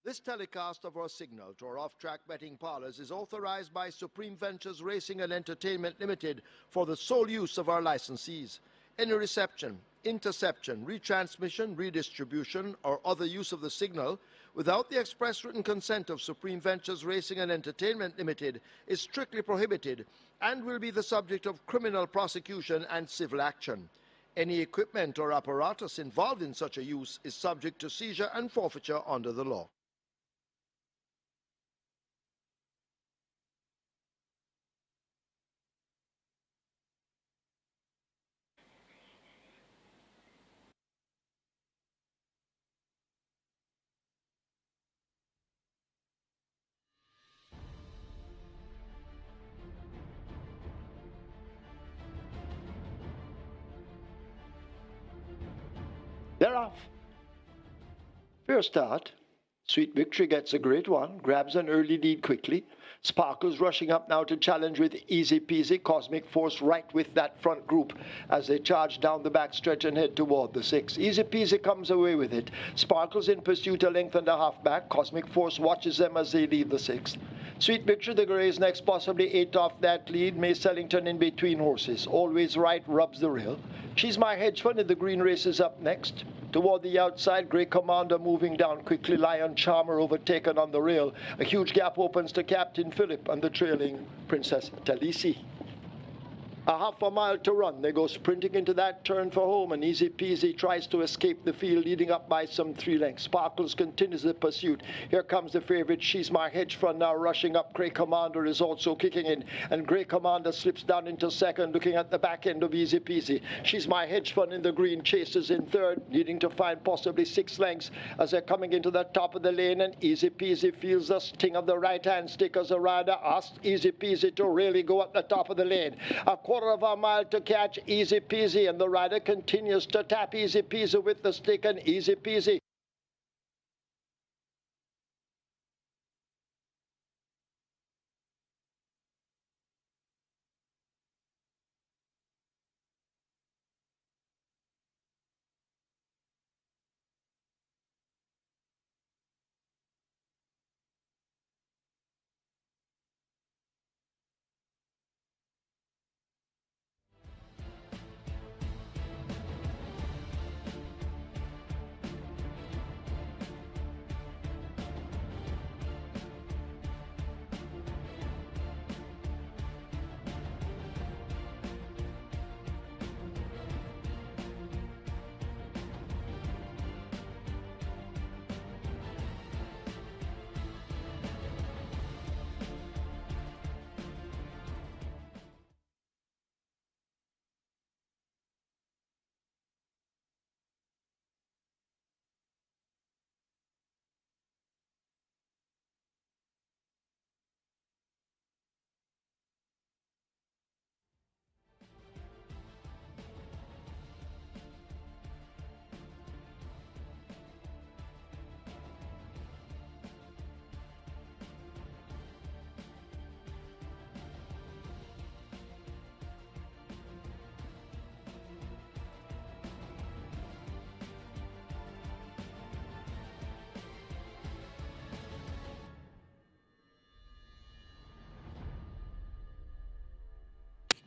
This telecast of our signal to our off-track betting parlors is authorized by Supreme Ventures Racing and Entertainment Limited for the sole use of our licensees. Any reception, interception, retransmission, redistribution, or other use of the signal without the express written consent of Supreme Ventures Racing and Entertainment Limited is strictly prohibited and will be the subject of criminal prosecution and civil action. Any equipment or apparatus involved in such a use is subject to seizure and forfeiture under the law. They're off. Fair start. Sweet Victory gets a great one, grabs an early lead quickly. Sparkles rushing up now to challenge with Easy Peasy. Cosmic Force right with that front group as they charge down the back stretch and head toward the 6. Easy Peasy comes away with it. Sparkles in pursuit a length and a half back. Cosmic Force watches them as they leave the 6th. Sweet Victory, the Greys next, possibly 8 off that lead. May Sellington in between horses. Always right, rubs the rail. She's My Hedge Fund in the green races up next. Toward the outside, Grey Commander moving down quickly. Lion Charmer overtaken on the rail. A huge gap opens to Captain Philip and the trailing Princess Talisi. A half a mile to run. They go sprinting into that turn for home, and Easy Peasy tries to escape the field, leading up by some 3 lengths. Sparkles continues the pursuit. Here comes the favorite. She's My Hedge Fund now rushing up. Grey Commander is also kicking in, and Grey Commander slips down into second, looking at the back end of Easy Peasy. She's My Hedge Fund in the green chases in third, needing to find possibly 6 lengths as they're coming into the top of the lane, and Easy Peasy feels the sting of the right-hand stick as the rider asks Easy Peasy to really go at the top of the lane. A quarter of a mile to catch Easy Peasy, and the rider continues to tap Easy Peasy with the stick, and Easy Peasy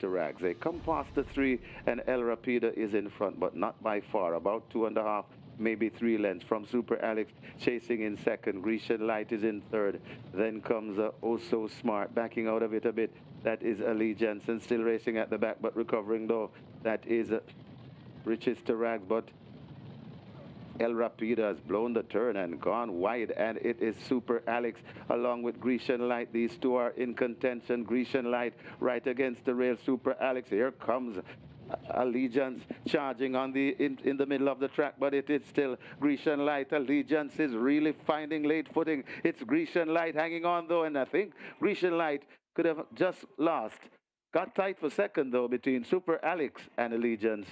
Rags. They come past the 3, and El Rapido is in front, but not by far. About 2.5, maybe 3 lengths from Super Alex, chasing in second. Grecian Light is in third. Then comes Oh So Smart, backing out of it a bit. That is Allegiance, and still racing at the back, but recovering though. That is Riches to Rags, but El Rapido has blown the turn and gone wide, and it is Super Alex along with Grecian Light. These two are in contention. Grecian Light right against the rail. Super Alex, here comes Allegiance charging on the in the middle of the track, but it is still Grecian Light. Allegiance is really finding late footing. It's Grecian Light hanging on though, and I think Grecian Light could have just lost. Got tight for second though between Super Alex and Allegiance.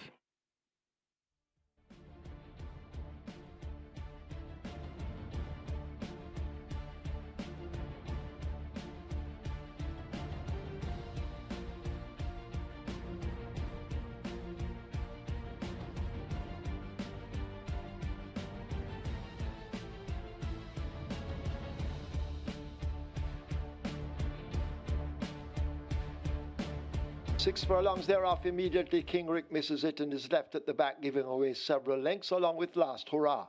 6 furlongs thereof, immediately King Rick misses it and is left at the back, giving away several lengths along with Last Hurrah.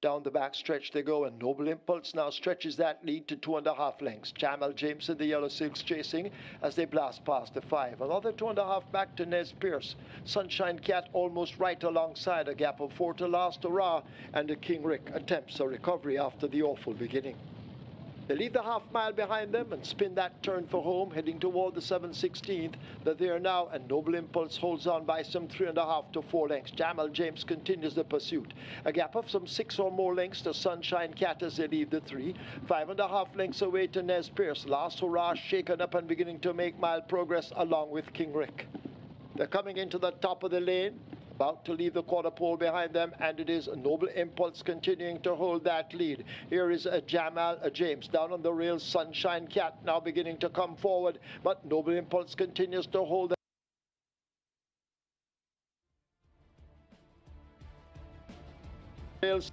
Down the back stretch they go, and Noble Impulse now stretches that lead to 2.5 lengths. Jamal James and the Yellow Silks chasing as they blast past the 5. Another 2.5 back to Nez Pierce. Sunshine Cat almost right alongside, a gap of 4 to Last Hurrah, and the King Rick attempts a recovery after the awful beginning. They leave the half mile behind them and spin that turn for home, heading toward the 7/16th. They're there now, and Noble Impulse holds on by some 3.5 to 4 lengths. Jamal James continues the pursuit. A gap of some 6 or more lengths to Sunshine Cat as they leave the 3. 5.5 lengths away to Nez Pierce. Last Hurrah shaken up and beginning to make mild progress along with King Rick. They're coming into the top of the lane, about to leave the quarter pole behind them, and it is Noble Impulse continuing to hold that lead. Here is Jamal James down on the rails. Sunshine Cat now beginning to come forward, but Noble Impulse continues to hold the rails.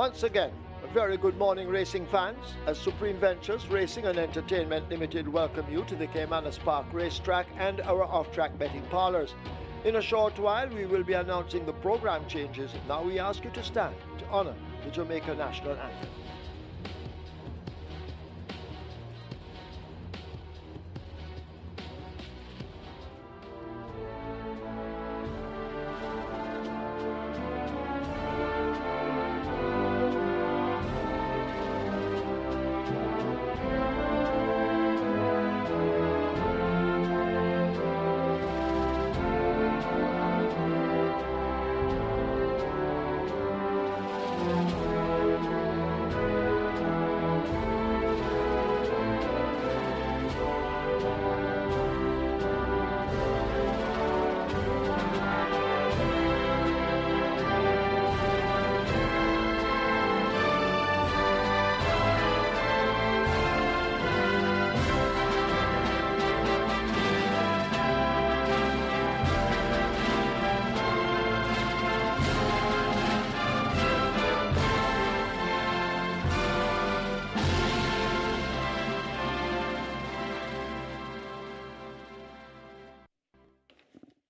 Once again, a very good morning, racing fans. As Supreme Ventures Racing and Entertainment Limited welcome you to the Caymanas Park Racetrack and our off-track betting parlors. In a short while, we will be announcing the program changes. Now we ask you to stand to honor the Jamaica National Anthem.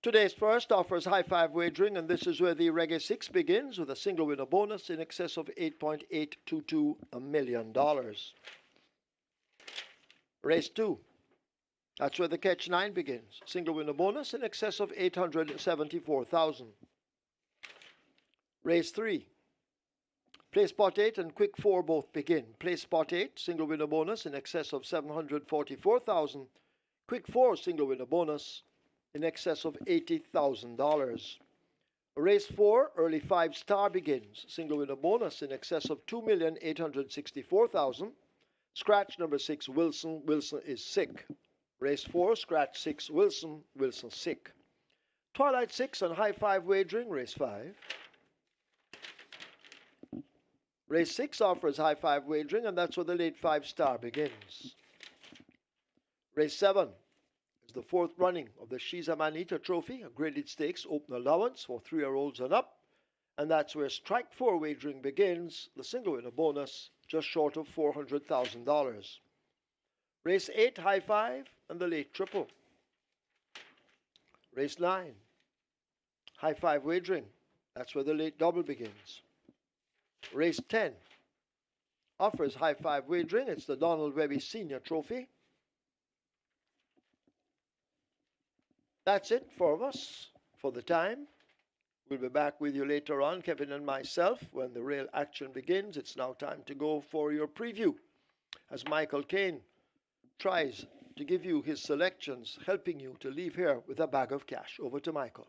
Today's first offers high five wagering, and this is where the Reggae 6 begins with a single winner bonus in excess of $8.822 million. Race 2. That's where the Catch 9 begins. Single winner bonus in excess of $874,000. Race 3. Play Spot 8 and Quick 4 both begin. Play Spot 8, single winner bonus in excess of $744,000. Quick 4, single winner bonus in excess of $80,000. Race 4, early 5 star begins. Single winner bonus in excess of $2,864,000. Scratch number 6, Wilson. Wilson is sick. Race 4, scratch 6, Wilson. Wilson sick. Twilight 6 on high five wagering, race 5. Race 6 offers high five wagering, and that's where the late 5 star begins. Race 7. The fourth running of the MANEATER Trophy, a graded stakes open allowance for 3-year-olds and up, and that's where Strike 4 wagering begins, the single winner bonus just short of $400,000. Race 8, high five, and the late triple. Race 9, high five wagering, that's where the late double begins. Race 10 offers high five wagering, it's the WEHBY Senior Trophy. That's it for us for the time. We'll be back with you later on, Kevin and myself, when the real action begins. It's now time to go for your preview as Michael Kane tries to give you his selections, helping you to leave here with a bag of cash. Over to Michael.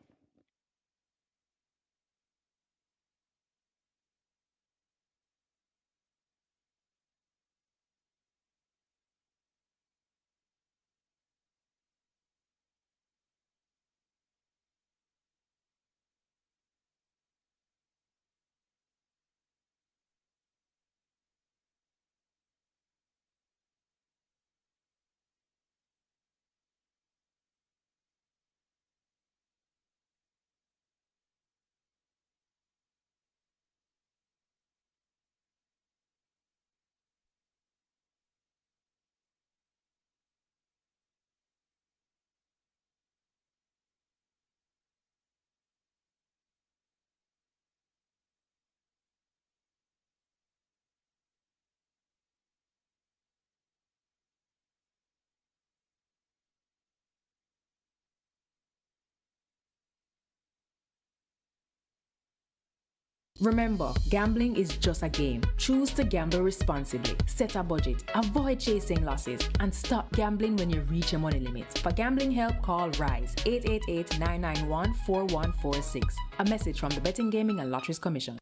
Remember, gambling is just a game. Choose to gamble responsibly. Set a budget. Avoid chasing losses. And stop gambling when you reach your money limit. For gambling help, call RISE 888-991-4146. A message from the Betting, Gaming and Lotteries Commission.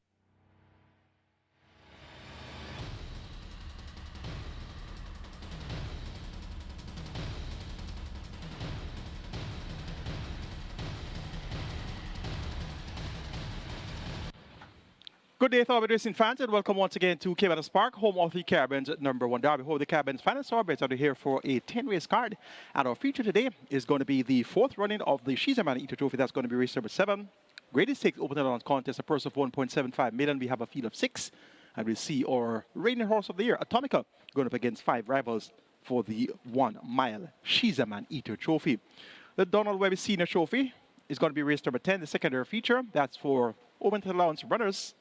Good day, Thorby Racing fans, and welcome once again to Caymanas Park, home of the Caribbean's #1 derby. Home of the Caribbean's finest orbits are here for a 10-race card. And our feature today is going to be the fourth running of the MANEATER Trophy. That's going to be race number 7. Graded stakes open allowance contest, a purse of $1.75 million. We have a field of 6. And we see our reigning horse of the year, Atomica, going up against 5 rivals for the 1 mile She's a Man-Eater Trophy. The Donald Webby Senior Trophy is going to be race number 10, the secondary feature. That's for overnight allowance runners,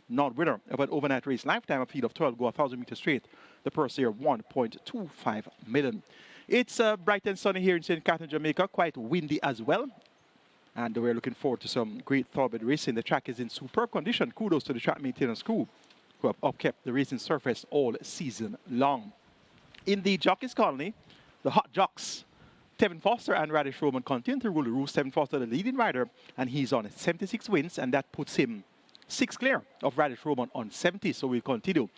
non-winner of an overnight race lifetime, a field of 12, go 1,000 meters straight. The purse here, 1.25 million. It's bright and sunny here in St. Catherine, Jamaica, quite windy as well. And we're looking forward to some great thoroughbred racing. The track is in superb condition. Kudos to the track maintenance crew who have upkept the racing surface all season long. In the Jockeys Colony, the hot jocks, Tevin Foster and Radish Roman continue to rule the roost. Tevin Foster, the leading rider, and he's on 76 wins, and that puts him 6 clear of Radish Roman on 70. So we'll continue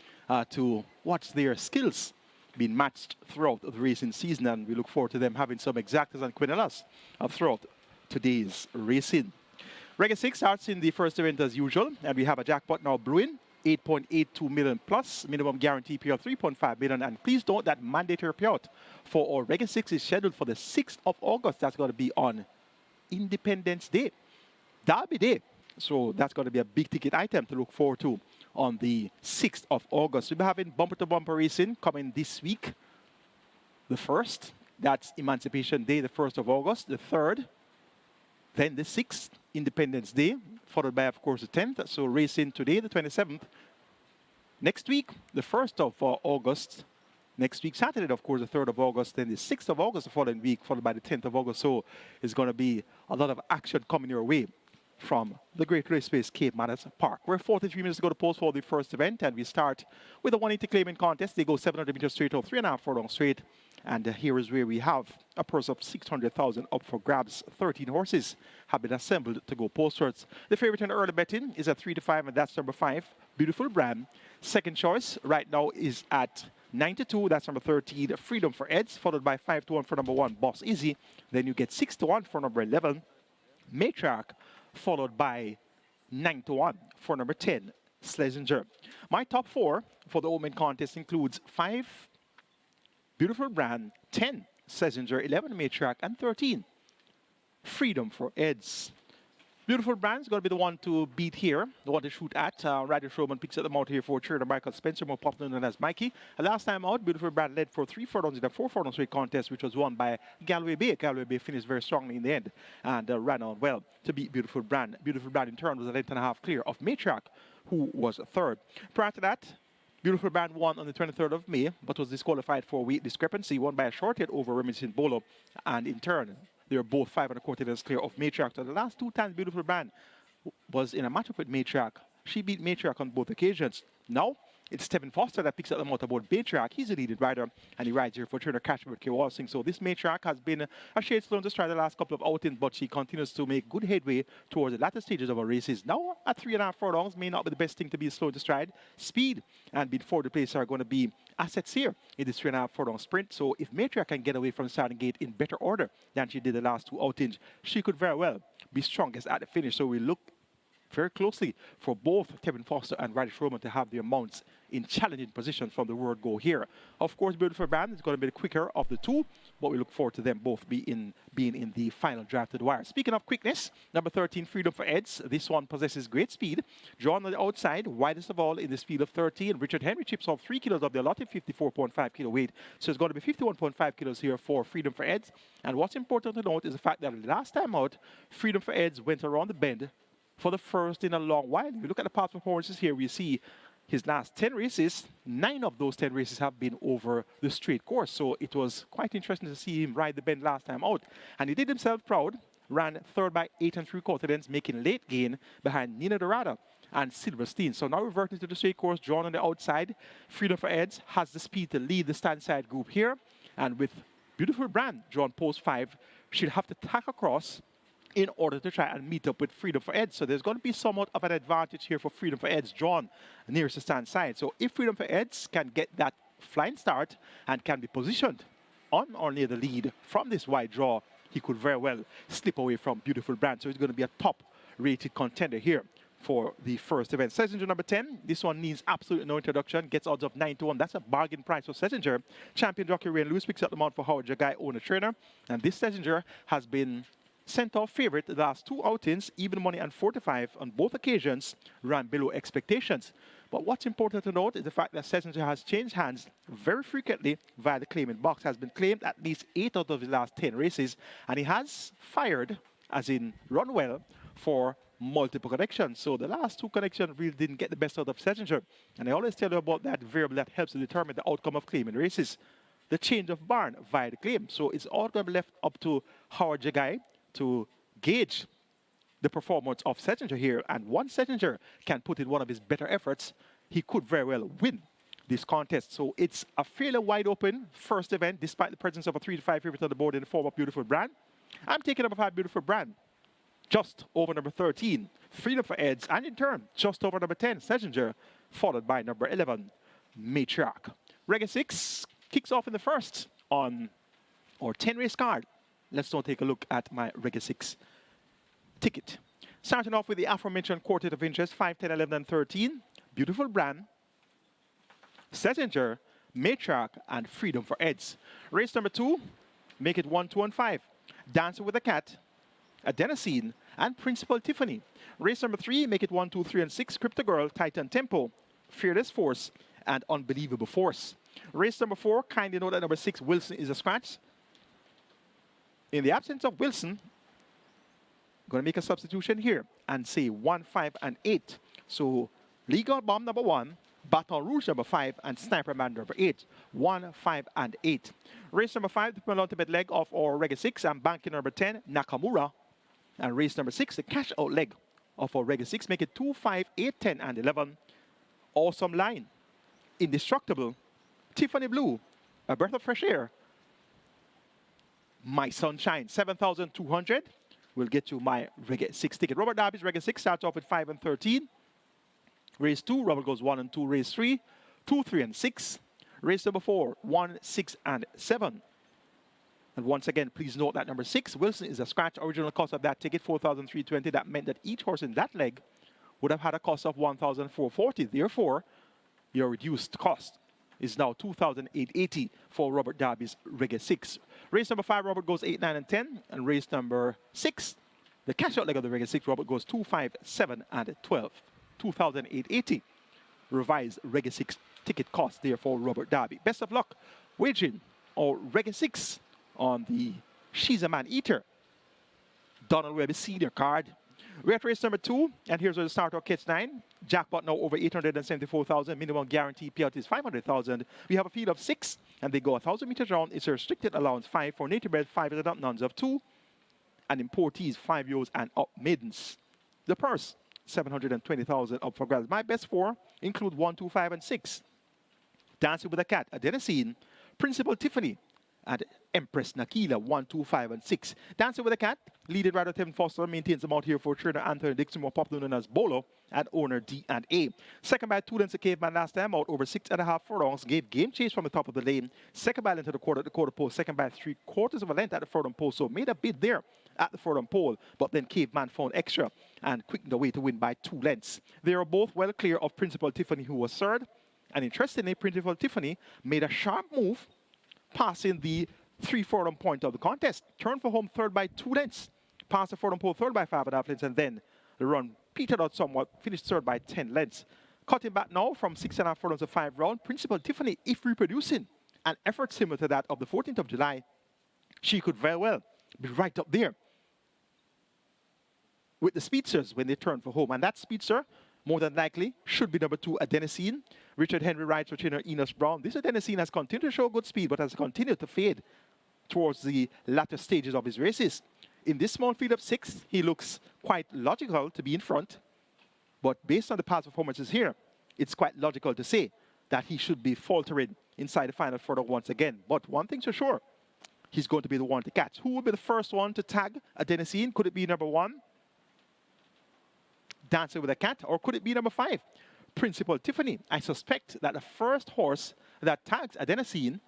to watch their skills being matched throughout the racing season, and we look forward to them having some exactas and quinellas throughout today's racing. Reggae 6 starts in the first event as usual, and we have a jackpot now brewing. 8.82 million plus, minimum guarantee payout 3.5 million. And please note that mandatory payout for our Reggae 6 is scheduled for the 6th of August. That's going to be on Independence Day, Derby Day. So that's going to be a big ticket item to look forward to on the 6th of August. We'll be having bumper-to-bumper racing coming this week. The 1st, that's Emancipation Day, the 1st of August. The 3rd, then the 6th, Independence Day, followed by, of course, the 10th. So racing today, the 27th. Next week, the 1st of August. Next week, Saturday, of course, the 3rd of August. Then the 6th of August, the following week, followed by the 10th of August. So it's going to be a lot of action coming your way from the Great Raceways Caymanas Park. We're 43 minutes to go to post for the first event, and we start with a 180 claiming contest. They go 700 meters straight or 3.5 furlongs straight. And here is where we have a purse of 600,000 up for grabs. 13 horses have been assembled to go postwards. The favorite in early betting is at 3 to 5, and that's number 5, Beautiful Brand. Second choice right now is at 9 to 2, that's number 13, Freedom for Eds, followed by 5 to 1 for number 1, Boss Easy. Then you get 6 to 1 for number 11, Matriarch, followed by 9 to 1 for number 10, Schlesinger. My top 4 for the Omen contest includes 5, Beautiful Brand, 10, Schlesinger, 11, Matriarch, and 13, Freedom for Eds. Beautiful Brand is going to be the one to beat here, the one to shoot at. Radish Roman picks at the mount here for trainer Michael Spencer, more popular known as Mikey. Last time out, Beautiful Brand led for 3 furlongs in a 4 furlong straight contest, which was won by Galway Bay. Galway Bay finished very strongly in the end and ran on well to beat Beautiful Brand. Beautiful Brand in turn was a length and a half clear of Matriarch, who was 3rd. Prior to that, Beautiful Brand won on the 23rd of May, but was disqualified for weight discrepancy, won by a short head over Reminiscent Bolo, and in turn, they were both 5 1/4 heads clear of Matriarch. So the last 2 times Beautiful Brand was in a matchup with Matriarch, she beat Matriarch on both occasions. Now, it's Tevin Foster that picks up the motorboat Matriarch. He's a leading rider, and he rides here for trainer Cashmere Kewalsing. So this Matriarch has been a shade slow to stride the last couple of outings, but she continues to make good headway towards the latter stages of her races. Now, at 3.5 furlongs, may not be the best thing to be slow to stride. Speed and being forward to place are going to be assets here in this 3.5 furlong sprint. So if Matriarch can get away from the starting gate in better order than she did the last 2 outings, she could very well be strongest at the finish. So we look very closely for both Tevin Foster and Radish Roman to have their mounts in challenging positions from the word go here. Of course, Beautiful Brand is going to be the quicker of the 2, but we look forward to them both being in the final draft to the wire. Speaking of quickness, number 13, Freedom for Eds. This one possesses great speed. Drawn on the outside, widest of all in this field of 13. Richard Henry chips off 3 kilos of the allotted 54.5 kilo weight. So it's going to be 51.5 kilos here for Freedom for Eds. And what's important to note is the fact that last time out, Freedom for Eds went around the bend for the first in a long while. If you look at the past performances here, we see his last 10 races, 9 of those 10 races have been over the straight course. So it was quite interesting to see him ride the bend last time out. And he did himself proud, ran 3rd by 8 3/4 lengths, making late gain behind Nina Dorada and Silverstein. So now reverting to the straight course, drawn on the outside. Freedom for Eds has the speed to lead the stand side group here. And with Beautiful Brand drawn post 5, she'll have to tack across in order to try and meet up with Freedom for Eds. So there's going to be somewhat of an advantage here for Freedom for Eds drawn nearest the stand side. So if Freedom for Eds can get that flying start and can be positioned on or near the lead from this wide draw, he could very well slip away from Beautiful Brand. So he's going to be a top-rated contender here for the first event. Schlesinger number 10, this one needs absolutely no introduction, gets odds of 9 to 1. That's a bargain price for Schlesinger. Champion jockey Rain Lewis picks up the mount for Howard Jagai, owner trainer. And this Schlesinger has been sent off favorite the last 2 outings, even money and 45 on both occasions, ran below expectations. But what's important to note is the fact that Sessinger has changed hands very frequently via the claiming box, has been claimed at least 8 out of his last 10 races, and he has fired, as in run well, for multiple connections. So the last 2 connections really didn't get the best out of Sessinger. And I always tell you about that variable that helps to determine the outcome of claiming races. The change of barn via the claim. So it's all going to be left up to Howard Jagai to gauge the performance of Sessinger here. And once Sessinger can put in one of his better efforts, he could very well win this contest. So it's a fairly wide open first event, despite the presence of a 3 to 5 favorite on the board in the form of Beautiful Brand. I'm taking number 5, Beautiful Brand, just over number 13, Freedom for Eds, and in turn, just over number 10, Sessinger, followed by number 11, Matriarch. Reggae 6 kicks off in the first on our 10-race card. Let's now take a look at my Reggae 6 ticket. Starting off with the aforementioned quartet of interest, 5, 10, 11, and 13. Beautiful Brand, Sessinger, Matriarch, and Freedom for Eds. Race number 2, make it 1, 2, and 5. Dancing with a Cat, Adenosine, and Principal Tiffany. Race number 3, make it 1, 2, 3, and 6. Crypto Girl, Titan Tempo, Fearless Force, and Unbelievable Force. Race number 4, kindly note that number 6, Wilson, is a scratch. In the absence of Wilson, going to make a substitution here and say 1, 5, and 8. So Legal Bomb number 1, Baton Rouge number 5, and Sniper Man number 8. 1, 5, and 8. Race number 5, the penultimate leg of our Reggae 6, and banking number 10, Nakamura. And race number 6, the cash out leg of our Reggae 6, make it 2, 5, 8, 10, and 11. Awesome Line, Indestructible, Tiffany Blue, A Breath of Fresh Air, My Sunshine, 7,200. Will get you my Reggae 6 ticket. Robert Darby's Reggae 6 starts off with 5 and 13. Race 2, Robert goes 1 and 2. Race 3, 2, 3, and 6. Race number 4, 1, 6, and 7. And once again, please note that number 6, Wilson, is a scratch. Original cost of that ticket, 4,320. That meant that each horse in that leg would have had a cost of 1,440. Therefore, your reduced cost is now 2,880 for Robert Darby's Reggae 6. Race number 5, Robert goes 8, 9, and 10. And race number 6, the cash out leg of the Reggae 6, Robert goes 2, 5, 7, and 12. 2,880 revised Reggae 6 ticket cost there for Robert Darby. Best of luck wagering or Reggae 6 on the She's a Man-Eater Donald Webby Senior card. We're at race number 2, and here's where the start of catch 9. Jackpot now over 874,000. Minimum guarantee payout is 500,000. We have a field of 6, and they go 1,000 meters round. It's a restricted allowance 5 for native bred, 5 is up, nuns of 2, and importees 5-year-olds and up maidens. The purse 720,000 up for grabs. My best 4 include 1, 2, 5, and 6. Dancing with a Cat, Adenosine, Principal Tiffany, and Empress Nakila, 1, 2, 5, and 6. Dancing with a Cat, leaded rider Tim Foster, maintains them out here for trainer Anthony Dixon, more popular known as Bolo, and owner D&A. Second by 2 lengths, the Caveman last time out over 6.5 furlongs, gave game chase from the top of the lane. Second by into the quarter post, second by 3/4 of a length at the furlong post, so made a bid there at the furlong pole, but then Caveman found extra and quickened the way to win by 2 lengths. They are both well clear of Principal Tiffany, who was third, and interestingly, Principal Tiffany made a sharp move, passing the 3 furlong point of the contest. Turned for home third by 2 lengths. Passed the furlong pole third by 5.5 lengths, and then the run petered out somewhat, finished third by 10 lengths. Cutting back now from 6.5 furlongs to 5 round. Principal Tiffany, if reproducing an effort similar to that of the 14th of July, she could very well be right up there with the speedsters when they turn for home. And that speedster, more than likely, should be number 2, Adenosine. Richard Henry rides for trainer Enos Brown. This Adenosine has continued to show good speed, but has continued to fade towards the latter stages of his races. In this small field of 6, he looks quite logical to be in front. But based on the past performances here, it's quite logical to say that he should be faltering inside the final furlong once again. But one thing's for sure, he's going to be the one to catch. Who will be the first one to tag Adenosine? Could it be number 1, Dancing with a Cat, or could it be number 5, Principal Tiffany? I suspect that the first horse that tags Adenosine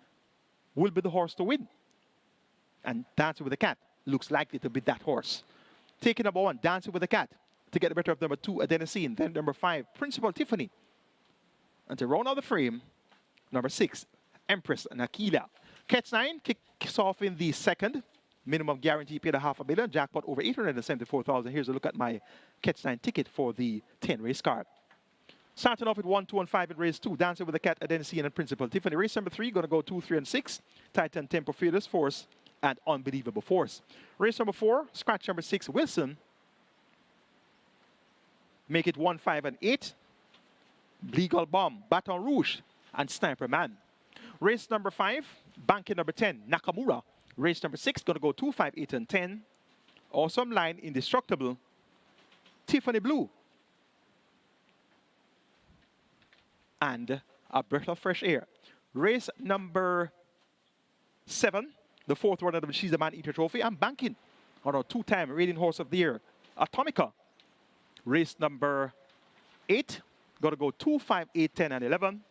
will be the horse to win. And Dancing with a Cat looks likely to be that horse. Taking number 1, Dancing with a Cat, to get the better of number 2, Adenosine. Then number 5, Principal Tiffany. And to round out the frame, number 6, Empress Nakila. Catch 9 kicks off in the second. Minimum guarantee paid $500,000. Jackpot over 874,000. Here's a look at my Catch 9 ticket for the 10-race card. Starting off with 1, 2, and 5 in race 2. Dancing with the Cat, Adenosine, and Principal Tiffany. Race number 3, going to go 2, 3, and 6. Titan Tempo, Fearless Force, and Unbelievable Force. Race number 4, scratch number 6, Wilson. Make it 1, 5, and 8. Legal Bomb, Baton Rouge, and Sniper Man. Race number 5, banking number 10, Nakamura. Race number 6, going to go 2, 5, 8, and 10. Awesome Line, Indestructible, Tiffany Blue, and A Breath of Fresh Air. Race number 7, the 4th runner of She's the Man-Eater Trophy. I'm banking on a 2-time Radiant Horse of the Year, Atomica. Race number 8, going to go 2, 5, 8, 10, and 11.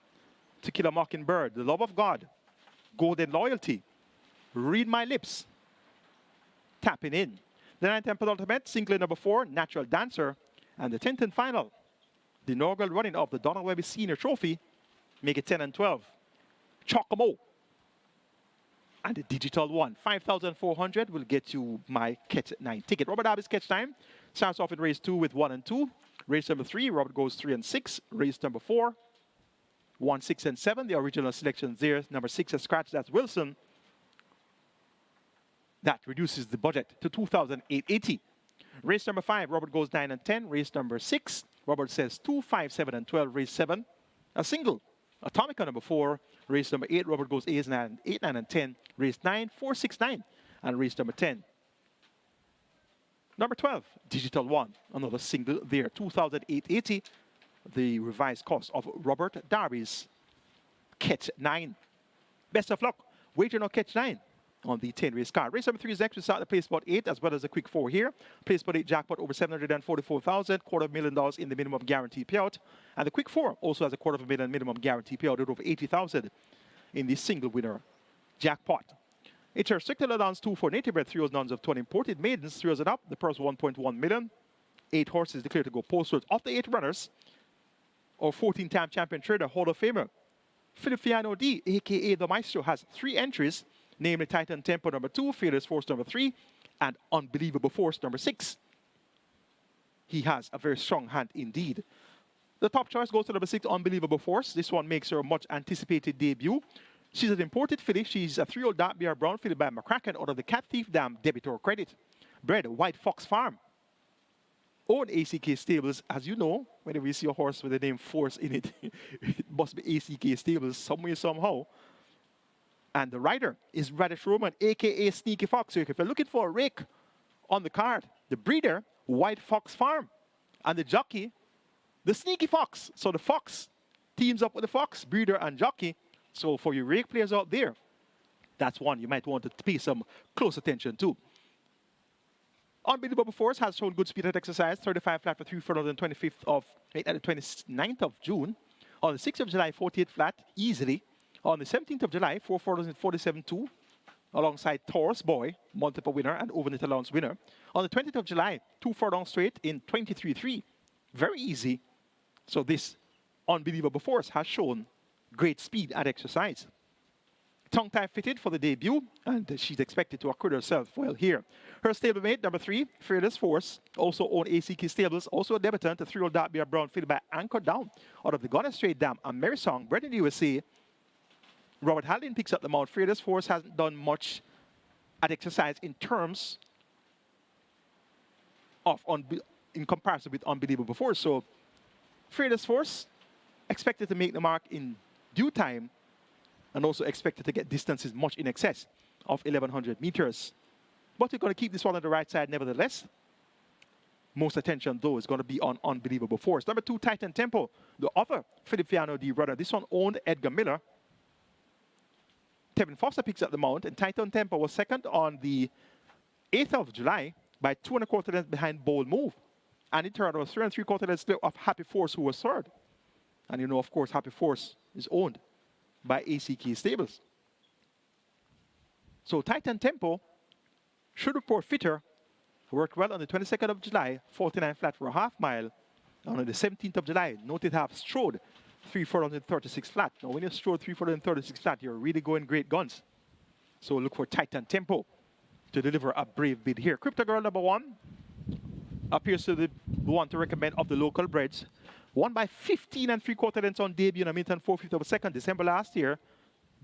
To Kill a Mockingbird, The Love of God, Golden Loyalty, Read My Lips, Tapping In. The 9th and penultimate, single number 4, Natural Dancer. And the 10th and final, the inaugural running of the Donald WEHBY Senior Trophy, make it 10 and 12. Chocomo. And the digital one, 5,400 will get you my Catch 9 ticket. Robert Darby's Catch Time starts off in race 2 with 1 and 2. Race number 3, Robert goes 3 and 6. Race number 4, 1, 6, and 7. The original selections there. Number 6 is scratch, that's Wilson. That reduces the budget to 2,880. Race number 5, Robert goes 9 and 10. Race number 6, Robert says 2, 5, 7, and 12. Race 7, a single. Atomica number 4. Race number 8, Robert goes 8, 9, and 10. Race 9, 4, 6, 9. And race number 10. Number 12, Digital One. Another single there, 2,880. The revised cost of Robert Darby's Catch 9. Best of luck. Wager on Catch 9 on the 10-race card. Race number 3 is next. We start the place spot 8 as well as the quick 4 here. Place spot 8 jackpot over 744,000, $250,000 in the minimum guarantee payout. And the quick 4 also has a $250,000 minimum guarantee payout at over 80,000 in the single winner jackpot. It's a restricted allowance 2 for native bred 3 nuns of 20 imported maidens, 3 and up. The purse 1.1 million. 8 horses declared to go postwards. Of the 8 runners, or 14-time champion trader, Hall of Famer Feliciano D, aka the Maestro, has 3 entries, namely Titan Tempo number 2, Fearless Force number 3, and Unbelievable Force number 6. He has a very strong hand indeed. The top choice goes to number 6, Unbelievable Force. This one makes her a much anticipated debut. She's an imported filly. She's a 3-year-old dark beer brown filly by McCracken out of the Cat Thief Dam debitor credit. Bred White Fox Farm. Own ACK Stables. As you know, whenever you see a horse with the name Force in it, it must be ACK Stables somewhere, somehow. And the rider is Radish Roman, aka Sneaky Fox. So if you're looking for a rake on the card, the breeder, White Fox Farm. And the jockey, the Sneaky Fox. So the fox teams up with the fox, breeder and jockey. So for your rake players out there, that's one you might want to pay some close attention to. Unbelievable Force has shown good speed at exercise, 35 flat for 3 furlongs on the 29th of June. On the 6th of July, 48 flat, easily. On the 17th of July, 4 furlongs in 47.2, alongside Taurus Boy, multiple winner and overnight allowance winner. On the 20th of July, 2 furlongs straight in 23.3. Very easy. So this Unbelievable Force has shown great speed at exercise. Tongue-tie fitted for the debut, and she's expected to acquit herself well here. Her stablemate, number 3, Fearless Force, also owned ACK Stables, also a debutant, a 3-year-old dark beer brown filly by Anchor Down out of the Goddess Straight Dam, and Mary Song, bred in the USA. Robert Haldane picks up the mount. Fearless Force hasn't done much at exercise in terms of, in comparison with Unbelievable Force. So Fearless Force expected to make the mark in due time, and also expected to get distances much in excess of 1,100 meters. But we're going to keep this one on the right side nevertheless. Most attention, though, is going to be on Unbelievable Force. Number 2, Titan Tempo, the other Feliciano D brother. This one owned Edgar Miller. Tevin Foster picks up the mount, and Titan Tempo was second on the 8th of July by 2 1/4 lengths behind Bold Move. And in turn, was 3 3/4 lengths split of Happy Force, who was third. And you know, of course, Happy Force is owned by ACK Stables. So Titan Tempo should report fitter. Worked well on the 22nd of July, 49 flat for a half mile. And on the 17th of July, noted half strode, 3 furlongs and 36 flat. Now when you strode 3 furlongs and 36 flat, you're really going great guns. So look for Titan Tempo to deliver a brave bid here. Crypto Girl number 1 appears to be the one to recommend of the local breds. Won by 15 3/4 lengths on debut in a minute and 4/5 of a second, December last year.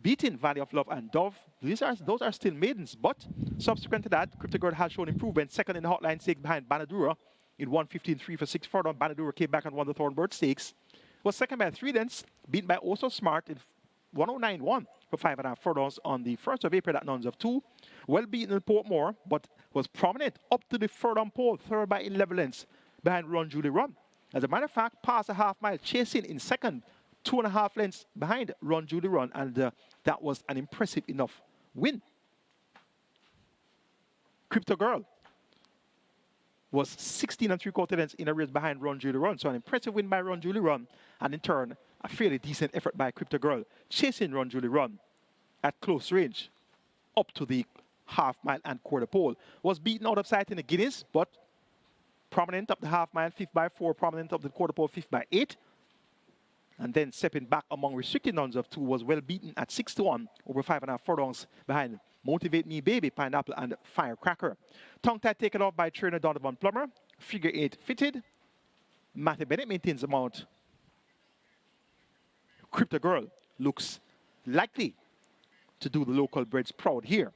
Beating Valley of Love and Dove. Those are still maidens, but subsequent to that, Crypto Girl has shown improvement. Second in the Hotline Stakes behind Banadura in 1:15.3 for 6 furlong. Banadura came back and won the Thornbird Stakes. Was second by 3 lengths, beaten by Also Smart in 109.1 for 5.5 furlongs on the 1st of April at nuns of 2. Well beaten in Portmore, but was prominent up to the furlong pole, third by 11 lengths behind Run Julie Run. As a matter of fact, passed a half mile, chasing in second, 2.5 lengths behind Run Julie Run, and that was an impressive enough win. Crypto Girl was 16 3/4 lengths in a race behind Run Julie Run, so an impressive win by Run Julie Run, and in turn, a fairly decent effort by Crypto Girl, chasing Run Julie Run at close range, up to the half mile and quarter pole. Was beaten out of sight in the Guineas, but prominent up the half mile, 5th by 4, prominent up the quarter pole, 5th by 8. And then stepping back among restricted nuns of 2 was well beaten at 6-1 over 5.5 furlongs behind Motivate Me Baby, Pineapple, and Firecracker. Tongue-tied taken off by trainer Donovan Plummer. Figure 8 fitted. Matthew Bennett maintains the mount. Crypto Girl looks likely to do the local breds proud here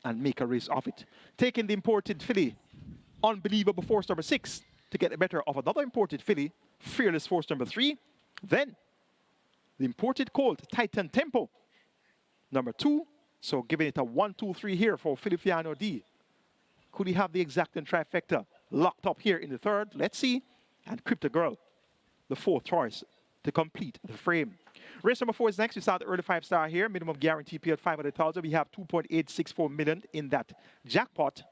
and make a race of it. Taking the imported filly, Unbelievable Force number 6, to get the better of another imported filly, Fearless Force number 3. Then, the imported colt, Titan Tempo, number 2. So giving it a 1-2-3 here for Feliciano D. Could he have the exact and trifecta locked up here in the third? Let's see. And Crypto Girl, the 4th choice to complete the frame. Race number 4 is next. We start the early 5-star here. Minimum guarantee pay at 500,000. We have 2.864 million in that jackpot.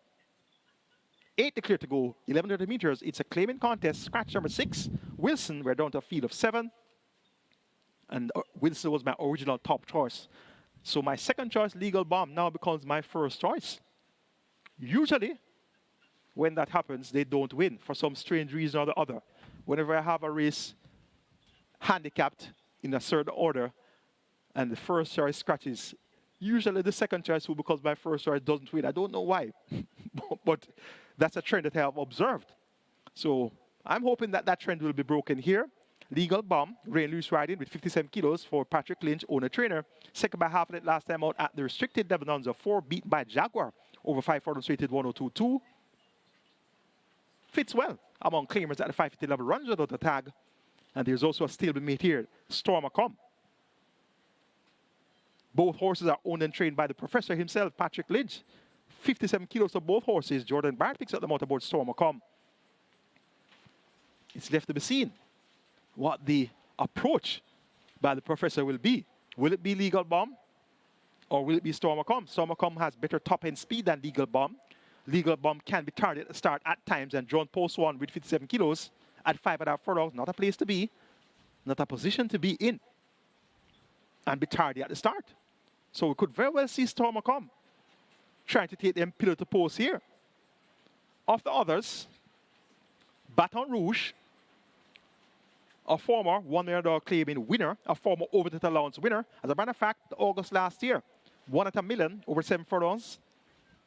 8 declared to go, 1100 meters. It's a claiming contest. Scratch number 6, Wilson. We're down to a field of 7. And Wilson was my original top choice. So my second choice, Legal Bomb, now becomes my first choice. Usually, when that happens, they don't win for some strange reason or the other. Whenever I have a race handicapped in a certain order, and the first choice scratches, usually the second choice will, because my first choice doesn't win. I don't know why, but that's a trend that I have observed. So I'm hoping that that trend will be broken here. Legal Bomb, Rain Loose riding with 57 kilos for Patrick Lynch, owner-trainer. Second by half of it last time out at the restricted Lebanons of 4, beaten by Jaguar over 5 furlongs rated 102.2. Fits well among claimers at the 550 level, runs without the tag. And there's also a stablemate here, Stormer Come. Both horses are owned and trained by the professor himself, Patrick Lynch. 57 kilos of both horses. Jordan Barrett picks up the mount aboard Stormer Come. It's left to be seen what the approach by the professor will be. Will it be Legal Bomb or will it be Stormer Come? Stormer Come has better top-end speed than Legal Bomb. Legal Bomb can be targeted at the start at times, and John Post 1 with 57 kilos at 5.5 furlongs, not a place to be, not a position to be in, and be tardy at the start. So we could very well see Stormer Come trying to take them pillar to post here. Of the others, Baton Rouge, a former $1 million claiming winner, a former over-the allowance winner. As a matter of fact, August last year, won at $1 million over 7 furlongs,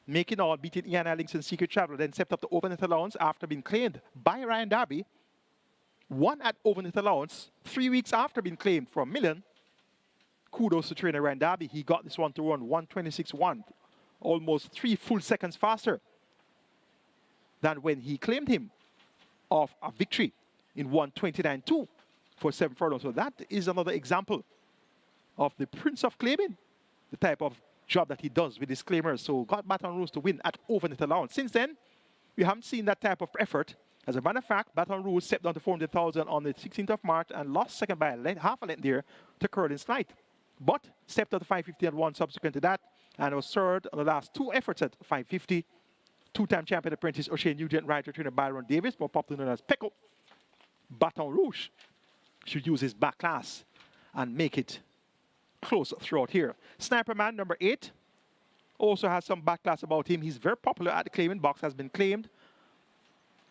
making all, beating Ian Ellington Secret Traveler, then stepped up to over-net allowance after being claimed by Ryan Darby. Won at over-net allowance 3 weeks after being claimed for $1 million. Kudos to trainer Ryan Darby. He got this one to run 1:26.1, almost 3 full seconds faster than when he claimed him of a victory in 1:29.2 for 7 furlongs. So that is another example of the Prince of Claiming, the type of job that he does with his claimers. So got Baton Rouge to win at over-net allowance. Since then, we haven't seen that type of effort. As a matter of fact, Baton Rouge stepped down to 400,000 on the 16th of March and lost second by half a length there to Curlin Slight. But stepped up to 550 and 1 subsequent to that, and was third on the last 2 efforts at 550. Two-time champion apprentice O'Shea Nugent rider trainer Byron Davis, more popular known as Pecco. Baton Rouge should use his back class and make it close throughout here. Sniper Man, number 8, also has some back class about him. He's very popular at the claiming box, has been claimed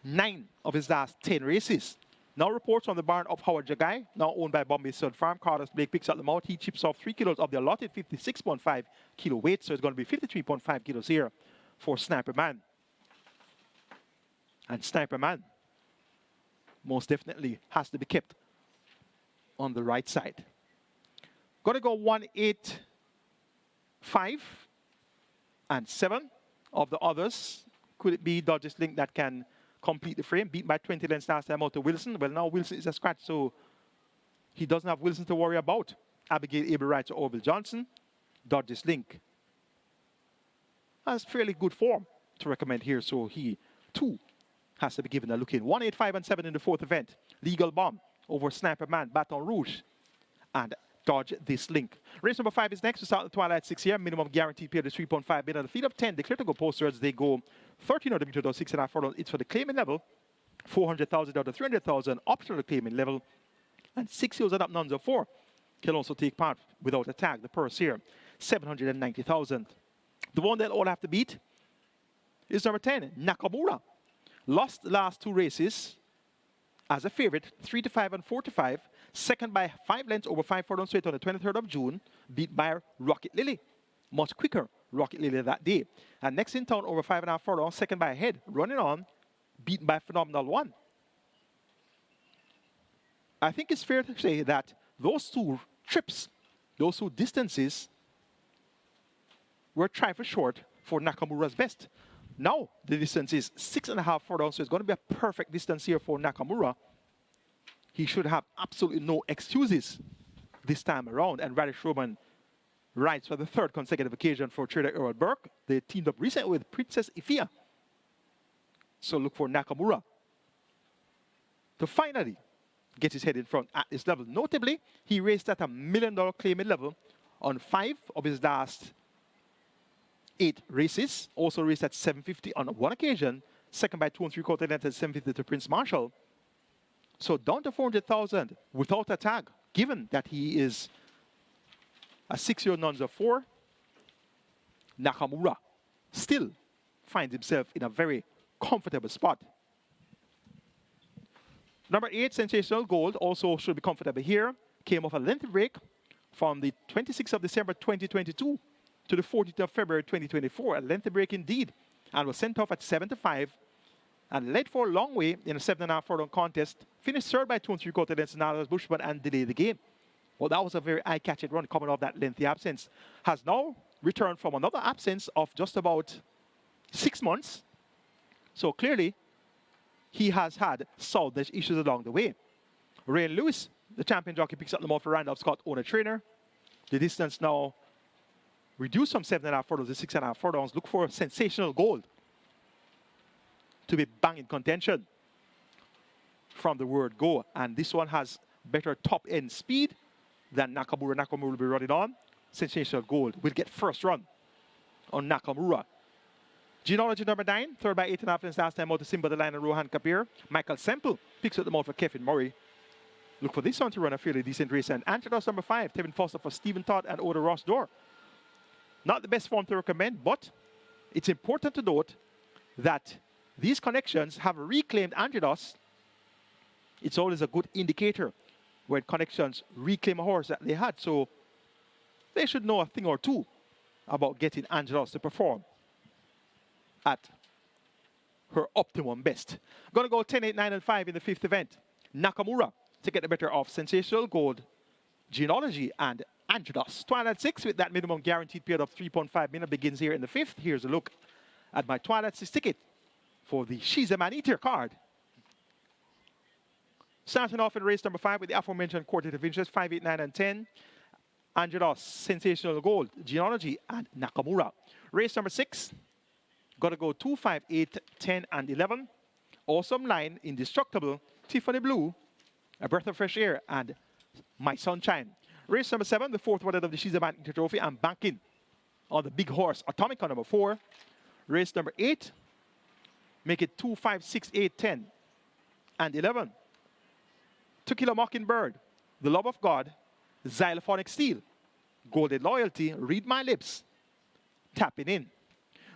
9 of his last 10 races. Now reports on the barn of Howard Jagai, now owned by Bombay Stud Farm. Carlos Blake picks up the mount. He chips off 3 kilos of the allotted 56.5 kilo weight, so it's going to be 53.5 kilos here for Sniper Man. And Sniper Man most definitely has to be kept on the right side. Going to go 1, 8, 5, and 7 of the others. Could it be Dodges Link that can complete the frame? Beat by 20 lengths last time out to Wilson. Well, now Wilson is a scratch, so he doesn't have Wilson to worry about. Abigail Able Wright to Orville Johnson. Dodges Link has fairly good form to recommend here, so he too has to be given a look in. 1, 8, 5, and 7 in the fourth event. Legal Bomb over Sniper Man, Baton Rouge, and Dodge This Link. Race number 5 is next to start the Twilight 6 here. Minimum guaranteed period is 3.5 minutes. The field of 10 declare to go postwards. They go 1300 meters, 6.5 furlongs. It's for the claiming level. 400,000 out of 300,000 optional claiming level. And 6 years and up, nuns of 4 can also take part without a tag. The purse here, 790,000. The one they'll all have to beat is number 10, Nakamura. Lost the last 2 races as a favorite, 3 to 5 and 4 to 5. Second by 5 lengths over 5 furlongs straight on the 23rd of June, beat by Rocket Lily. Much quicker Rocket Lily that day. And next in town over 5.5 furlongs, second by a head, running on, beaten by Phenomenal One. I think it's fair to say that those 2 trips, those 2 distances, were a trifle short for Nakamura's best. Now the distance is 6.5 furlongs, so it's going to be a perfect distance here for Nakamura. He should have absolutely no excuses this time around. And Radish Roman rides for the 3rd consecutive occasion for Trader Errol Burke. They teamed up recently with Princess Ifia. So look for Nakamura to finally get his head in front at this level. Notably, he raced at $1 million claiming level on 5 of his last 8 races. Also raced at 750 on 1 occasion. Second by 2 3/4 lengths at 750 to Prince Marshall. So down to 400,000 without a tag, given that he is a 6-year nuns of 4. Nakamura still finds himself in a very comfortable spot. Number 8, Sensational Gold, also should be comfortable here. Came off a lengthy break from the 26th of December 2022 to the 14th of February 2024. A lengthy break indeed. And was sent off at 7 to 5. And led for a long way in a 7.5 furlong contest. Finished 3rd by 2 3/4 lengths Niles Bushman and delayed the game. Well, that was a very eye-catching run coming off that lengthy absence. Has now returned from another absence of just about 6 months. So clearly, he has had solved these issues along the way. Rain Lewis, the champion jockey, picks up the mouth for Randolph Scott, owner trainer. The distance now reduced from 7.5 furlongs to 6.5 furlongs. Look for Sensational Gold to be bang in contention from the word go. And this one has better top-end speed than Nakamura. Nakamura will be running on. Sensational Gold will get first run on Nakamura. Genealogy number 9, 3rd by 8.5 lengths last time out to Simba the Lion and Rohan Kapir. Michael Semple picks up the mouth for Kevin Murray. Look for this one to run a fairly decent race. And Antidos number 5, Tevin Foster for Stephen Todd and Oda Ross Door. Not the best form to recommend, but it's important to note that these connections have reclaimed Antidos. It's always a good indicator when connections reclaim a horse that they had. So they should know a thing or two about getting Angelos to perform at her optimum best. Going to go 10, 8, 9, and 5 in the 5th event. Nakamura to get the better of Sensational Gold, Genealogy, and Angelos. Twilight 6 with that minimum guaranteed period of 3.5 minutes begins here in the 5th. Here's a look at my Twilight 6 ticket for the She's a Man-Eater card. Starting off in race number 5 with the aforementioned quartet of interest, 5, 8, 9, and 10. Angelos, Sensational Gold, Genealogy, and Nakamura. Race number 6, got to go 2, 5, 8, 10, and 11. Awesome Line, Indestructible, Tiffany Blue, A Breath of Fresh Air, and My Sunshine. Race number 7, the 4th one of the She's a Man-Eater Trophy. I'm banking on the big horse, Atomic on number 4. Race number 8, make it 2, 5, 6, 8, 10, and 11. To Kill a Mockingbird, The Love of God, Xylophonic Steel, Golden Loyalty, Read My Lips, Tapping In.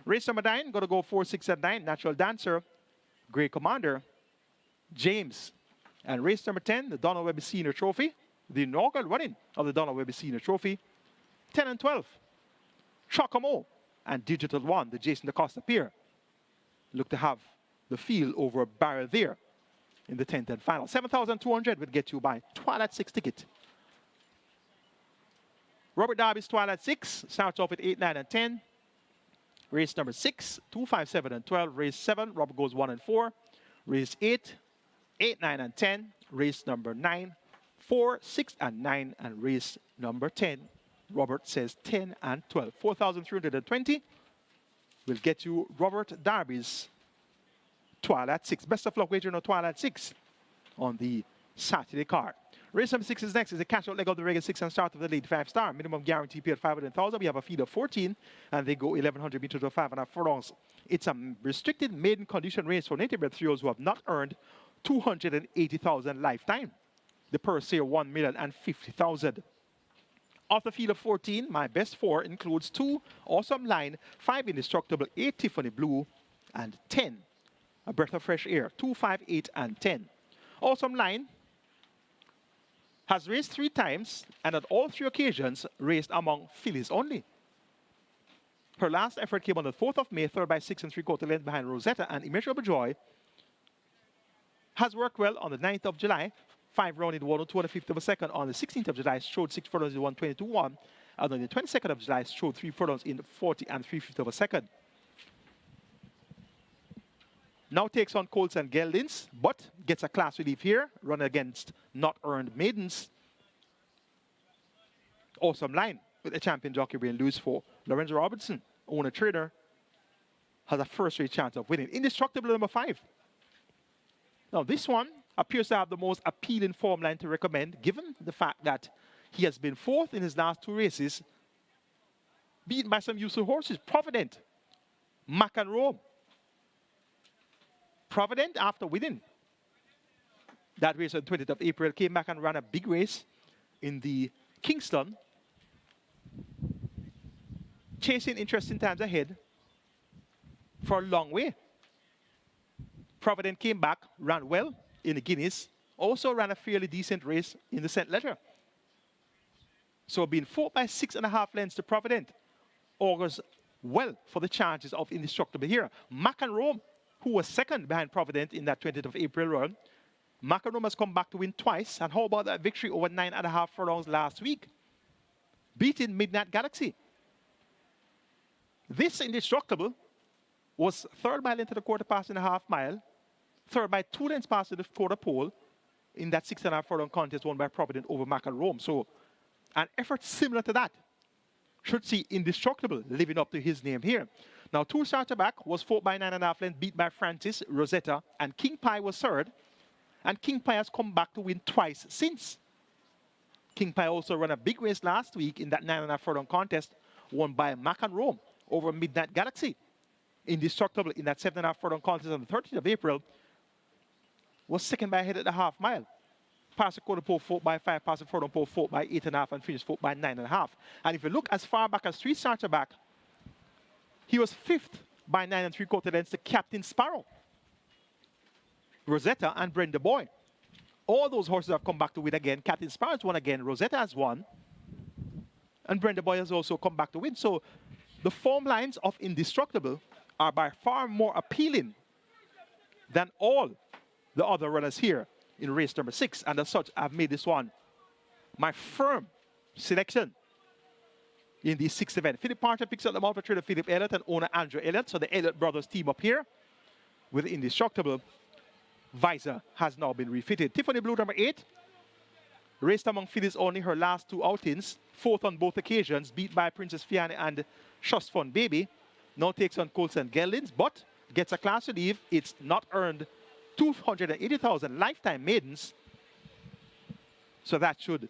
Race number 9, got to go 4, 6, and 9, Natural Dancer, Grey Commander, James. And race number 10, the Donald Webby Senior Trophy, the inaugural running of the Donald Webby Senior Trophy, 10 and 12, Chocamo, and Digital One, the Jason DaCosta pair. Look to have the field over a barrel there in the 10th and final. 7,200 would get you by Twilight 6 ticket. Robert Darby's Twilight 6 starts off at 8, 9, and 10. Race number 6, 2, 5, 7, and 12. Race 7, Robert goes 1 and 4. Race 8, 8, 9, and 10. Race number 9, 4, 6, and 9. And race number 10, Robert says 10 and 12. 4,320 will get you Robert Darby's Twilight 6. Best of luck wagering on Twilight 6 on the Saturday card. Race number 6 is next. Is a cash out leg of the regular 6 and start of the lead 5-star. Minimum guarantee paid 500,000. We have a feed of 14 and they go 1,100 meters or 5.5 furlongs. It's a restricted maiden condition race for native bred threeolds who have not earned 280,000 lifetime. The purse here 1,050,000. Of the field of 14, my best 4 includes 2 Awesome Line, 5 Indestructible, 8 Tiffany Blue, and 10 A Breath of Fresh Air. 2, 5, 8, and 10. Awesome Line has raced 3 times and at all 3 occasions raced among fillies only. Her last effort came on the 4th of May, 3rd by 6 3/4 lengths behind Rosetta, and Immeasurable Joy has worked well on the 9th of July. 5 rounded 1 2 1/5 of a second. On the 16th of July, strode 6 furlongs in 1:22.1. And on the 22nd of July, strode 3 furlongs in 40 3/5 of a second. Now takes on Colts and Geldins, but gets a class relief here. Run against not earned maidens. Awesome Line with the champion jockey being loose for Lorenzo Robertson, owner trader, has a first-rate chance of winning. Indestructible number 5. Now this one appears to have the most appealing form line to recommend, given the fact that he has been 4th in his last 2 races, beaten by some useful horses. Provident, Mac and Rome. Provident, after winning that race on the 20th of April, came back and ran a big race in the Kingston, chasing interesting times ahead for a long way. Provident came back, ran well in the Guineas, also ran a fairly decent race in the St. Leger. So being 4 by 6.5 lengths to Provident augurs well for the chances of Indestructible here. Mac and Rome, who was 2nd behind Provident in that 20th of April run. Mac and Rome has come back to win twice. And how about that victory over 9.5 furlongs last week? Beating Midnight Galaxy. This Indestructible was 3rd by length to the 1/4 mile, 3rd by 2 lengths past the 1/4 pole in that 6.5 furlong contest won by Provident over Mac and Rome. So an effort similar to that should see Indestructible living up to his name here. Now 2 starter back was 4 by 9.5 lengths, beat by Francis, Rosetta, and King Pie was 3rd. And King Pie has come back to win twice since. King Pie also ran a big race last week in that 9.5 furlong contest won by Mac and Rome over Midnight Galaxy. Indestructible in that 7.5 furlong contest on the 13th of April was 2nd by a head at the half mile. Passed the 1/4 pole 4 by 5, passed the furlong pole 4 by 8.5, and finished 4 by 9.5. And if you look as far back as 3 starter back, he was 5th by 9 3/4 lengths to Captain Sparrow, Rosetta, and Brenda Boy. All those horses have come back to win again. Captain Sparrow has won again. Rosetta has won. And Brenda Boy has also come back to win. So the form lines of Indestructible are by far more appealing than all the other runners here in race number 6. And as such, I've made this one my firm selection in the 6th event. Philip Parker picks up the mount for trader Philip Elliott and owner Andrew Elliott. So the Elliott brothers team up here with Indestructible. Visor has now been refitted. Tiffany Blue number 8 raced among fillies only her last 2 outings, 4th on both occasions, beat by Princess Fiani and Trust Fund Baby. Now takes on Colts and Geldins, but gets a class relief. It's not earned 280,000 lifetime maidens. So that should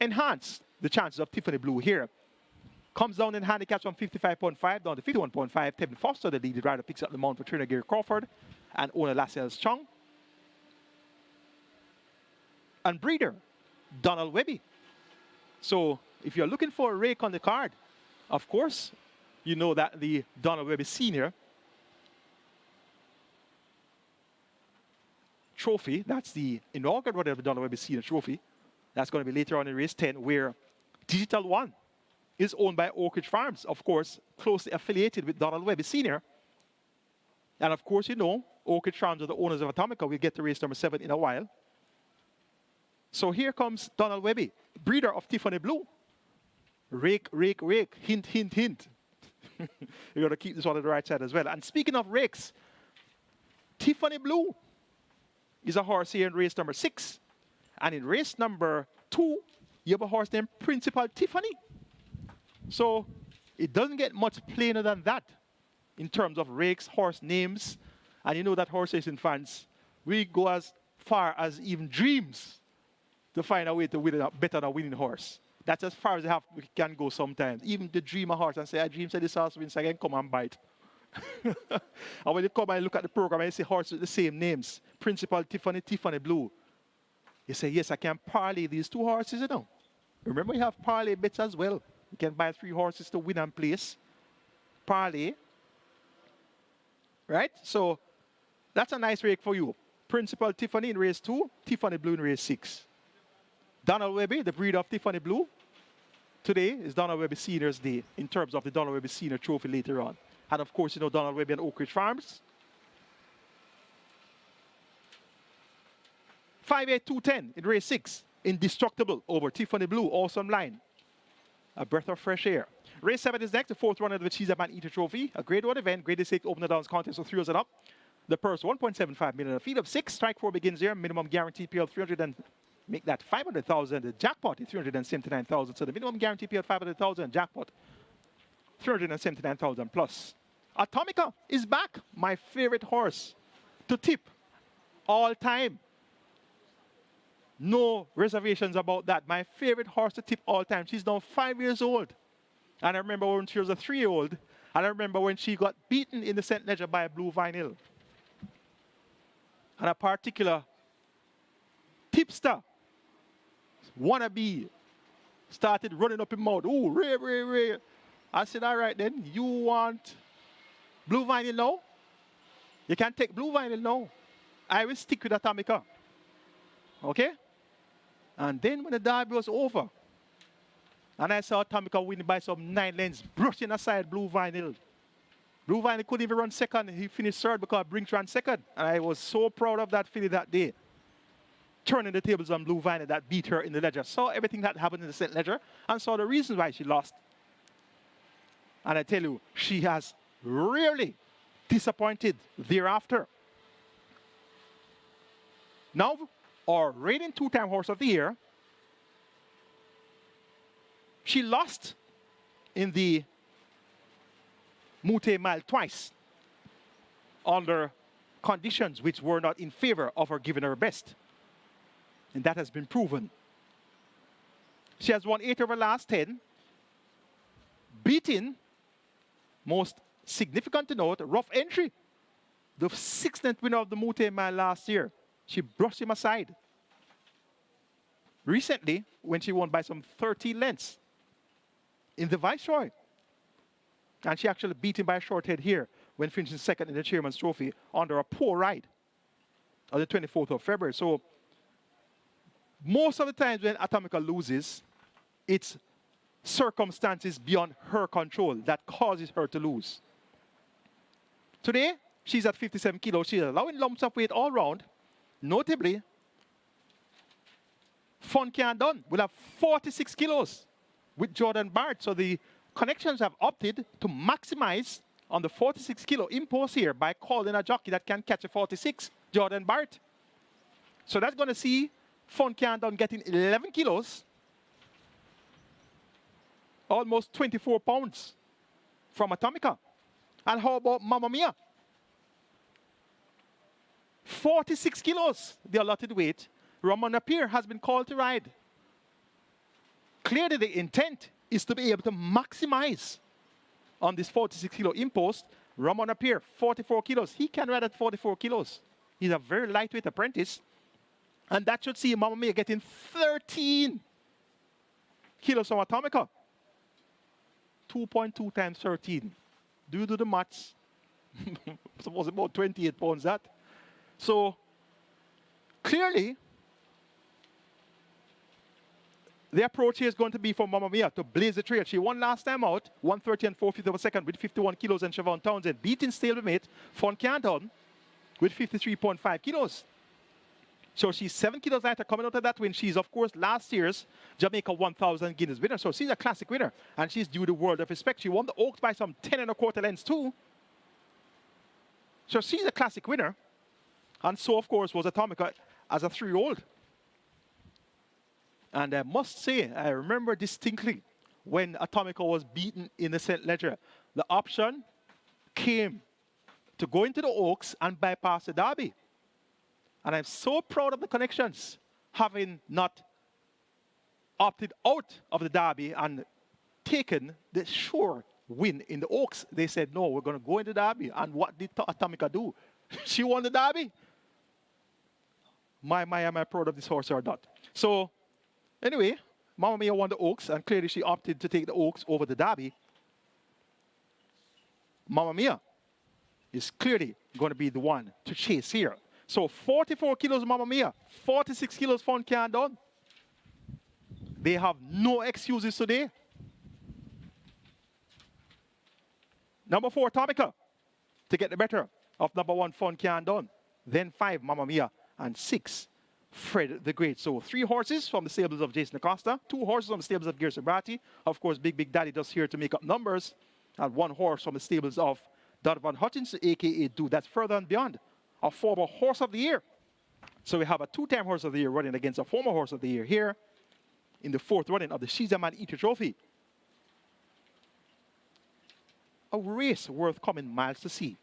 enhance the chances of Tiffany Blue here. Comes down in handicaps from 55.5 down to 51.5. Tevin Foster, the lead rider, picks up the mount for trainer Gary Crawford and owner Lascelles Chung. And breeder Donald Webby. So if you're looking for a rake on the card, of course, you know that the Donald Webby Senior Trophy, that's the inaugural running of the Donald Webby Senior Trophy. That's going to be later on in race 10, where Digital One is owned by Oak Ridge Farms, of course, closely affiliated with Donald Webby Sr. And of course, you know, Orchid Farms are the owners of Atomica. We'll get to race number 7 in a while. So here comes Donald Webby, breeder of Tiffany Blue. Rake, rake, rake, hint, hint, hint. You're going to keep this one on the right side as well. And speaking of rakes, Tiffany Blue is a horse here in race number 6. And in race number 2, you have a horse named Principal Tiffany. So it doesn't get much plainer than that in terms of rakes, horse names. And you know that horse racing fans, we go as far as even dreams to find a way to win a better than a winning horse. That's as far as we can go sometimes. Even to dream a horse and say, I dream said this horse wins, I can come and bite. And when you come and look at the program and you see horses with the same names, Principal Tiffany, Tiffany Blue, you say, yes, I can parlay these 2 horses, you know. Remember, you have parlay bets as well. You can buy 3 horses to win and place. Parlay. Right? So that's a nice rake for you. Principal Tiffany in race 2, Tiffany Blue in race 6. Donald Webby, the breeder of Tiffany Blue. Today is Donald Webby Senior's Day in terms of the Donald Webby Senior Trophy later on. And of course, you know Donald Webby and Oak Ridge Farms. 58210 in race 6. Indestructible over Tiffany Blue, awesome line. A breath of fresh air. Race 7 is next, the 4th runner of the Cheese MANEATER Trophy. A grade 1 event, grade 6 open the downs contest, so 3 years and up. The purse 1.75 million. A field of 6, strike 4 begins there. Minimum guaranteed payout 300 and make that 500,000. The jackpot is 379,000. So the minimum guarantee payout 500,000. Jackpot 379,000 plus. Atomica is back. My favorite horse to tip all time. No reservations about that. My favorite horse to tip all time. She's now 5 years old. And I remember when she was a 3-year-old. And I remember when she got beaten in the St. Ledger by a Blue Vinyl. And a particular tipster, wannabe, started running up in mouth. Oh, Ray, Ray, Ray. I said, all right then, you want Blue Vinyl now? You can take Blue Vinyl now. I will stick with Atomica. Okay? And then when the derby was over, and I saw Atomica winning by some 9 lengths, brushing aside Blue Vinyl. Blue Vinyl couldn't even run second. He finished third because Brinks ran second. And I was so proud of that filly that day. Turning the tables on Blue Vinyl that beat her in the ledger. Saw everything that happened in the St. Ledger and saw the reasons why she lost. And I tell you, she has rarely disappointed thereafter. Now, our reigning 2-time horse of the year, she lost in the Mute Mile twice under conditions which were not in favor of her giving her best. And that has been proven. She has won 8 of her last 10, beating, most significant to note, Rough Entry, the 6th winner of the Mute Mile last year. She brushed him aside. Recently, when she won by some 13 lengths in the Viceroy. And she actually beat him by a short head here when finishing second in the Chairman's Trophy under a poor ride on the 24th of February. So most of the times when Atomica loses, it's circumstances beyond her control that causes her to lose. Today, she's at 57 kilos. She's allowing lumps of weight all round. Notably, Fun Can't Done will have 46 kilos with Jordan Bart. So the connections have opted to maximize on the 46 kilo impulse here by calling a jockey that can catch a 46, Jordan Bart. So that's going to see Fun Can't Done getting 11 kilos, almost 24 pounds from Atomica. And how about Mamma Mia? 46 kilos, the allotted weight. Ramon Napier has been called to ride. Clearly the intent is to be able to maximize on this 46 kilo impost. Ramon Napier, 44 kilos. He can ride at 44 kilos. He's a very lightweight apprentice. And that should see Mamma Mia getting 13 kilos from Atomica. 2.2 times 13. Do you do the maths? Suppose about 28 pounds that. So clearly, the approach here is going to be for Mamma Mia to blaze the trail. She won last time out, 130 and 4/5 of a second with 51 kilos and Siobhan Townsend, beating stablemate Fun Can't Done. with 53.5 kilos. So she's 7 kilos lighter coming out of that win. She's, of course, last year's Jamaica 1,000 Guinness winner. So she's a classic winner, and she's due the world of respect. She won the Oaks by some 10.25 lengths too. So she's a classic winner. And so, of course, was Atomica as a 3-year-old. And I must say, I remember distinctly when Atomica was beaten in the St. Ledger. The option came to go into the Oaks and bypass the Derby. And I'm so proud of the connections, having not opted out of the Derby and taken the sure win in the Oaks. They said, no, we're going to go into the Derby. And what did Atomica do? She won the Derby. Am I proud of this horse or not? So, anyway, Mamma Mia won the Oaks, and clearly she opted to take the Oaks over the Derby. Mamma Mia is clearly going to be the one to chase here. So 44 kilos Mamma Mia, 46 kilos Fun Can Done. They have no excuses today. Number 4, Atomica, to get the better of number 1, Fun Can Done. Then 5, Mamma Mia, and 6, Fred the Great. So 3 horses from the stables of Jason Acosta, 2 horses from the stables of Gerson Bratty. Of course, Big Daddy just here to make up numbers. And 1 horse from the stables of Donovan Hutchinson, a.k.a. Dude. That's Further and Beyond, a former Horse of the Year. So we have a 2-time Horse of the Year running against a former Horse of the Year here in the 4th running of the She's a MANEATER Trophy. A race worth coming miles to see.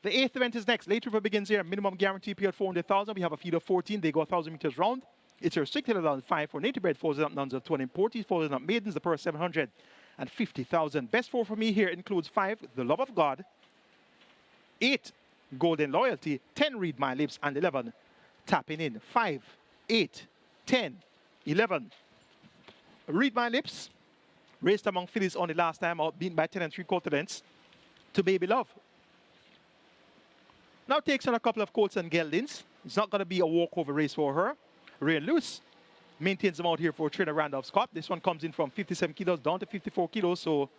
The 8th event is next. Late River begins here. Minimum guarantee pay at 400,000. We have a field of 14. They go 1,000 meters round. It's restricted around 5 for native bred foals and up nuns of 20 importies, foals and up maidens. The purse 750,000. Best 4 for me here includes 5, The Love of God, 8, Golden Loyalty, 10, Read My Lips, and 11, Tapping In. 5, 8, 10, 11. Read My Lips, raced among fillies only last time out, beaten by 10 3/4 lengths to Baby Love. Now takes on a couple of colts and geldings. It's not going to be a walkover race for her. Rain Loose maintains them out here for trainer Randolph Scott. This one comes in from 57 kilos down to 54 kilos, so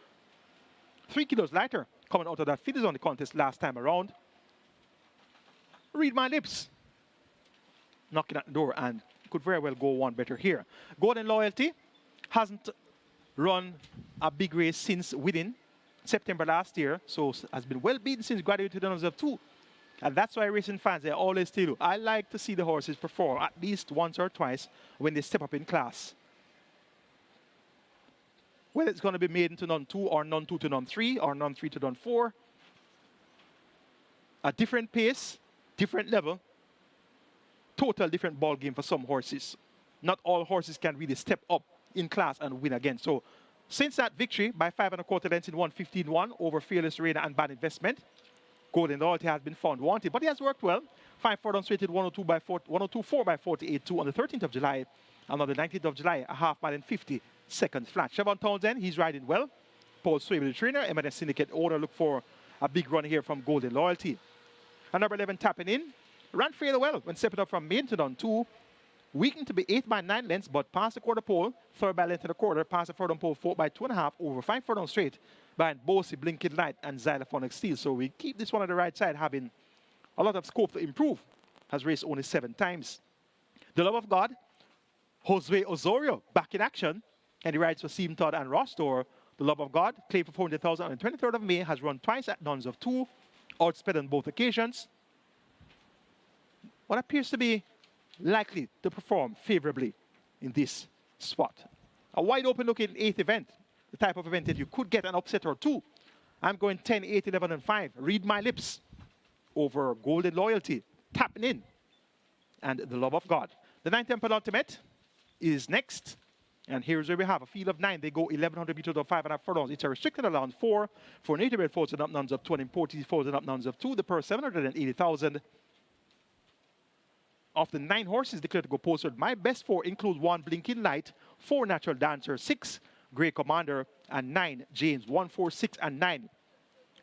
3 kilos lighter coming out of that fillies on the contest last time around. Read My Lips, knocking at the door, and could very well go one better here. Golden Loyalty hasn't run a big race since winning September last year, so has been well beaten since graduating to the numbers of 2. And that's why racing fans, they always tell you, I like to see the horses perform at least once or twice when they step up in class. Whether it's going to be maiden to non 2 or non 2 to non 3 or non 3 to non 4. A different pace, different level, total different ball game for some horses. Not all horses can really step up in class and win again. So since that victory by 5 1/4 lengths in 1:15.1 over Fearless Reina and Bad Investment, Golden Loyalty has been found wanted, but he has worked well. 5 furlongs straighted 102.4 by 48.2 on the 13th of July, and on the 19th of July, a half mile and 50 seconds flat. Chevron Townsend, he's riding well. Paul Swable, the trainer, M&S Syndicate owner, look for a big run here from Golden Loyalty. And number 11, Tapping In, ran fairly well when stepping up from main to down 2. Weakened to be 8 by 9 lengths, but past the quarter pole, 3rd by length and a quarter, past the furlong pole, 4 by 2.5, over 5 furlongs straight, behind Bossy, Blinking Light, and Xylophonic Steel. So we keep this one on the right side, having a lot of scope to improve. Has raced only 7 times. The Love of God, Josue Osorio, back in action, and he rides for Seam Todd and Rostor. The Love of God, claimed for 400,000 on the 23rd of May, has run twice at nuns of 2, outsped on both occasions. What appears to be likely to perform favorably in this spot. A wide open looking 8th event, the type of event that you could get an upset or 2. I'm going 10, 8, 11, and 5. Read My Lips over Golden Loyalty, Tapping In, and The Love of God. The 9th and penultimate is next. And here's where we have a field of 9. They go 1,100 meters or 5.5 furlongs. It's a restricted allowance 4 for native bred foals and up nuns of 20, 40 foals and up nuns of 2. The purse 780,000. Of the 9 horses declared to go posted, my best 4 include 1 Blinking Light, 4 Natural Dancer, 6 Grey Commander, and 9 James. 1, 4, 6, and 9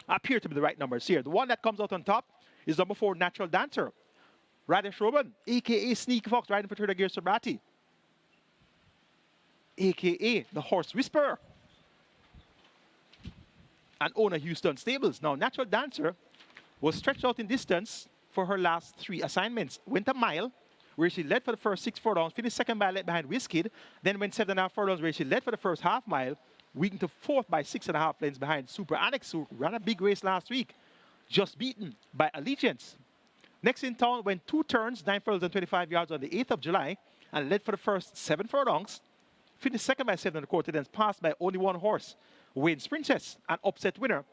appear to be the right numbers here. The one that comes out on top is number 4 Natural Dancer. Radish Robin, a.k.a. Sneaky Fox, riding for Trader Gerson Bratty, a.k.a. the Horse Whisperer, and owner Houston Stables. Now, Natural Dancer was stretched out in distance for her last 3 assignments. Went a mile, where she led for the first 6 furlongs, finished second by a length behind Whiskey, then went 7.5 furlongs, where she led for the first half mile, weakened to 4th by 6.5 lengths behind Super Annex, who ran a big race last week, just beaten by Allegiance. Next in town went 2 turns, 9 furlongs and 25 yards on the 8th of July, and led for the first 7 furlongs, finished second by 7.25 lengths, passed by only 1 horse, Wayne's Princess, an upset winner.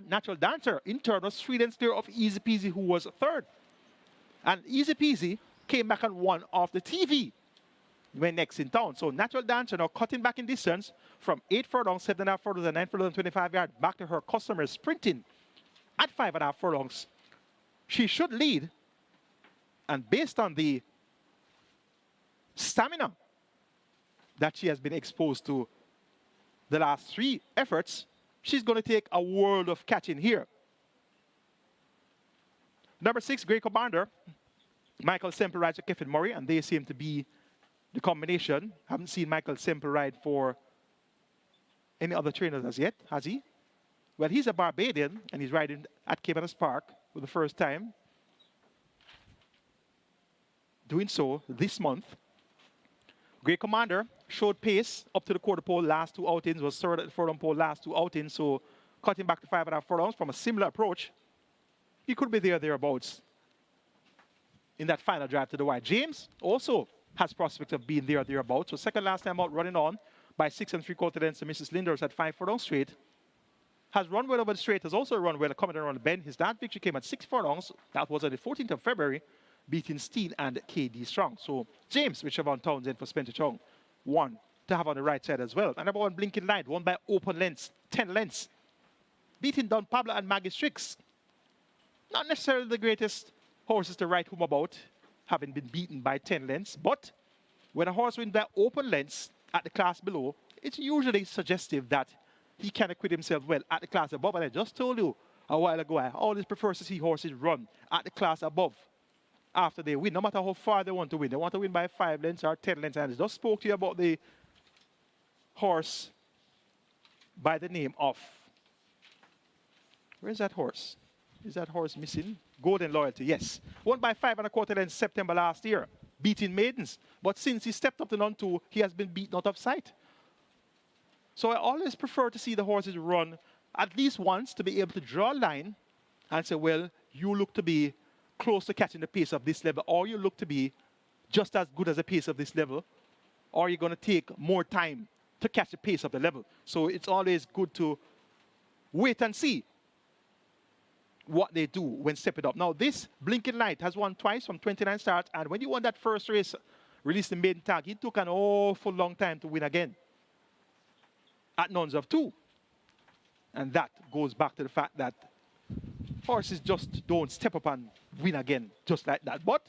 Natural Dancer, in turn, was 3 lengths clear of Easy Peasy, who was 3rd. And Easy Peasy came back and won off the TV when next in town. So Natural Dancer now cutting back in distance from 8 furlongs, 7.5 furlongs, and 9 furlongs and 25 yards back to her customers sprinting at 5.5 furlongs. She should lead. And based on the stamina that she has been exposed to the last 3 efforts, she's going to take a world of catching here. Number 6, Grey Commander. Michael Semple rides with Kevin Murray, and they seem to be the combination. Haven't seen Michael Semple ride for any other trainers as yet, has he? Well, he's a Barbadian, and he's riding at Caymanas Park for the first time. Doing so this month. Grey Commander showed pace up to the quarter pole last 2 outings, was 3rd at the furlong pole last 2 outings, so cutting back to 5.5 furlongs from a similar approach. He could be thereabouts in that final drive to the wide. James also has prospects of being thereabouts. So second last time out, running on by 6 3/4 lengths to Mrs. Linders at 5 furlongs straight. Has run well over the straight, has also run well coming around the bend. His last victory came at 6 furlongs. That was on the 14th of February, beating Steen and KD Strong. So James with Siobhan Townsend for Spencer Chung, 1 to have on the right side as well. And number 1, Blinking Light, won by open lengths, 10 lengths. Beating Don Pablo and Maggie Strix. Not necessarily the greatest horses to write home about, having been beaten by 10 lengths. But when a horse wins by open lengths at the class below, it's usually suggestive that he can acquit himself well at the class above. And I just told you a while ago, I always prefer to see horses run at the class above after they win, no matter how far they want to win. They want to win by 5 lengths or 10 lengths. And I just spoke to you about the horse by the name of... Where's that horse? Is that horse missing? Golden Loyalty, yes. Won by 5 1/4 lengths September last year, beating maidens. But since he stepped up to none 2, he has been beaten out of sight. So I always prefer to see the horses run at least once to be able to draw a line and say, well, you look to be close to catching the pace of this level, or you look to be just as good as the pace of this level, or you're going to take more time to catch the pace of the level. So it's always good to wait and see what they do when stepping up. Now, this Blinking Light has won twice from 29 starts, and when you won that first race, released the maiden tag, it took an awful long time to win again at nuns of 2. And that goes back to the fact that horses just don't step up and win again just like that. But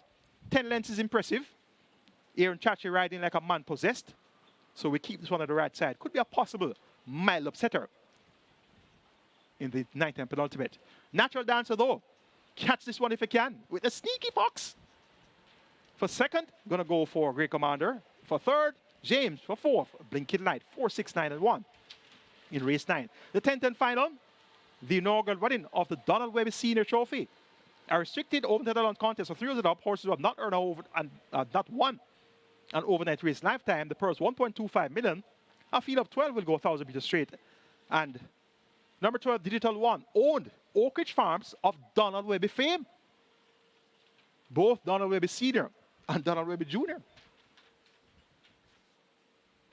10 lengths is impressive. Aaron Chachi riding like a man possessed. So we keep this one on the right side. Could be a possible mile upsetter in the 9th and penultimate. Natural Dancer, though. Catch this one if you can with a sneaky fox. For second, going to go for Grey Commander. For third, James. For fourth, Blinking Light. 4, 6, 9, and 1 in race 9. The 10th and final, the inaugural running of the Donald Webby Senior Trophy. A restricted over-the-line contest for 3 years up. Horses who have not earned over and not won an overnight race lifetime. The purse 1.25 million. A field of 12 will go 1,000 meters straight. And number 12, Digital One, owned Oak Ridge Farms of Donald Webby fame. Both Donald Webby Senior and Donald Webby Jr.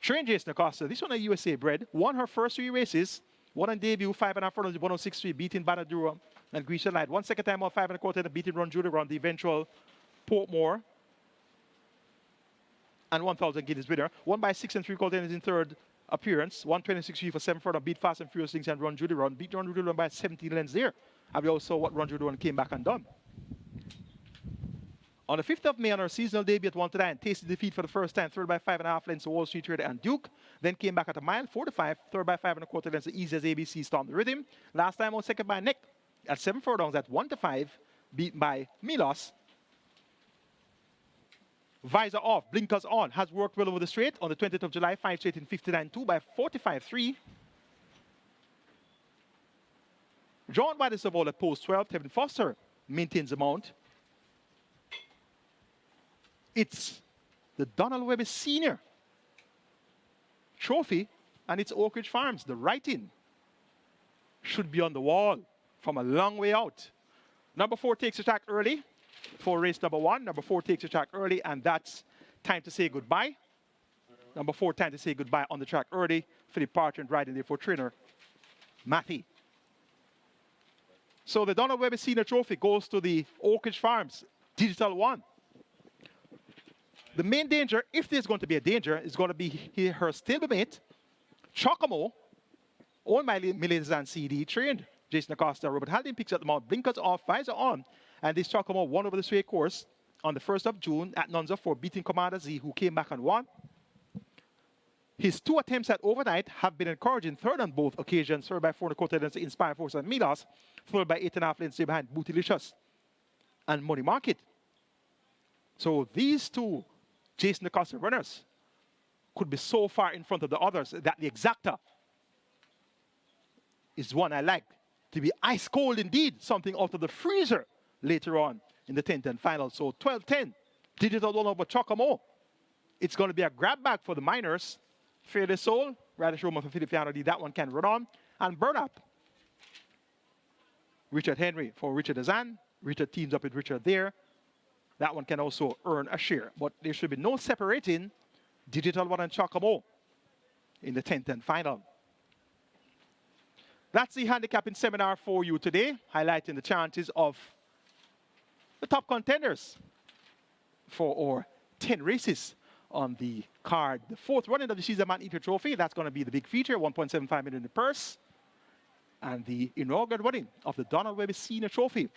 Train Jason Acosta, this one a USA bred, won her first 3 races, won on debut, 5.5 furlongs, 106.3, beating Banadura and Grecian Light. 1 second time on 5 1/4, beating Ron Judah on the eventual Portmore. And 1,000 guineas winner. Won by 6 3/4 in third appearance. 126.3 for 7 furlong, beat Fast and Furious Things and Ron Judah Run. Beat Ron Judah Run by 17 lengths there. And we also saw what Ron Judah Run came back and done. On the 5th of May, on her seasonal debut at 1-9, tasted defeat for the first time, third by 5.5 lengths to Wall Street Trader and Duke. Then came back at a mile, 4-5, third by 5 1/4 lengths to Easy as ABC Storm the Rhythm. Last time on second by Nick at 7 furlongs at 1-5, beaten by Milos. Visor off, blinkers on, has worked well over the straight on the 20th of July, 5 straight in 59.2 by 45.3. Drawn by the Savola at post 12, Tevin Foster maintains the mount. It's the Donald Webby Senior Trophy, and it's Oak Ridge Farms. The writing should be on the wall from a long way out. Number 4 takes the track early for race number 1. Number 4 takes the track early, and that's time to say goodbye. Number 4, time to say goodbye on the track early for the departure and riding there for trainer Matthew. So the Donald Webby Senior Trophy goes to the Oak Ridge Farms Digital 1. The main danger, if there's going to be a danger, is going to be her stablemate, Chocomo, owned by Millers and CD, trained Jason Acosta. Robert Haldane picks up the mount, blinkers off, visor on, and this Chocomo won over the straight course on the 1st of June at Nunza for beating Commander Z, who came back and won. His 2 attempts at overnight have been encouraging, third on both occasions, third by 4 quarter lengths Inspire Force and Milos, followed by 8.5 lengths behind Bootylicious and Money Market. So these 2 Jason Acosta runners could be so far in front of the others that the exacta is one I like to be ice cold indeed, something out of the freezer later on in the 10-10 final. So 12-10, Digital 1 over Chocomo. It's going to be a grab bag for the miners. Fairly Soul, Radish Roman for Philip, that one can run on. And Burn Up, Richard Henry for Richard Azan. Richard teams up with Richard there. That one can also earn a share. But there should be no separating Digital 1 and Chocomo in the 10-10 final. That's the handicapping seminar for you today, highlighting the chances of the top contenders for our 10 races on the card. The 4th running of the season MANEATER Trophy, that's going to be the big feature, 1.75 million in the purse. And the inaugural running of the Donald Webby Senior Trophy,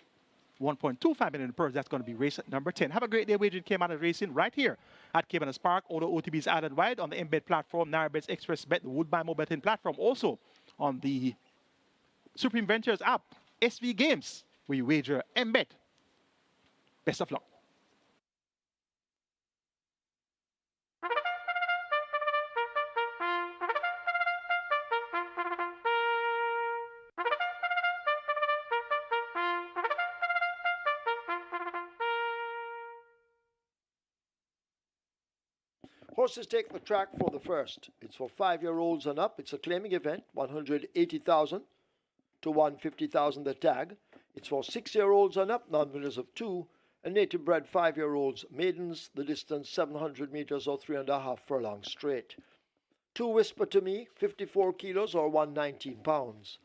1.25 million in the purse. That's going to be race number 10. Have a great day wagering Caymanas Racing right here at Caymanas Park. All the OTBs added wide on the embed platform, Narrowbets Express Bet, the Woodbine mobile betting platform. Also on the Supreme Ventures app, SV Games, where you wager embed. Best of luck. Horses take the track for the first. It's for 5-year-olds and up. It's a claiming event, 180,000 to 150,000 the tag. It's for 6-year-olds and up, non-winners of 2, and native bred 5-year-olds, maidens, the distance 700 meters or 3.5 furlongs straight. 2 Whisper to Me, 54 kilos or 119 pounds.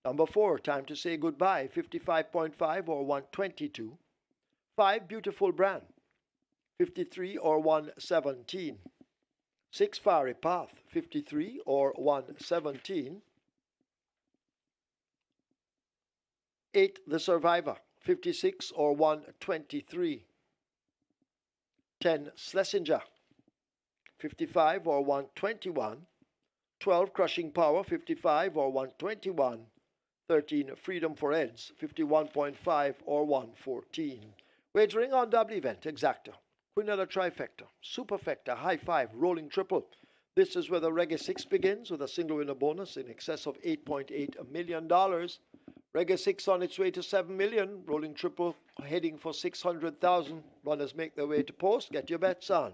Number 4, Time to Say Goodbye, 55.5 or 122. 5 Beautiful Brand, 53 or 117. 6 Fiery Path, 53 or 117. 8 The Survivor, 56 or 123. 10 Schlesinger, 55 or 121. 12 Crushing Power, 55 or 121. 13 Freedom for Eds, 51.5 or 114. Wagering on double event, exacta. Quinella trifecta, superfecta, high 5, rolling triple. This is where the Reggae 6 begins with a single winner bonus in excess of $8.8 million. Reggae 6 on its way to 7 million, rolling triple heading for 600,000. Runners make their way to post. Get your bets on.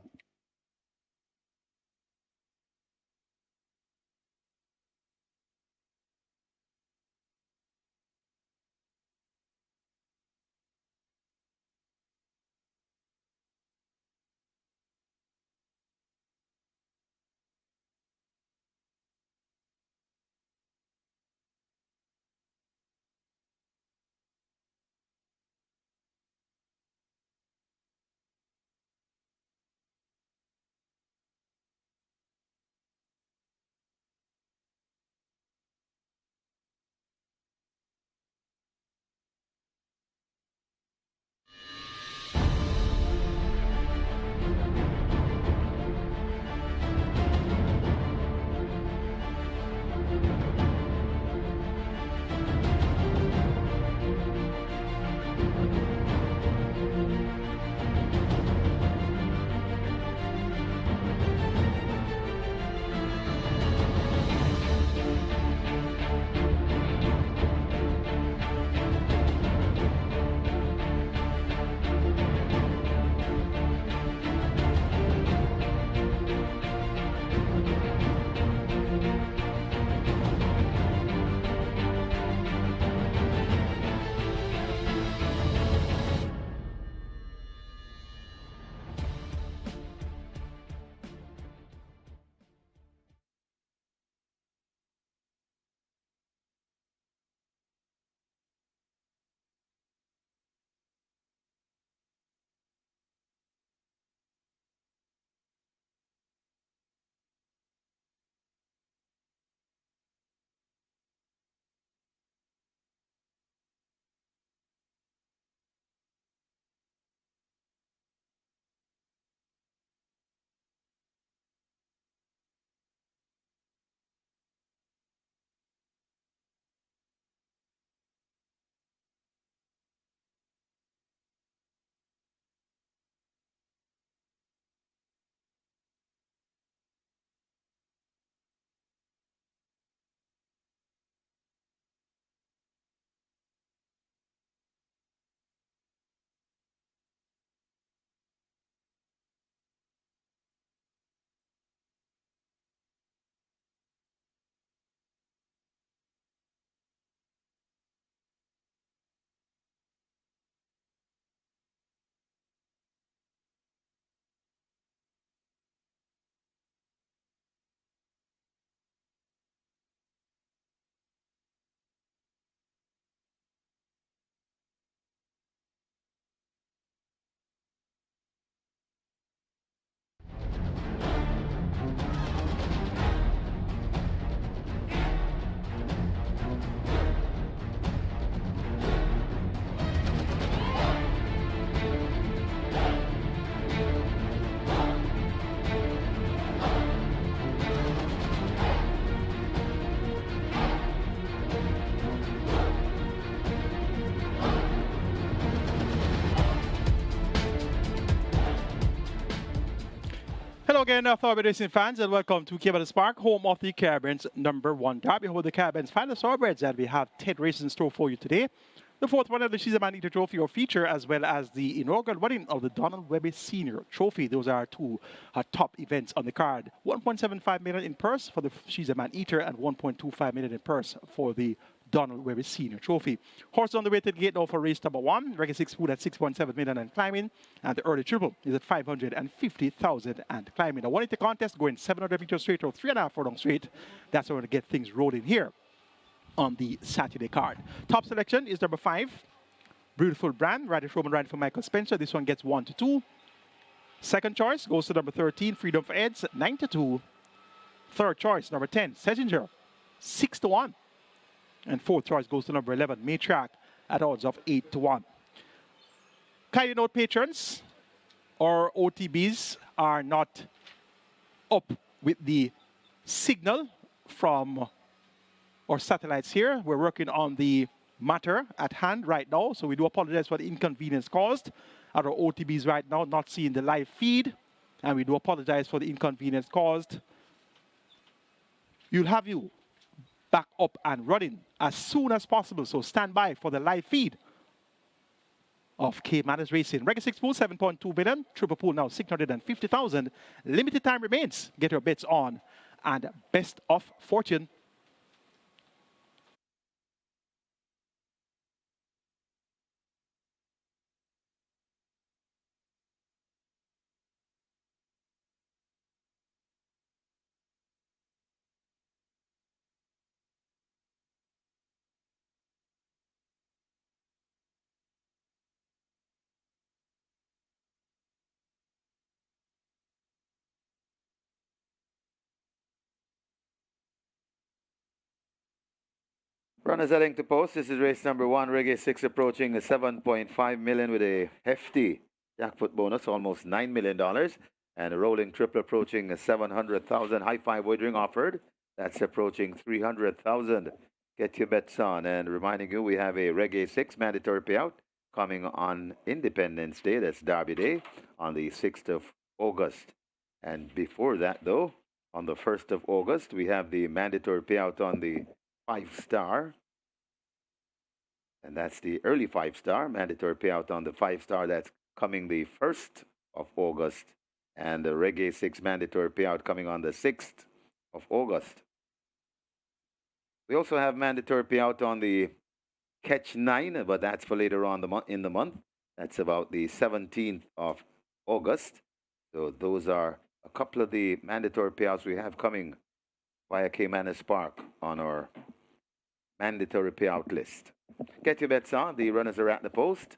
again, Thorby Racing fans, and welcome to Caymanas Park, home of the Caribbean's #1 derby, where the Caribbean's finest thoroughbreds, and we have 10 races in store for you today. The fourth one of the She's a MANEATER Trophy or feature, as well as the inaugural running of the Donald WEHBY Senior Trophy. Those are two top events on the card. 1.75 million in purse for the She's a MANEATER and 1.25 million in purse for the Donald WEHBY Senior Trophy. Horse on the way to the gate now for race number 1. Regular 6 food at 6.7 million and climbing. And the early triple is at 550,000 and climbing. The 180 contest going 700 meters straight or 3.5 furlong straight. That's how we're going to get things rolling here on the Saturday card. Top selection is number 5. Beautiful Brand. Radish Roman riding for Michael Spencer. This one gets 1 to 2. Second choice goes to number 13. Freedom for Eds 9 to 2. Third choice, number 10. Sessinger 6 to 1. And fourth choice goes to number 11, Matriarch, at odds of 8 to 1. Kindly note, patrons, our OTBs are not up with the signal from our satellites here. We're working on the matter at hand right now, so we do apologize for the inconvenience caused at our OTBs right now, not seeing the live feed, and we do apologize for the inconvenience caused. You'll have you back up and running as soon as possible. So stand by for the live feed of Caymanas Racing. Regular 6 pool, 7.2 billion. Triple pool now 650,000. Limited time remains. Get your bets on. And best of fortune. Runners heading to post. This is race number 1, Reggae 6 approaching 7.5 million with a hefty jackpot bonus, almost $9 million. And a rolling triple approaching 700,000. High five wagering offered. That's approaching 300,000. Get your bets on. And reminding you, we have a Reggae 6 mandatory payout coming on Independence Day. That's Derby Day on the 6th of August. And before that, though, on the 1st of August, we have the mandatory payout on the 5-star. And that's the early 5-star. Mandatory payout on the 5-star. That's coming the 1st of August. And the Reggae 6 mandatory payout coming on the 6th of August. We also have mandatory payout on the Catch 9, but that's for later on in the month. That's about the 17th of August. So those are a couple of the mandatory payouts we have coming via Caymanas Park on our mandatory payout list. Get your bets on. The runners are at the post.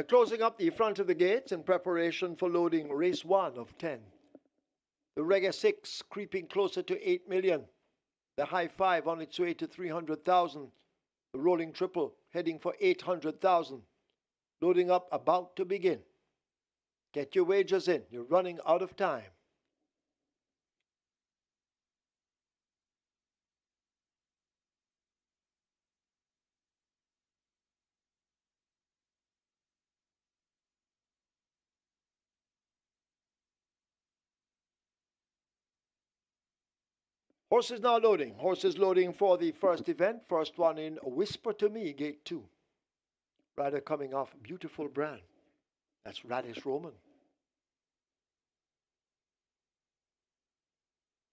They're closing up the front of the gates in preparation for loading race 1 of 10. The Reggae 6 creeping closer to 8 million. The High 5 on its way to 300,000. The Rolling Triple heading for 800,000. Loading up, about to begin. Get your wagers in. You're running out of time. Horses now loading. Horses loading for the first event. First one in Whisper to Me, gate 2. Rider coming off Beautiful Brand. That's Radish Roman.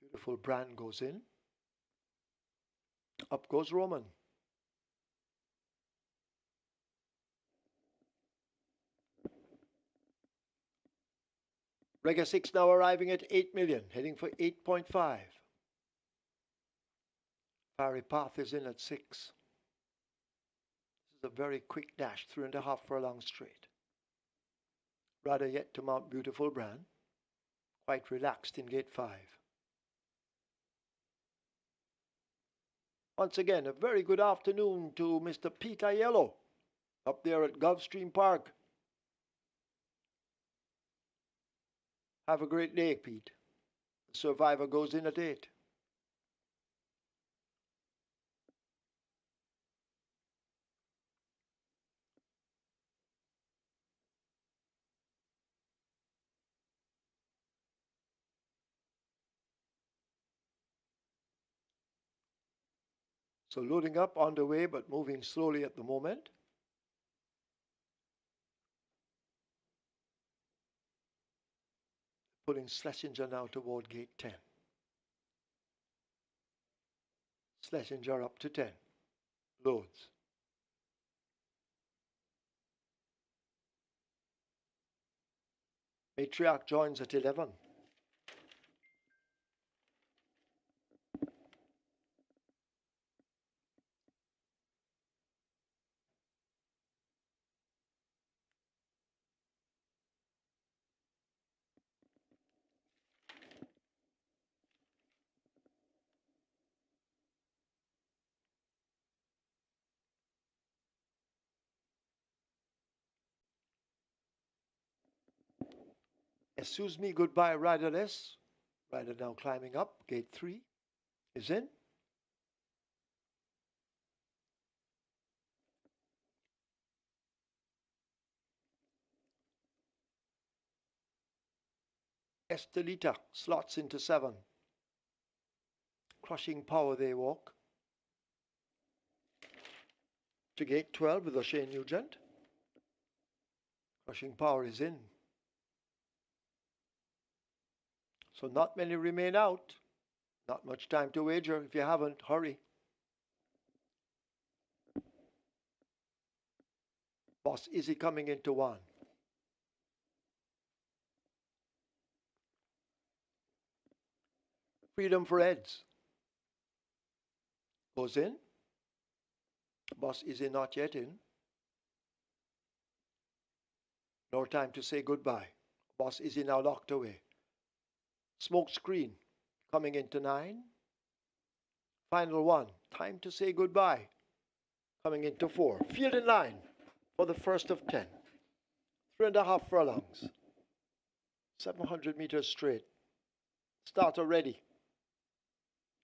Beautiful Brand goes in. Up goes Roman. Reggae 6 now arriving at 8 million, heading for 8.5. Fiery Path is in at 6. This is a very quick dash, 3.5 furlongs straight. Rather yet to mount Beautiful Brand. Quite relaxed in gate 5. Once again, a very good afternoon to Mr. Peter Yellow up there at Gulfstream Park. Have a great day, Pete. The Survivor goes in at 8. So loading up on the way, but moving slowly at the moment. Pulling Schlesinger now toward gate 10. Schlesinger up to 10. Loads. Matriarch joins at 11. Excuse me, goodbye, riderless. Rider now climbing up. Gate 3 is in. Estelita slots into 7. Crushing Power they walk. To gate 12 with O'Shea Nugent. Crushing Power is in. So not many remain out. Not much time to wager. If you haven't, hurry. Boss Izzy coming into 1. Freedom for Eds. Goes in. Boss Izzy not yet in. No time to say goodbye. Boss Izzy now locked away. Smoke Screen coming into 9. Final 1. Time to say goodbye. Coming into 4. Field in line for the first of 10. 3.5 furlongs. 700 meters straight. Starter ready.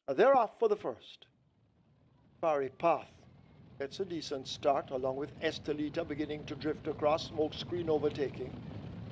They're off for the first. Fiery Path gets a decent start along with Estelita beginning to drift across. Smoke Screen overtaking.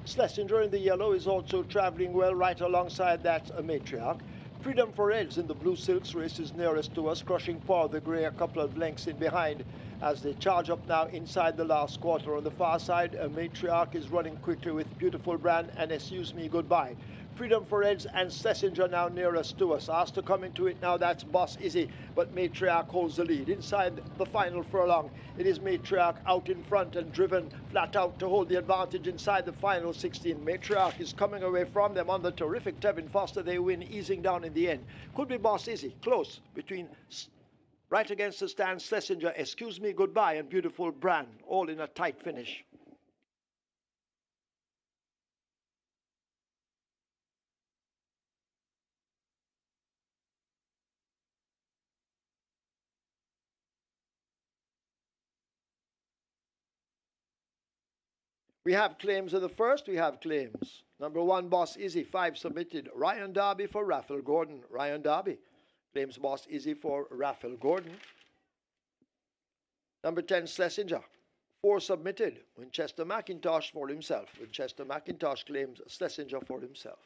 Schlesinger in the yellow is also traveling well right alongside that Matriarch. Freedom for Eds in the blue silks race is nearest to us. Crushing Power, the grey, a couple of lengths in behind as they charge up now inside the last quarter. On the far side, Matriarch is running quickly with Beautiful Brand and Excuse Me Goodbye. Freedom for Eds and Schlesinger now nearest to us. Asked to come into it now, that's Boss Izzy, but Matriarch holds the lead. Inside the final furlong, it is Matriarch out in front and driven flat out to hold the advantage inside the final 16. Matriarch is coming away from them on the terrific Tevin Foster. They win, easing down in the end. Could be Boss Izzy, close between right against the stand, Schlesinger, Excuse Me Goodbye, and Beautiful Brand, all in a tight finish. We have claims in the first. We have claims. Number 1, Boss Izzy, 5 submitted. Ryan Darby for Raphael Gordon. Ryan Darby claims Boss Izzy for Raphael Gordon. Number 10, Schlesinger, 4 submitted. Winchester McIntosh for himself. Winchester McIntosh claims Schlesinger for himself.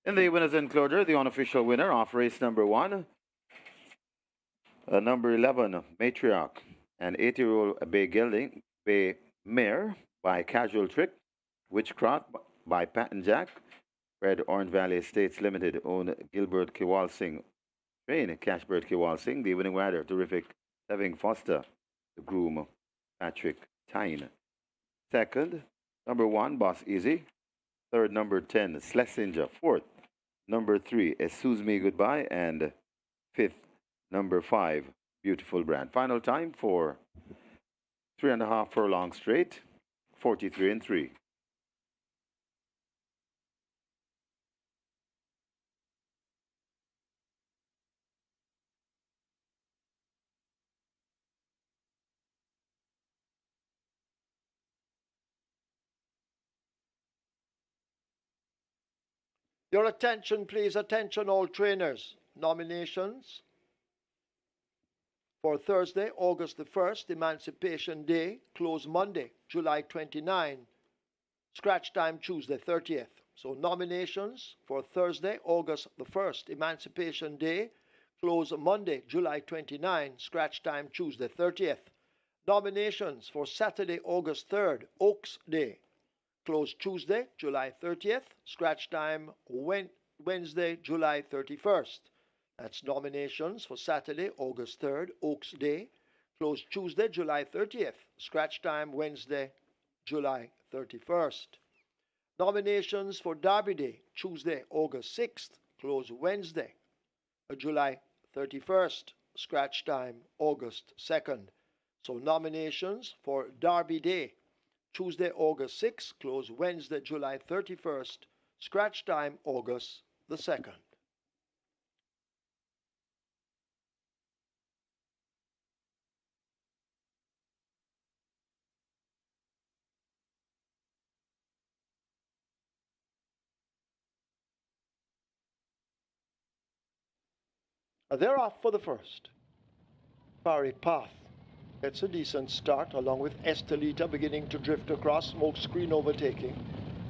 In the winners enclosure, the unofficial winner of race number 1, number 11, Matriarch, and 8-year-old Bay Mare by Casual Trick, Witchcraft by Patton Jack, Red Orange Valley Estates Limited, owned Gilbert Kiwal Singh, train Cashbert Kiwal Singh, the winning rider, terrific, Tevin Foster, the groom, Patrick Tyne. Second, number 1, Boss Easy. Third, number 10, Schlesinger. Fourth, number 3, Excuse Me Goodbye. And fifth, number 5, Beautiful Brand. Final time for 3.5 furlong straight, 43 and 3. Your attention, please. Attention, all trainers. Nominations for Thursday, August the 1st, Emancipation Day, close Monday, July 29, scratch time Tuesday 30th. So nominations for Thursday, August the 1st, Emancipation Day, close Monday, July 29, scratch time Tuesday 30th. Nominations for Saturday, August 3rd, Oaks Day, close Tuesday, July 30th, scratch time Wednesday, July 31st. That's nominations for Saturday, August 3rd, Oaks Day, close Tuesday, July 30th, scratch time Wednesday, July 31st. Nominations for Derby Day, Tuesday, August 6th, close Wednesday, July 31st, scratch time August 2nd. So nominations for Derby Day, Tuesday, August 6th, close Wednesday, July 31st, scratch time August the 2nd. They're off for the first. Fiery Path gets a decent start, along with Estelita beginning to drift across, Smokescreen overtaking.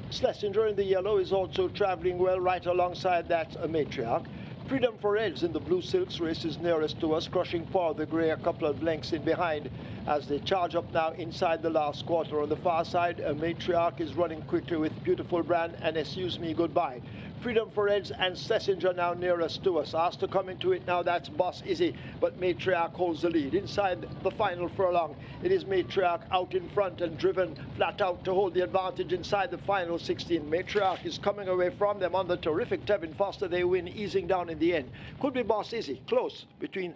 Schlesinger in the yellow is also traveling well right alongside that Matriarch. Freedom for Reds in the blue silks race is nearest to us, crushing Paul the Grey a couple of lengths in behind as they charge up now inside the last quarter. On the far side, a Matriarch is running quickly with Beautiful Brand and Excuse Me Goodbye. Freedom for Reds and Schlesinger now nearest to us. Asked to come into it now, that's Boss Izzy, but Matriarch holds the lead. Inside the final furlong, it is Matriarch out in front and driven flat out to hold the advantage inside the final 16. Matriarch is coming away from them on the terrific Tevin Foster. They win, easing down in the end. Could be Boss Izzy, close between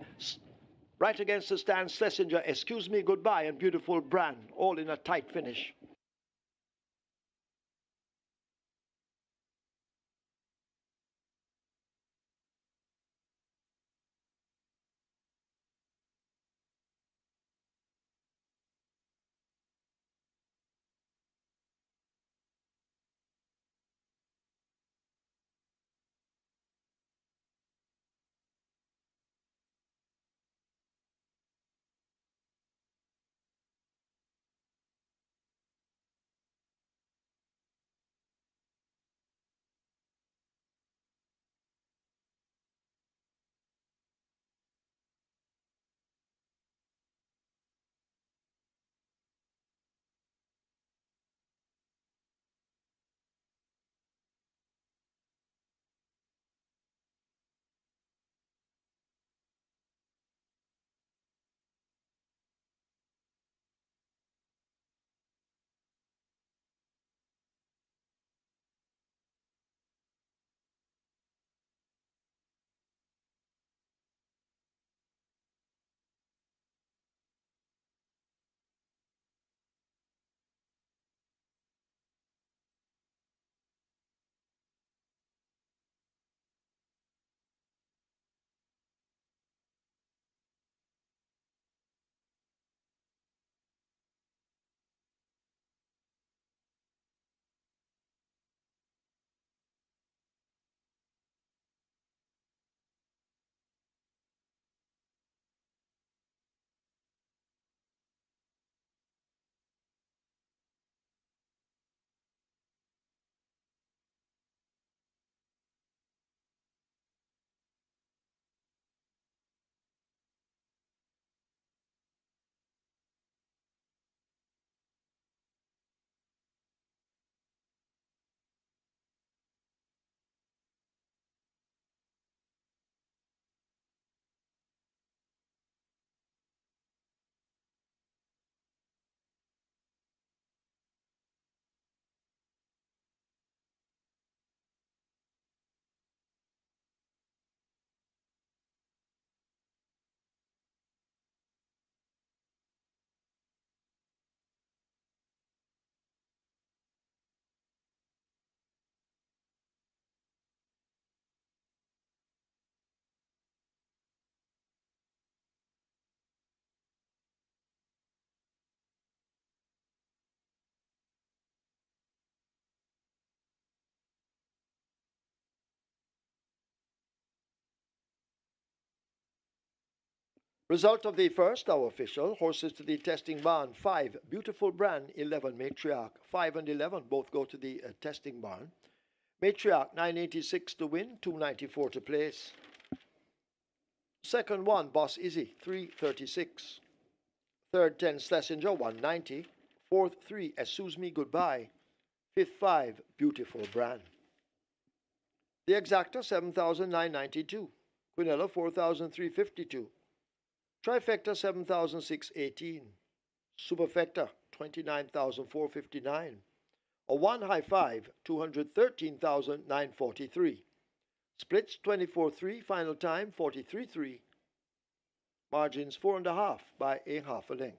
right against the stand, Schlesinger, Excuse Me Goodbye, and Beautiful Brand, all in a tight finish. Result of the first, our official. Horses to the testing barn, 5. Beautiful Brand, 11. Matriarch, 5 and 11. Both go to the testing barn. Matriarch, 986 to win, 294 to place. Second one, Boss Izzy, 336. Third, 10, Schlesinger, 190. Fourth, 3, Excuse Me Goodbye. Fifth, 5, Beautiful Brand. The exacta, 7,992. Quinella, 4,352. Trifecta, 7,618. Superfecta, 29,459. A 1 high 5, 213,943. Splits, 24-3. Final time, 43-3. Margins, 4.5 by a half a length.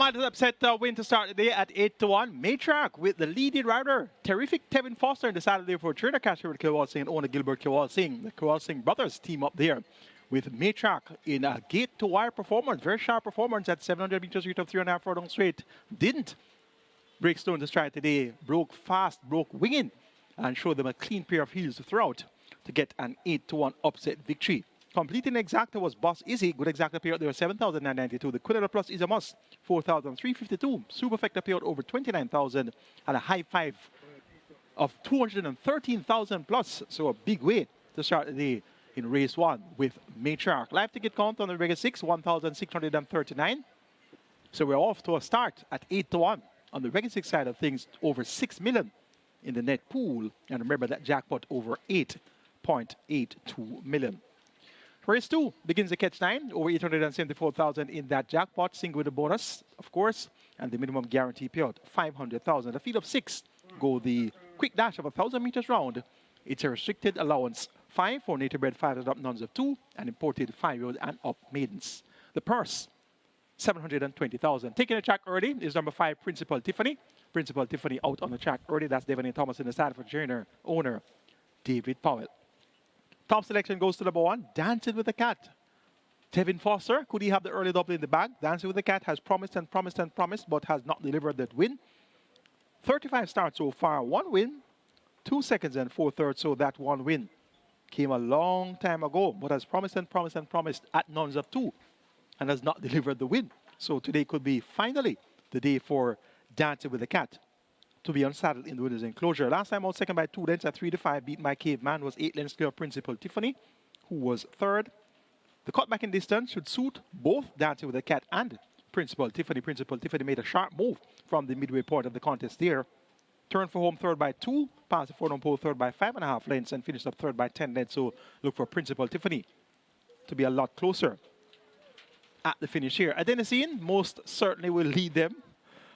Might upset win to start the day at 8-1. Matriarch with the leading rider. Terrific Tevin Foster in the Saturday for trainer catcher with Kewal Singh and owner Gilbert Kewal Singh. The Kewal Singh brothers team up there with Matriarch in a gate-to-wire performance. Very sharp performance at 700 meters rate of 3.5 furlongs straight. Didn't break stone to stride today. Broke fast, broke winging, and showed them a clean pair of heels throughout to get an 8-1 upset victory. Completing exacta was Boss Izzy. Good exacta payout there, 7,992. The Quinella Plus is a must, 4,352. Superfecta payout over 29,000 and a high five of 213,000 plus. So a big way to start the day in race 1 with Matriarch. Live ticket count on the regular 6, 1,639. So we're off to a start at 8-1. On the regular 6 side of things, over 6 million in the net pool. And remember that jackpot over 8.82 million. Race 2 begins at catch 9, over 874,000 in that jackpot, single with a bonus, of course, and the minimum guarantee payout, 500,000. The field of 6 go the quick dash of 1,000 meters round. It's a restricted allowance 5 for native bred 5 and up nuns of 2, and imported 5-year-old and up maidens. The purse, 720,000. Taking the track early is number 5, Principal Tiffany. Principal Tiffany out on the track early. That's Devon Thomas in the side for trainer, owner, David Powell. Top selection goes to number 1, Dancing with the Cat. Tevin Foster, could he have the early double in the bag? Dancing with the Cat has promised and promised and promised, but has not delivered that win. 35 starts so far, 1 win, 2 seconds and 4/3, so that 1 win came a long time ago, but has promised and promised and promised at nuns of 2, and has not delivered the win. So today could be finally the day for Dancing with the Cat to be unsaddled in the winner's enclosure. Last time out second by 2 lengths at 3-5, beat by Caveman, was 8 lengths clear of Principal Tiffany, who was 3rd. The cutback in distance should suit both Dancing with the Cat and Principal Tiffany. Principal Tiffany made a sharp move from the midway point of the contest there. Turned for home 3rd by 2, passed the 4 pole 3rd by 5.5 lengths, and finished up 3rd by 10 lengths. So look for Principal Tiffany to be a lot closer at the finish here. Adenosine most certainly will lead them,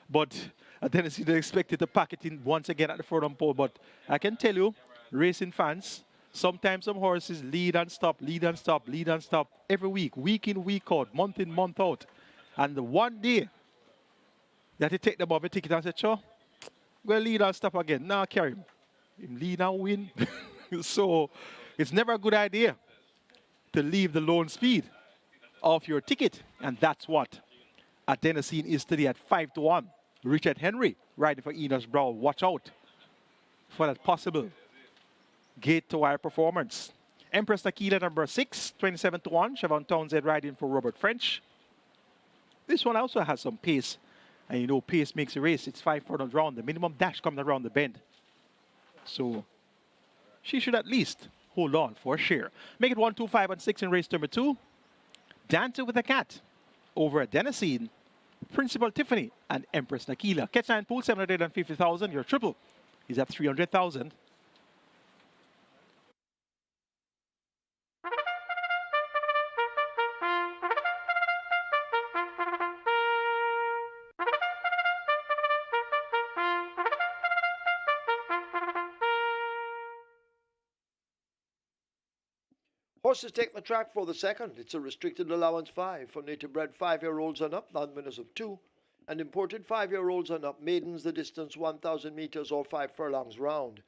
but Adenosine is expected to pack it in once again at the 4 pole. But I can tell you, racing fans, sometimes some horses lead and stop, lead and stop, lead and stop every week in, week out, month in, month out. And the one day that you take them off a ticket and say, sure, go lead and stop again. Now carry him. Him lead and win. So it's never a good idea to leave the lone speed off your ticket. And that's what Adenosine is today at 5-1. Richard Henry riding for Enos Brown. Watch out for that possible gate-to-wire performance. Empress Tequila number 6, 27-1. Siobhan Townsend riding for Robert French. This one also has some pace. And you know, pace makes a race. It's 5 furlongs round. The minimum dash coming around the bend. So she should at least hold on for a share. Make it 1, 2, 5, and 6 in race number 2. Dancing with the Cat over Adenosine, Principal Tiffany, and Empress Nakila. Catch 9 pool, 750,000. Your triple is at 300,000. Horses take the track for the second. It's a restricted allowance 5 for native bred 5-year-olds and up, non-winners of 2, and imported 5-year-olds and up, maidens the distance 1,000 meters or 5 furlongs round.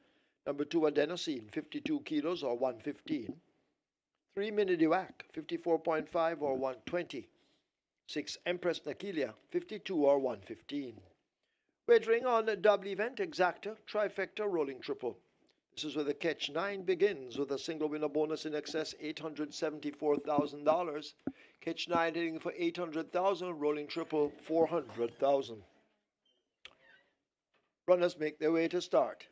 Number 2, Adenosine, 52 kilos or 115. 3, Minidiwac, 54.5 or 120. 6, Empress Nakilia, 52 or 115. Wagering on a double event, exacta, trifecta, rolling triple. This is where the catch 9 begins with a single winner bonus in excess $874,000. Catch 9 hitting for 800,000, rolling triple 400,000. Runners make their way to start.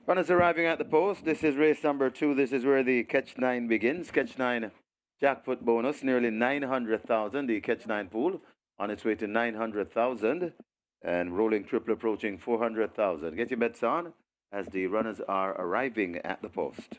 Runners arriving at the post. This is race number 2. This is where the catch 9 begins. Catch 9 jackpot bonus, nearly 900,000. The catch 9 pool on its way to 900,000. And rolling triple approaching 400,000. Get your bets on as the runners are arriving at the post.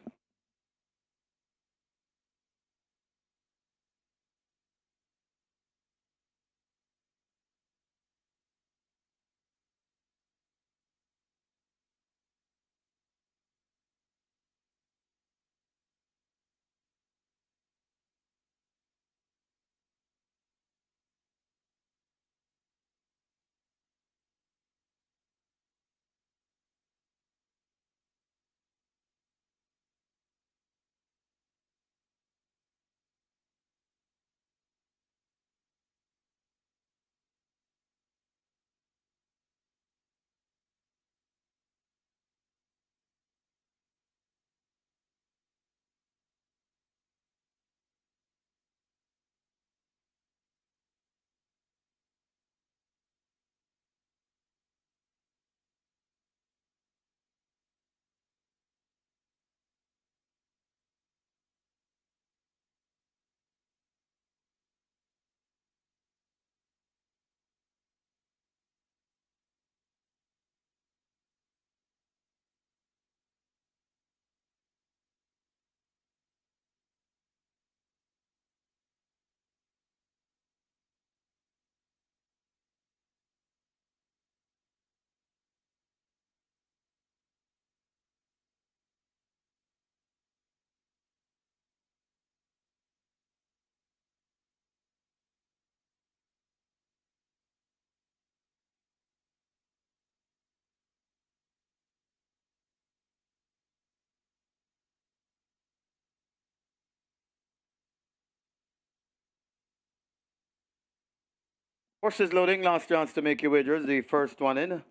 Horses loading, last chance to make your wagers. The first one in,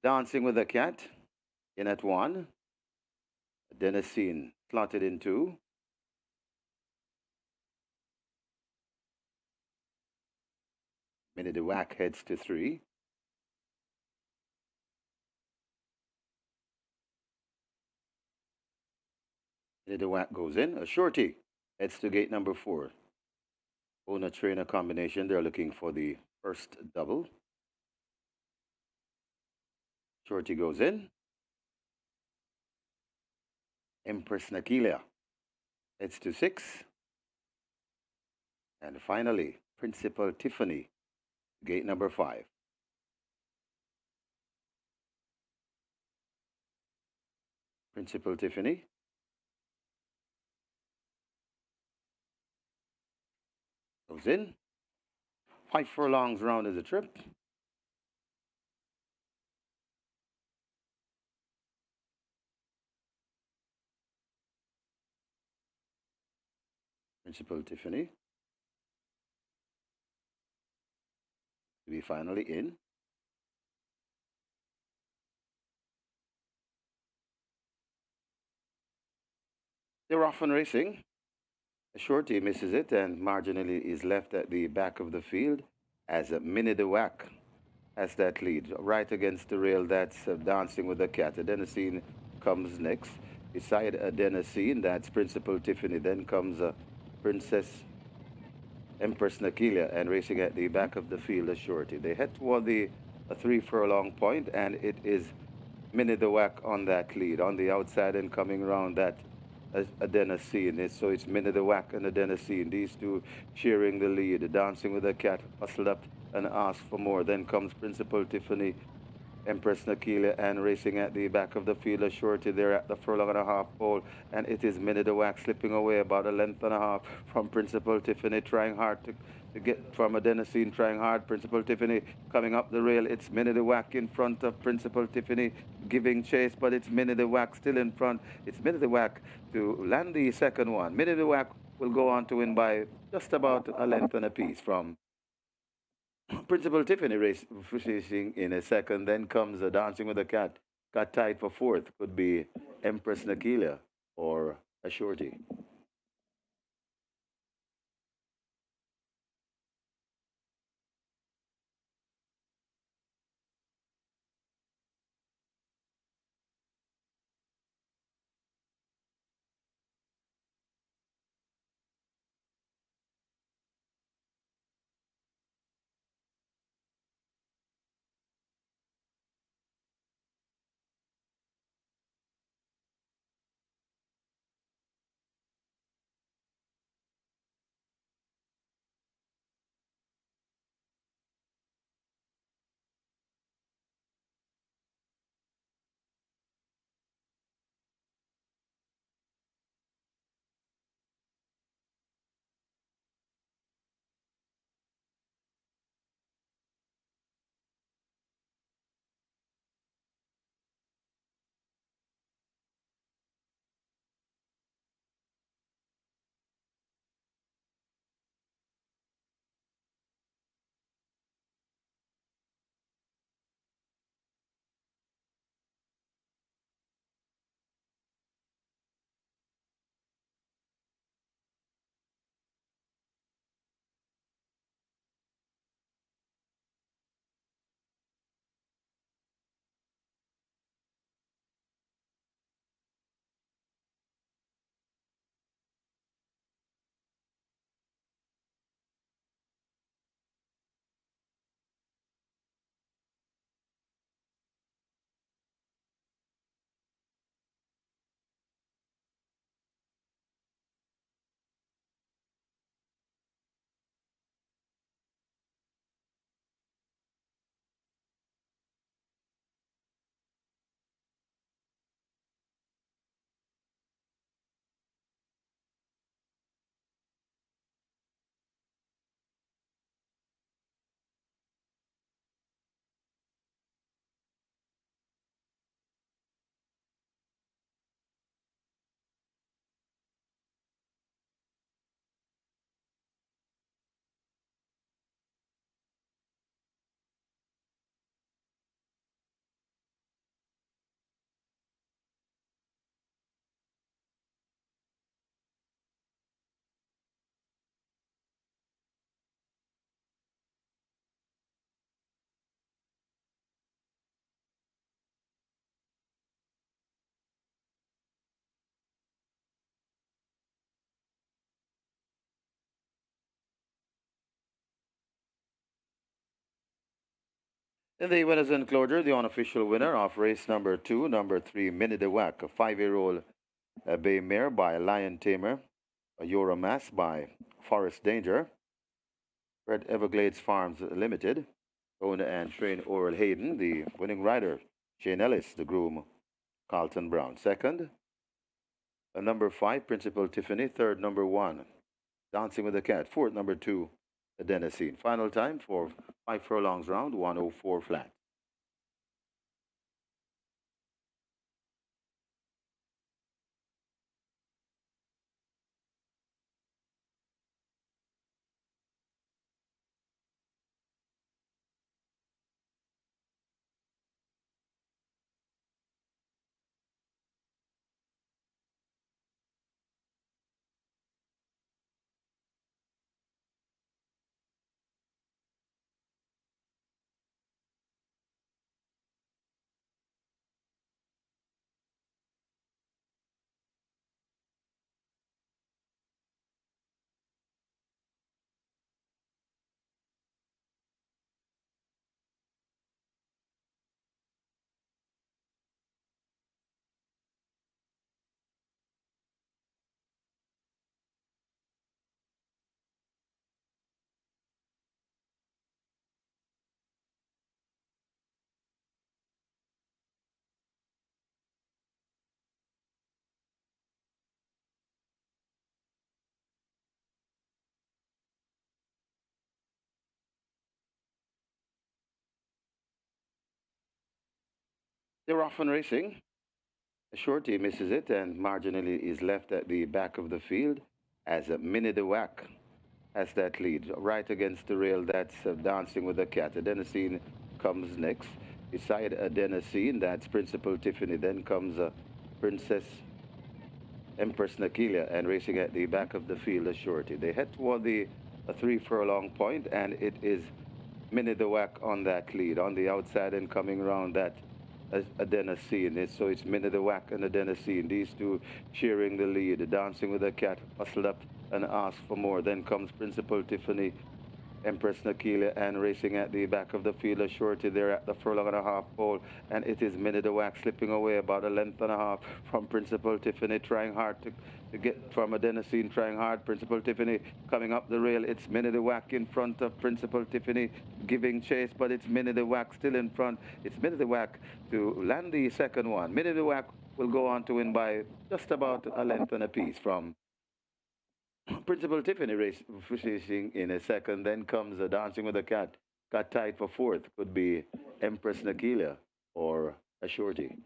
Dancing with the Cat, in at 1. Dennisine slotted in 2. Minute the Whack heads to 3. Minute the Whack goes in. A shorty heads to gate number 4. Owner trainer combination. They're looking for the first double. Shorty goes in. Empress Nakilia heads to 6. And finally, Principal Tiffany, gate number 5. Principal Tiffany. Goes in. 5 furlongs round is the trip. Principal Tiffany. To be finally in. They're off and racing. A shorty misses it and marginally is left at the back of the field as a Minnie the Whack has that lead. Right against the rail, that's Dancing with the Cat. Adenosine comes next. Beside Adenosine, that's Principal Tiffany. Then comes Princess Empress Nakilia, and racing at the back of the field, a shorty. They head toward the 3 furlong point, and it is Minnie the Whack on that lead. On the outside and coming around that Adenosine. So it's Minnie the Whack and Adenosine. These two sharing the lead. Dancing with the Cat hustled up and asked for more. Then comes Principal Tiffany, Empress Nakilia, and racing at the back of the field, a shorty there at the furlong and a half pole, and it is Minnie the Whack slipping away about a length and a half from Principal Tiffany, trying hard to get from Adenosine, trying hard. Principal Tiffany coming up the rail. It's Minnie the Whack in front of Principal Tiffany giving chase, but it's Minnie the Whack still in front. It's Minnie the Whack to land the second one. Minnie the Whack will go on to win by just about a length and a piece from Principal Tiffany racing in a second. Then comes Dancing with the Cat. Got tied for 4th. Could be Empress Nakilia or a shorty. In the winners enclosure, the unofficial winner of race number 2, number 3, Minnie the Wack, a 5-year-old bay mare by Lion Tamer, a Euromass by Forest Danger, Red Everglades Farms Limited, owner and trained Oral Hayden, the winning rider, Shane Ellis, the groom, Carlton Brown. Second, number 5, Principal Tiffany. Third, number 1, Dancing with the Cat. Fourth, number 2, Adenosine. Final time for 5 furlongs round, 104 flat. They're off and racing. Shorty misses it and marginally is left at the back of the field as Minnie the Wack has that lead. Right against the rail, that's Dancing with the Cat. Adenosine comes next. Beside Adenosine, that's Principal Tiffany. Then comes Princess Empress Nakilia, and racing at the back of the field, a Shorty. They head toward the 3 furlong point, and it is Minnie the Wack on that lead. On the outside and coming around that Adenosine. So it's Minnie the Wack and Adenosine. These two sharing the lead. Dancing with the Cat hustled up and asked for more. Then comes Principal Tiffany, Empress Nakilia, and racing at the back of the field, a Shorty there at the furlong and a half pole, and it is Minnie the Wack slipping away about a length and a half from Principal Tiffany, trying hard to get from Adenosine, trying hard. Principal Tiffany coming up the rail. It's Minnie the Wack in front of Principal Tiffany giving chase, but it's Minnie the Wack still in front. It's Minnie the Wack to land the second one. Minnie the Wack will go on to win by just about a length and a piece from Principal Tiffany racing in a second. Then comes Dancing with the Cat. Got tied for fourth. Could be Empress Nakilia or a Shorty.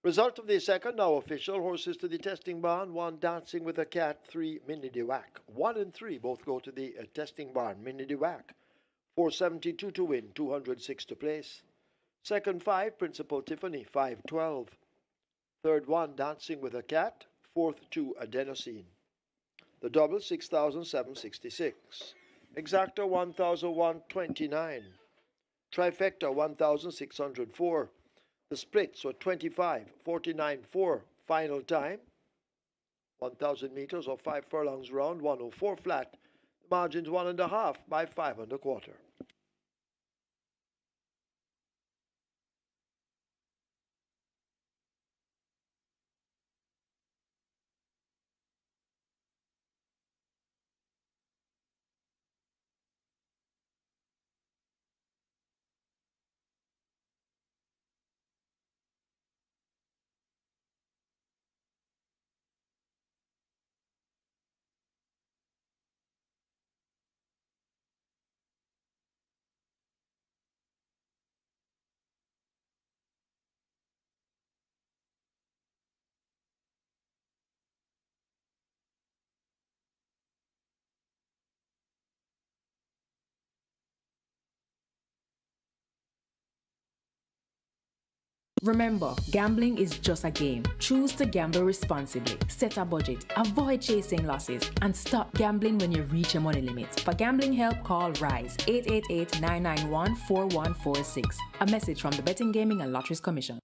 Result of the second now official. Horses to the testing barn. 1 Dancing with a Cat. 3 Minnie de Wack. 1 and 3 both go to the testing barn. Minnie de Wack. 472 to win. 206 to place. Second 5 Principal Tiffany. 512. Third 1 Dancing with a Cat. Fourth 2 Adenosine. The double 6,766. Exacta 1,129. Trifecta 1,604. The splits were 25, 49, 4. Final time 1,000 meters or 5 furlongs round, 104 flat. The margin's 1.5 by 5.25. Remember, gambling is just a game. Choose to gamble responsibly. Set a budget, avoid chasing losses, and stop gambling when you reach your money limits. For gambling help, call RISE 888-991-4146. A message from the Betting, Gaming and Lotteries Commission.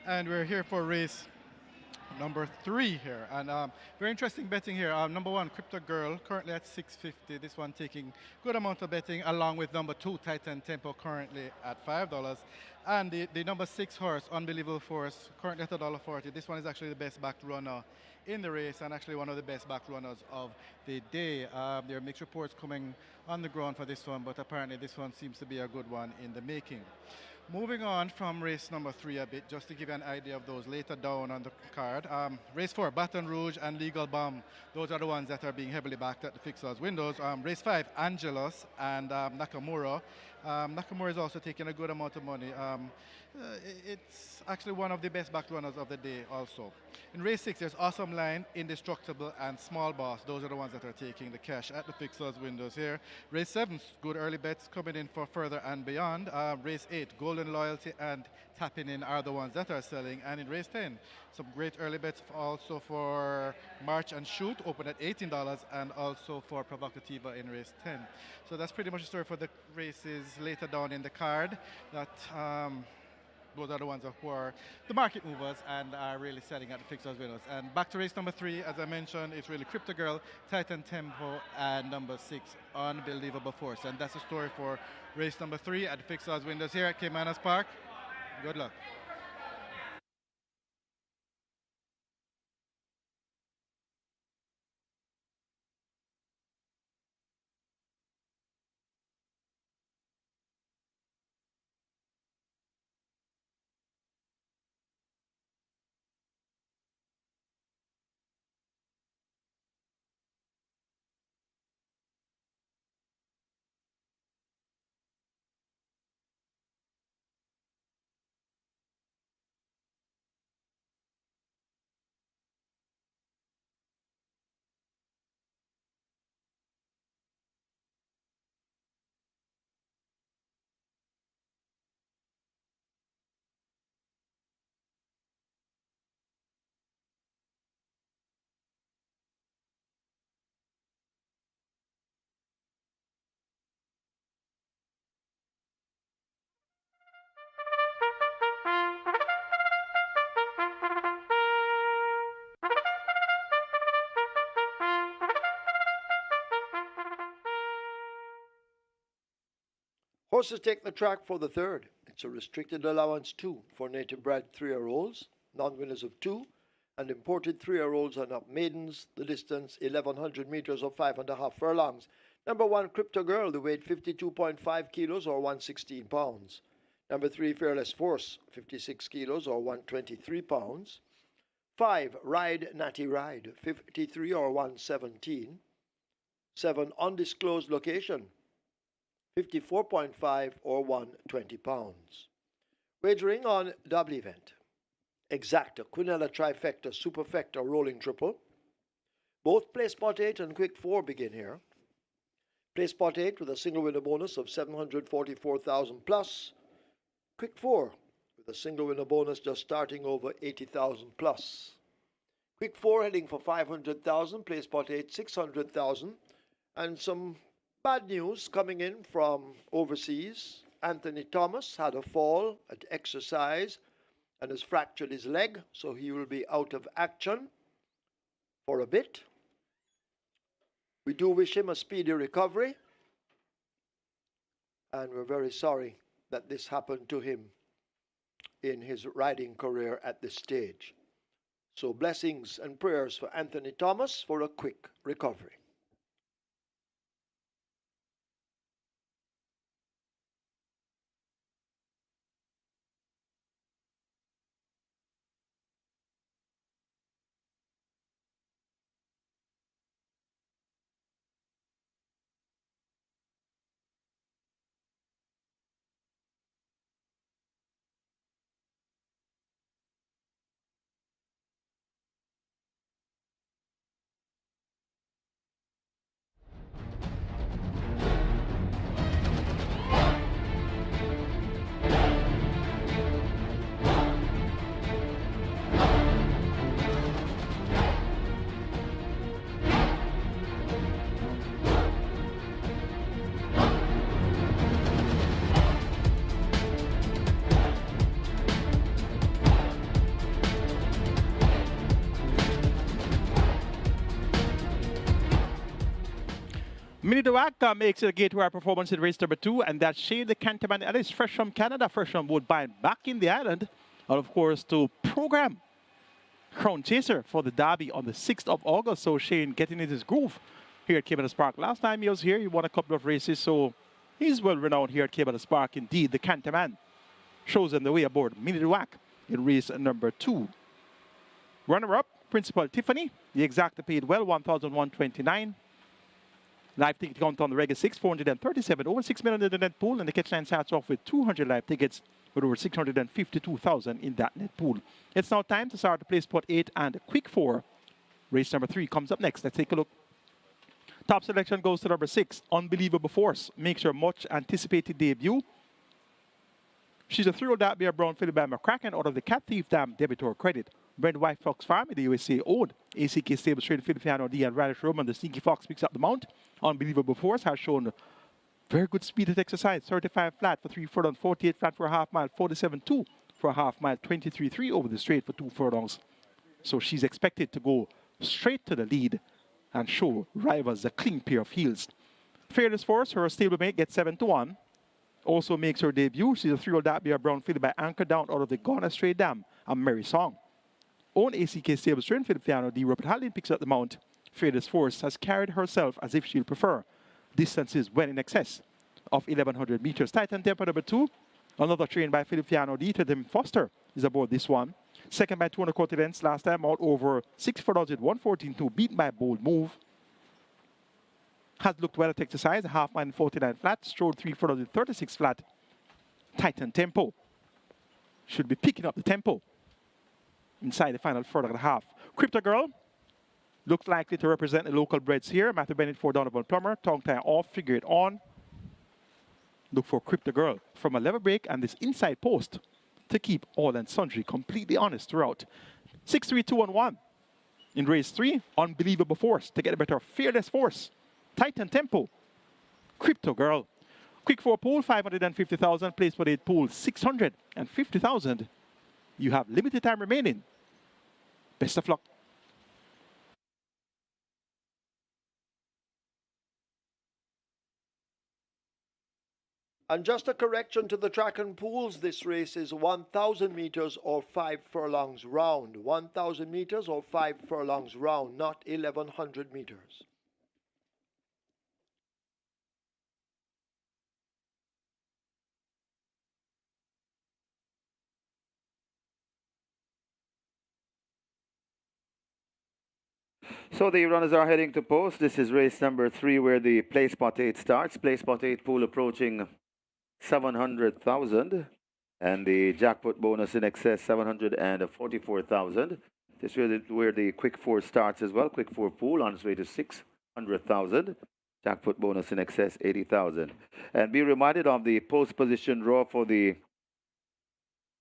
And we're here for race number 3 here. And very interesting betting here. Number 1, Crypto Girl, currently at 650. This one taking good amount of betting, along with number 2, Titan Tempo, currently at $5. And the number 6 horse, Unbelievable Force, currently at $1.40. This one is actually the best backed runner in the race and actually one of the best back runners of the day. There are mixed reports coming on the ground for this one, but apparently this one seems to be a good one in the making. Moving on from race number 3 a bit, just to give you an idea of those later down on the card. Race 4, Baton Rouge and Legal Bomb. Those are the ones that are being heavily backed at the fixers' windows. Race 5, Angelos and Nakamura. Nakamura is also taking a good amount of money. It's actually one of the best back runners of the day also. In race 6, there's Awesome Line, Indestructible, and Small Boss. Those are the ones that are taking the cash at the fixers' windows here. Race 7, good early bets coming in for Further and Beyond. Race 8, Golden Loyalty and Tapping In are the ones that are selling. And in race 10, some great early bets also for March and Shoot, open at $18, and also for Provocativa in race 10. So that's pretty much the story for the races later down in the card. That those are the ones who are the market movers and are really selling at the fixers' windows. And back to race number 3, as I mentioned, it's really Crypto Girl, Titan Tempo, and number 6, Unbelievable Force. And that's the story for race number 3 at the fixers' windows here at Caymanas Park. Good luck. Horses take the track for the third. It's a restricted allowance 2 for native bred 3-year-olds, non-winners of 2, and imported 3-year-olds and up maidens. The distance 1,100 meters or 5.5 furlongs. Number 1, Crypto Girl, the weight 52.5 kilos or 116 pounds. Number 3, Fearless Force, 56 kilos or 123 pounds. 5, Ride Natty Ride, 53 or 117. 7, Undisclosed Location, 54.5 or 120 pounds. Wagering on double event. Exacta, Quinella Trifecta, Superfecta, Rolling Triple. Both Play Spot 8 and Quick 4 begin here. Play Spot 8 with a single winner bonus of 744,000 plus. Quick 4 with a single winner bonus just starting over 80,000 plus. Quick 4 heading for 500,000, Play Spot 8 600,000, and some bad news coming in from overseas. Anthony Thomas had a fall at exercise and has fractured his leg, so he will be out of action for a bit. We do wish him a speedy recovery, and we're very sorry that this happened to him in his riding career at this stage. So blessings and prayers for Anthony Thomas for a quick recovery. MANEATER makes it a gateway performance in race number 2, and that's Shane the Cantaman. That is fresh from Canada, fresh from Woodbine, back in the island, and of course to program Crown Chaser for the Derby on the 6th of August. So Shane getting in his groove here at Caymanas Park. Last time he was here, he won a couple of races, so he's well renowned here at Caymanas Park. Indeed, the Cantaman shows him the way aboard MANEATER in race number 2. Runner-up, Principal Tiffany. The exacta paid well, 1,129. Live ticket count on the regular 6, 437. Over 6 million in the net pool, and the catch line starts off with 200 live tickets with over 652,000 in that net pool. It's now time to start to play spot 8 and quick 4. Race number 3 comes up next. Let's take a look. Top selection goes to number 6, Unbelievable Force. Makes her much anticipated debut. She's a 3-year-old that bear brown filly by McCracken out of the Cat Thief Dam Debitor Credit. Bred White Fox Farm in the USA owned. ACK Stable Straight Filipino D and Radish Roman. The Sneaky Fox picks up the mount. Unbelievable Force has shown very good speed at exercise. 35 flat for 3 furlongs, 48 flat for a half mile, 47.2 for a half mile, 23.3 over the straight for 2 furlongs. So she's expected to go straight to the lead and show rivals a clean pair of heels. Fearless Force, her stablemate, gets 7-1. Also makes her debut. She's a 3-year-old that bear brown filly by Anchor Down out of the Gone Astray Dam and Merry Song. Own ACK Stable Strength Filipino D. Rupert Hallin picks up the mount. Fearless Force has carried herself as if she'll prefer distances well in excess of 1,100 meters. Titan Tempo number 2, another trained by Filipino D. Tim Foster is aboard this one. Second by 2.25 lengths last time out over 6 furlongs at 114.2, beaten by a bold move. Has looked well at exercise, a half mile and 49 flat, strode 3 furlongs at 36 flat. Titan Tempo should be picking up the tempo inside the final furlong and a half. Crypto Girl looks likely to represent the local breds here. Matthew Bennett for Donovan Plummer. Tongue tie off, figure it on. Look for Crypto Girl from a level break and this inside post to keep all and sundry completely honest throughout. 6, 3, 2, 1. In race 3, Unbelievable Force to get a better Fearless Force. Titan Tempo. Crypto Girl. Quick 4 pool, 550,000. Place for 8 pool, 650,000. You have limited time remaining. Best of luck. And just a correction to the track and pools, this race is 1,000 meters or 5 furlongs round. 1,000 meters or 5 furlongs round, not 1,100 meters. So the runners are heading to post. This is race number 3 where the play spot 8 starts. Play spot 8 pool approaching 700,000 and the jackpot bonus in excess 744,000. This is where the quick 4 starts as well. Quick 4 pool on its way to 600,000. Jackpot bonus in excess 80,000. And be reminded of the post position draw for the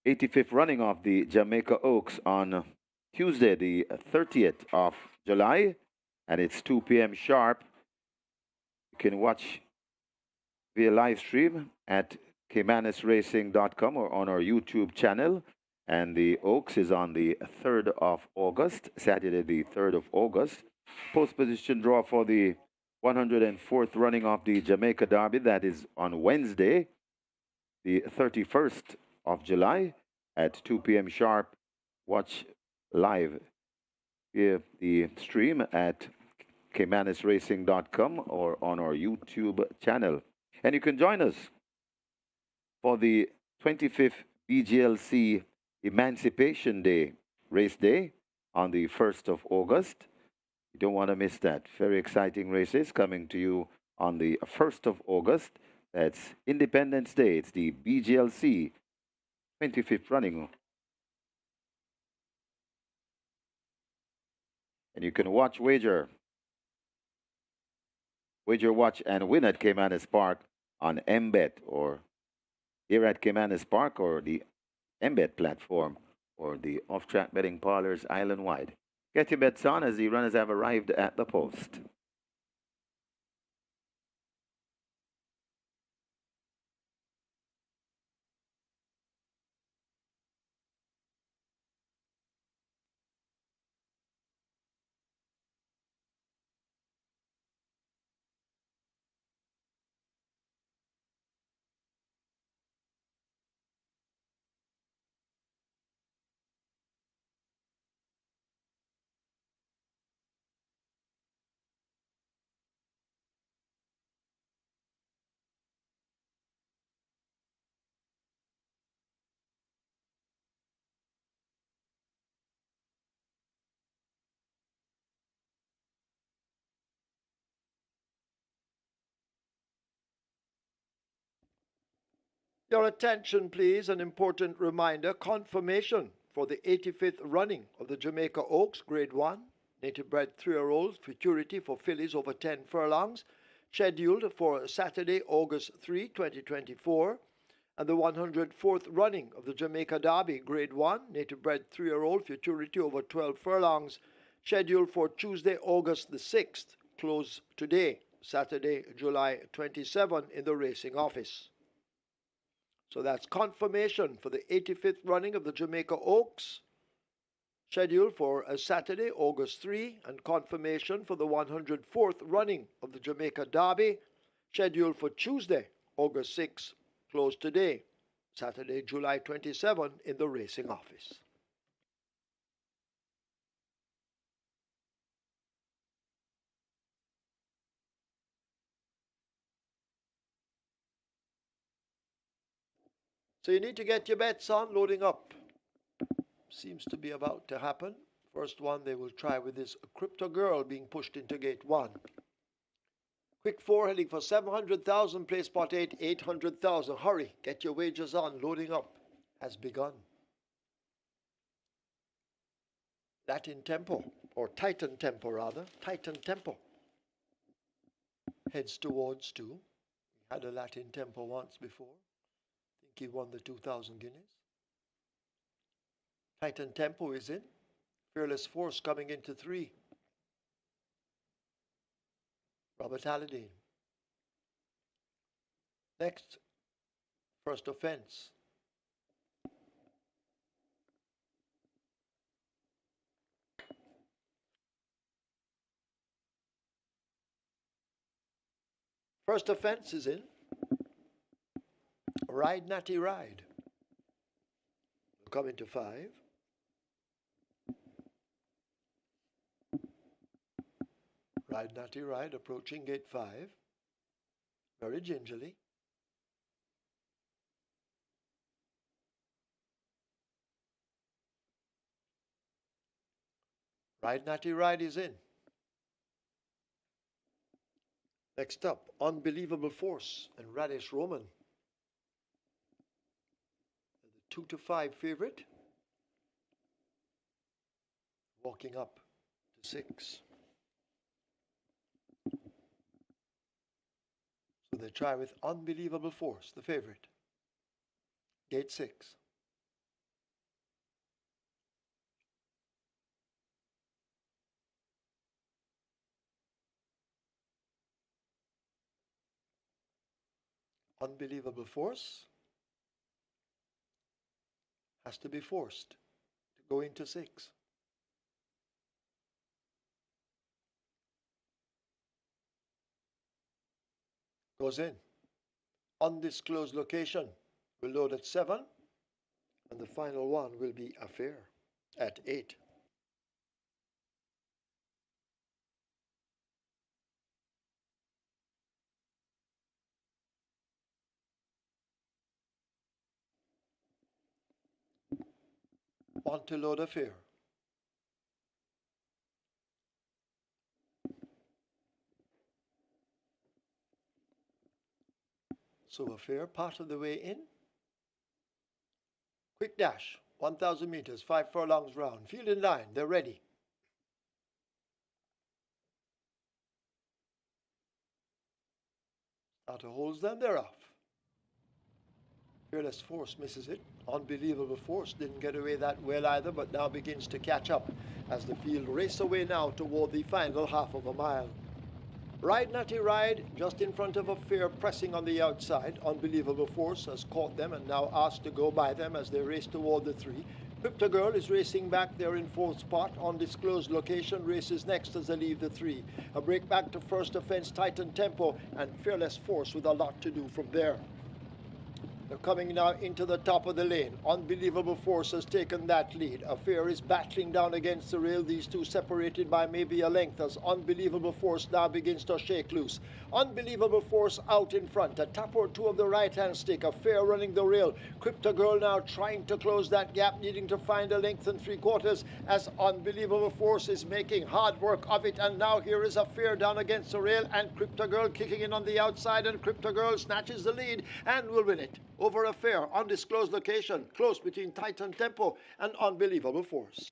85th running of the Jamaica Oaks on Tuesday, the 30th of July, and it's 2 p.m. sharp. You can watch via live stream at caymanasracing.com or on our YouTube channel. And the Oaks is on the 3rd of August, Saturday the 3rd of August. Post position draw for the 104th running of the Jamaica Derby, that is on Wednesday, the 31st of July at 2 p.m. sharp. Watch live via the stream at caymanasracing.com or on our YouTube channel. And you can join us for the 25th BGLC Emancipation Day race day on the 1st of August. You don't want to miss that. Very exciting races coming to you on the 1st of August. That's Independence Day. It's the BGLC 25th running. And you can watch wager, watch, and win at Caymanas Park on MBet or here at Caymanas Park or the MBet platform or the off-track betting parlors island-wide. Get your bets on as the runners have arrived at the post. Your attention, please. An important reminder. Confirmation for the 85th running of the Jamaica Oaks Grade 1 native bred 3-year-old futurity for fillies over 10 furlongs, scheduled for Saturday, August 3, 2024, and the 104th running of the Jamaica Derby Grade 1 native bred 3-year-old futurity over 12 furlongs, scheduled for Tuesday, August the 6th, close today, Saturday, July 27, in the racing office. So that's confirmation for the 85th running of the Jamaica Oaks, scheduled for a Saturday, August 3, and confirmation for the 104th running of the Jamaica Derby, scheduled for Tuesday, August 6, closed today, Saturday, July 27, in the racing office. So you need to get your bets on, loading up. Seems to be about to happen. First one they will try with this Crypto Girl being pushed into gate 1. Quick 4 heading for 700,000, play spot 8, 800,000. Hurry, get your wagers on, loading up has begun. Latin Tempo, or Titan Tempo rather, Titan Tempo. Heads towards 2. We had a Latin Tempo once before. I think he won the 2,000 guineas. Titan Tempo is in. Fearless Force coming into 3. Robert Halliday. Next, First Offense. First Offense is in. Ride Natty Ride. Coming to 5. Ride Natty Ride approaching gate 5. Very gingerly. Ride Natty Ride is in. Next up, Unbelievable Force and Radish Roman. The 2 to 5 favorite. Walking up to 6. So they try with Unbelievable Force, the favorite. Gate 6. Unbelievable Force has to be forced to go into 6. Goes in. Undisclosed location will load at 7, and the final one will be Affair at 8. Want to load Affair. So Affair part of the way in. Quick dash, 1,000 meters, 5 furlongs round. Field in line, they're ready. Starter holds them, they're off. Fearless Force misses it. Unbelievable Force didn't get away that well either, but now begins to catch up as the field race away now toward the final half of a mile. Ride Natty Ride just in front of Affair, pressing on the outside. Unbelievable Force has caught them and now asked to go by them as they race toward the 3. Crypto Girl is racing back there in 4th spot. Undisclosed location races next as they leave the 3. A break back to First Offense, Titan Tempo, and Fearless Force with a lot to do from there. They're coming now into the top of the lane. Unbelievable Force has taken that lead. Affair is battling down against the rail. These two separated by maybe a length as Unbelievable Force now begins to shake loose. Unbelievable Force out in front. A tap or two of the right-hand stick. Affair running the rail. Crypto Girl now trying to close that gap, needing to find a length and 3/4 as Unbelievable Force is making hard work of it. And now here is Affair down against the rail and Crypto Girl kicking in on the outside, and Crypto Girl snatches the lead and will win it over a fair, undisclosed location, close between Titan tempo and unbelievable force.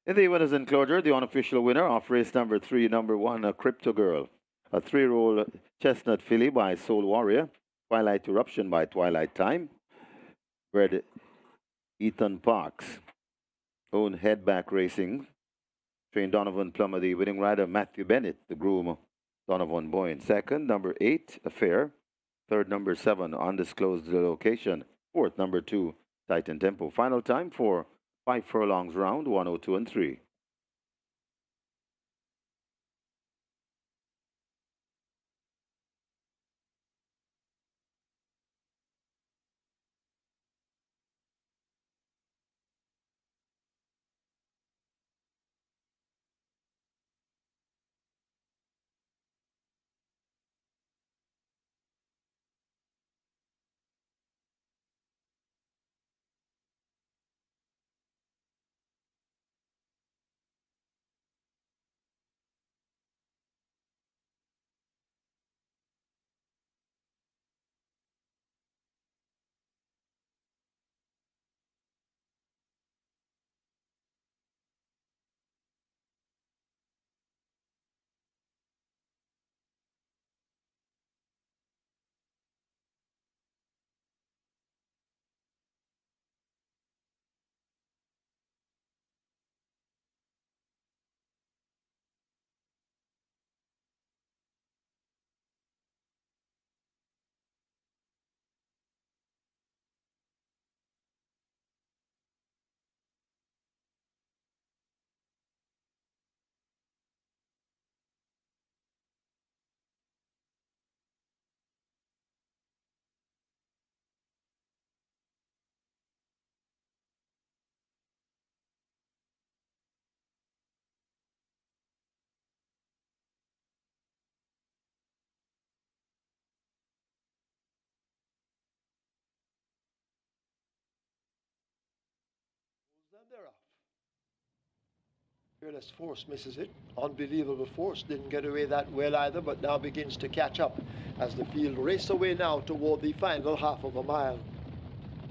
In the winners enclosure, the unofficial winner of race number 3, number 1, a Crypto Girl, a 3-year-old chestnut filly by Soul Warrior, Twilight Eruption by Twilight Time, bred Ethan Parks, owned Headback Racing, trained Donovan Plummer, the winning rider Matthew Bennett, the groom Donovan Boyne. Second, number 8, Affair. Third, number 7, Undisclosed Location. Fourth, number 2, Titan Tempo. Final time for 5 furlongs round, 102 and 3. And they're off. Fearless Force misses it. Unbelievable Force didn't get away that well either, but now begins to catch up as the field race away now toward the final half of a mile.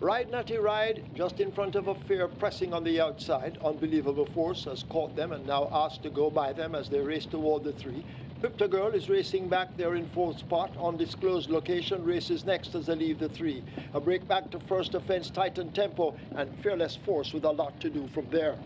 Ride Natty Ride just in front of Affair pressing on the outside. Unbelievable Force has caught them and now asked to go by them as they race toward the 3. Crypto Girl is racing back there in 4th spot. Undisclosed Location races next as they leave the 3. A break back to first offense Titan Tempo and Fearless Force with a lot to do from there.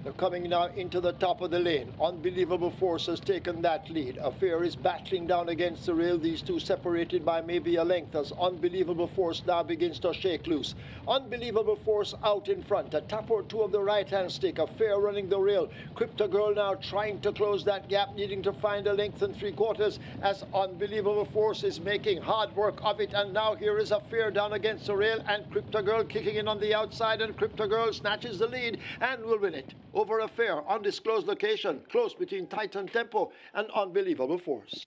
They're coming now into the top of the lane. Unbelievable Force has taken that lead. Affair is battling down against the rail. These two separated by maybe a length as Unbelievable Force now begins to shake loose. Unbelievable Force out in front. A tap or two of the right-hand stick. Affair running the rail. Crypto Girl now trying to close that gap, needing to find a length and 3/4 as Unbelievable Force is making hard work of it. And now here is Affair down against the rail and Crypto Girl kicking in on the outside, and Crypto Girl snatches the lead and will win it over Affair. Undisclosed Location, close between Titan Tempo and Unbelievable Force.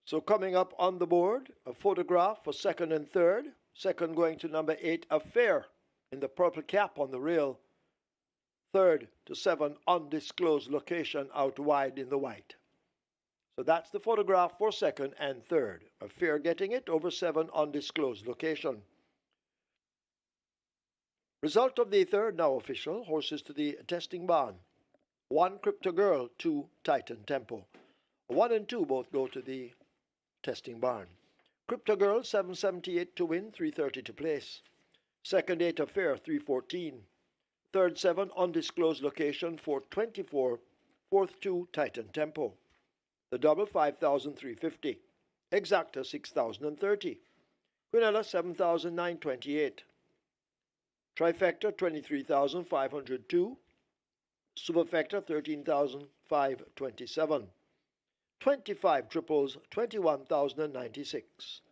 So coming up on the board, a photograph for second and third. Second going to number 8, Affair, in the purple cap on the rail. Third to 7, Undisclosed Location out wide in the white. So that's the photograph for second and third. Affair getting it over 7, Undisclosed Location. Result of the third now official. Horses to the testing barn. 1, Crypto Girl, 2, Titan Tempo. 1 and 2 both go to the testing barn. Crypto Girl, 778 to win, 330 to place. Second 8, Affair, 314. Third 7, Undisclosed Location, 424. Fourth 2, Titan Tempo. The double, 5,350. Exacta, 6,030. Quinella, 7,928. Trifecta, 23,502. Superfecta, 13,527. 25 triples, 21,096.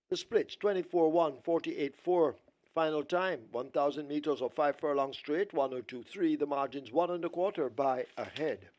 The splits, 24-1, 48-4. Final time, 1,000 meters or 5 furlongs straight, 102.3. The margins 1 1/4 by a head.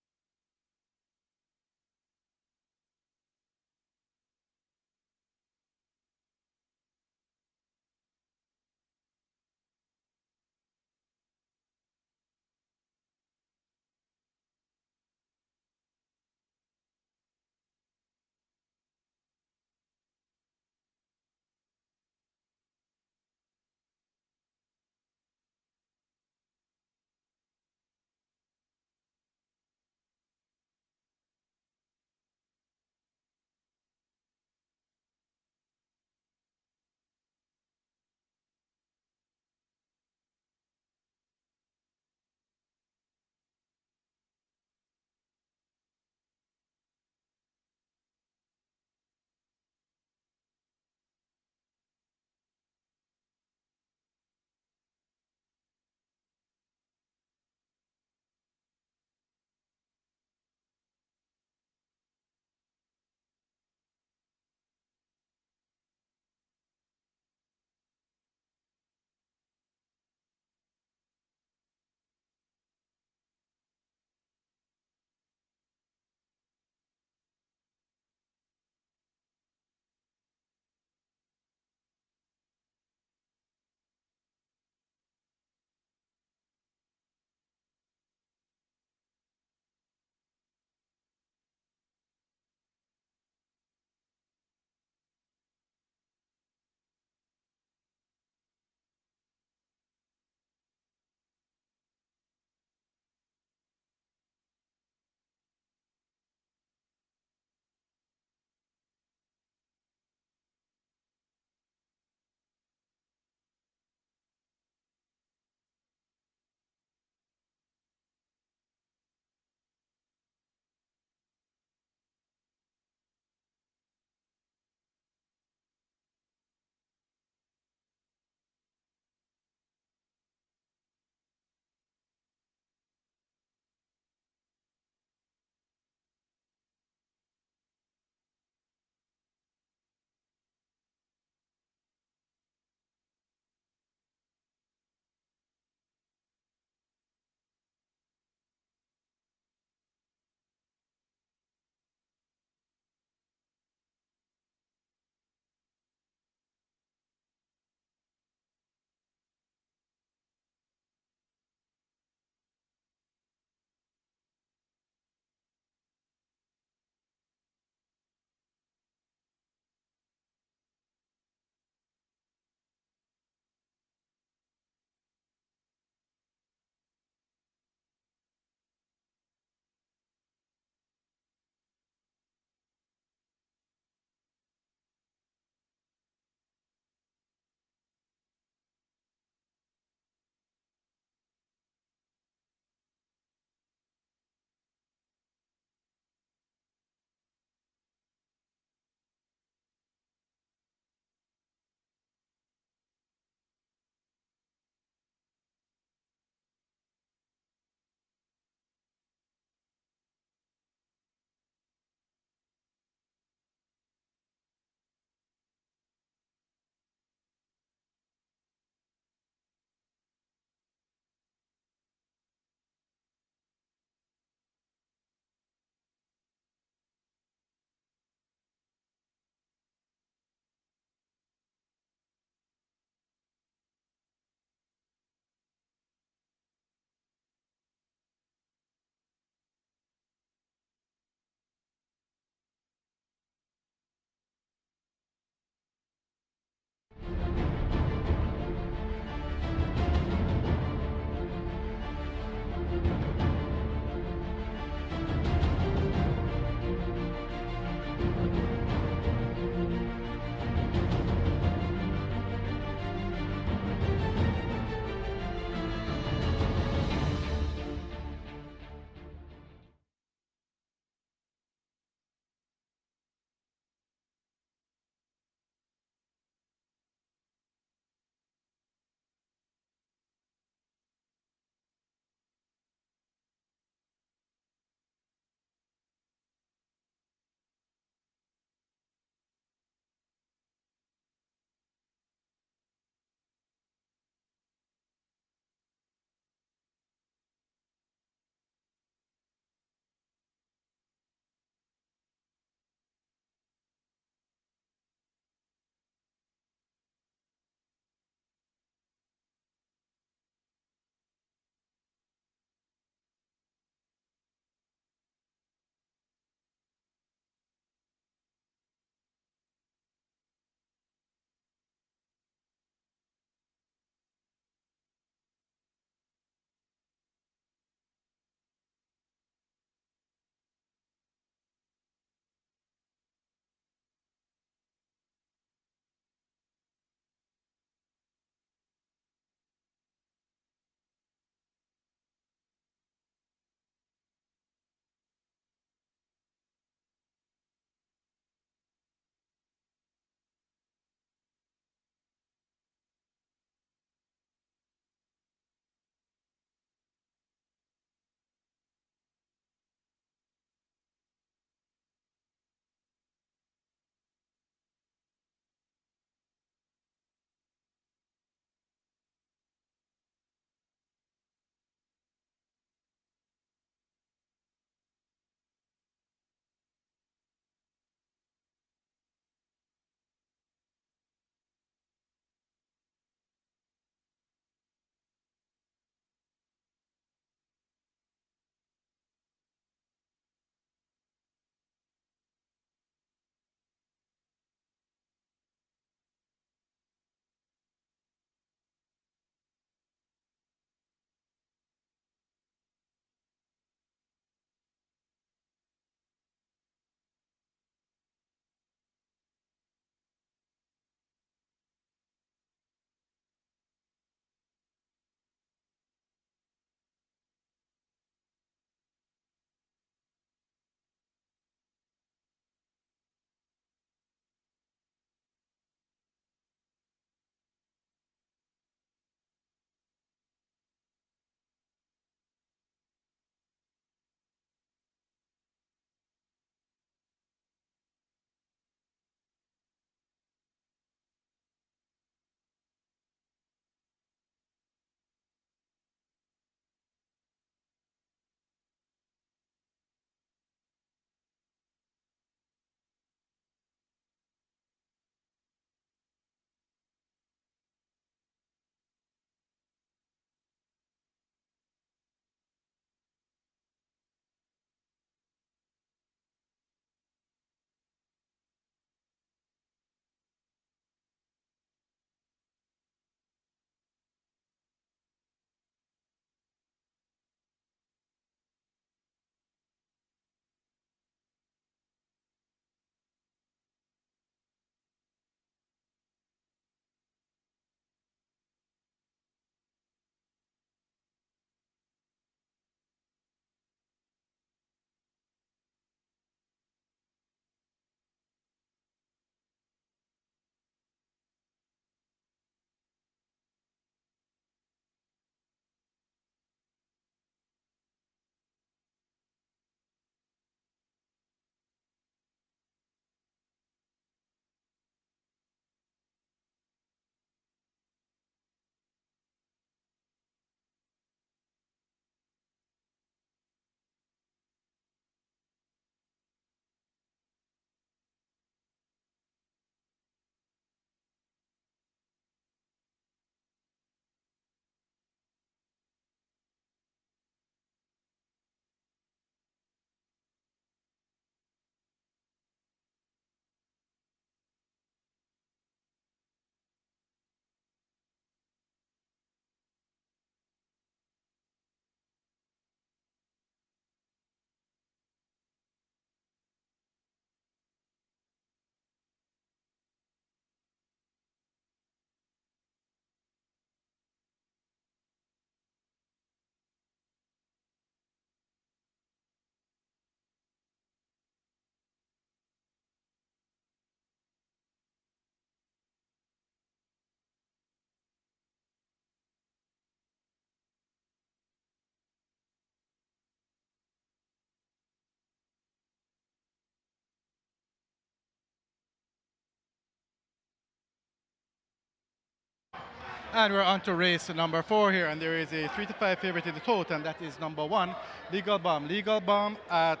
And we're on to race number 4 here, and there is a 3 to 5 favorite in the total, and that is number 1, Legal Bomb. Legal Bomb at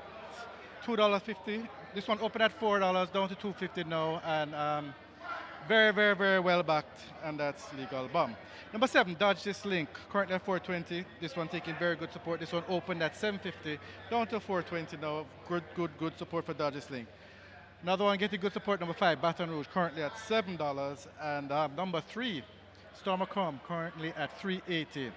$2.50. This one opened at $4, down to $2.50 now, and very, very, very well backed, and that's Legal Bomb. Number 7, Dodge This Link, currently at $4.20. This one taking very good support. This one opened at $7.50, down to $4.20 now. Good support for Dodge This Link. Another one getting good support, number 5, Baton Rouge, currently at $7, and number 3, Storm Come, currently at $3.80.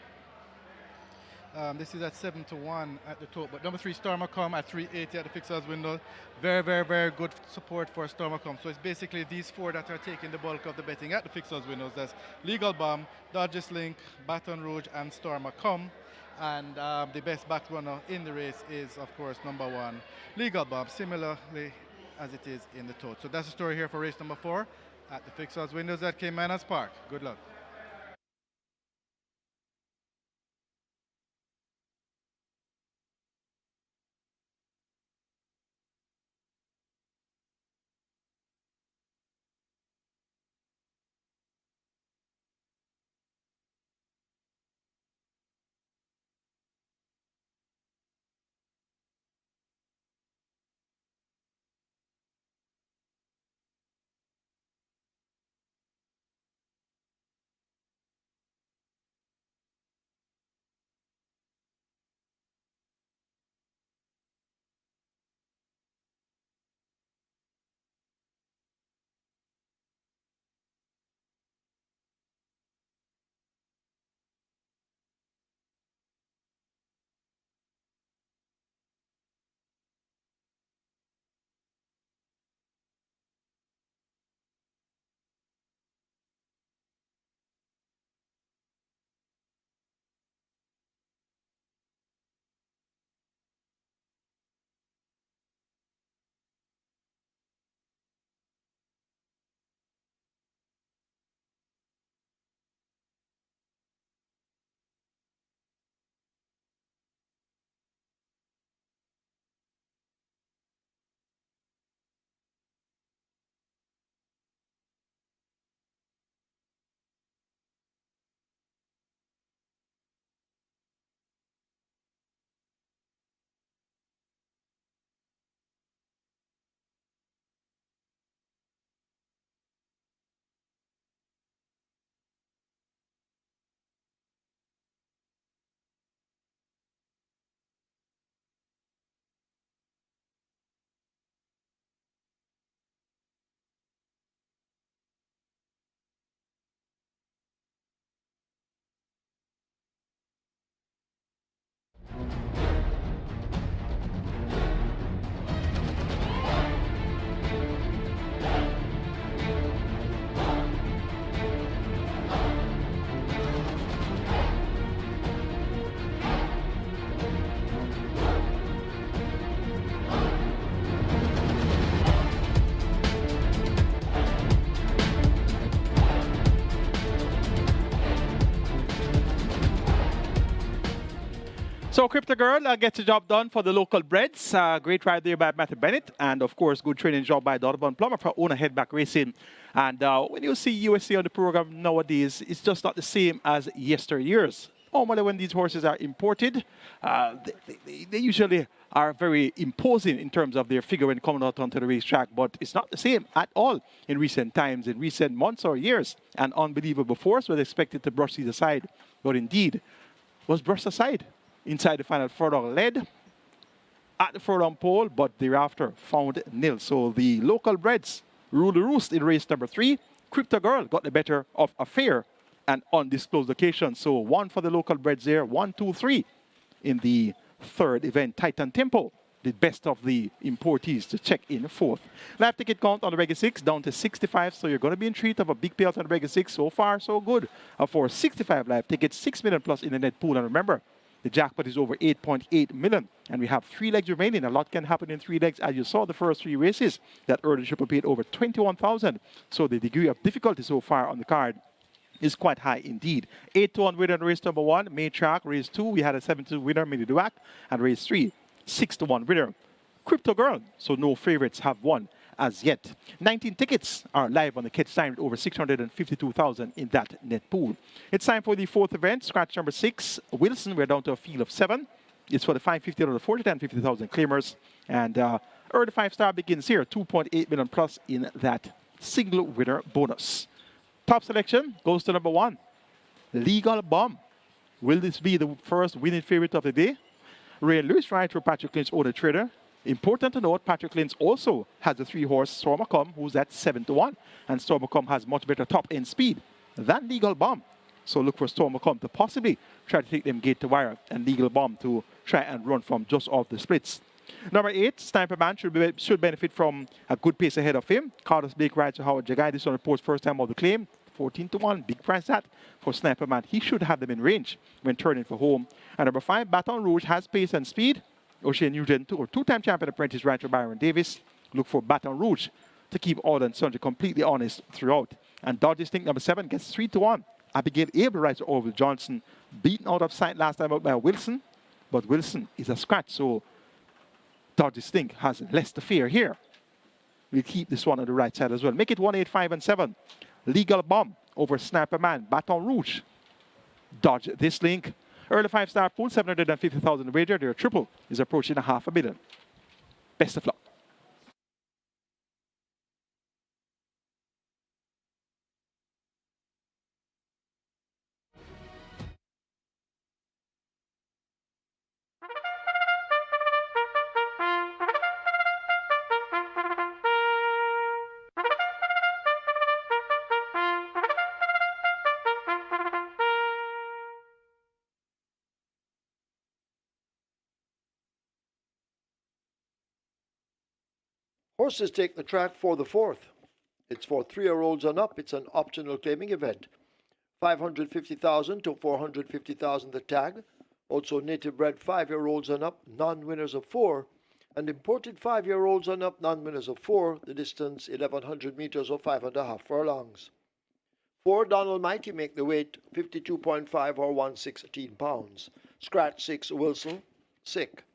This is at 7 to 1 at the top, but number 3, Storm Come at $3.80 at the fixers window. Very, very, very good support for Storm Come. So it's basically these 4 that are taking the bulk of the betting at the fixers windows. That's Legal Bomb, Dodges Link, Baton Rouge, and Storm Come. And the best back runner in the race is, of course, number 1, Legal Bomb, similarly as it is in the tote. So that's the story here for race number 4 at the fixers windows at Caymanas Park. Good luck. So Crypto Girl gets the job done for the local breads. Great ride there by Matthew Bennett. And of course, good training job by Donovan Plummer for owner headback racing. And when you see USA on the program nowadays, it's just not the same as yesteryears. Normally when these horses are imported, they usually are very imposing in terms of their figure when coming out onto the racetrack. But it's not the same at all in recent times, in recent months or years. An unbelievable force was expected to brush these aside. But indeed, was brushed aside. Inside the final furlong led at the furlong pole, but thereafter found nil. So the local breds ruled the roost in race number 3. Crypto Girl got the better of a fair and undisclosed location. So 1 for the local breds there, 1, 2, 3 in the third event. Titan Tempo, the best of the importees to check in 4th. Live ticket count on the regular 6 down to 65. So you're going to be in treat of a big payout on the regular 6. So far, so good. For 65 live tickets, 6 million plus in the net pool. And remember, the jackpot is over 8.8 million, and we have 3 legs remaining. A lot can happen in 3 legs, as you saw the first 3 races. That early triple paid over 21,000. So the degree of difficulty so far on the card is quite high indeed. 8 to 1 winner in race number 1, May Track. Race 2, we had a 7 to 2 winner, Mini Duac. And race 3, 6 to 1 winner, Crypto Girl. So no favorites have won. as yet. 19 tickets are live on the kids' side with over 652,000 in that net pool. It's time for the fourth event, scratch number 6. Wilson, we're down to a field of 7. It's for the 550 or the 40 and 50,000 claimers. And early 5-star begins here, 2.8 million plus in that single winner bonus. Top selection goes to number 1, Legal Bomb. Will this be the first winning favorite of the day? Ray Lewis right for Patrick Lynch, owner trader. Important to note, Patrick Lynch also has the 3-horse Stormacom, who's at 7-1. And Stormacom has much better top-end speed than Legal Bomb. So look for Stormacom to possibly try to take them gate to wire and Legal Bomb to try and run from just off the splits. Number 8, Sniper Man should benefit from a good pace ahead of him. Carlos Blake rides to Howard Jagai. This one reports first time of the claim. 14-1, big price that for Sniper Man. He should have them in range when turning for home. And number 5, Baton Rouge has pace and speed. O'Shea Nugent, two-time champion apprentice rancher Byron Davis. Look for Baton Rouge to keep all and sundry completely honest throughout. And Dodge Distinct number 7 gets 3-1. Abigail Abel rides to Orville Johnson, beaten out of sight last time out by Wilson. But Wilson is a scratch, so Dodge Distinct has less to fear here. We'll keep this one on the right side as well. Make it 1, 8, 5, and 7. Legal Bomb over Sniper Man, Baton Rouge. Dodge this link. Early 5-star pool, 750,000 wager. Their triple is approaching $500 million. Best of luck. Horses take the track for the 4th. It's for 3-year-olds and up. It's an optional claiming event. 550,000 to 450,000 the tag. Also native bred 5-year-olds and up, non-winners of 4. And imported 5-year-olds and up, non-winners of 4. The distance 1,100 meters or 5.5 furlongs. 4, Donald Mighty make the weight 52.5 or 116 pounds. Scratch 6, Wilson, sick.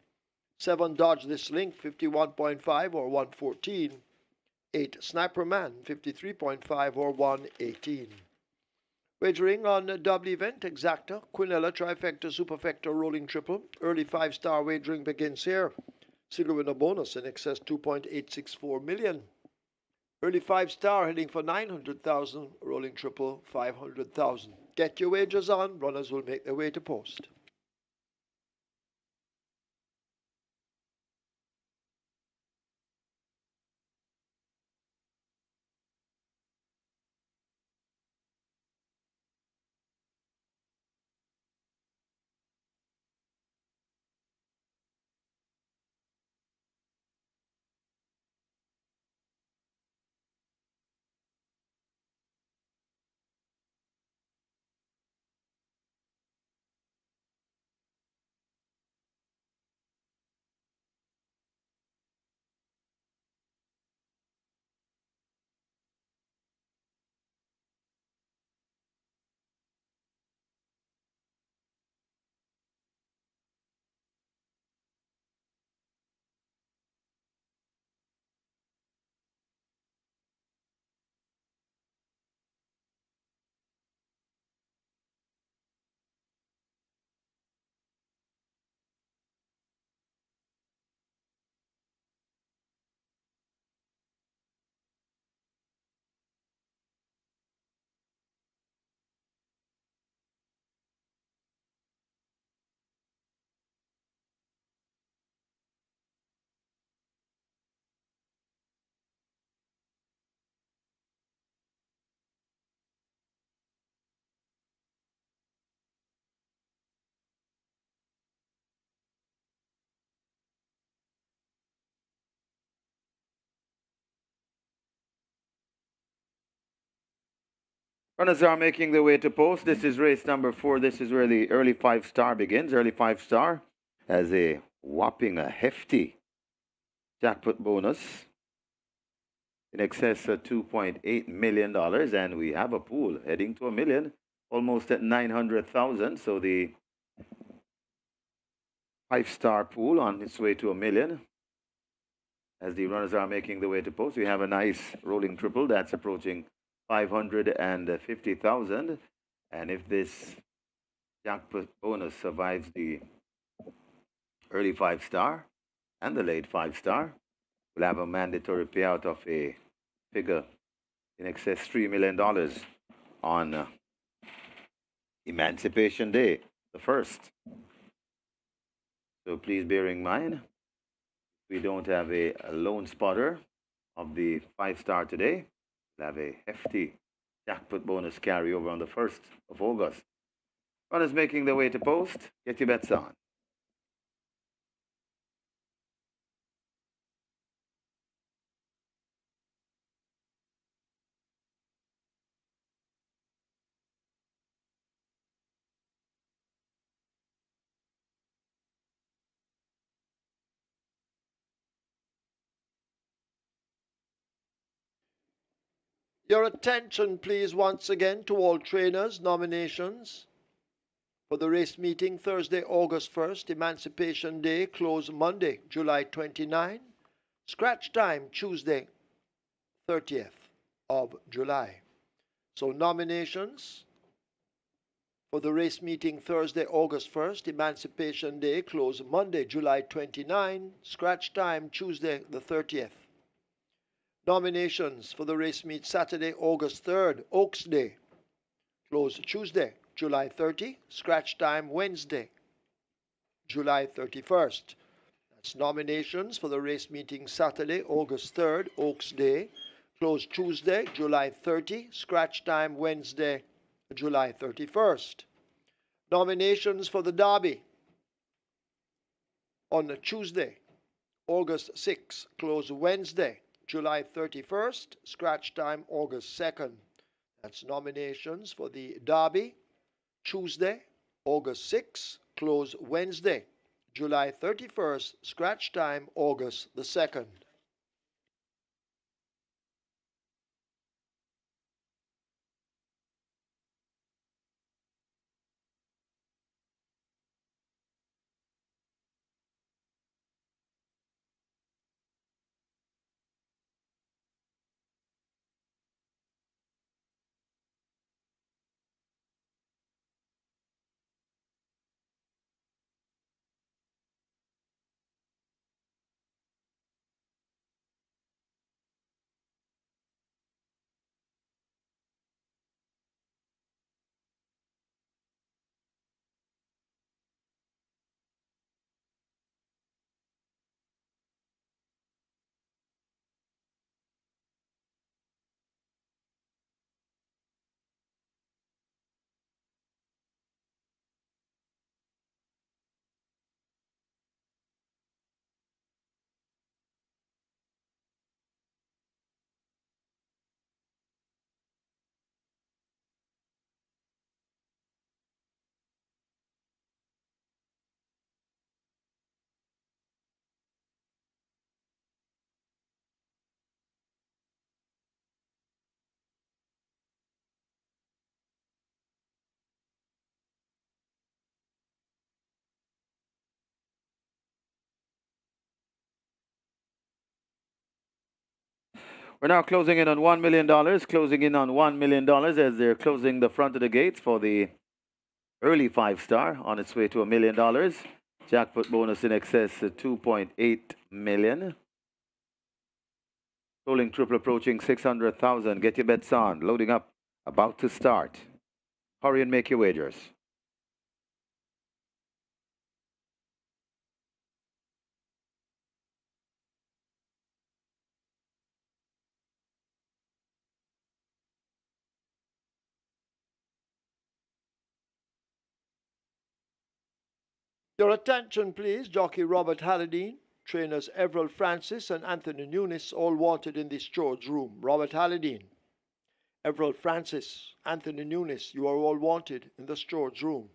7, Dodge this link, 51.5 or 114. 8, Sniper Man, 53.5 or 118. Wagering on double event, exacta, quinella, trifecta, superfecta, rolling triple. Early 5-star wagering begins here. Single winner bonus in excess 2.864 million. Early 5-star heading for 900,000, rolling triple 500,000. Get your wagers on, runners will make their way to post. Runners are making their way to post. This is race number 4. This is where the early 5-star begins. Early 5-star has a whopping, a hefty jackpot bonus in excess of $2.8 million. And we have a pool heading to $1 million, almost at 900,000. So the 5-star pool on its way to $1 million. as the runners are making their way to post. We have a nice rolling triple that's approaching 550,000. And if this jackpot bonus survives the early 5-star and the late 5-star, we'll have a mandatory payout of a figure in excess $3 million on Emancipation Day, the 1st. So please bear in mind, we don't have a lone spotter of the 5-star today. We'll have a hefty jackpot bonus carryover on the 1st of August. Runners making their way to post. Get your bets on. Your attention, please, once again to all trainers. Nominations for the race meeting Thursday, August 1st, Emancipation Day, close Monday, July 29, scratch time Tuesday, 30th of July. So nominations for the race meeting Thursday, August 1st, Emancipation Day, close Monday, July 29, scratch time Tuesday, the 30th. Nominations for the race meet Saturday, August 3rd, Oaks Day, close Tuesday, July 30, scratch time Wednesday, July 31st. That's nominations for the race meeting Saturday, August 3rd, Oaks Day, close Tuesday, July 30, scratch time Wednesday, July 31st. Nominations for the Derby on Tuesday, August 6, close Wednesday, July 31st, scratch time August 2nd. That's nominations for the Derby, Tuesday, August 6, close Wednesday, July 31st, scratch time August the 2nd. We're now closing in on $1 million, closing in on $1 million as they're closing the front of the gates for the early 5-star on its way to $1 million. Jackpot bonus in excess of 2.8 million. Rolling triple approaching 600,000. Get your bets on. Loading up. About to start. Hurry and make your wagers. Your attention, please. Jockey Robert Halladine, trainers Everell Francis and Anthony Nunes, all wanted in this George room. Robert Halladine, Everell Francis, Anthony Nunes, you are all wanted in the George room.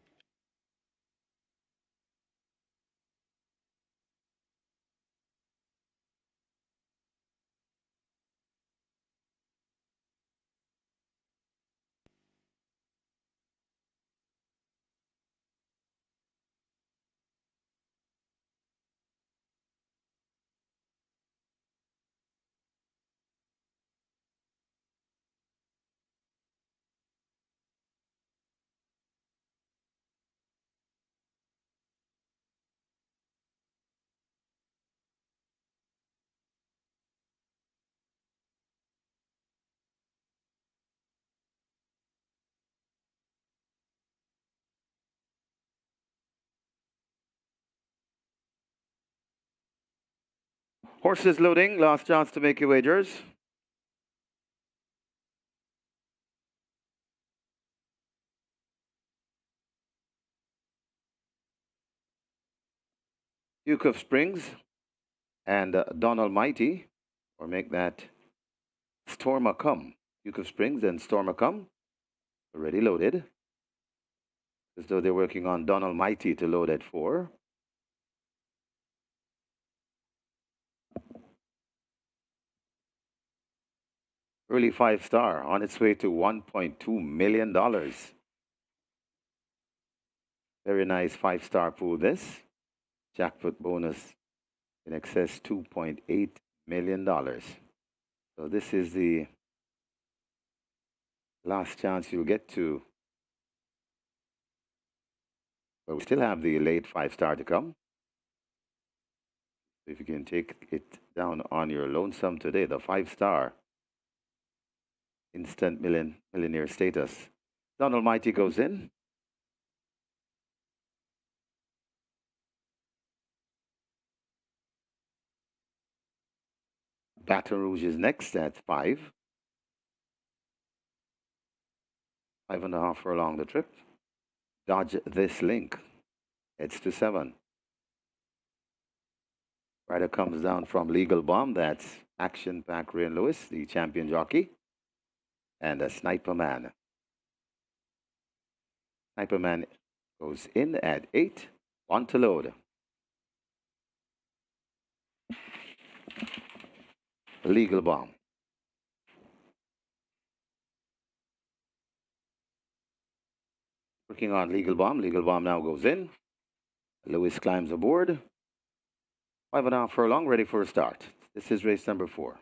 Horses loading, last chance to make your wagers. Duke of Springs and Don Almighty, or make that Storma Come. Duke of Springs and Storma Come, already loaded. As though they're working on Don Almighty to load at 4. Early 5-star on its way to $1.2 million. Very nice 5-star pool this. Jackpot bonus in excess $2.8 million. So this is the last chance you'll get to. But we still have the late 5-star to come. If you can take it down on your lonesome today, the 5-star instant millionaire status. Don Almighty goes in. Baton Rouge is next at 5. 5.5 furlong the trip. Dodge This Link. It's to 7. Rider comes down from Legal Bomb. That's Action Pack Ray Lewis, the champion jockey. And a Sniper Man. Sniper Man goes in at 8. 1 to load. Legal Bomb. Working on Legal Bomb. Legal Bomb now goes in. Lewis climbs aboard. 5.5 furlong, ready for a start. This is race number 4.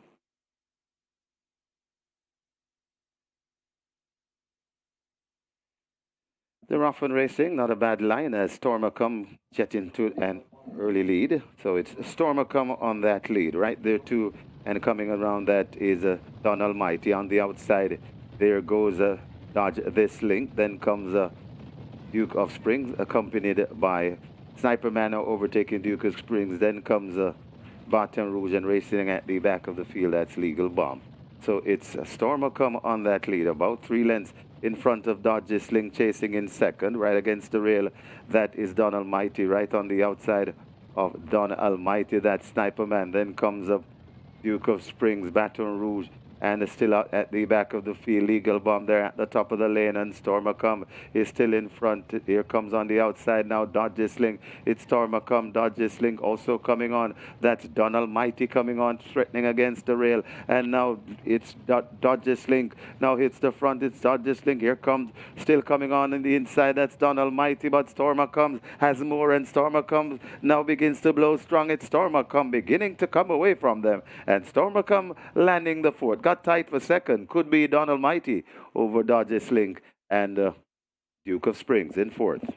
They're off and racing, not a bad line as Stormacom jet into an early lead. So it's Stormacom on that lead, right there too. And coming around that is Don Almighty on the outside. There goes Dodge This Link. Then comes Duke of Springs, accompanied by Sniper Man overtaking Duke of Springs. Then comes Baton Rouge and racing at the back of the field. That's Legal Bomb. So it's Stormacom on that lead, about 3 lengths in front of Dodge Sling, chasing in second, right against the rail. That is Don Almighty, right on the outside of Don Almighty. That's Sniper Man. Then comes up Duke of Springs, Baton Rouge, and still out at the back of the field. Legal Bomb there at the top of the lane, and Stormacom is still in front. Here comes on the outside now Dodge Sling. It's Stormacom, Dodge Sling also coming on. That's Don Almighty coming on, threatening against the rail, and now it's Dodge Sling. Now hits the front, it's Dodge Sling. Here comes, still coming on in the inside. That's Don Almighty, but Stormacom has more, and Stormacom now begins to blow strong. It's Stormacom beginning to come away from them, and Stormacom landing the 4th. Got tight for second. Could be Don Almighty over Dodge Sling and Duke of Springs in 4th.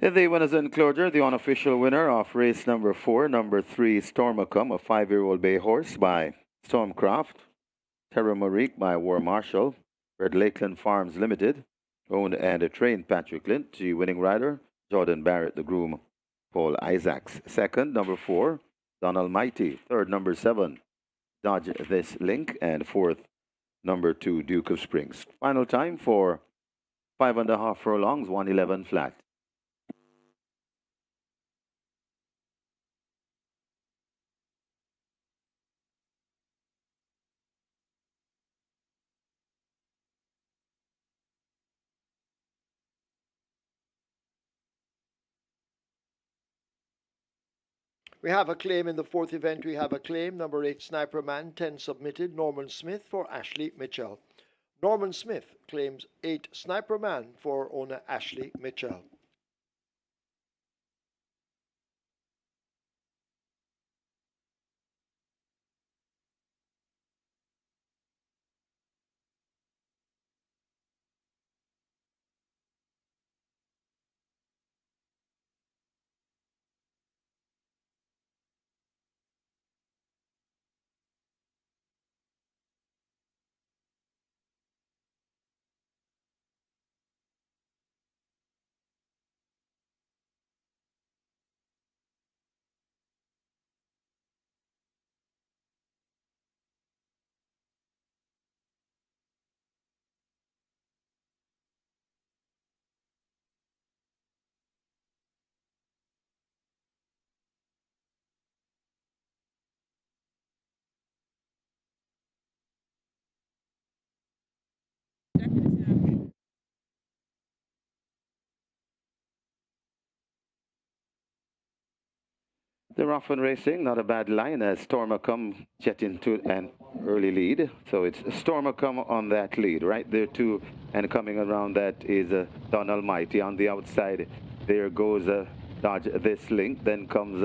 In the winners enclosure, the unofficial winner of race number 4, number 3, Stormacom, a 5-year-old bay horse by Stormcraft, Terra Marique by War Marshal, Red Lakeland Farms Limited, owned and trained Patrick Lint, the winning rider, Jordan Barrett, the groom, Paul Isaacs. Second, number 4, Don Almighty. Third, number 7, Dodge This Link. And fourth, number 2, Duke of Springs. Final time for 5.5 furlongs, 111 flat. We have a claim in the fourth event. We have a claim. Number 8, Sniper Man, 10 submitted. Norman Smith for Ashley Mitchell. Norman Smith claims 8, Sniper Man for owner Ashley Mitchell. They're off and racing, not a bad line as Stormacom jet into an early lead. So it's Stormacom on that lead, right there too. And coming around that is Don Almighty on the outside. There goes Dodge This Link. Then comes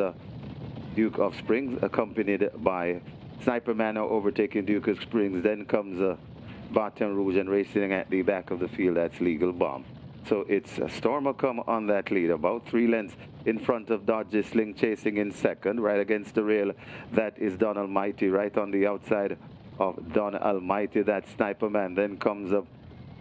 Duke of Springs, accompanied by Sniper Man now overtaking Duke of Springs. Then comes Baton Rouge and racing at the back of the field. That's Legal Bomb. So it's Stormacom on that lead, about 3 lengths in front of Dodge Sling, chasing in second, right against the rail. That is Don Almighty, right on the outside of Don Almighty. That's Sniper Man. Then comes up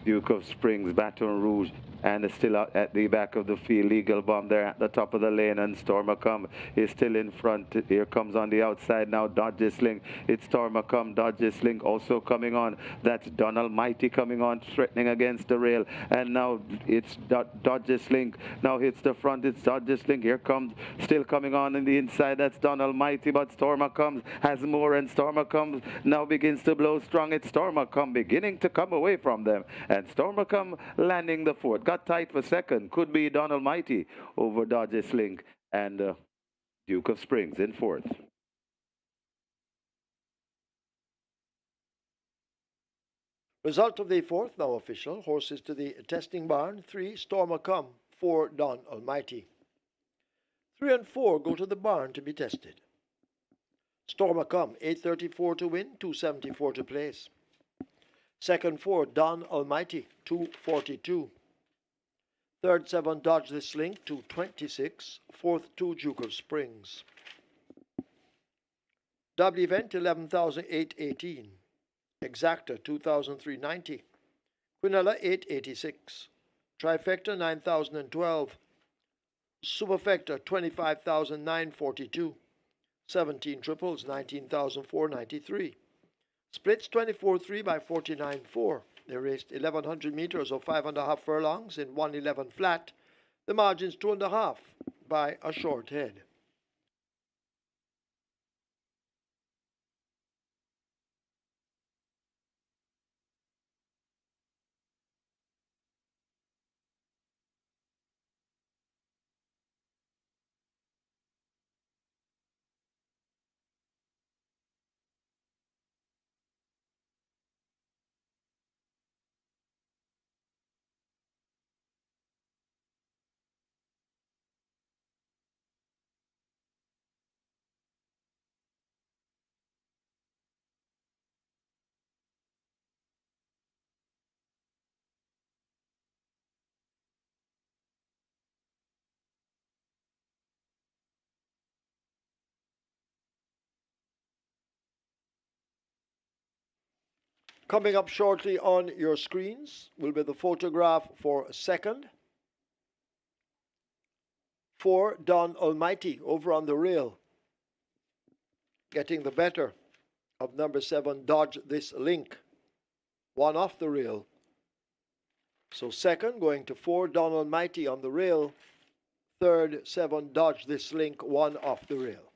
Duke of Springs, Baton Rouge, and still out at the back of the field. Legal Bomb there at the top of the lane, and Stormacom is still in front. Here comes on the outside now Dodge Sling. It's Stormacom, Dodge Sling also coming on. That's Don Almighty coming on, threatening against the rail, and now it's Dodge Sling. Now hits the front, it's Dodge Sling. Here comes, still coming on in the inside, that's Don Almighty, but Stormacom has more, and Stormacom now begins to blow strong. It's Stormacom beginning to come away from them, and Stormacom landing the fourth. Got tight for second. Could be Don Almighty over Dodge Sling, and Duke of Springs in fourth. Result of the fourth now official. Horses to the testing barn. 3, Stormacom. 4, Don Almighty. 3 and 4 go to the barn to be tested. Stormacom, 834 to win, 274 to place. Second 4, Don Almighty, 242. Third 7, Dodge This Link, 226. Fourth 2, Duke of Springs. Double event, 11,818. Exacta, 2,390. Quinella, 886. Trifecta, 9,012. Superfecta, 25,942. 17 triples, 19,493. Splits 24-3 by 49-4. They raced 1,100 meters or 5.5 furlongs in 111 flat. The margin's 2.5 by a short head. Coming up shortly on your screens will be the photograph for second. 4, Don Almighty over on the rail, getting the better of number 7, Dodge This Link. 1 off the rail. So second going to 4, Don Almighty on the rail. Third, 7, Dodge This Link, 1 off the rail.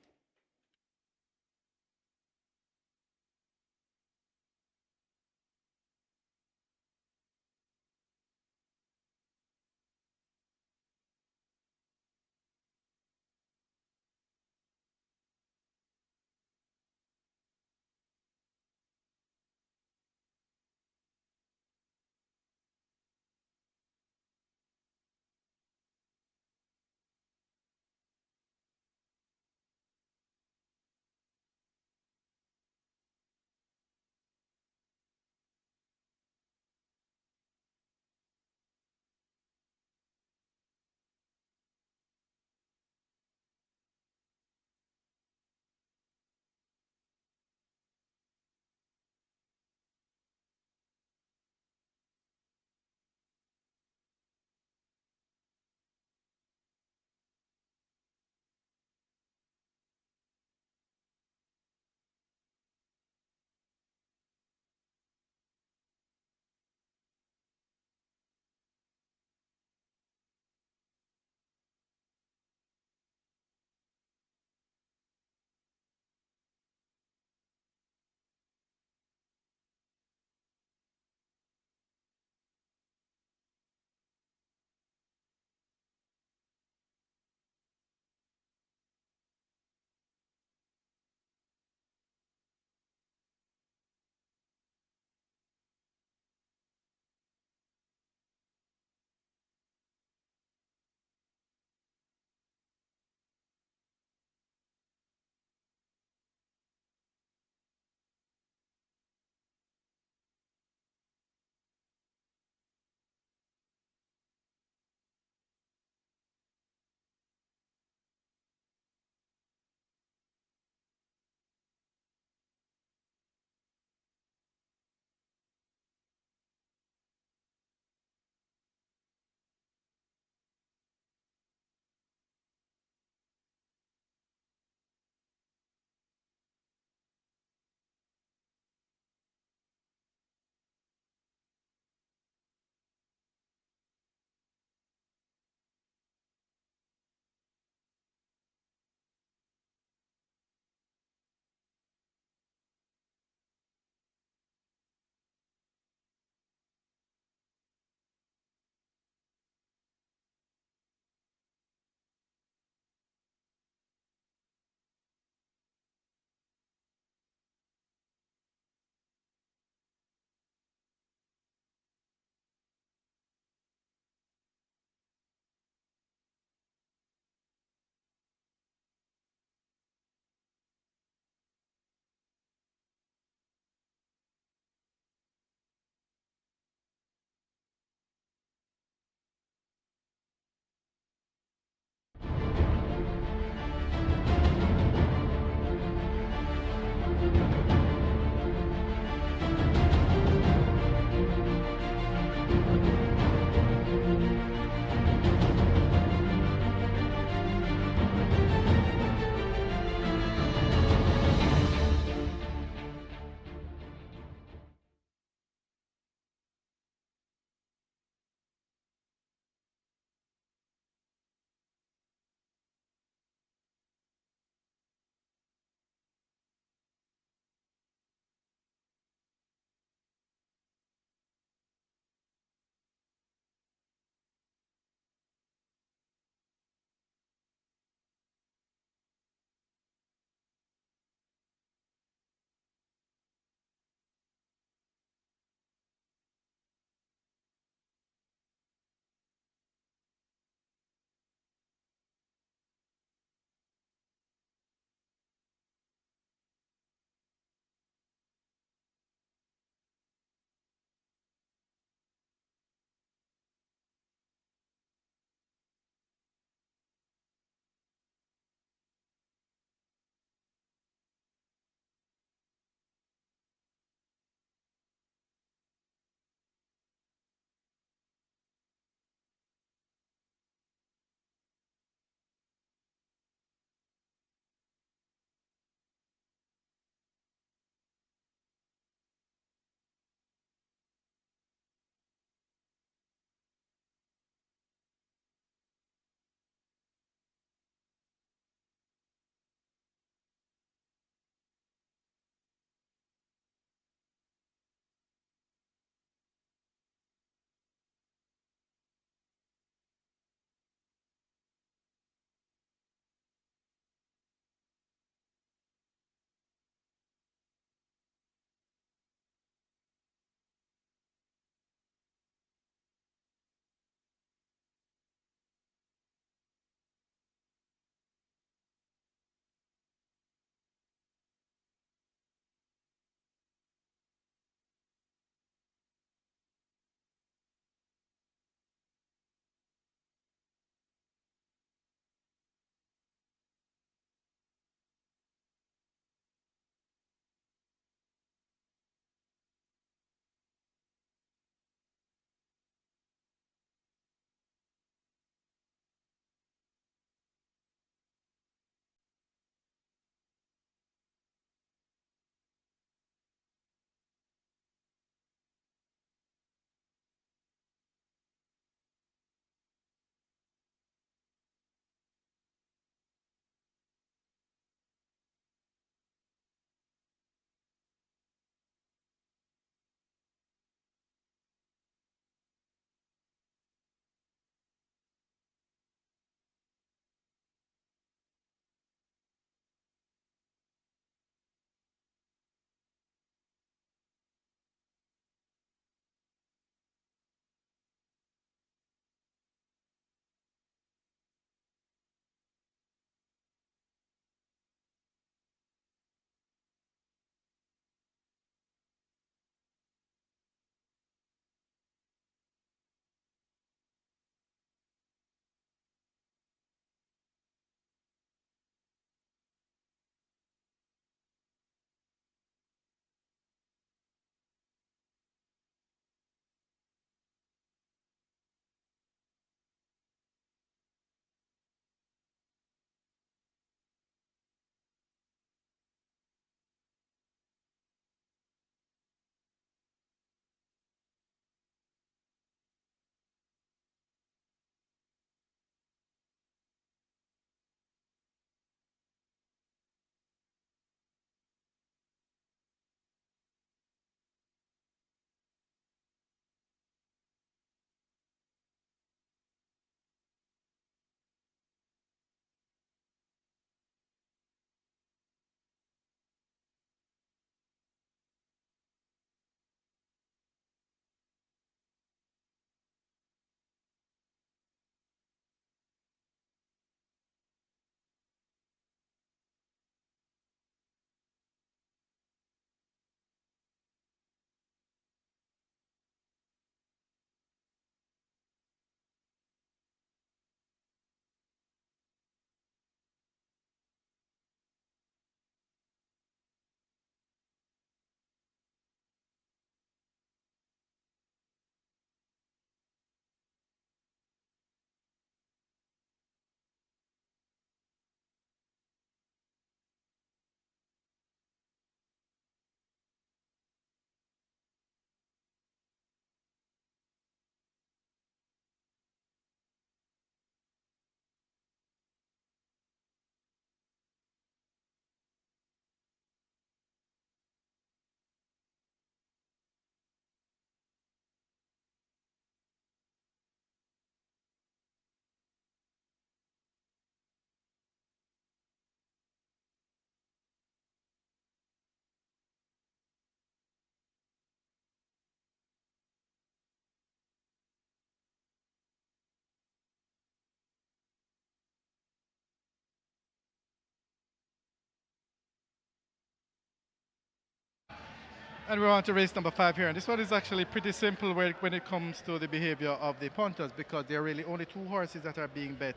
And we're on to race number 5 here. And this one is actually pretty simple when it comes to the behavior of the punters, because there are really only 2 horses that are being bet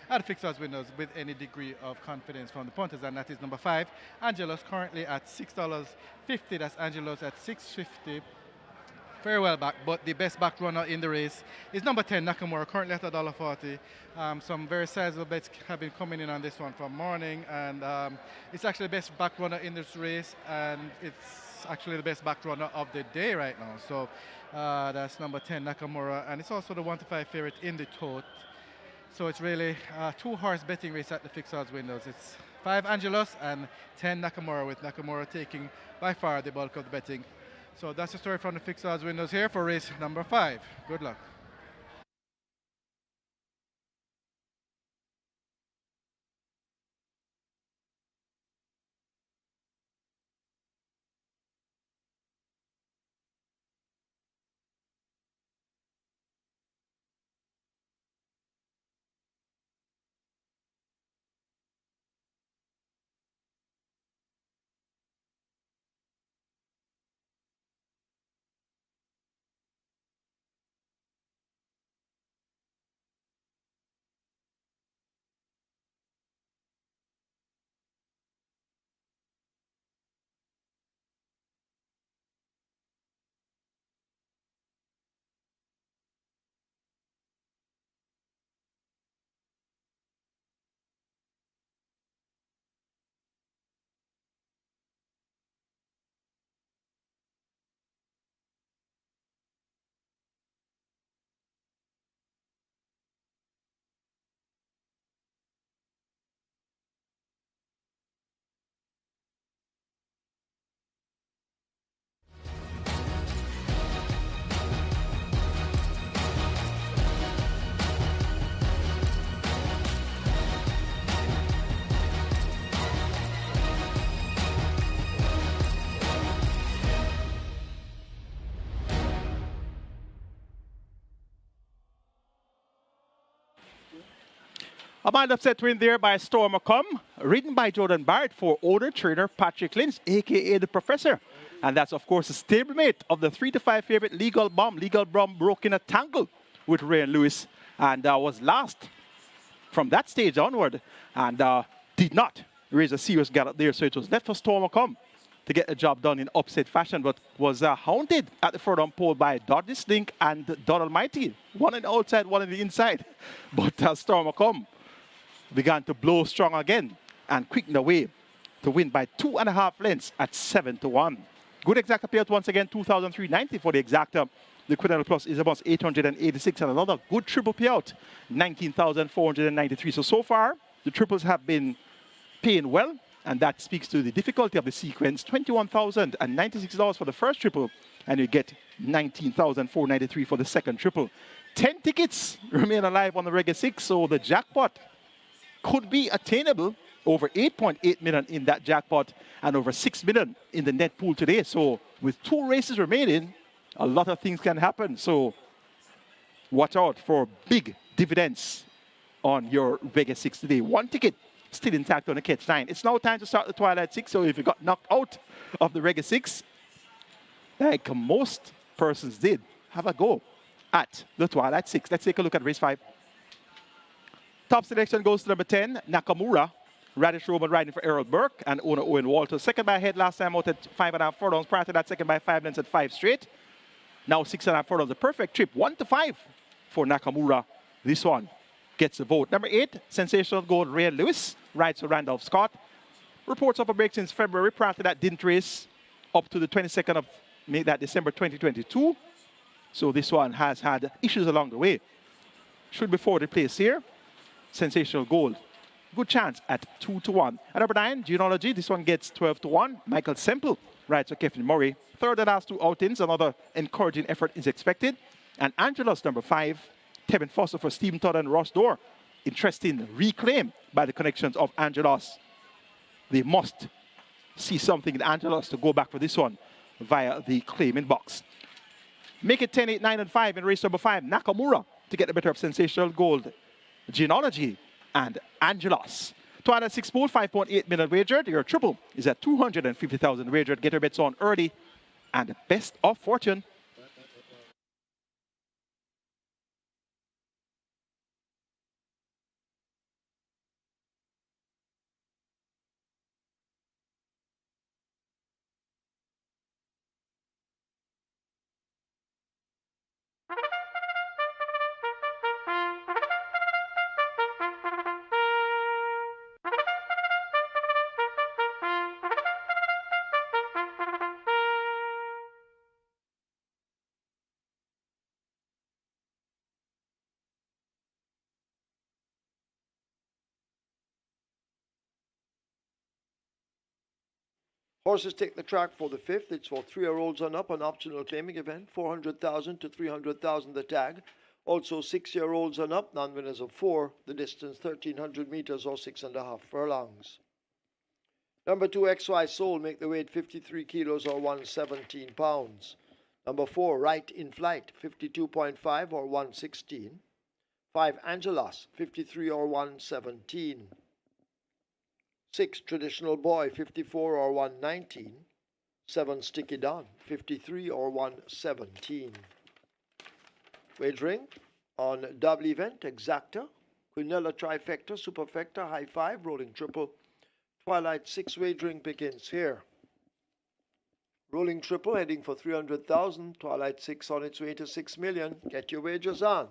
at fixed odds winners with any degree of confidence from the punters, and that is number 5, Angelos, currently at $6.50. That's Angelos at $6.50. Very well back, but the best back runner in the race is number 10, Nakamura, currently at $1.40. Some very sizable bets have been coming in on this one from morning, and it's actually the best back runner in this race, and it's actually the best back runner of the day right now. So that's number 10, Nakamura, and it's also the 1-5 favorite in the tote. So it's really a 2-horse betting race at the fixed odds windows. It's 5 Angelos and 10 Nakamura, with Nakamura taking by far the bulk of the betting. So that's the story from the fixed odds windows here for race number 5. Good luck. A mild upset win there by Storm McCum, ridden by Jordan Barrett for owner-trainer Patrick Lynch, a.k.a. the Professor. And that's, of course, a stablemate of the 3-5 favorite Legal Bomb. Legal Bomb broke in a tangle with Ray Lewis and was last from that stage onward, and did not raise a serious gallop there. So it was left for Storm McCum to get the job done in upset fashion, but was hounded at the further on pole by Dodgy Slink and Don Almighty. One on the outside, one on the inside. But Storm McCum began to blow strong again and quickened away to win by 2.5 lengths at 7-1. Good exacta payout once again, 2,390 for the exacta. The Quinella Plus is about 886, and another good triple payout, 19,493. So far, the triples have been paying well, and that speaks to the difficulty of the sequence. $21,096 for the first triple, and you get 19,493 for the second triple. 10 tickets remain alive on the Reggae 6, so the jackpot could be attainable. Over 8.8 million in that jackpot and over 6 million in the net pool today. So with 2 races remaining, a lot of things can happen. So watch out for big dividends on your Vegas 6 today. 1 ticket still intact on the Catch 9. It's now time to start the Twilight 6. So if you got knocked out of the Reggae 6, like most persons did, have a go at the Twilight 6. Let's take a look at race 5. Top selection goes to number 10, Nakamura. Radish Roman riding for Errol Burke and owner Owen Walter. Second by head last time out at 5.5 furlongs. Prior to that, second by 5 lengths at 5 straight. Now 6.5 furlongs. A perfect trip. 1-5 for Nakamura. This one gets the vote. Number 8, Sensational Gold, Ray Lewis. Rides for Randolph Scott. Reports of a break since February. Prior to that, didn't race up to the 22nd of May, that December 2022. So this one has had issues along the way. Should be forward place here. Sensational Gold. Good chance at 2-1. At number 9, Genealogy. This one gets 12-1. Michael Semple rides for Kevin Murray. Third and last 2 outings. Another encouraging effort is expected. And Angelos, number 5. Tevin Foster for Stephen Todd and Ross Dorr. Interesting reclaim by the connections of Angelos. They must see something in Angelos to go back for this one via the claiming box. Make it 10, 8, 9, and 5 in race number 5. Nakamura to get the better of Sensational Gold, Genealogy, and Angelos. Twilight 6 pool, 5.8 million wagered. Your triple is at 250,000 wagered. Get your bets on early and best of fortune. Horses take the track for the fifth. It's for 3-year-olds and up, an optional claiming event. 400,000 to 300,000 the tag. Also 6-year-olds and up, non-winners of 4. The distance 1,300 meters or 6.5 furlongs. Number 2, XY Soul, make the weight 53 kilos or 117 pounds. Number 4, Right in Flight, 52.5 or 116. 5, Angelos, 53 or 117. 6, Traditional Boy, 54 or 119. 7, Sticky Don, 53 or 117. Wagering on double event, Exacta, Quinella Trifecta, Superfecta, High Five, Rolling Triple. Twilight 6 wagering begins here. Rolling Triple heading for 300,000. Twilight 6 on its way to 6 million. Get your wagers on.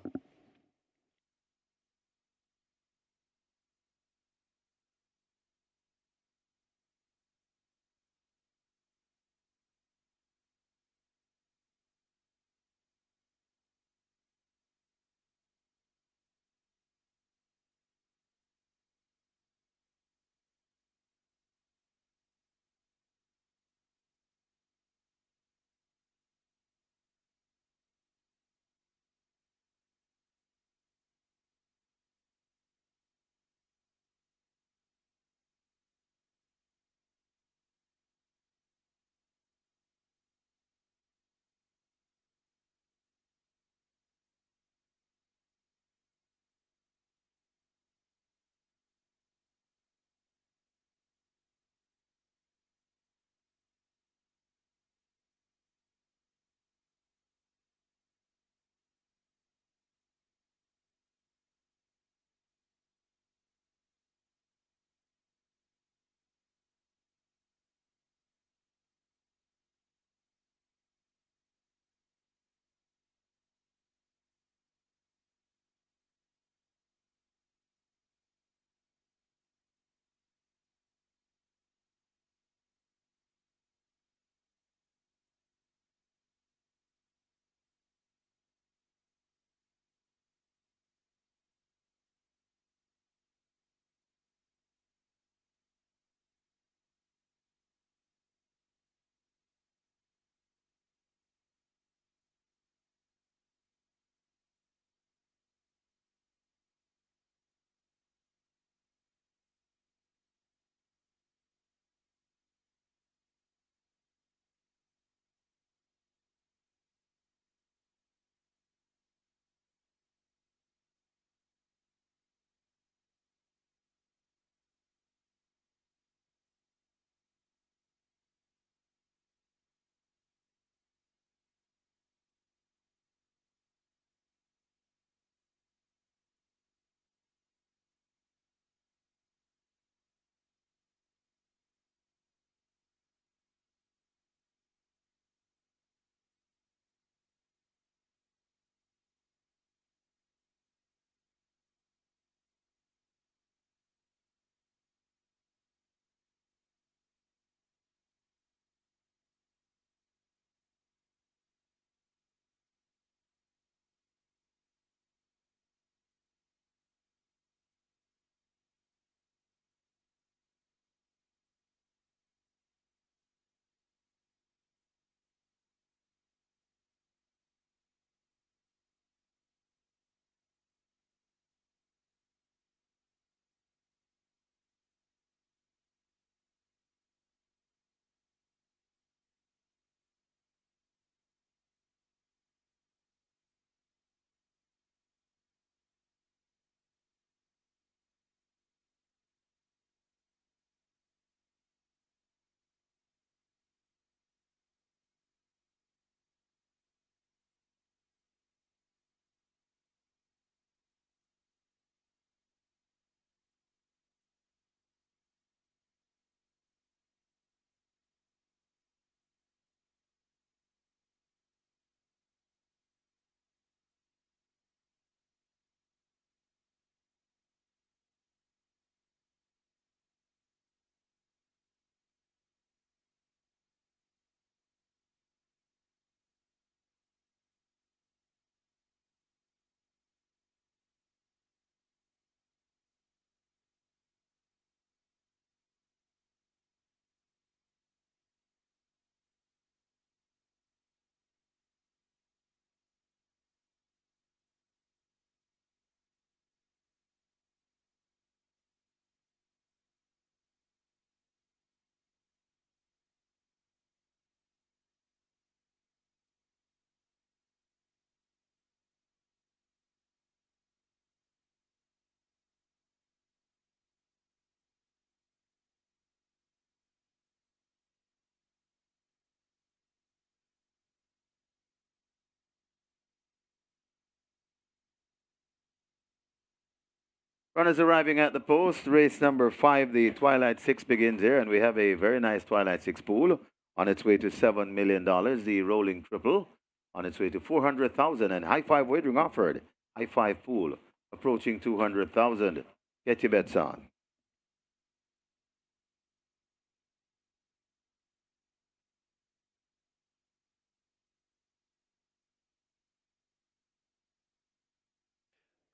Runners arriving at the post. Race number 5, the Twilight 6 begins here, and we have a very nice Twilight 6 pool on its way to $7 million. The Rolling Triple on its way to 400,000, and High Five wagering offered. High Five pool approaching 200,000. Get your bets on.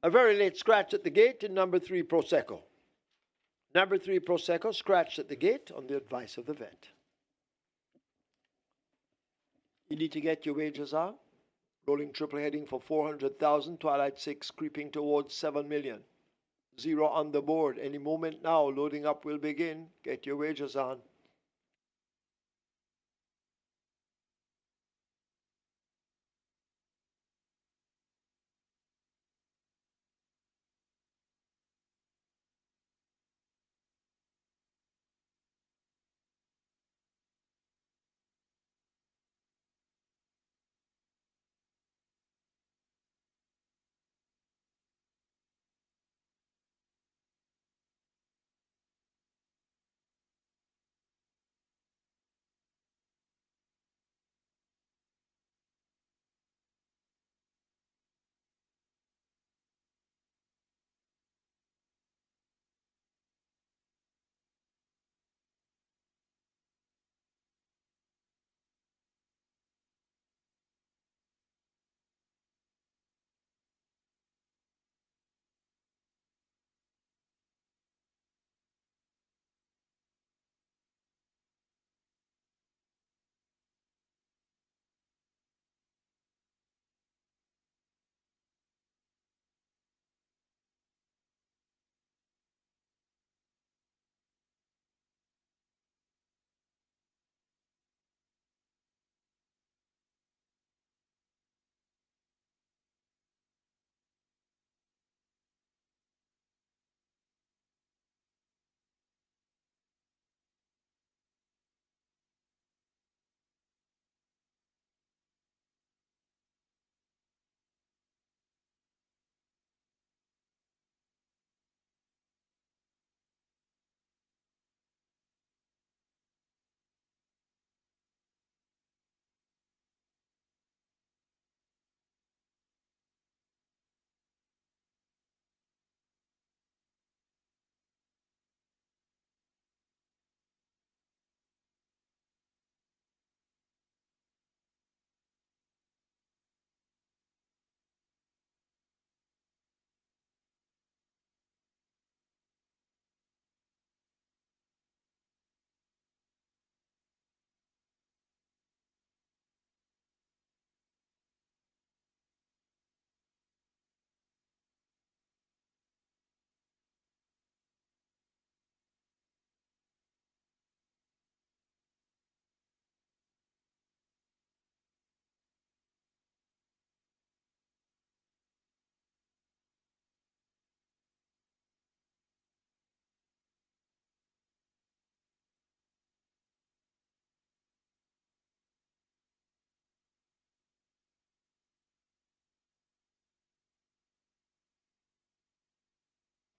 A very late scratch at the gate in number 3 Prosecco. Number 3 Prosecco scratched at the gate on the advice of the vet. You need to get your wagers on. Rolling Triple heading for 400,000. Twilight 6 creeping towards 7 million. 0 on the board. Any moment now, loading up will begin. Get your wagers on.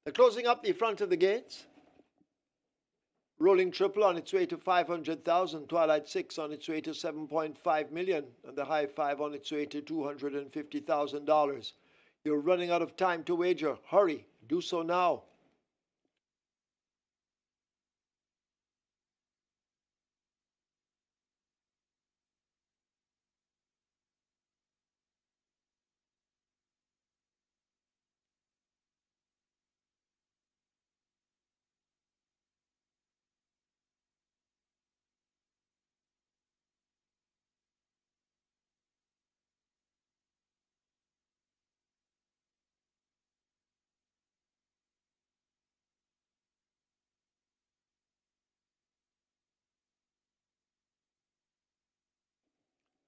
They're closing up the front of the gates. Rolling Triple on its way to 500,000. Twilight 6 on its way to 7.5 million. And the High Five on its way to $250,000. You're running out of time to wager. Hurry, do so now.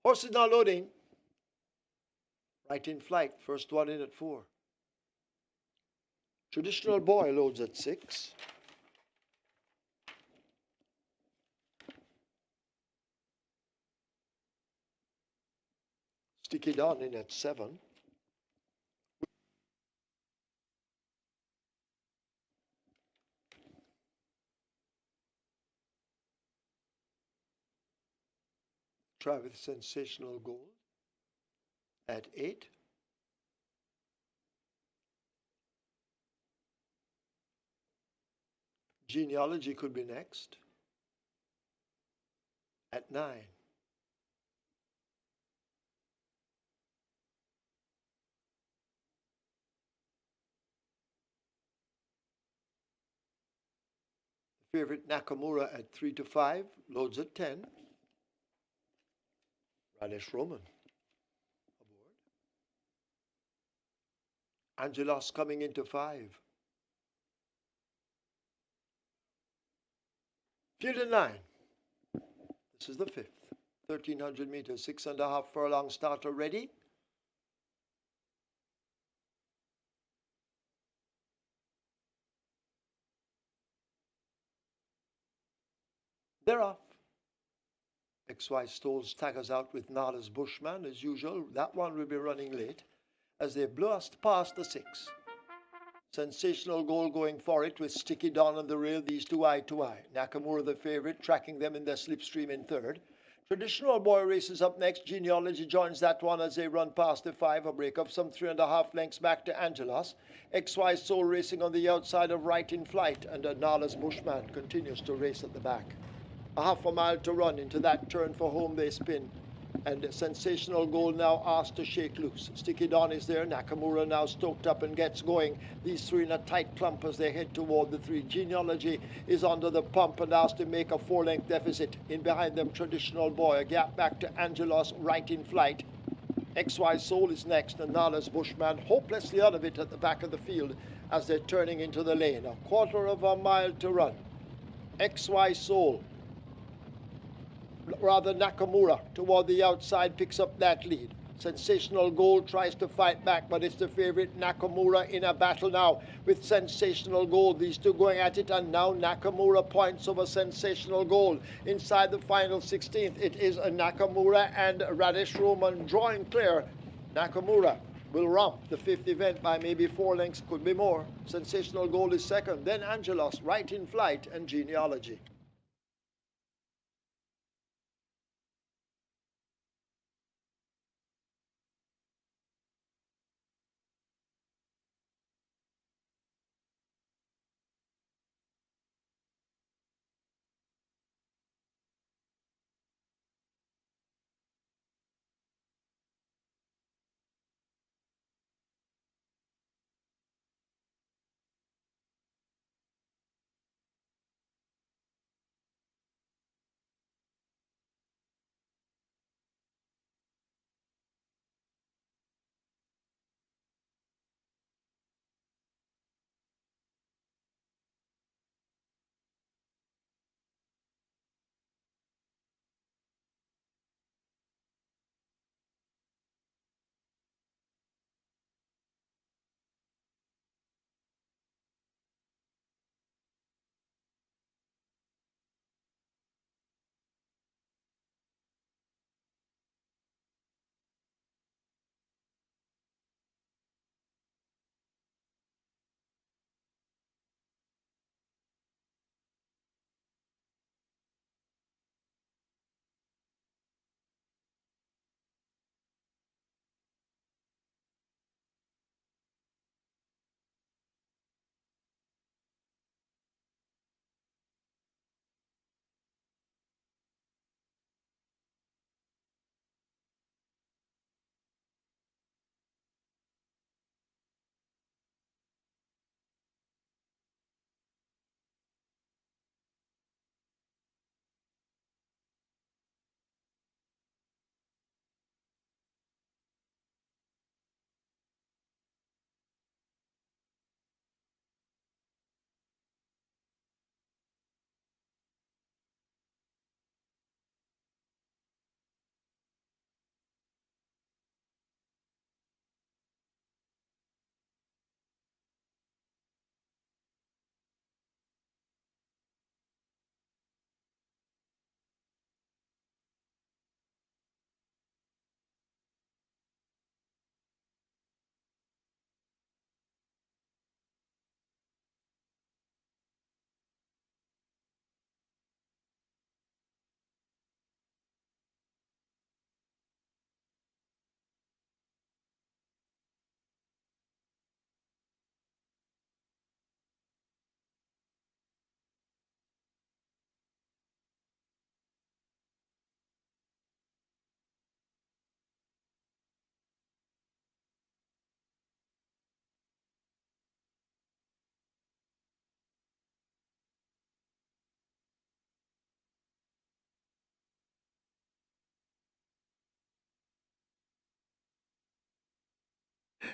Horses now loading. Right in flight. First one in at 4. Traditional Boy loads at 6. Sticky Don in at 7. try with Sensational Gold at 8. Genealogy could be next at 9. The favorite Nakamura at 3 to 5, loads at 10. Radish Roman aboard. Angelos coming into 5. Field at 9. This is the 5th. 1,300 meters, 6.5 furlong starter ready. They're off. XY Stoles taggers out with Nala's Bushman as usual. That one will be running late as they blast past the 6. Sensational Goal going for it with Sticky Don on the rail, these two eye to eye. Nakamura the favorite, tracking them in their slipstream in 3rd. Traditional Boy races up next. Genealogy joins that one as they run past the 5, a break of some 3.5 lengths back to Angelos. XY Soul racing on the outside of Right in Flight, and Nala's Bushman continues to race at the back. A half a mile to run. Into that turn for home they spin. And Sensational Goal now asked to shake loose. Sticky Don is there. Nakamura now stoked up and gets going. These three in a tight clump as they head toward the 3. Genealogy is under the pump and asked to make a 4-length deficit. In behind them, Traditional Boy. A gap back to Angelos, Right in Flight. XY Soul is next, and Nala's Bushman hopelessly out of it at the back of the field as they're turning into the lane. A quarter of a mile to run. XY Soul, rather Nakamura, toward the outside, picks up that lead. Sensational Goal tries to fight back, but it's the favorite Nakamura in a battle now with Sensational Goal. These two going at it, and now Nakamura points over Sensational Goal. Inside the final 16th, it is a Nakamura and Radish Roman drawing clear. Nakamura will romp the 5th event by maybe 4 lengths, could be more. Sensational Goal is second, then Angelos, Right in Flight, and Genealogy.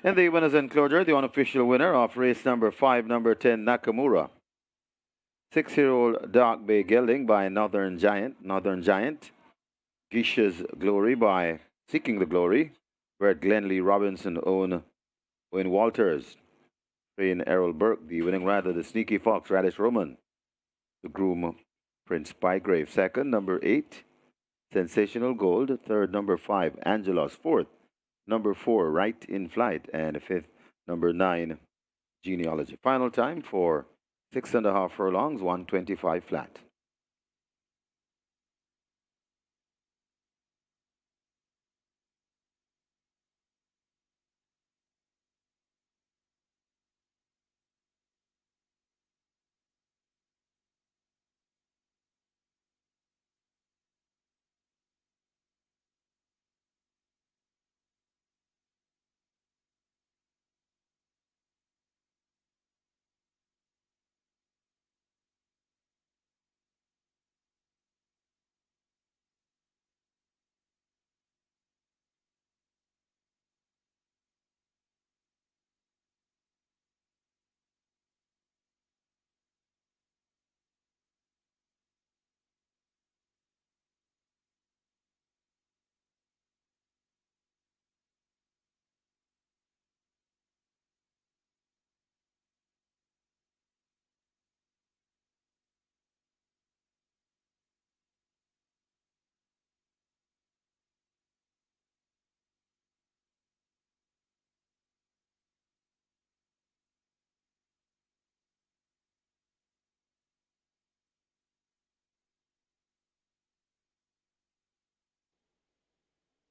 And the winners enclosure, the unofficial winner of race number 5, number 10, Nakamura. 6-year-old Dark Bay Gelding by Northern Giant. Northern Giant. Gisha's Glory by Seeking the Glory. Brett Glenlee Robinson own Wayne Walters. Train Errol Burke, the winning rider, the Sneaky Fox, Radish Roman. The groom, Prince Pygrave. Second, number 8, Sensational Gold. Third, number 5, Angelos. Fourth, number 4, Right in Flight. And fifth, number 9, Genealogy. Final time for 6.5 furlongs, 125 flat.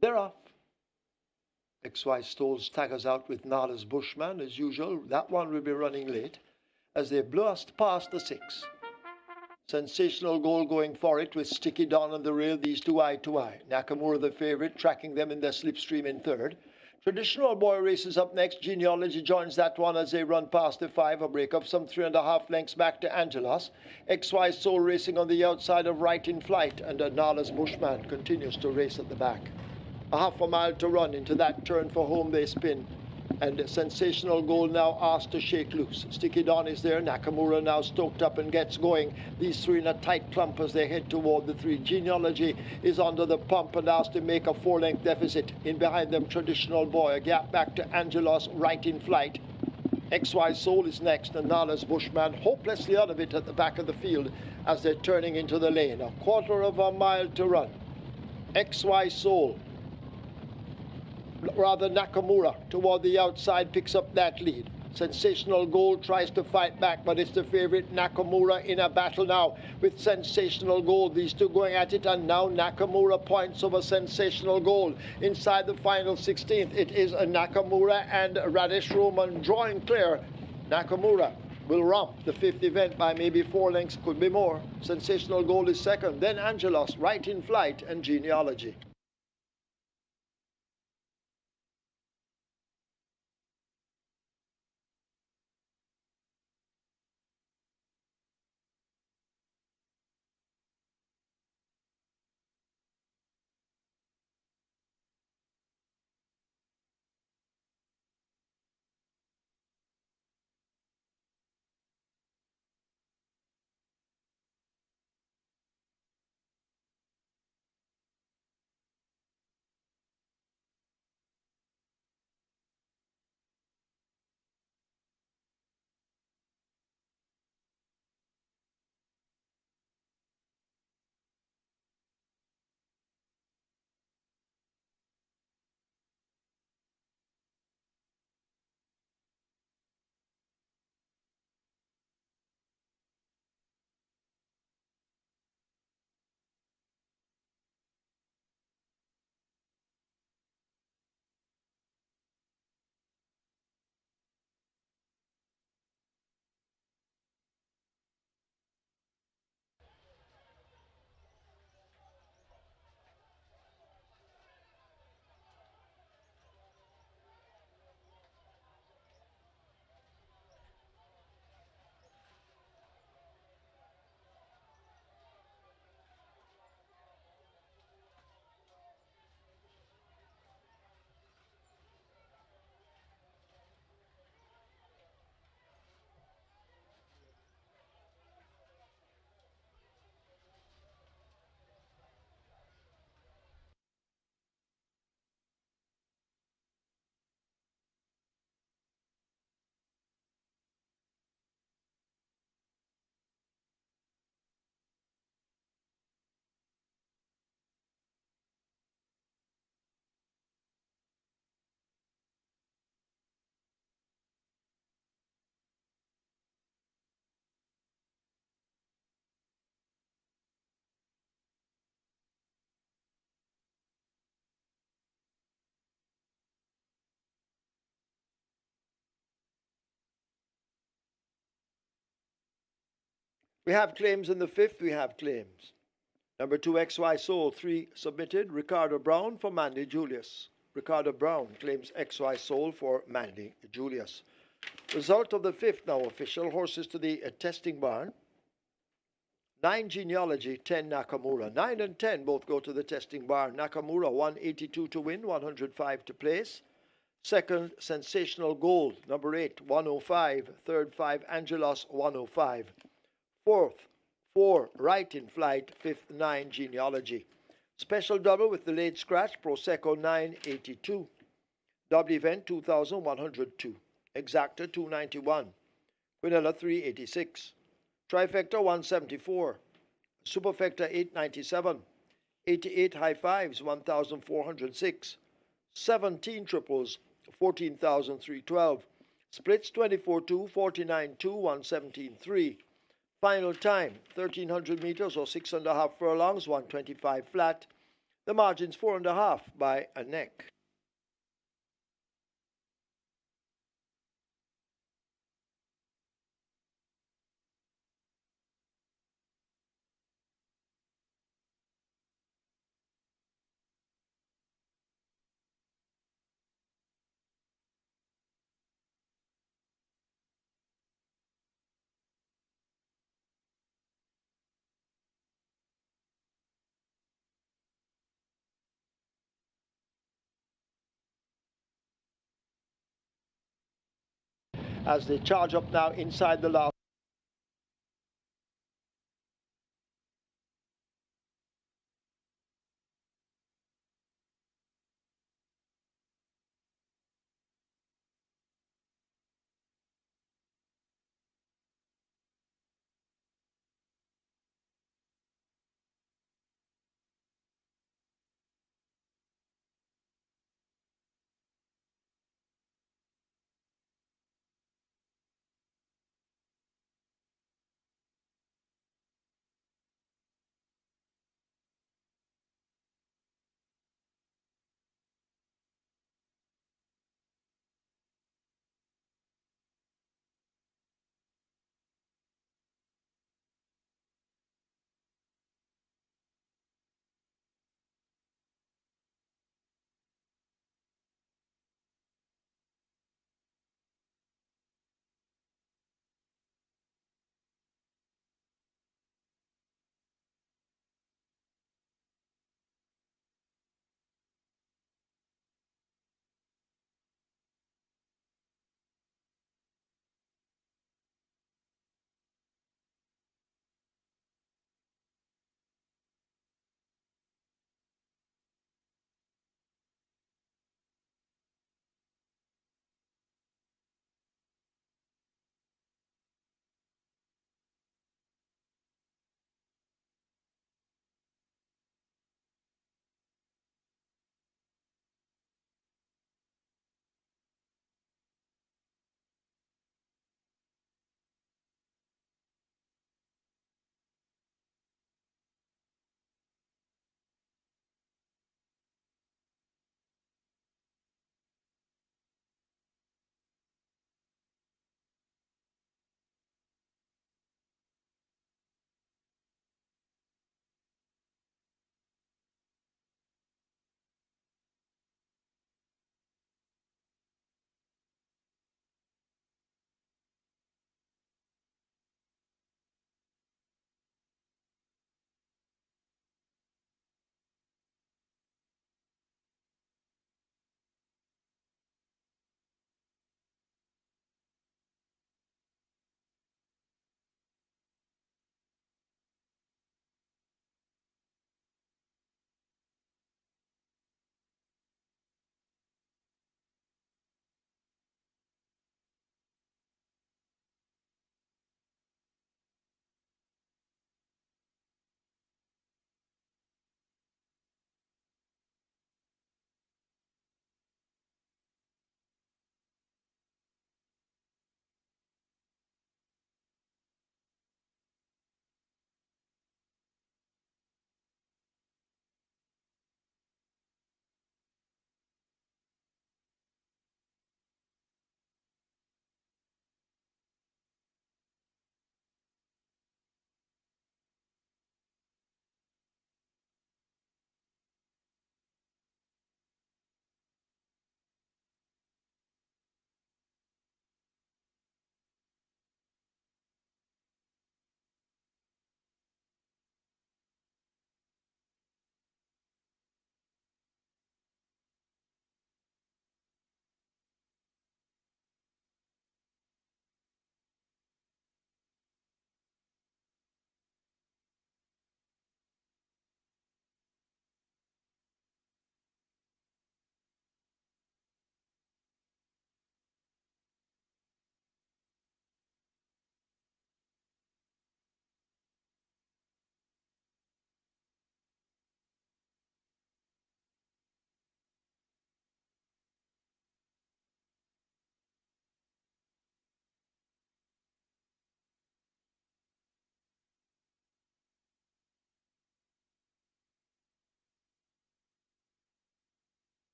They're off. XY Stoles staggers out with Nala's Bushman as usual. That one will be running late as they blast past the 6. Sensational Goal going for it with Sticky Don on the rail, these two eye to eye. Nakamura the favourite, tracking them in their slipstream in third. Traditional Boy races up next. Genealogy joins that one as they run past the 5, a break of some 3.5 lengths back to Angelos. XY Soul racing on the outside of Right in Flight, and Nala's Bushman continues to race at the back. A half a mile to run. Into that turn for home they spin. And Sensational Goal now asked to shake loose. Sticky Don is there. Nakamura now stoked up and gets going. These three in a tight clump as they head toward the 3. Genealogy is under the pump and asked to make a 4-length deficit. In behind them, Traditional Boy. A gap back to Angelos, Right in Flight. XY Soul is next, and Nala's Bushman hopelessly out of it at the back of the field as they're turning into the lane. A quarter of a mile to run. XY Soul, rather Nakamura, toward the outside, picks up that lead. Sensational Goal tries to fight back, but it's the favorite Nakamura in a battle now with Sensational Goal. These two going at it, and now Nakamura points over Sensational Goal. Inside the final 16th, it is a Nakamura and Radish Roman drawing clear. Nakamura will romp the 5th event by maybe 4 lengths, could be more. Sensational Goal is second, then Angelos, Right in Flight, and Genealogy. We have claims in the fifth. We have claims. Number 2, XY Soul, 3 submitted. Ricardo Brown for Mandy Julius. Ricardo Brown claims XY Soul for Mandy Julius. Result of the fifth now official. Horses to the testing barn. 9 Genealogy, 10 Nakamura. 9 and 10 both go to the testing barn. Nakamura 182 to win, 105 to place. Second, Sensational Gold, number 8, 105. Third, 5 Angelos, 105. Fourth, 4 Right in Flight. Fifth, 9 Genealogy. Special double with the late scratch, Prosecco 982. Double event 2102. Exacta 291. Quinella 386. Trifecta 174. Superfecta 897. 88 high fives 1406. 17 triples 14,312. Splits 24-2, 49-2, 117-3. Final time 1300 meters or 6.5 furlongs, 125 flat. The margin's 4.5 by a neck. As they charge up now inside the last.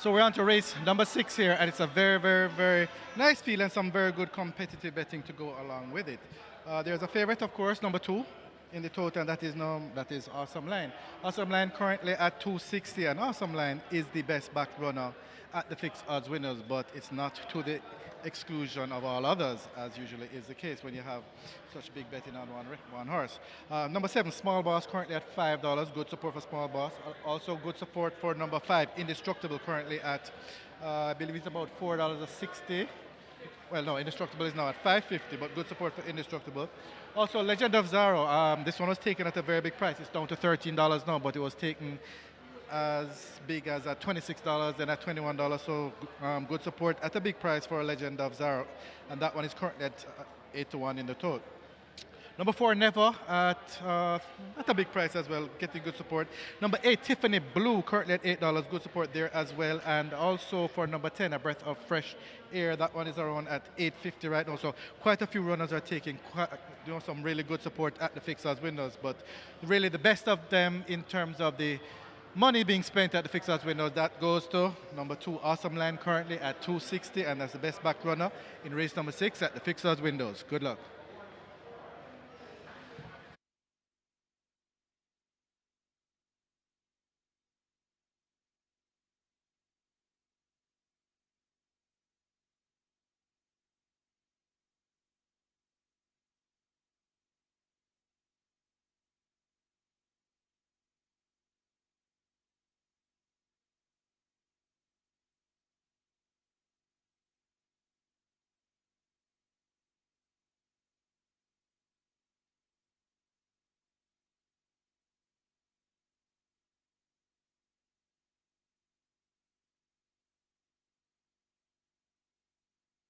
So we're on to race number 6 here, and it's a very, very, very nice field and some very good competitive betting to go along with it. There's a favorite, of course, number 2 in the total, and that is Awesome Line. Awesome Line currently at 260, and Awesome Line is the best back runner at the fixed odds winners, but it's not to the exclusion of all others, as usually is the case when you have such big betting on one horse. Number 7, Small Boss, currently at $5. Good support for Small Boss. Also good support for number 5, Indestructible, currently at, I believe it's about $4.60. Well, no, Indestructible is now at $5.50, but good support for Indestructible. Also, Legend of Zorro. This one was taken at a very big price. It's down to $13 now, but it was taken as big as at $26 and at $21. So good support at a big price for Legend of Zorro, and that one is currently at 8-1 in the total. Number 4, Never, at a big price as well, getting good support. Number 8, Tiffany Blue, currently at $8, good support there as well. And also for number 10, A Breath of Fresh Air, that one is around at $8.50 right now. So quite a few runners are taking some really good support at the fixed odds windows. But really the best of them in terms of the money being spent at the fixed odds windows, that goes to number 2, Awesome Land, currently at $2.60, and that's the best back runner in race number 6 at the fixed odds windows. Good luck.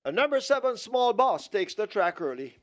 And number 7, Small Boss, takes the track early.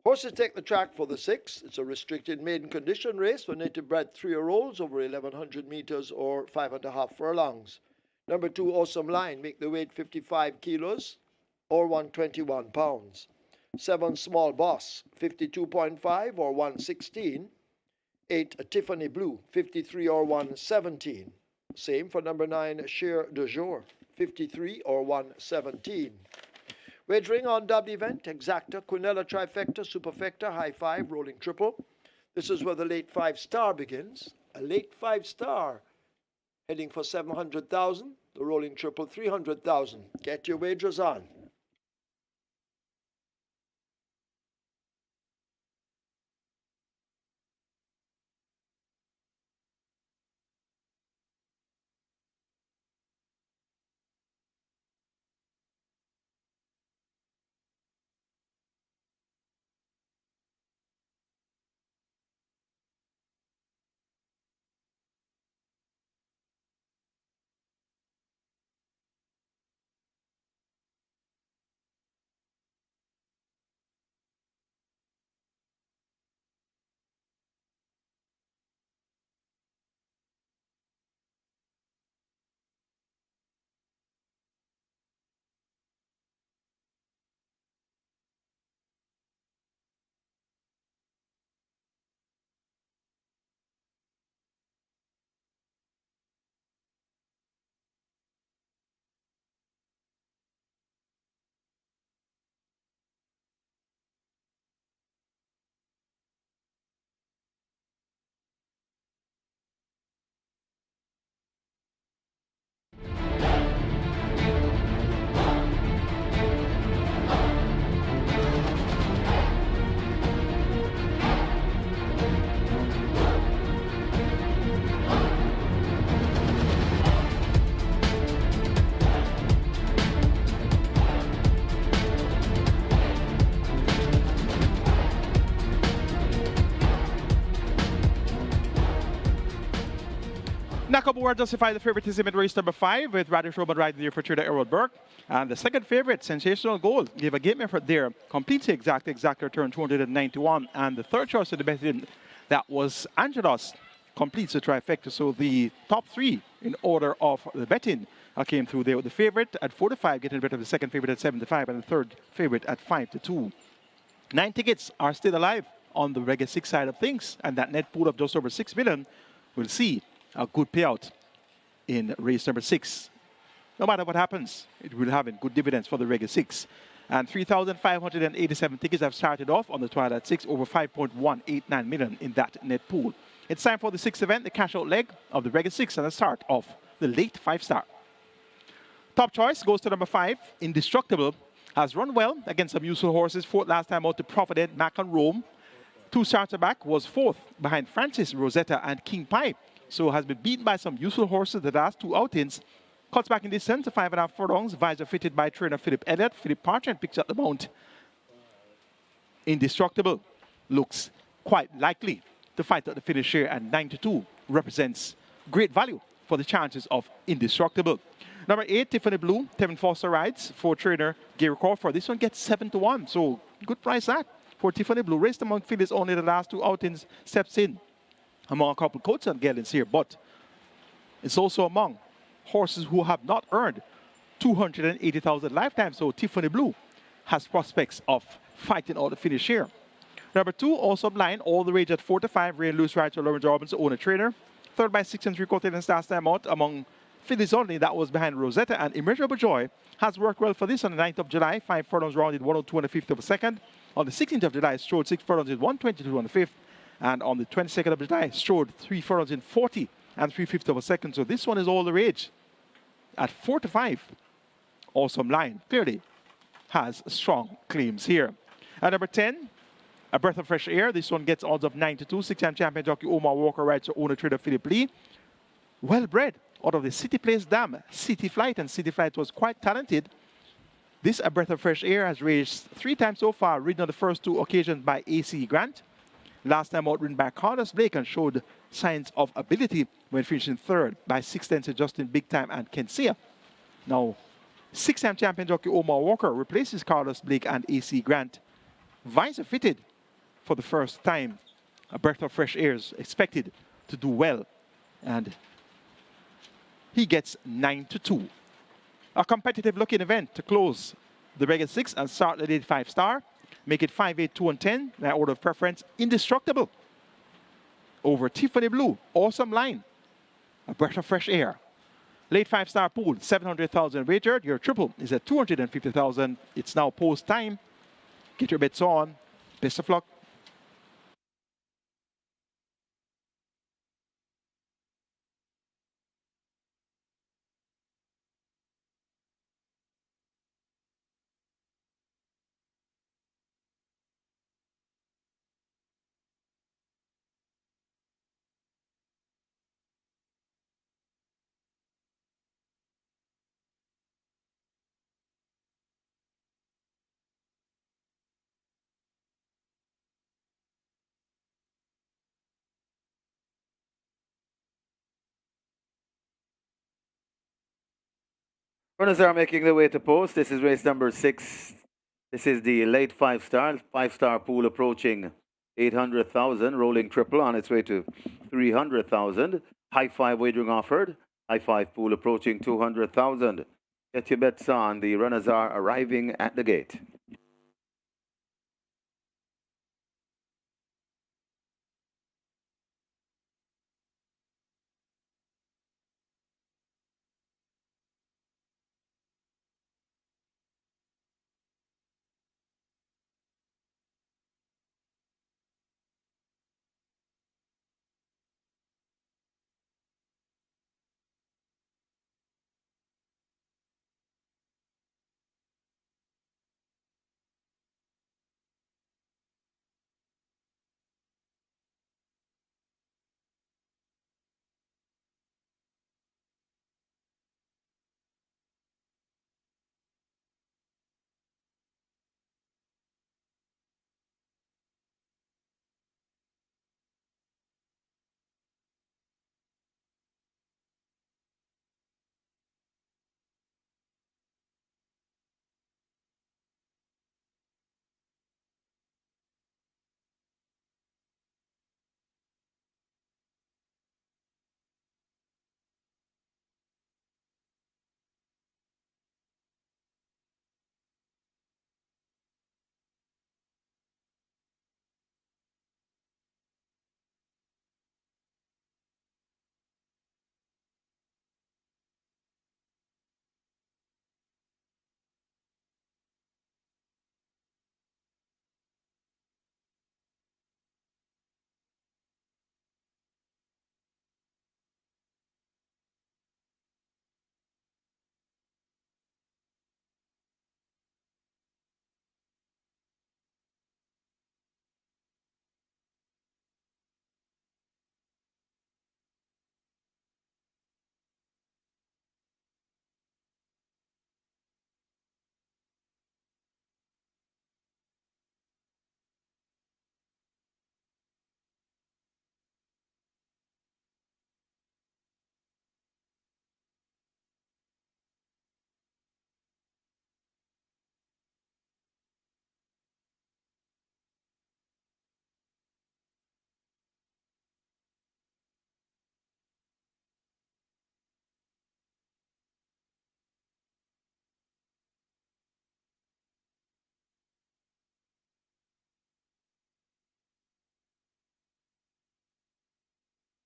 Horses take the track for the 6th. It's a restricted maiden condition race for native bred 3-year-olds over 1,100 meters or 5.5 furlongs. Number 2, Awesome Line, make the weight 55 kilos or 121 pounds. 7, Small Boss, 52.5 or 116. 8, Tiffany Blue, 53 or 117. Same for number 9, Cher de Jour, 53 or 117. Wagering on double event, exacta, quinella, trifecta, superfecta, high 5, rolling triple. This is where the late 5 star begins. A late 5 star heading for 700,000. The rolling triple 300,000. Get your wagers on. Balboa justified the favoritism in race number 5 with Radish Roman riding there for trader Errol Burke. And the second favorite, Sensational Gold, gave a game effort there. Complete exact return 291. And the third choice of the betting, that was Angelos, completes the trifecta. So the top 3 in order of the betting came through there with the favorite at 4-5, getting rid of the second favorite at 7-5, and the third favorite at 5-2. 9 tickets are still alive on the Reggae 6 side of things, and that net pool of just over 6 million will see a good payout in race number 6. No matter what happens, it will have good dividends for the Reggae 6. And 3,587 tickets have started off on the Twilight 6, over 5.189 million in that net pool. It's time for the 6th event, the cash-out leg of the Reggae 6, and the start of the late 5-star. Top choice goes to number 5, Indestructible. Has run well against some useful horses. 4th last time out to Provident, Mac and Rome. 2 starter back was 4th behind Francis, Rosetta, and King Pie. So has been beaten by some useful horses the last 2 outings. Cuts back in distance to 5.5 furlongs. Visor fitted by trainer Philip Elliott. Philip Parchment picks up the mount. Indestructible looks quite likely to fight at the finish here, and 9-2 represents great value for the chances of Indestructible. Number 8, Tiffany Blue, Tevin Foster rides for trainer Gary Crawford. This one gets 7-1, so good price that for Tiffany Blue. Raced among fillies only the last 2 outings, steps in among a couple coats and geldings here, but it's also among horses who have not earned 280,000 lifetime, so Tiffany Blue has prospects of fighting out the finish here. Number 2, also blind, all the rage at 4-5, Rain Loose rides for Lawrence Robbins, owner trainer. 3rd by 6 3/4 last time out among fillies only, that was behind Rosetta, and Immeasurable Joy has worked well for this on the 9th of July. 5 furlongs rounded 102 and a fifth of a second. On the 16th of July, strode 6 furlongs in 122 and a fifth. And on the 22nd of July, strode 3 furlongs in 40 and 3/5 of a second. So this one is all the rage at 4-5. Awesome Line clearly has strong claims here. At number 10, A Breath of Fresh Air. This one gets odds of 9-2. 6-time champion jockey Omar Walker rides for owner trader Philip Lee. Well bred out of the City Place Dam, City Flight, and City Flight was quite talented. This A Breath of Fresh Air has raced 3 times so far, ridden on the first 2 occasions by A.C. Grant. Last time out, ridden by Carlos Blake, and showed signs of ability when finishing 3rd by 6 lengths to Justin Big Time and Kensia. Now, 6-time champion jockey Omar Walker replaces Carlos Blake and A.C. Grant. Visor fitted for the first time. A Breath of Fresh Air is expected to do well, and he gets 9-2. A competitive looking event to close the Reggae 6 and start the late 5-star. Make it 5, 8, 2, and 10. My order of preference, Indestructible over Tiffany Blue. Awesome Line. A Breath of Fresh Air. Late 5-star pool, 700,000 wagered. Your triple is at 250,000. It's now post time. Get your bets on. Best of luck. Runners are making their way to post. This is race number 6. This is the late 5-star. 5-star pool approaching 800,000. Rolling triple on its way to 300,000. High 5 wagering offered. High 5 pool approaching 200,000. Get your bets on. The runners are arriving at the gate.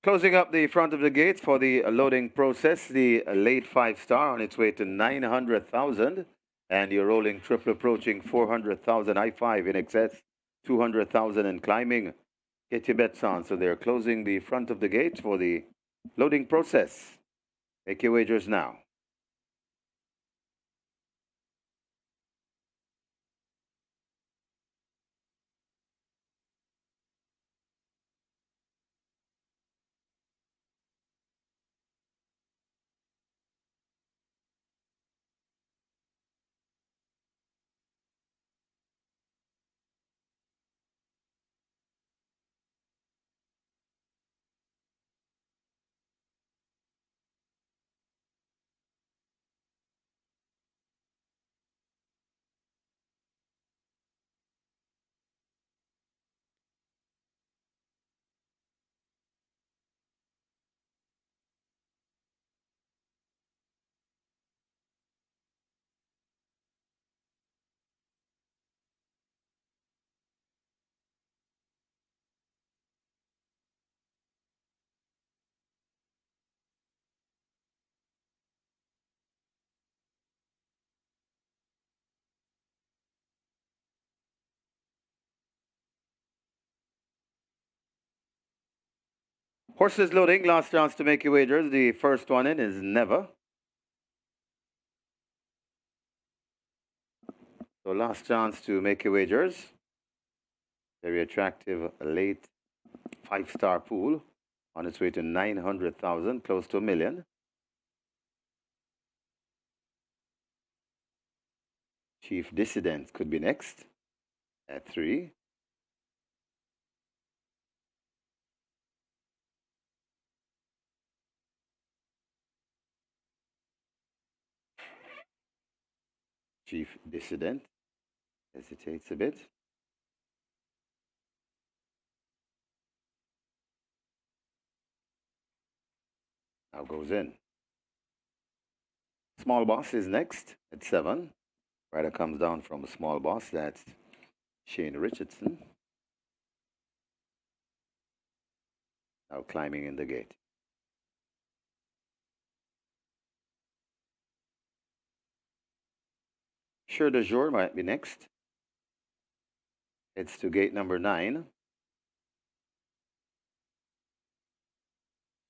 Closing up the front of the gates for the loading process, the late 5-star on its way to 900,000. And your rolling triple approaching 400,000. I-5 in excess, 200,000 and climbing. Get your bets on. So they're closing the front of the gates for the loading process. Make your wagers now. Horses loading, last chance to make your wagers. The first one in is Never. So last chance to make your wagers. Very attractive late 5-star pool on its way to 900,000, close to $1 million. Chief Dissident could be next at 3. Chief Dissident hesitates a bit. Now goes in. Small Boss is next at 7. Rider comes down from a Small Boss. That's Shane Richardson. Now climbing in the gate. Sure de Jour might be next. It's to gate number 9.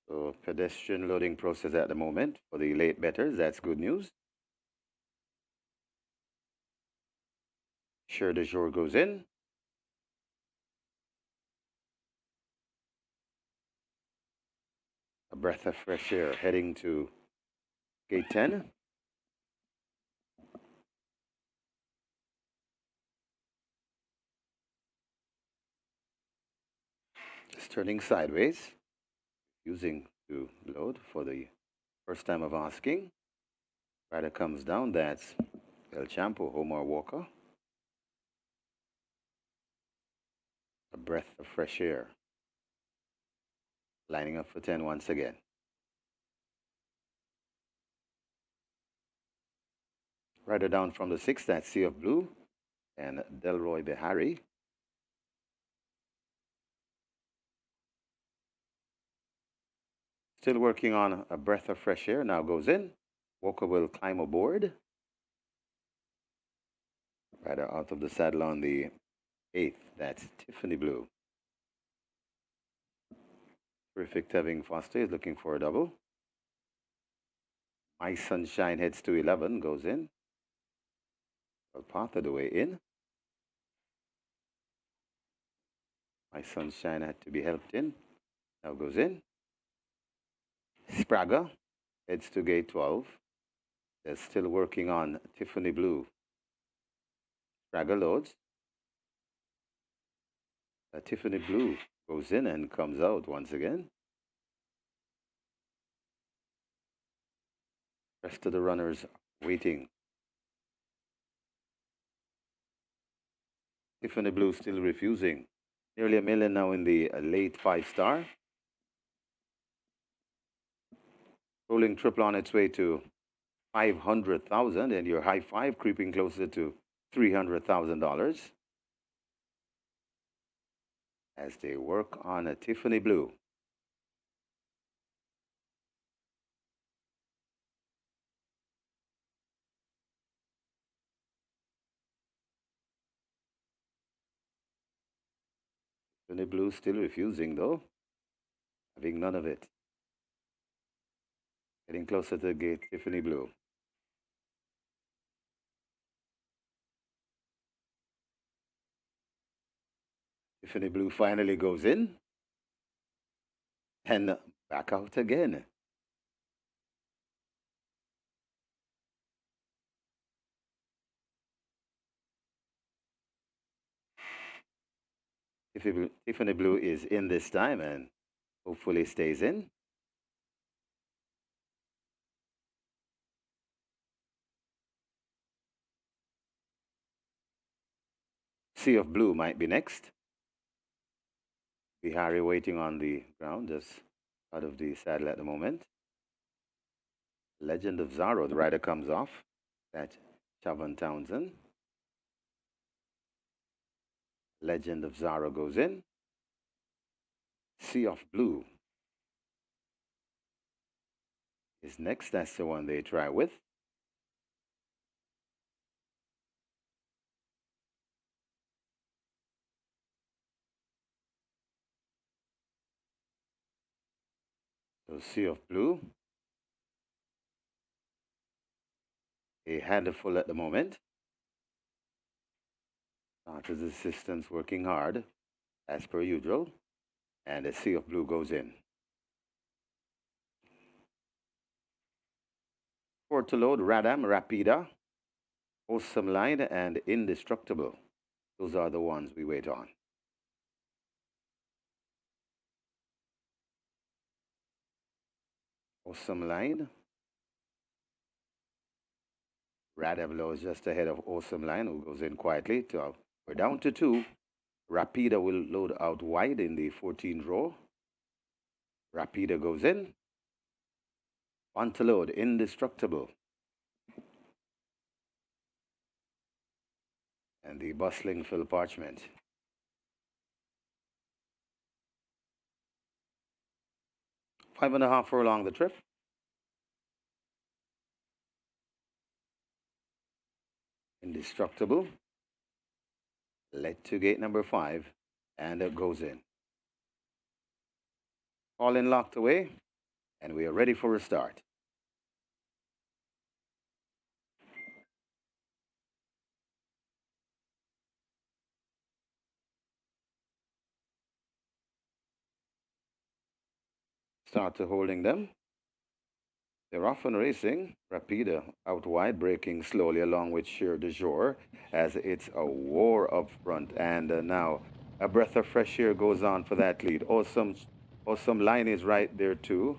So pedestrian loading process at the moment for the late bettors. That's good news. Sure de Jour goes in. A breath of fresh air heading to gate 10. Just turning sideways, using to load for the first time of asking. Rider comes down, that's El Champo, Omar Walker. A breath of fresh air. Lining up for 10 once again. Rider down from the 6th, that's Sea of Blue and Delroy Behari. Still working on a breath of fresh air, now goes in. Walker will climb aboard. Rider out of the saddle on the 8th, that's Tiffany Blue. Terrific Tevin Foster is looking for a double. My Sunshine heads to 11, goes in. Well, part of the way in. My Sunshine had to be helped in. Now goes in. Sprague heads to gate 12. They're still working on Tiffany Blue. Sprague loads. Tiffany Blue goes in and comes out once again. Rest of the runners waiting. Tiffany Blue still refusing. Nearly $1 million now in the late 5-star. Rolling triple on its way to 500,000, and your high 5 creeping closer to $300,000 as they work on a Tiffany Blue. Tiffany Blue still refusing though, having none of it. Getting closer to the gate, Tiffany Blue. Tiffany Blue finally goes in and back out again. Tiffany Blue is in this time and hopefully stays in. Sea of Blue might be next. Bihari waiting on the ground, just out of the saddle at the moment. Legend of Zorro, the rider comes off. That's Chavan Townsend. Legend of Zorro goes in. Sea of Blue is next. That's the one they try with. So Sea of Blue, a handful at the moment. Starters assistants working hard, as per usual. And the Sea of Blue goes in. 4 to load, Radam, Rapida, Awesome Line, and Indestructible. Those are the ones we wait on. Awesome Line. Radam is just ahead of Awesome Line, who goes in quietly. We're down to 2. Rapida will load out wide in the 14th row. Rapida goes in. 1 to load, Indestructible. And the bustling Phil Parchment. 5.5 furlong the trip. Indestructible. Led to gate number 5. And it goes in. All in locked away. And we are ready for a start. Start to holding them. They're off and racing. Rapida out wide, breaking slowly along with Sheer de Jour as it's a war up front. And now a breath of fresh air goes on for that lead. Awesome Line is right there too.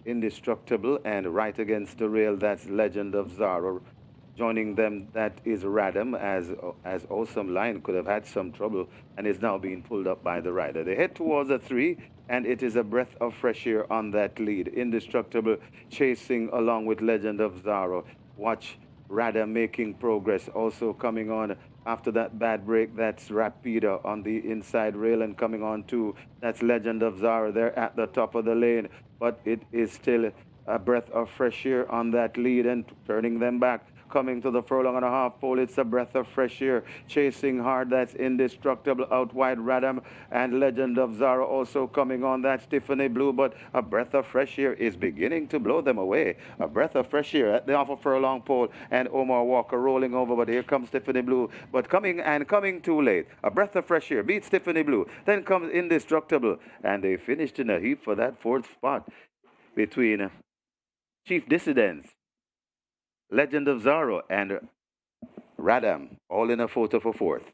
Indestructible and right against the rail. That's Legend of Zorro. Joining them, that is Radam, as Awesome Line could have had some trouble and is now being pulled up by the rider. They head towards a 3, and it is a breath of fresh air on that lead. Indestructible chasing along with Legend of Zorro. Watch Radam making progress. Also coming on after that bad break, that's Rapida on the inside rail, and coming on too, that's Legend of Zorro. They're at the top of the lane, but it is still a breath of fresh air on that lead and turning them back. Coming to the furlong and a half pole, it's a breath of fresh air. Chasing hard, that's Indestructible out wide, Radam, and Legend of Zorro also coming on. That's Tiffany Blue, but a breath of fresh air is beginning to blow them away. A breath of fresh air at the half of furlong pole, and Omar Walker rolling over, but here comes Tiffany Blue, but coming too late. A breath of fresh air beats Tiffany Blue. Then comes Indestructible, and they finished in a heap for that 4th spot between Chief Dissidents, Legend of Zorro, and Radam, all in a photo for 4th.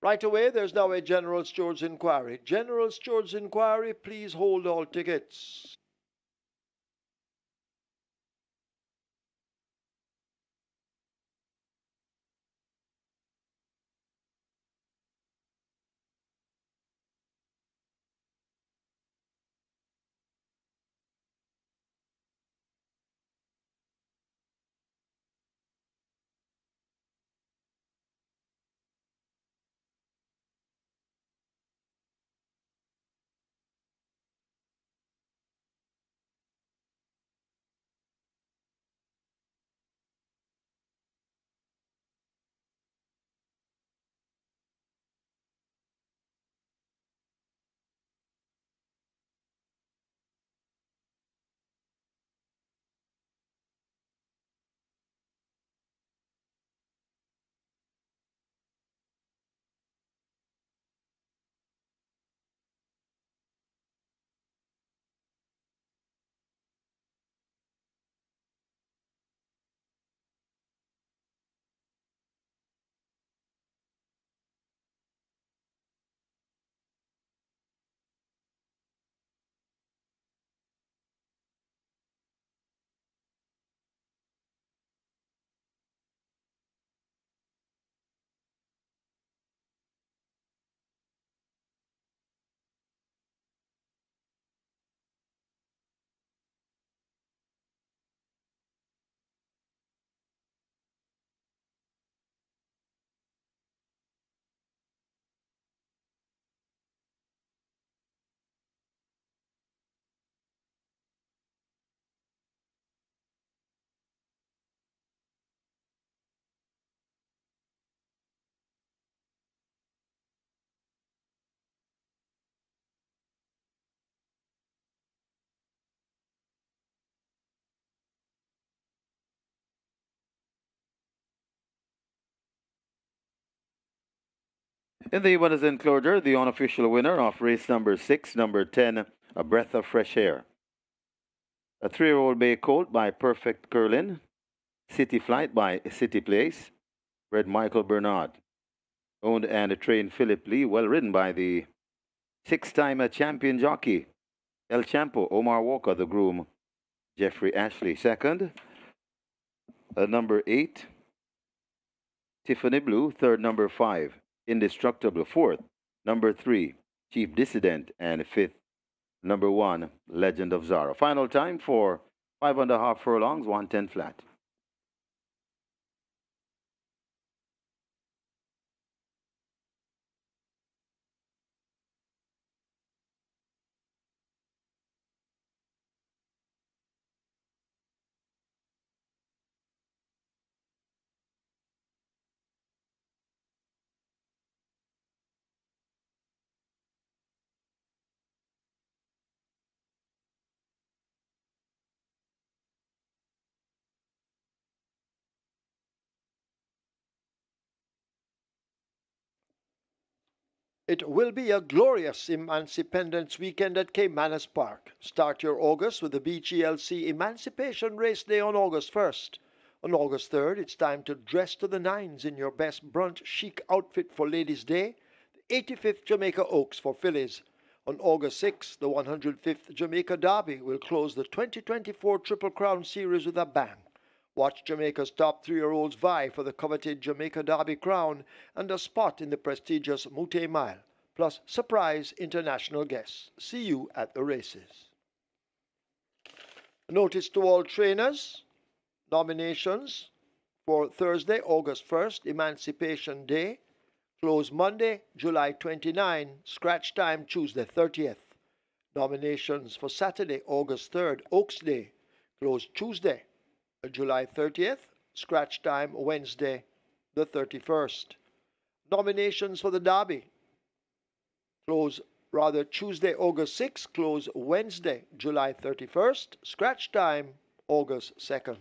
Right away, there's now a general steward's inquiry. General steward's inquiry, please hold all tickets. In the winners enclosure, the unofficial winner of race number 6, number 10, A Breath of Fresh Air. A 3-year-old bay colt by Perfect Curlin. City Flight by City Place. Bred Michael Bernard. Owned and trained Philip Lee, well ridden by the 6-time champion jockey El Champo, Omar Walker, the groom, Jeffrey Ashley. Second, number 8, Tiffany Blue. Third, number 5, Indestructible. Fourth, number 3, Chief Dissident. And fifth, number 1, Legend of Zara. Final time for 5.5 furlongs, 110 flat. It will be a glorious Emancipendence weekend at Caymanas Park. Start your August with the BGLC Emancipation Race Day on August 1st. On August 3rd, it's time to dress to the nines in your best brunt chic outfit for Ladies' Day, the 85th Jamaica Oaks for fillies. On August 6th, the 105th Jamaica Derby will close the 2024 Triple Crown Series with a bang. Watch Jamaica's top 3-year-olds vie for the coveted Jamaica Derby crown and a spot in the prestigious Mute Mile, plus surprise international guests. See you at the races. Notice to all trainers, nominations for Thursday, August 1st, Emancipation Day, close Monday, July 29, scratch time Tuesday 30th. Nominations for Saturday, August 3rd, Oaks Day, close Tuesday, July 30th, scratch time Wednesday the 31st. Nominations for the Derby close Tuesday, August 6th, close Wednesday, July 31st, scratch time August 2nd.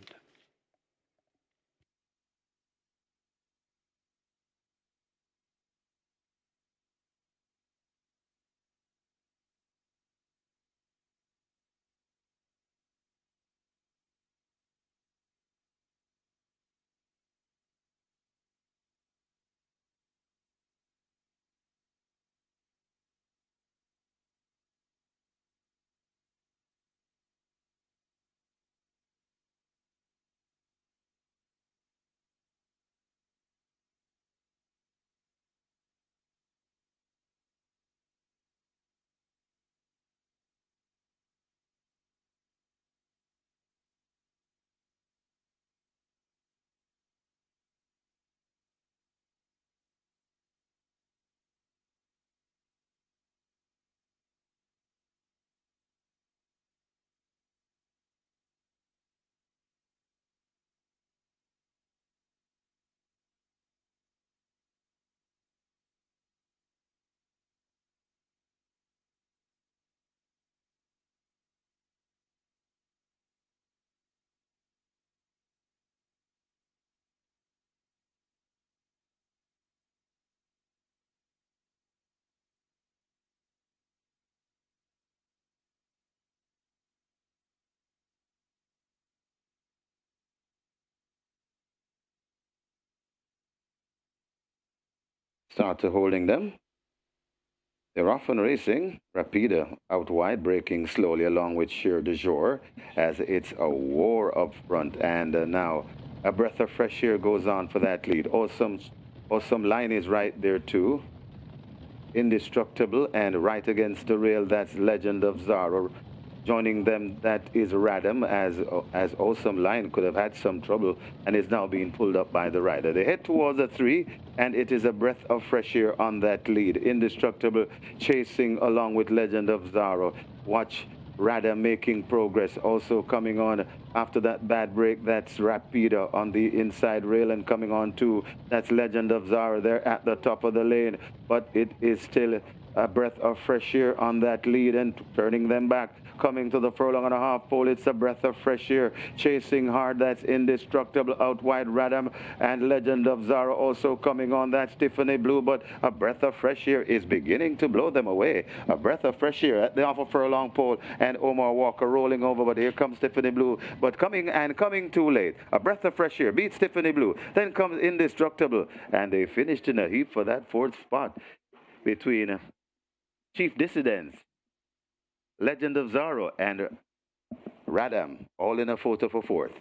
start to holding them. They're off and racing. Rapida out wide, breaking slowly along with Sheer de Jour as it's a war up front. And now a breath of fresh air goes on for that lead. Awesome line is right there too. Indestructible and right against the rail, that's Legend of Zara. Joining them, that is Radam, as Awesome Line could have had some trouble and is now being pulled up by the rider. They head towards the 3, and it is a breath of fresh air on that lead. Indestructible chasing along with Legend of Zara. Watch Radam making progress. Also coming on after that bad break, that's Rapida on the inside rail, and coming on too, that's Legend of Zara there at the top of the lane. But it is still a breath of fresh air on that lead and turning them back. Coming to the furlong and a half pole, it's a breath of fresh air. Chasing hard, that's Indestructible out wide, Radam, and Legend of Zara also coming on. That's Tiffany Blue, but a breath of fresh air is beginning to blow them away. A breath of fresh air at the half of furlong pole, and Omar Walker rolling over, but here comes Tiffany Blue, but coming too late. A breath of fresh air beats Tiffany Blue. Then comes Indestructible, and they finished in a heap for that 4th spot between Chief Dissidents, Legend of Zara, and Radam, all in a photo for 4th.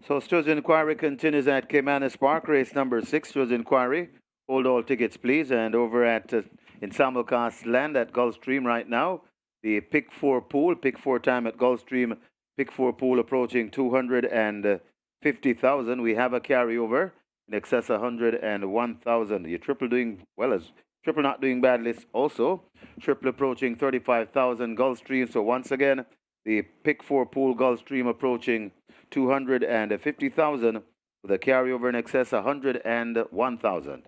So Stro's Inquiry continues at Caymanas Park, race number 6, Stro's Inquiry. Hold all tickets, please. And over at in Simulcast land at Gulfstream right now, the pick 4 pool, pick 4 time at Gulfstream, pick 4 pool approaching 250,000. We have a carryover in excess of 101,000. Your triple doing well, as triple not doing badly also. Triple approaching 35,000 Gulfstream. So once again, the pick 4 pool Gulfstream approaching 250,000 with a carryover in excess of 101,000.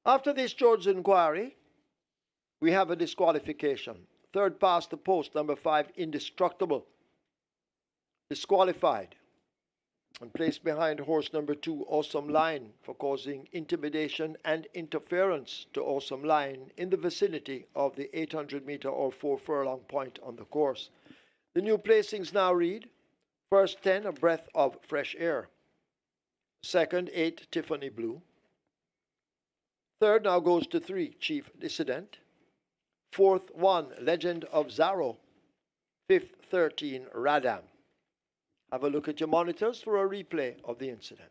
After this George's inquiry, we have a disqualification. Third past the post, number 5, Indestructible. Disqualified and placed behind horse number 2, Awesome Line, for causing intimidation and interference to Awesome Line in the vicinity of the 800-meter or 4 furlong point on the course. The new placings now read: first 10, A Breath of Fresh Air. Second, 8, Tiffany Blue. Third now goes to 3, Chief Dissident. Fourth, 1, Legend of Zaro. Fifth, 13, Radam. Have a look at your monitors for a replay of the incident.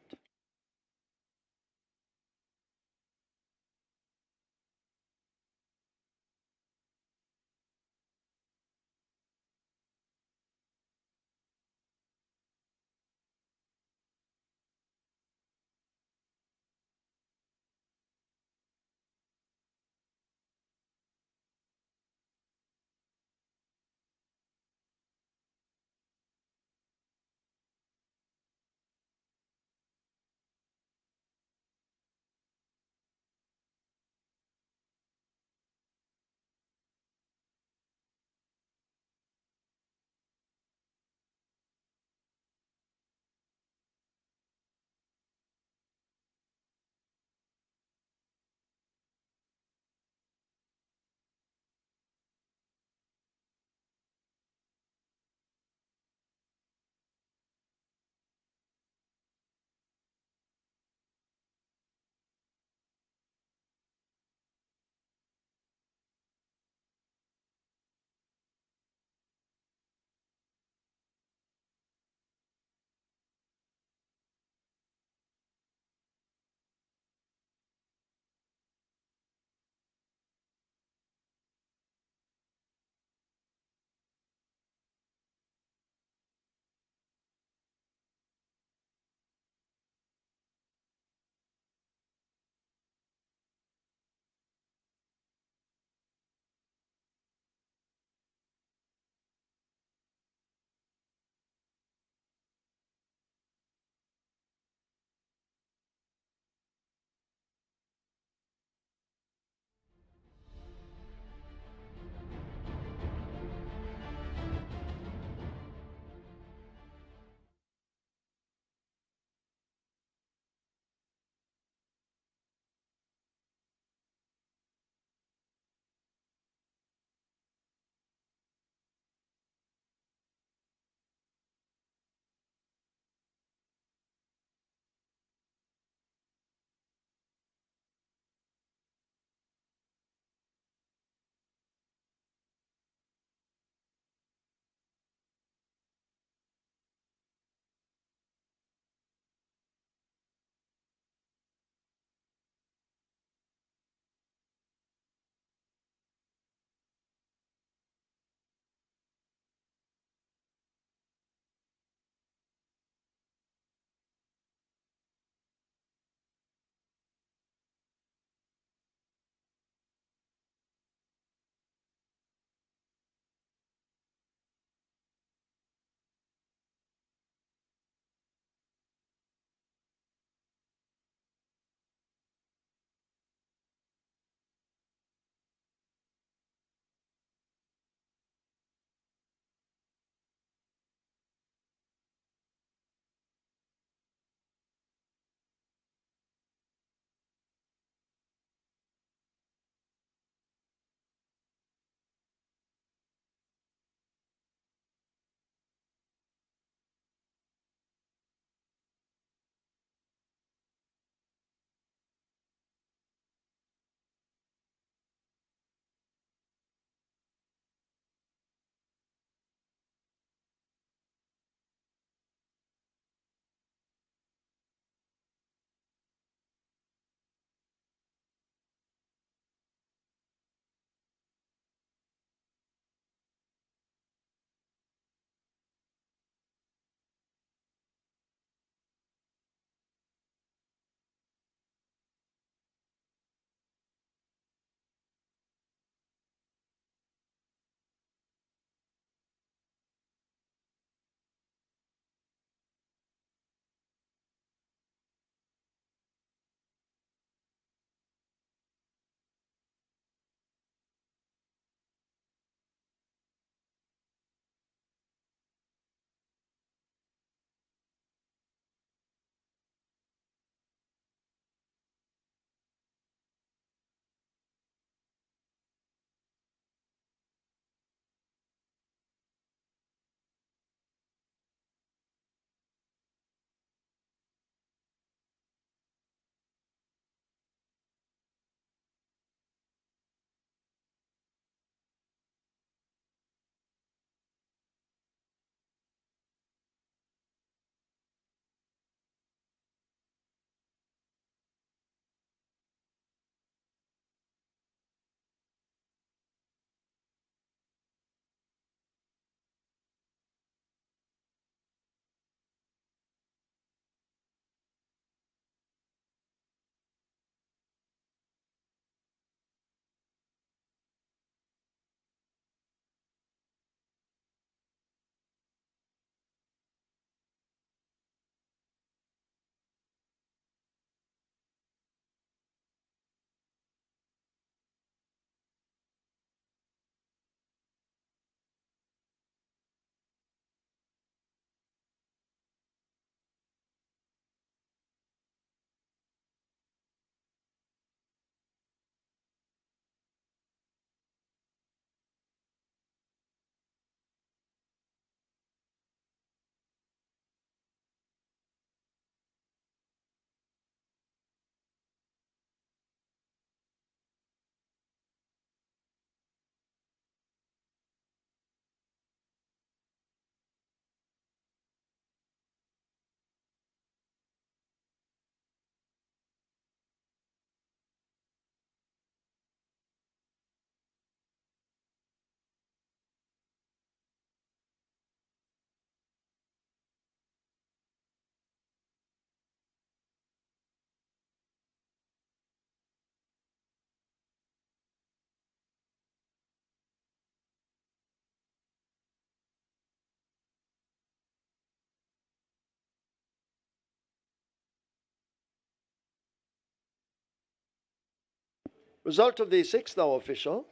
Result of the sixth now official.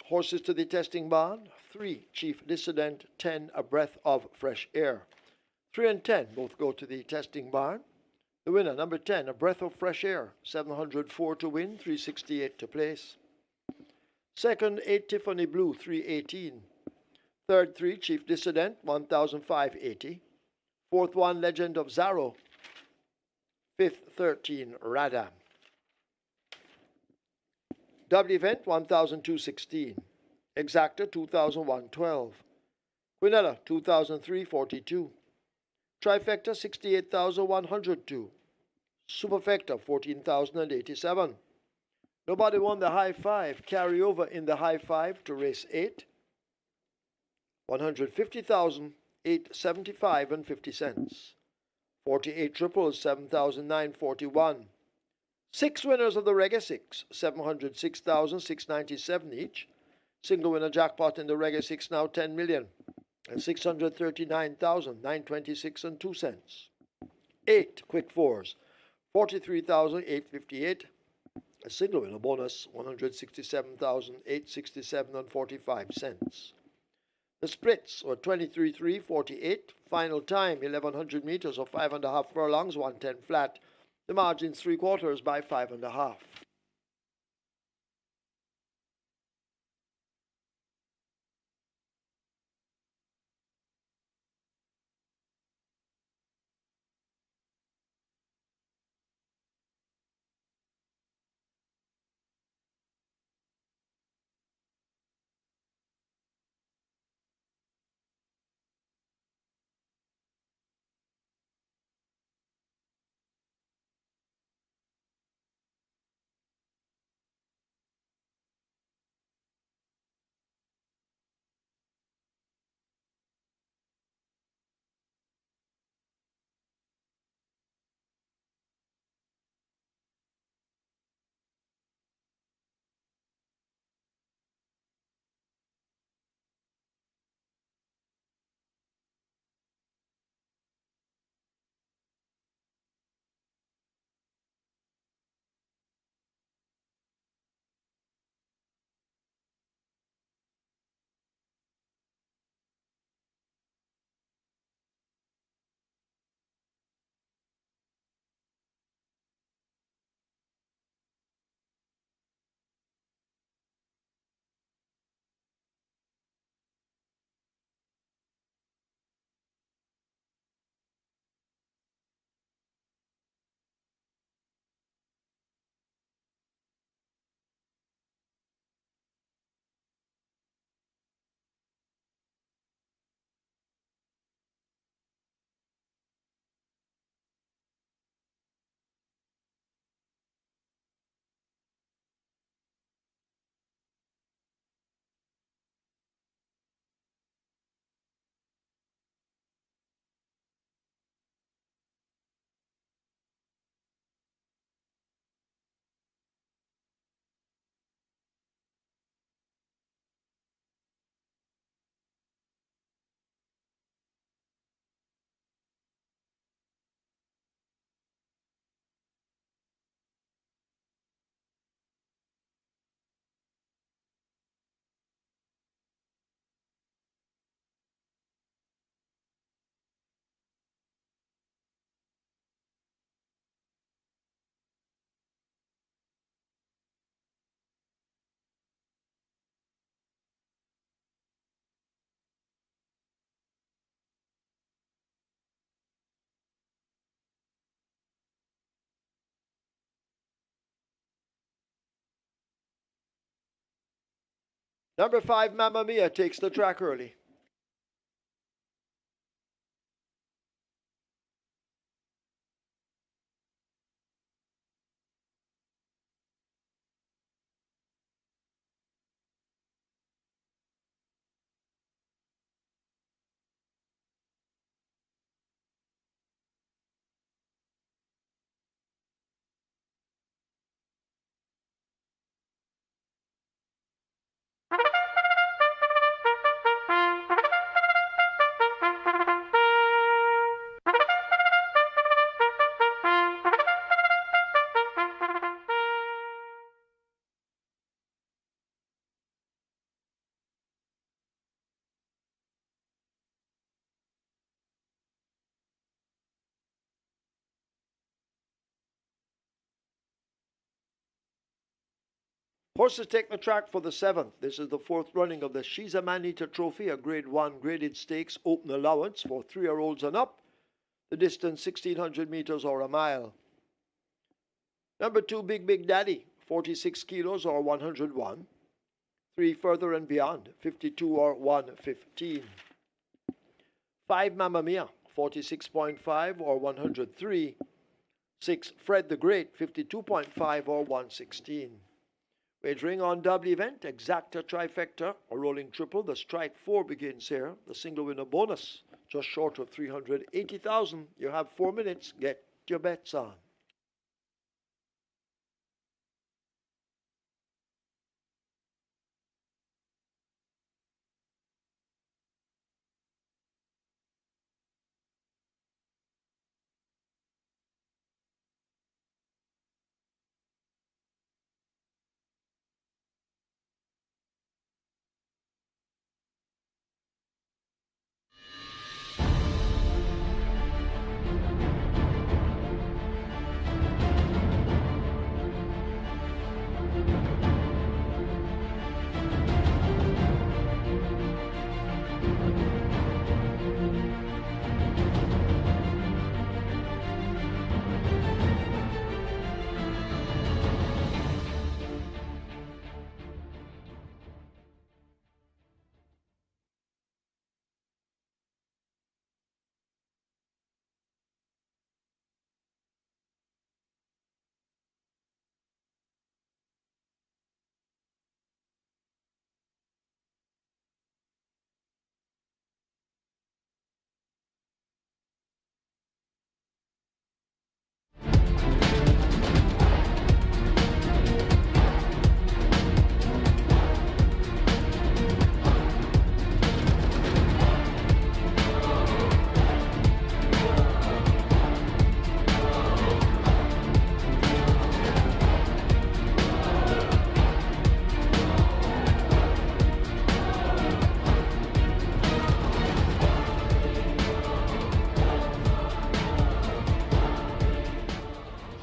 Horses to the testing barn. 3, Chief Dissident. 10, A Breath of Fresh Air. 3 and 10 both go to the testing barn. The winner, number 10, A Breath of Fresh Air. 704 to win, 368 to place. Second, 8, Tiffany Blue. 318. Third, 3, Chief Dissident. 1,580. Fourth one, Legend of Zaro. Fifth, 13, Rada. Double event, 1,216. Exacta, 2,112. Quinella, 2,342. Trifecta, 68,102. Superfecta, 14,087. Nobody won the high five. Carry over in the high five to race 8. 150,875 and 50 cents. 48 triples, 7,941. 6 winners of the Reggae 6, 706,697 each. Single winner jackpot in the Reggae 6 now 10 million and 639,926 and 2 cents. 8 quick fours, 43,858. A single winner bonus, 167,867 and 45 cents. The splits were 23-3-48. Final time 1,100 meters or 5.5 furlongs, 110 flat. The margins 3/4 by 5.5. Number 5, Mamma Mia, takes the track early. Horses take the track for the 7th. This is the 4th running of the She's a MANEATER Trophy, a Grade 1 graded stakes open allowance for 3-year-olds and up. The distance 1,600 meters or a mile. Number 2, Big Daddy, 46 kilos or 101. 3 Further and Beyond, 52 or 115. 5 Mamma Mia, 46.5 or 103. 6 Fred the Great, 52.5 or 116. Wagering on double event, exacta trifecta, or rolling triple. The strike 4 begins here. The single winner bonus, just short of 380,000. You have 4 minutes. Get your bets on.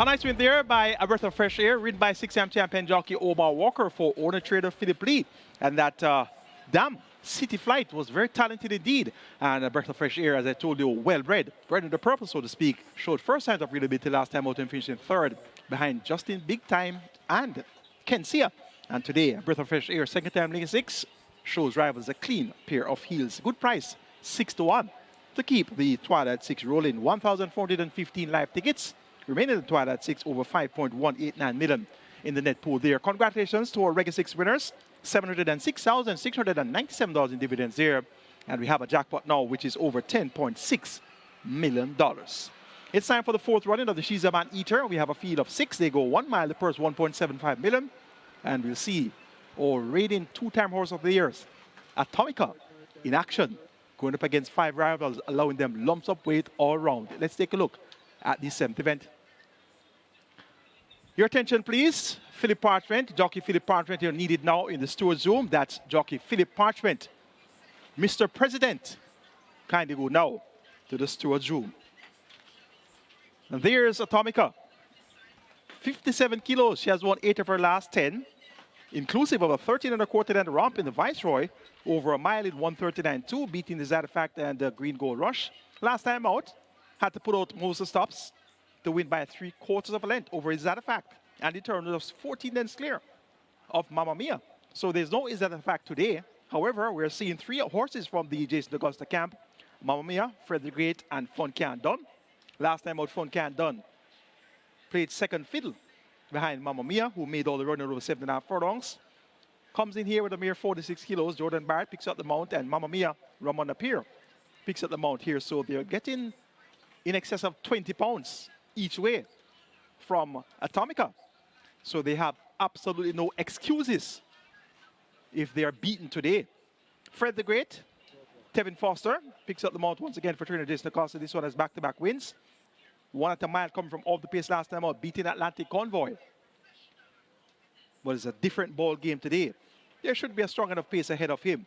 A nice win there by A Breath of Fresh Air, ridden by 6M champion jockey Omar Walker for owner trader Philip Lee. And that damn City Flight was very talented indeed. And A Breath of Fresh Air, as I told you, well bred with the purpose, so to speak, showed first signs of readability last time out and finishing 3rd behind Justin Big Time and Ken Sia. And today, A Breath of Fresh Air, second time link 6, shows rivals a clean pair of heels. Good price, 6-1 to keep the Twilight 6 rolling. 1,415 live tickets. Remaining in the Twilight 6 over 5.189 million in the net pool there. Congratulations to our Regular 6 winners. $706,697 in dividends there. And we have a jackpot now, which is over $10.6 million. It's time for the 4th running of the She's a MANEATER. We have a field of 6. They go 1 mile. The purse 1.75 million. And we'll see our reigning 2-time horse of the years, Atomica, in action, going up against 5 rivals, allowing them lumps of weight all around. Let's take a look at the 7th event. Your attention, please. Philip Parchment, jockey Philip Parchment, you're needed now in the steward's room. That's jockey Philip Parchment. Mr. President, kindly go now to the steward's room. And there's Atomica. 57 kilos. She has won 8 of her last 10, inclusive of a 13.25 romp in the Viceroy over a mile in 139.2, beating the Zadafact and the Green Gold Rush. Last time out, had to put out most of the stops to win by 3/4 of a length over Zadafact. And the turn was 14 lengths clear of Mamma Mia. So there's no Zadafact today. However, we're seeing 3 horses from the Jason Augusta camp. Mamma Mia, Fred the Great, and Fun Can't Done. Last time out, Fun Can't Done played second fiddle behind Mamma Mia, who made all the running over 7.5 furlongs. Comes in here with a mere 46 kilos. Jordan Barrett picks up the mount, and Mamma Mia, Ramon Appear, picks up the mount here. So they're getting in excess of 20 pounds each way from Atomica. So they have absolutely no excuses if they are beaten today. Fred the Great, Tevin Foster picks up the mount once again for trainer Jason Acosta. This one has back-to-back wins. 1 at a mile coming from off the pace last time out, beating Atlantic Convoy. But it's a different ball game today. There should be a strong enough pace ahead of him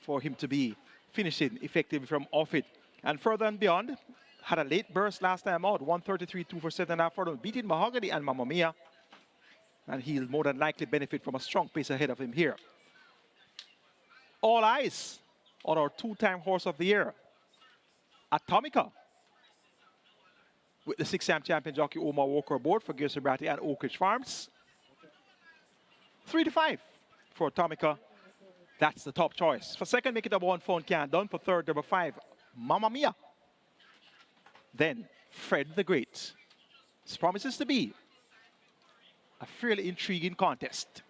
for him to be finishing effectively from off it. And Further and Beyond had a late burst last time out, 133.2 for 7.5 furlongs, beating Mahogany and Mamma Mia. And he'll more than likely benefit from a strong pace ahead of him here. All eyes on our two-time horse of the year, Atomica, with the six-time champion jockey Omar Walker aboard for Gerson Bratty and Oak Ridge Farms. 3-5 for Atomica. That's the top choice. For second, make it number 1, Phone Can Done. For third, number 5, Mamma Mia. Then, Fred the Great. This promises to be a fairly intriguing contest.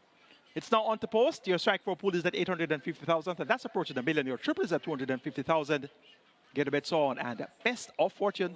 It's now on to post. Your strike for pool is at 850,000, and that's approaching $1 million. Your triple is at 250,000. Get the bets on, and best of fortune.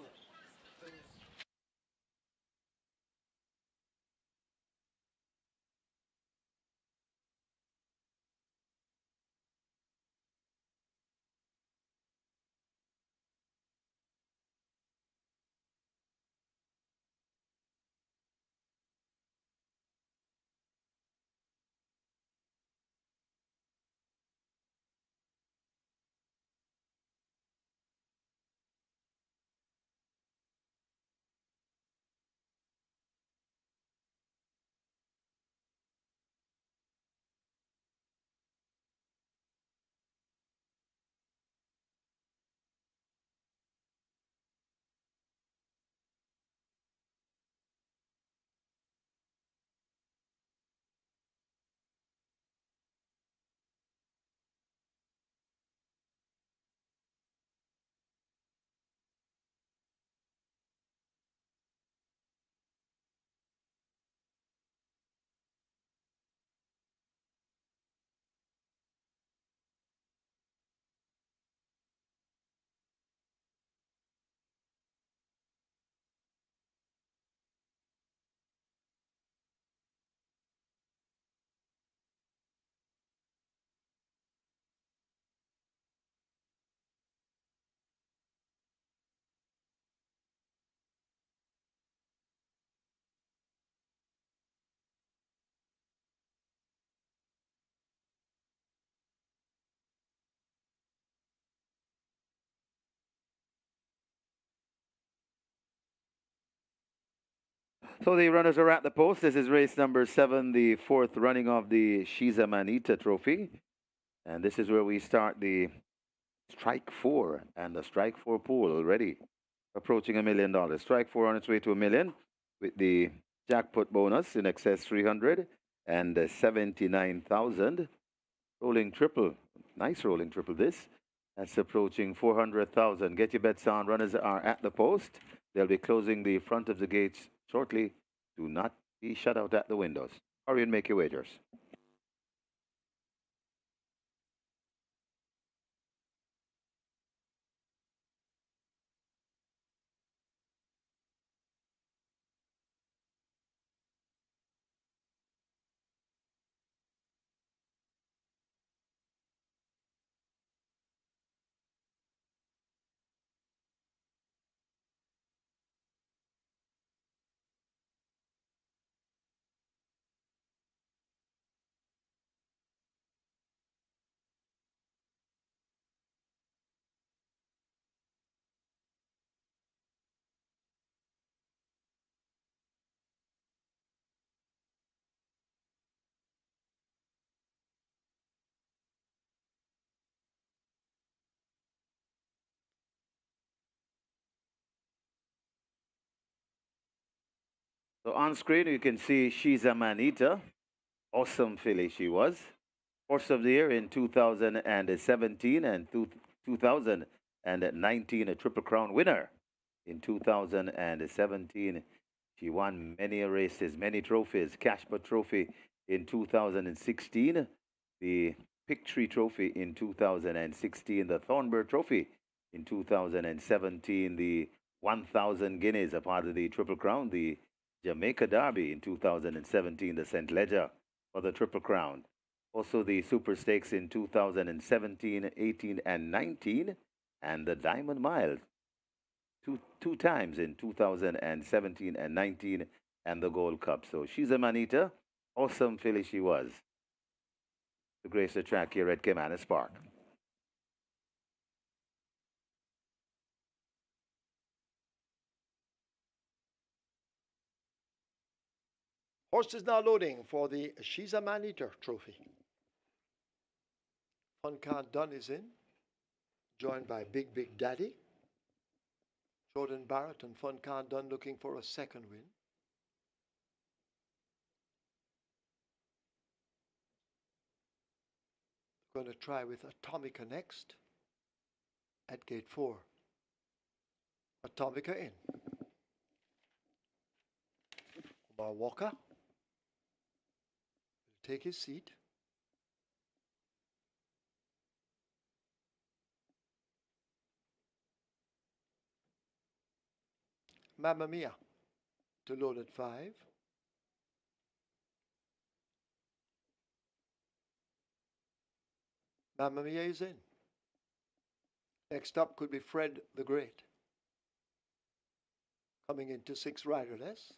So the runners are at the post. This is race number 7, the 4th running of the She's a MANEATER trophy. And this is where we start the Strike 4 and the Strike 4 pool already approaching $1 million. Strike 4 on its way to $1 million with the jackpot bonus in excess 300 and 79,000. Rolling triple, nice rolling triple this. That's approaching 400,000. Get your bets on. Runners are at the post. They'll be closing the front of the gates shortly. Do not be shut out at the windows. Hurry and make your wagers. So on screen you can see She's a MANEATER. Awesome filly she was. Horse of the Year in 2017 and 2019, a Triple Crown winner. In 2017, she won many races, many trophies. Cashpot Trophy in 2016, the Picktree Trophy in 2016, the Thornburg Trophy in 2017, the 1,000 guineas, a part of the Triple Crown, the Jamaica Derby in 2017, the St. Ledger for the Triple Crown. Also the Super Stakes in 2017, 18, and 19, and the Diamond Mile two times in 2017 and 19, and the Gold Cup. So She's a MANEATER. Awesome filly she was. To grace the track here at Caymanas Park. Horses now loading for the She's a Man-Eater trophy. Fun Can't Done is in, joined by Big Daddy. Jordan Barrett and Fun Can't Done looking for a second win. Going to try with Atomica next at gate 4. Atomica in. Omar Walker will take his seat. Mamma Mia to load at 5. Mamma Mia is in. Next up could be Fred the Great. Coming into 6 riderless.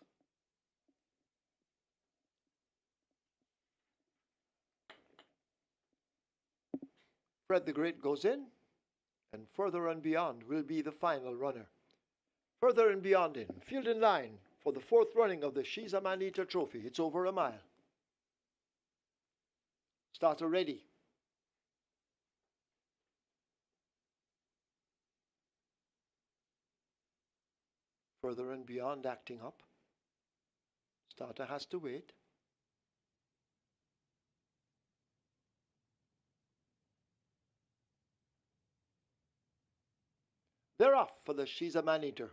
Fred the Great goes in, and Further and Beyond will be the final runner. Further and Beyond in, field in line for the 4th running of the She's a Man-Eater trophy. It's over a mile. Starter ready. Further and Beyond acting up. Starter has to wait. They're off for the She's a Man-Eater.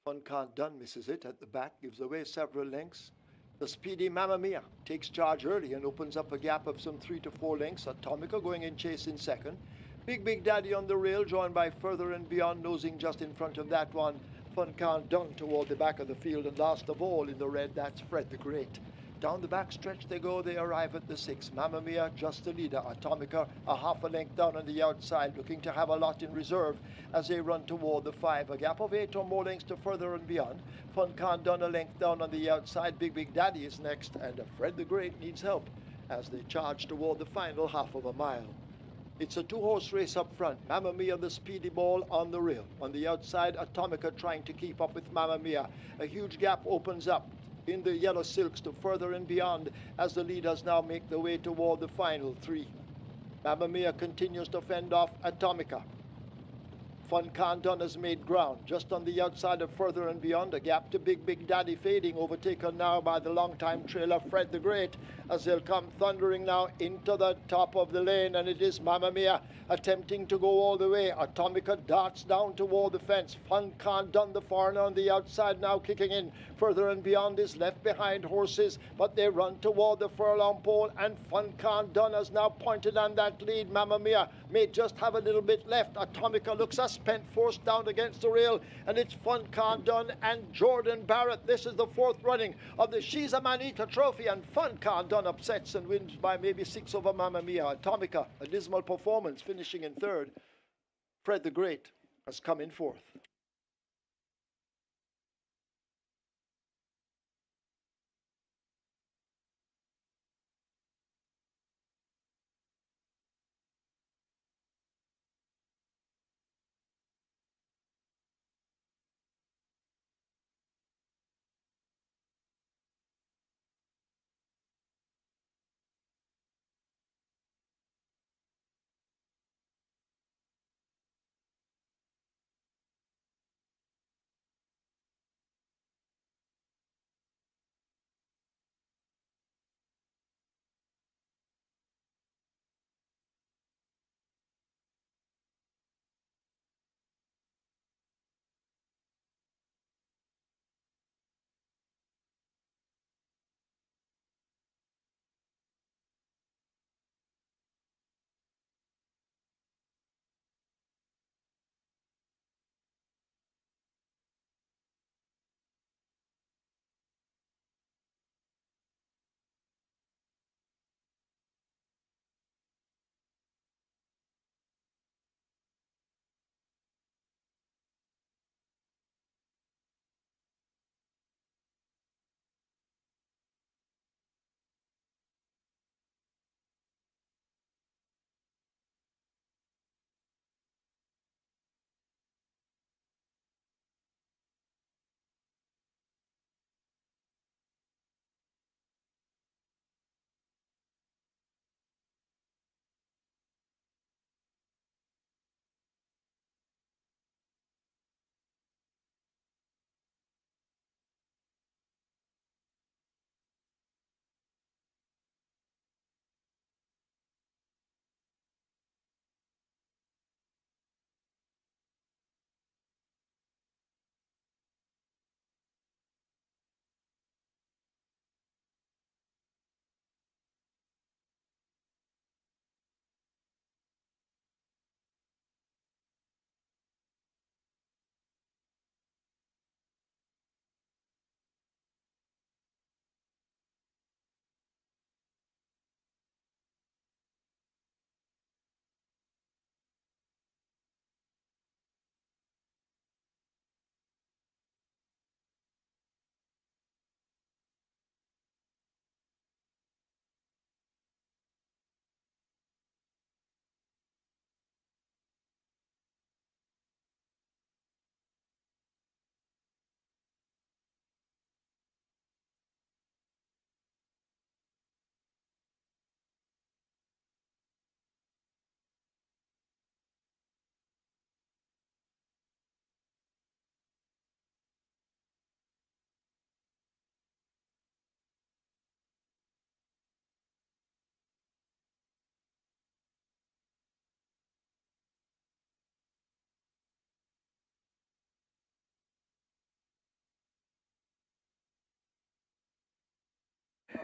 Fun Can't Done misses it at the back, gives away several lengths. The speedy Mamma Mia takes charge early and opens up a gap of some 3 to 4 lengths. Atomica going in chase in second. Big Daddy on the rail, joined by Further and Beyond, nosing just in front of that one. Fun Can't Done toward the back of the field, and last of all in the red, that's Fred the Great. Down the back stretch they go, they arrive at the 6. Mamma Mia just the leader. Atomica a half a length down on the outside, looking to have a lot in reserve as they run toward the 5. A gap of 8 or more lengths to Further and Beyond. Fun Can't Done a length down on the outside. Big Daddy is next, and Fred the Great needs help as they charge toward the final half of a mile. It's a 2-horse race up front. Mamma Mia, the speedy ball on the rail. On the outside, Atomica trying to keep up with Mamma Mia. A huge gap opens up in the yellow silks to Further and Beyond as the leaders now make their way toward the final 3. Mamma Mia continues to fend off Atomica. Fun Can't Done has made ground just on the outside of Further and Beyond. A gap to Big Daddy fading, overtaken now by the long-time trailer Fred the Great as they'll come thundering now into the top of the lane, and it is Mamma Mia attempting to go all the way. Atomica darts down toward the fence. Fun Can't Done, the foreigner on the outside now kicking in. Further and Beyond is left behind horses, but they run toward the furlong pole, and Fun Can't Done has now pointed on that lead. Mamma Mia may just have a little bit left. Atomica looks spent, forced down against the rail, and it's Fun Can't Done and Jordan Barrett. This is the 4th running of the She's a Man-Eater trophy, and Fun Can't Done upsets and wins by maybe 6 over Mamma Mia. Atomica, a dismal performance, finishing in 3rd. Fred the Great has come in 4th.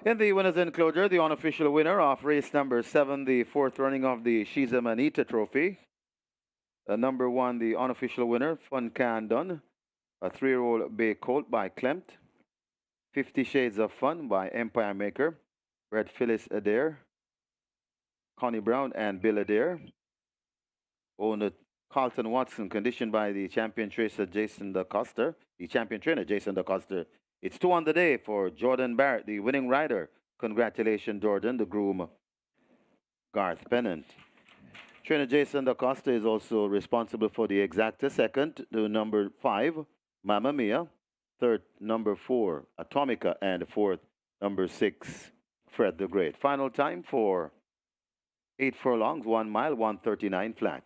In the winners enclosure, the unofficial winner of race number 7, the fourth running of the MANEATER Trophy. Number 1, the unofficial winner, Fun Can Done, a 3-year-old bay colt by Clemt. 50 Shades of Fun by Empire Maker, Red Phyllis Adair, Connie Brown and Bill Adair. Owner Carlton Watson, conditioned by the champion tracer Jason DeCoster, the champion trainer Jason DeCoster. It's 2 on the day for Jordan Barrett, the winning rider. Congratulations, Jordan. The groom, Garth Pennant. Trainer Jason DaCosta is also responsible for the exacta. Second, the number 5, Mamma Mia. Third, number 4, Atomica. And fourth, number 6, Fred the Great. Final time for 8 furlongs, 1 mile, 139 flat.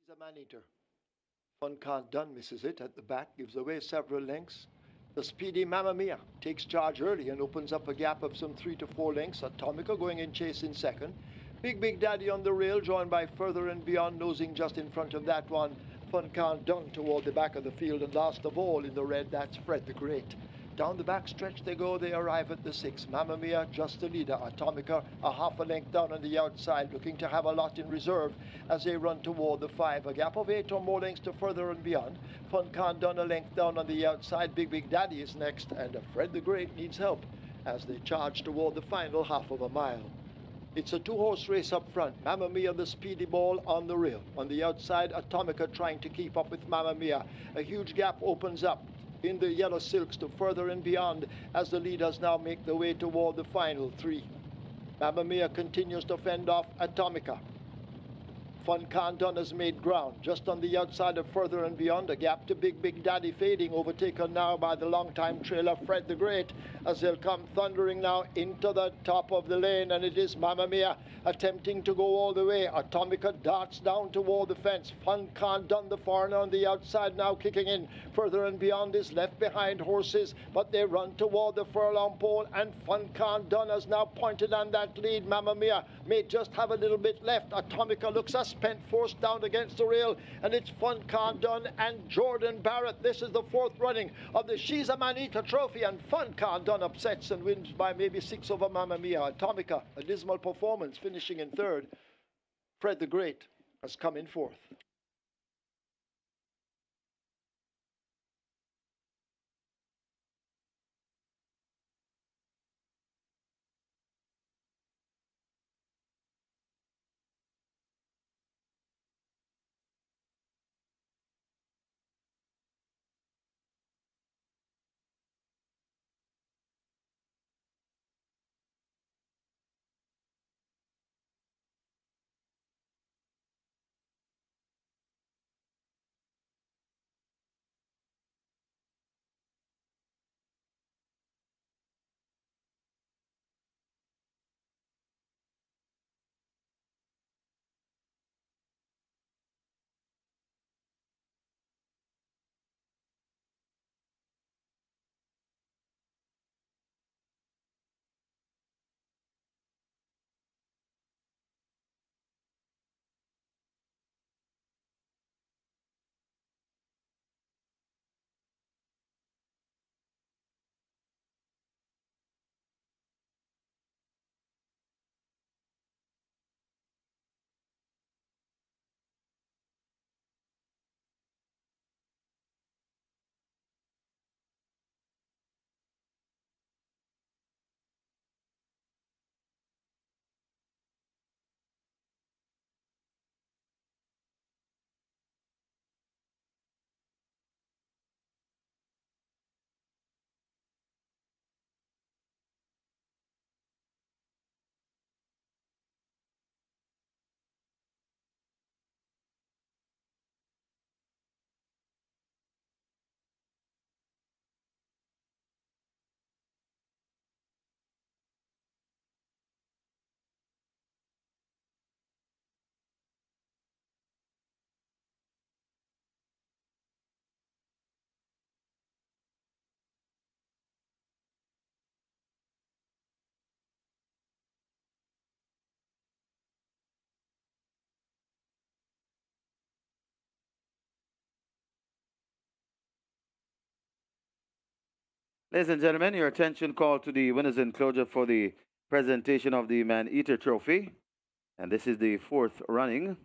He's a man-eater. Fun Can't Done misses it at the back, gives away several lengths. The speedy Mamma Mia takes charge early and opens up a gap of some 3 to 4 lengths. Atomica going in chase in second. Big Daddy on the rail, joined by Further and Beyond, nosing just in front of that one. Fun Can't Done toward the back of the field, and last of all in the red, that's Fred the Great. Down the back stretch they go, they arrive at the 6. Mamma Mia, just the leader. Atomica, a half a length down on the outside, looking to have a lot in reserve as they run toward the 5. A gap of 8 or more lengths to Further and Beyond. Fun Can't Done a length down on the outside. Big Daddy is next, and Fred the Great needs help as they charge toward the final half of a mile. It's a 2-horse race up front. Mamma Mia, the speedy ball on the rail. On the outside, Atomica trying to keep up with Mamma Mia. A huge gap opens up in the yellow silks to Further and Beyond as the leaders now make their way toward the final 3. Mamma Mia continues to fend off Atomica. Fun Can't Done has made ground just on the outside of Further and Beyond. A gap to Big Daddy fading, overtaken now by the long-time trailer Fred the Great as they'll come thundering now into the top of the lane, and it is Mamma Mia attempting to go all the way. Atomica darts down toward the fence. Fun Can't Done, the foreigner on the outside now kicking in. Further and Beyond is left behind horses, but they run toward the furlong pole, and Fun Can't Done has now pointed on that lead. Mamma Mia may just have a little bit left. Atomica looks spent, forced down against the rail, and it's Fun Can't Done and Jordan Barrett. This is the 4th running of the She's a Man-Eater Trophy, and Fun Can't Done upsets and wins by maybe 6 over Mamma Mia. Atomica, a dismal performance, finishing in 3rd. Fred the Great has come in 4th. Ladies and gentlemen, your attention called to the winners enclosure for the presentation of the Man-Eater Trophy. And this is the fourth running.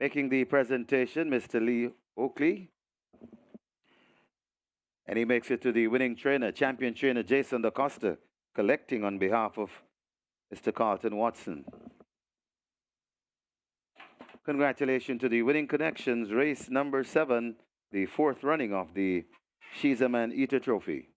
Making the presentation, Mr. Lee Oakley. And he makes it to the winning trainer, champion trainer Jason DaCosta, collecting on behalf of Mr. Carlton Watson. Congratulations to the winning connections, race number 7, the fourth running of the She's a Man-Eater Trophy.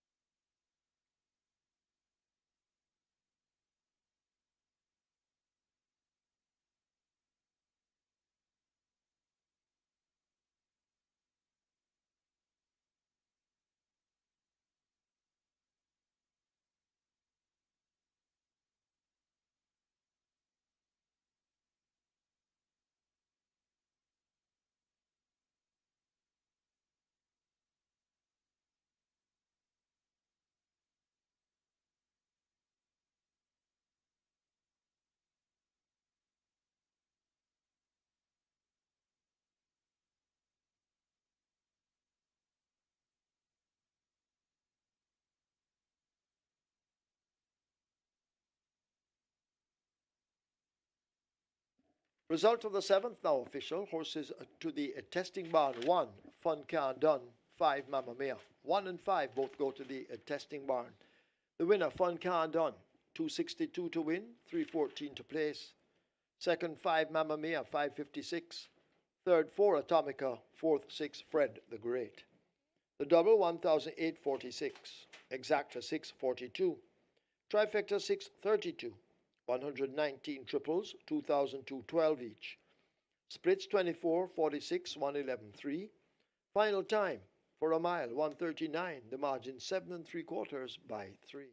Result of the 7th now official. Horses to the testing barn. 1, Fun Can Done. 5, Mamma Mia. 1 and 5 both go to the testing barn. The winner, Fun Can Done. 262 to win, 314 to place. Second, 5, Mamma Mia, 556. Third, 4, Atomica. Fourth, 6, Fred the Great. The double, 1,846. Exacta, 642. Trifecta, 632. 119 triples, 2,212 each. Splits 24, 46, 111, 3. Final time for a mile, 139. The margin 7 3/4 by 3.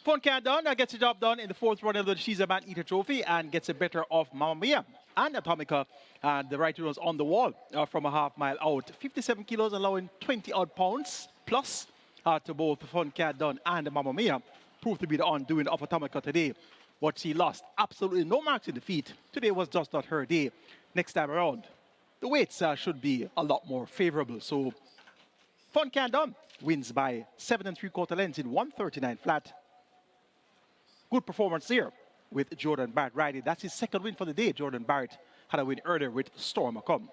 Fun Can Done gets the job done in the fourth run of the She's a Man-Eater Trophy and gets the better of Mamma Mia and Atomica. And the right was on the wall from a half mile out. 57 kilos, allowing 20 odd pounds plus to both Fun Cat Done and Mamma Mia, proved to be the undoing of Atomica today. But she lost absolutely no marks in defeat. Today was just not her day. Next time around, the weights should be a lot more favorable. So Fun Cat Done wins by 7 3/4 lengths in 139 flat. Good performance there with Jordan Barrett riding. That's his second win for the day. Jordan Barrett had a win earlier with Storm Come.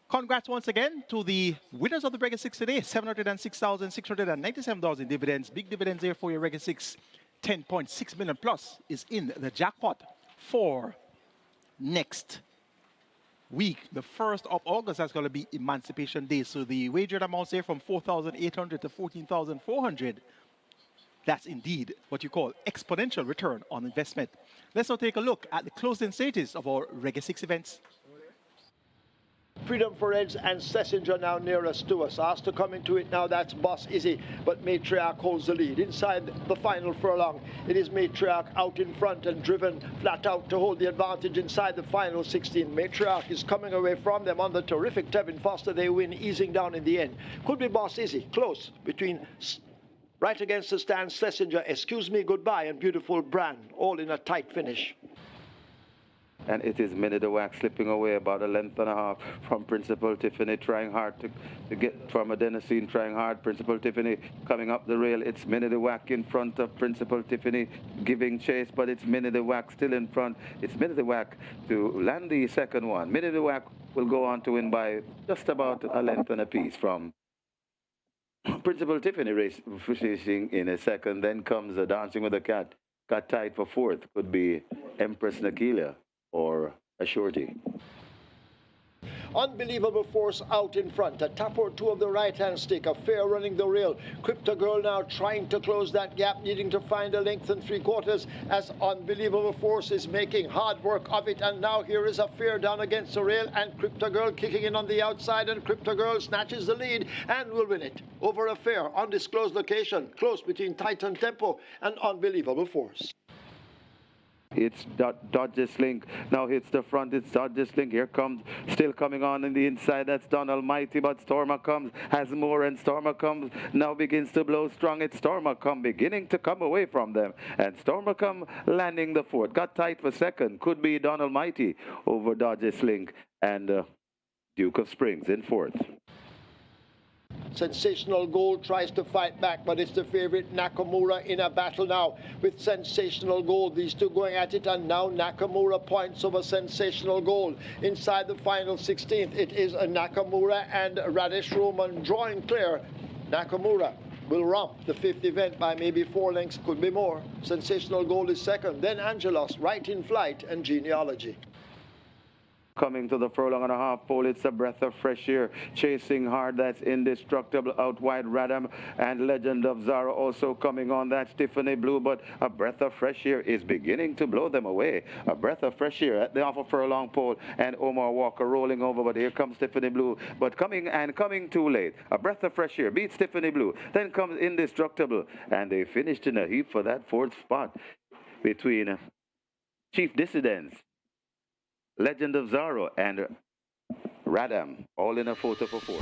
Congrats once again to the winners of the Regular 6 today. $706,697 in dividends. Big dividends there for your Regular 6. 10.6 million plus is in the jackpot for next week. The 1st of August, that's going to be Emancipation Day. So the wagered amounts there from 4,800 to 14,400. That's indeed what you call exponential return on investment. Let's now take a look at the closing stages of our Regular 6 events. Freedom for Reds and Schlesinger now nearest to us. Asked to come into it now, that's Boss Izzy, but Matriarch holds the lead. Inside the final furlong, it is Matriarch out in front and driven flat out to hold the advantage inside the final 16. Matriarch is coming away from them on the terrific Tevin Foster. They win, easing down in the end. Could be Boss Izzy, close between right against the stand, Schlesinger, Excuse Me, Goodbye, and Beautiful Brand, all in a tight finish. And it is Minnie the Wax slipping away about a length and a half from Principal Tiffany, trying hard to get from Adenosine, trying hard. Principal Tiffany coming up the rail. It's Minnie the Wax in front of Principal Tiffany giving chase, but it's Minnie the Wax still in front. It's Minnie the Wax to land the second one. Minnie the Wax will go on to win by just about a length and a piece from Principal Tiffany racing in a second. Then comes the Dancing with the Cat. Got tied for fourth. Could be Empress Nakila or a shorty. Unbelievable Force out in front. A tap or two of the right-hand stick. A fair running the rail. Crypto Girl now trying to close that gap, needing to find a length and 3/4 as Unbelievable Force is making hard work of it. And now here is a fair down against the rail, and Crypto Girl kicking in on the outside, and Crypto Girl snatches the lead and will win it over a fair undisclosed location, close between Titan Tempo and Unbelievable Force. It's Dodges Link. Now hits the front. It's Dodges Link. Here comes, still coming on in the inside. That's Don Almighty, but Storma comes, has more, and Storma comes, now begins to blow strong. It's Storma come beginning to come away from them. And Storma come landing the fourth. Got tight for second. Could be Don Almighty over Dodges Link and Duke of Springs in fourth. Sensational Gold tries to fight back, but it's the favorite Nakamura in a battle now with Sensational Gold. These two going at it, and now Nakamura points over Sensational Gold. Inside the final 16th, it is a Nakamura and Radish Roman drawing clear. Nakamura will romp the 5th event by maybe 4 lengths, could be more. Sensational Gold is second, then Angelos, Right in Flight, and Genealogy. Coming to the furlong and a half pole, it's a breath of fresh air. Chasing hard, that's Indestructible out wide. Radam and Legend of Zara also coming on. That's Tiffany Blue, but a breath of fresh air is beginning to blow them away. A breath of fresh air at the half of furlong pole, and Omar Walker rolling over, but here comes Tiffany Blue, but coming too late. A breath of fresh air beats Tiffany Blue. Then comes Indestructible, and they finished in a heap for that fourth spot between Chief Dissidents, Legend of Zorro, and Radam, all in a photo for four.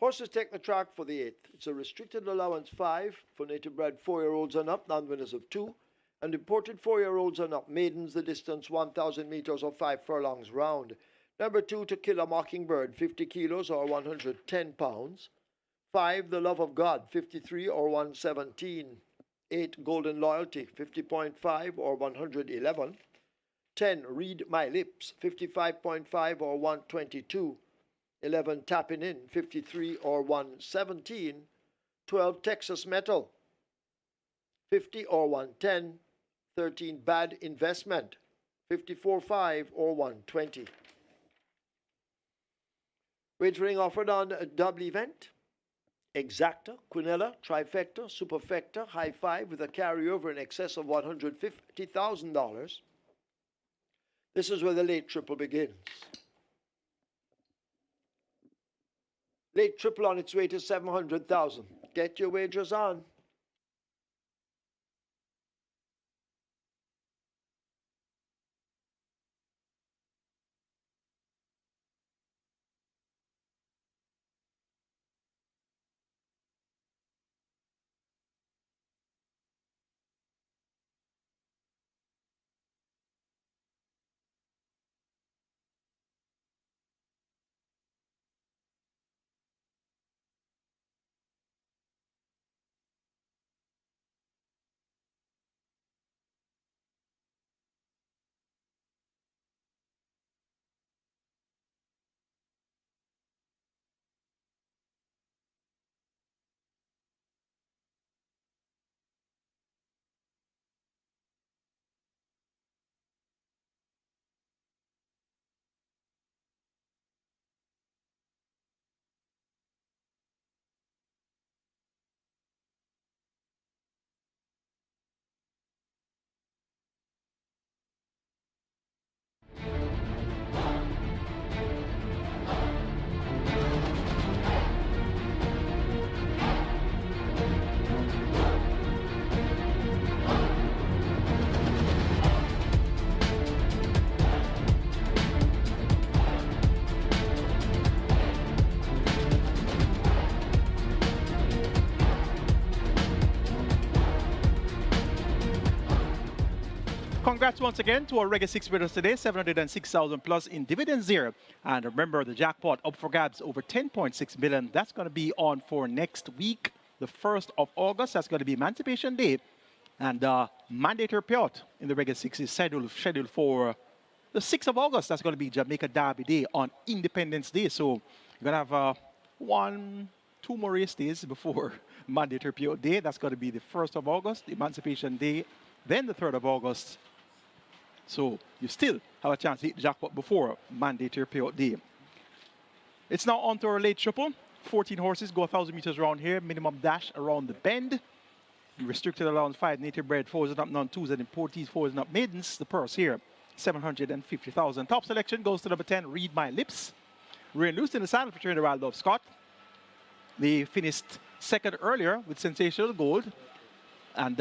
Horses take the track for the 8th. It's a restricted allowance 5 for native bred 4-year-olds and up, non-winners of 2, and imported 4-year-olds and up, maidens the distance 1,000 meters or 5 furlongs round. Number 2, To Kill a Mockingbird, 50 kilos or 110 pounds. 5, The Love of God, 53 or 117. 8, Golden Loyalty, 50.5 or 111. 10, Read My Lips, 55.5 or 122. 11, Tapping In, 53 or 117. 12, Texas Metal, 50 or 110. 13, Bad Investment, 54.5 or 120. Wagering offered on a double event. Exacta, Quinella, Trifecta, Superfecta, High Five with a carryover in excess of $150,000. This is where the late triple begins. Late triple on its way to 700,000. Get your wagers on. Congrats once again to our Reggae 6 winners today, 706,000 plus in dividends here. And remember, the jackpot up for grabs over 10.6 million. That's going to be on for next week, the 1st of August. That's going to be Emancipation Day. And MANEATER payout in the Reggae 6 is scheduled for the 6th of August. That's going to be Jamaica Derby Day on Independence Day. So you're going to have 2 more race days before MANEATER payout day. That's going to be the 1st of August, Emancipation Day, then the 3rd of August. So you still have a chance to hit the jackpot before MANEATER payout day. It's now on to our late triple. 14 horses go 1,000 meters around here. Minimum dash around the bend. Restricted allowance 5 native bred 4s and up non-2s and importees 4s and up maidens. The purse here, 750,000. Top selection goes to number 10, Read My Lips. Rain loose in the saddle for Trainer Wild Scott. They finished second earlier with Sensational Gold. And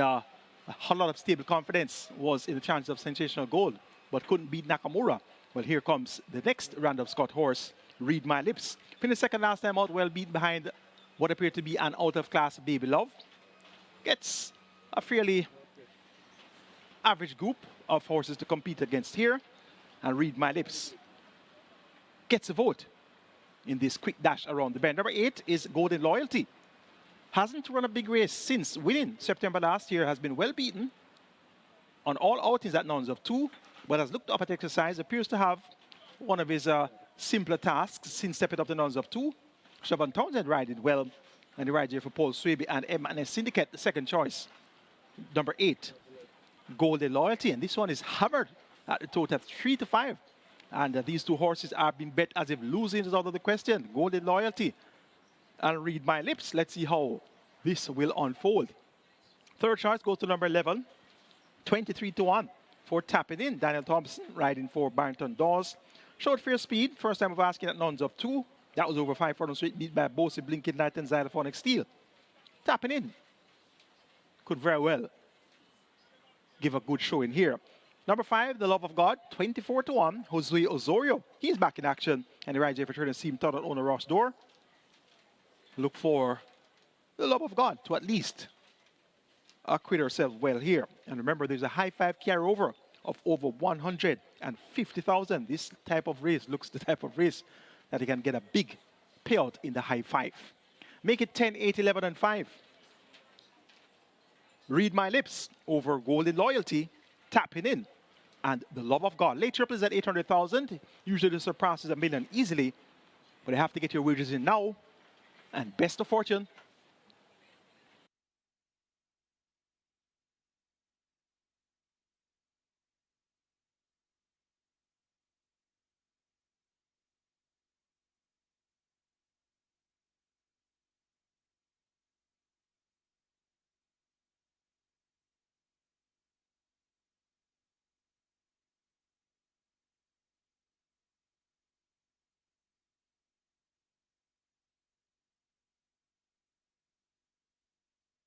a whole lot of stable confidence was in the chances of Sensational Gold, but couldn't beat Nakamura. Well, here comes the next Randolph Scott horse, Read My Lips. Finished second last time out, well beaten behind what appeared to be an out-of-class Baby Love. Gets a fairly average group of horses to compete against here. And Read My Lips gets a vote in this quick dash around the bend. Number 8 is Golden Loyalty. Hasn't run a big race since winning September last year, has been well beaten on all outings at nuns of 2, but has looked up at exercise, appears to have one of his simpler tasks since stepping up the nuns of 2. Siobhan Townsend rided well, and he rides here for Paul Swaby and M&S Syndicate, the second choice. Number 8, Golden Loyalty, and this one is hammered at the total 3-5. And these 2 horses are being bet as if losing is out of the question. Golden Loyalty and Read My Lips. Let's see how this will unfold. Third choice goes to number 11, 23-1 for Tapping In. Daniel Thompson riding for Barrington Dawes. Showed fair speed. First time of asking at nuns of 2. That was over 5 furlongs straight, beat by Bosie, Blinking Light and Xylophonic Steel. Tapping In could very well give a good show in here. Number 5, The Love of God, 24-1. Jose Osorio, he's back in action, and he rides here for Turner Seam Tunnel owner Ross Door. look for the love of God to at least acquit ourselves well here. And remember, there's a high five carryover of over 150,000. This type of race looks the type of race that you can get a big payout in the high five. Make it 10, 8, 11, and 5. Read my lips over golden loyalty, tapping in. And the love of God. Late triple is at 800,000. Usually it surpasses a million easily. But you have to get your wagers in now. And best of fortune.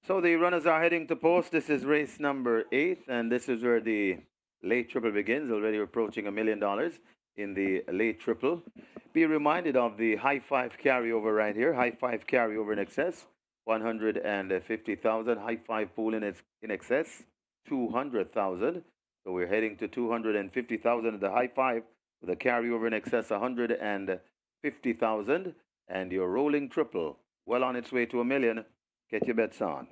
So the runners are heading to post. This is race number 8, and this is where the late triple begins, already approaching $1,000,000 in the late triple. Be reminded of the high five carryover right here. High five carryover in excess, 150,000. High five pool in excess, 200,000. So we're heading to 250,000 at the high five with a carryover in excess, 150,000. And your rolling triple, well on its way to $1,000,000. Get your bets on.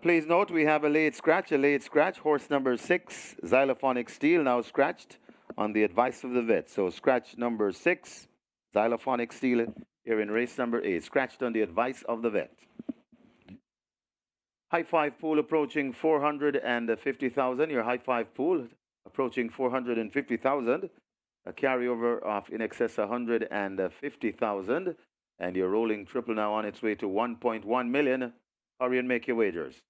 Please note we have a late scratch. Horse number 6, Xylophonic Steel, now scratched on the advice of the vet. So scratch number 6, Xylophonic Steel, here in race number 8, scratched on the advice of the vet. High five pool approaching 450,000. Your high five pool approaching 450,000. A carryover of in excess 150,000. And your rolling triple now on its way to 1.1 million. Hurry and make your wagers.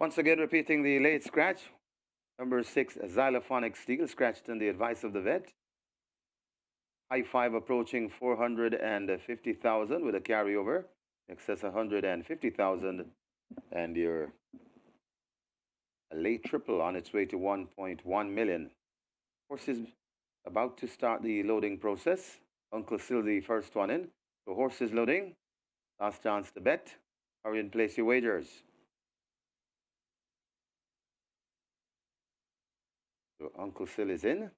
Once again, repeating the late scratch. Number 6, xylophonic steel, scratched on the advice of the vet. High 5 approaching 450,000 with a carryover. Excess 150,000. And your late triple on its way to 1.1 million. Horse is about to start the loading process. Uncle Sil, the first one in. So horse is loading. Last chance to bet. Hurry and place your wagers. So Uncle Sil is in.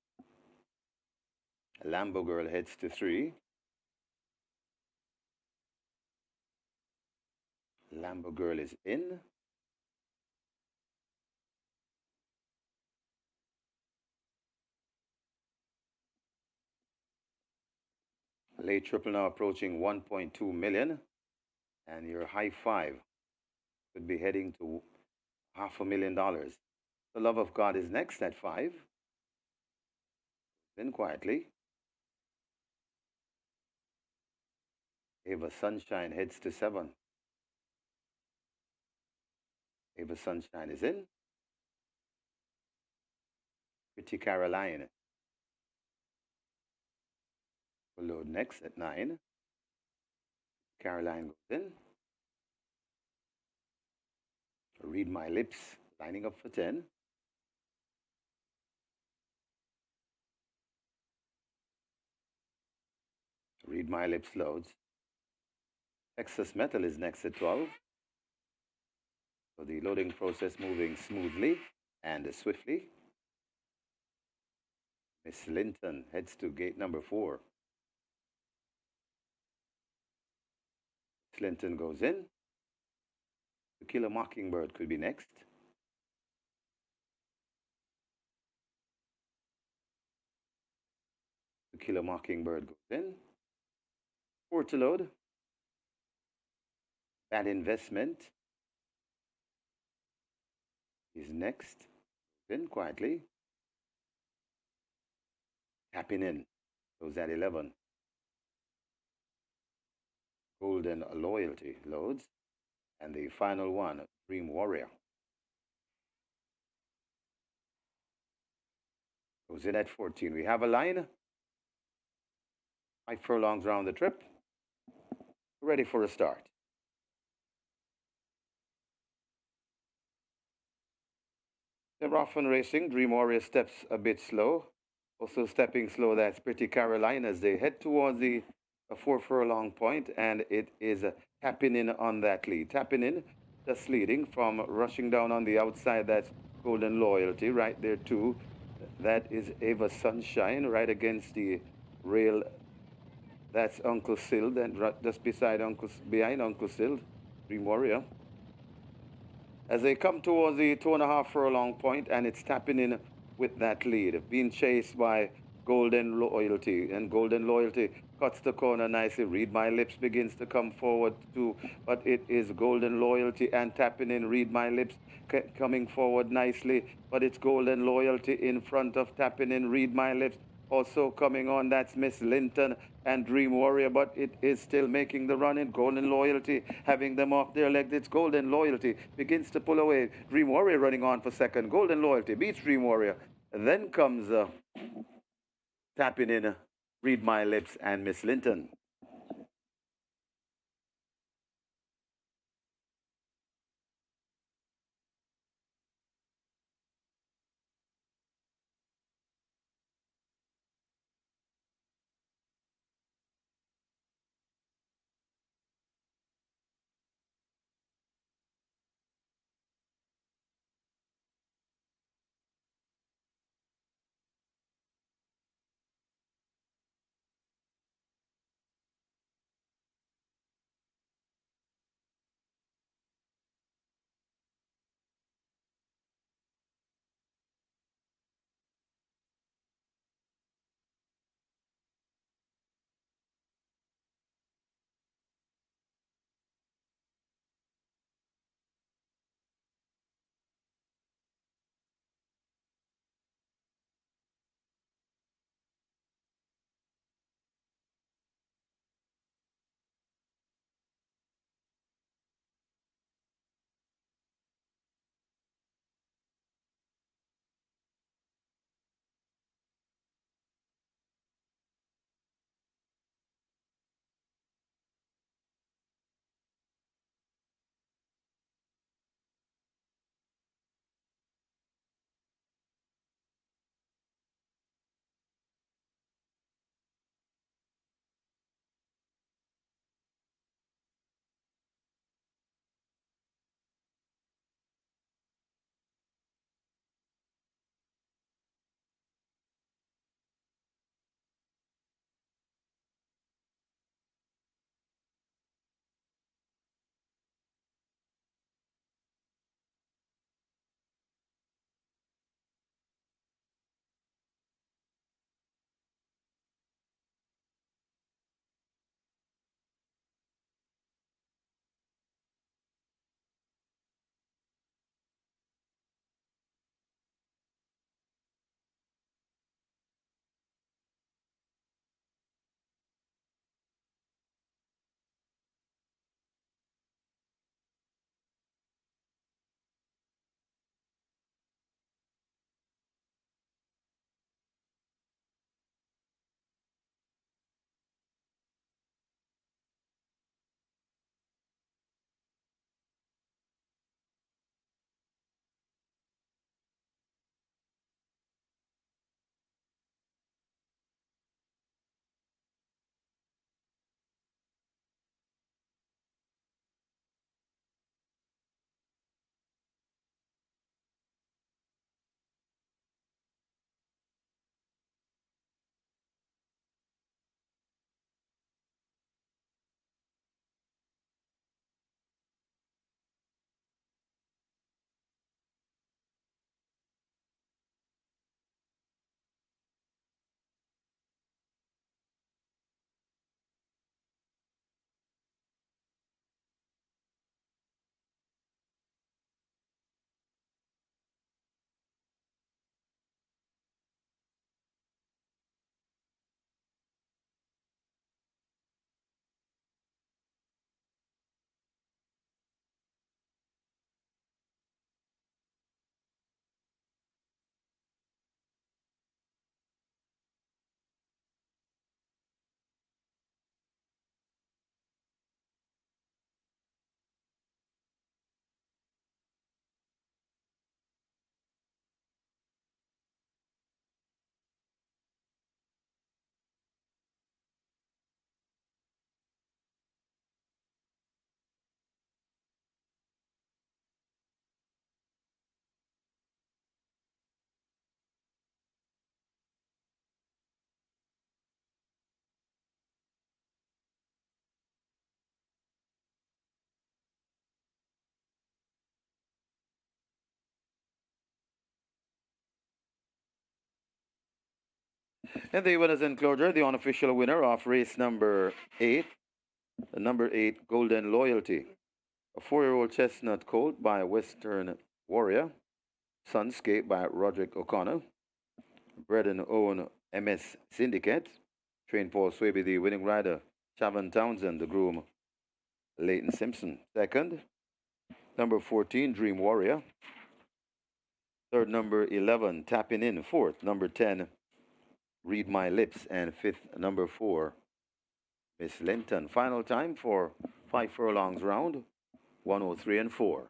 Lambo Girl heads to 3. Lambo Girl is in. Late triple now approaching 1.2 million. And your high 5 could be heading to $500,000. The Love of God is next at 5. Then quietly. Ava Sunshine heads to 7. Ava Sunshine is in. Pretty Caroline will load next at 9. Caroline goes in. Read My Lips lining up for 10. Read My Lips loads. Texas Metal is next at 12. So the loading process moving smoothly and swiftly. Miss Linton heads to gate number 4. Miss Linton goes in. To Kill a Mockingbird could be next. To Kill a Mockingbird goes in. 4 to load. Bad Investment is next. Goes in quietly. Tapping in goes at 11. Golden Loyalty loads. And the final one, Dream Warrior, goes in at 14. We have a line. 5 furlongs round the trip. Ready for a start. They're often racing. Dream Warrior steps a bit slow. Also stepping slow, that's Pretty Caroline as they head towards the 4 furlong point, and it is tapping in on that lead. Tapping in, just leading from rushing down on the outside. That's Golden Loyalty right there too. That is Ava Sunshine right against the rail. That's Uncle Sil, then just behind Uncle Sil, Dream Warrior. As they come towards the 2.5 furlong point, and it's tapping in with that lead, being chased by Golden Loyalty, and Golden Loyalty cuts the corner nicely. Read My Lips begins to come forward too, but it is Golden Loyalty and tapping in. Read My Lips coming forward nicely, but it's Golden Loyalty in front of tapping in. Read My Lips also coming on. That's Miss Linton and Dream Warrior, but it is still making the run in. Golden Loyalty having them off their legs. It's Golden Loyalty begins to pull away. Dream Warrior running on for second. Golden Loyalty beats Dream Warrior. And then comes tapping in, Read My Lips and Miss Linton. And the winner's enclosure, the unofficial winner of race number 8, the number 8 Golden Loyalty, a 4-year-old chestnut colt by Western Warrior, Sunscape by Roderick O'Connor, bred and owned MS Syndicate, trained Paul Swaby, the winning rider, Chavon Townsend, the groom, Leighton Simpson. Second, number 14, Dream Warrior. Third, number 11, Tapping In. Fourth, number 10, Read My Lips. And fifth, number 4, Miss Linton. Final time for 5 furlongs round, 103 and 4.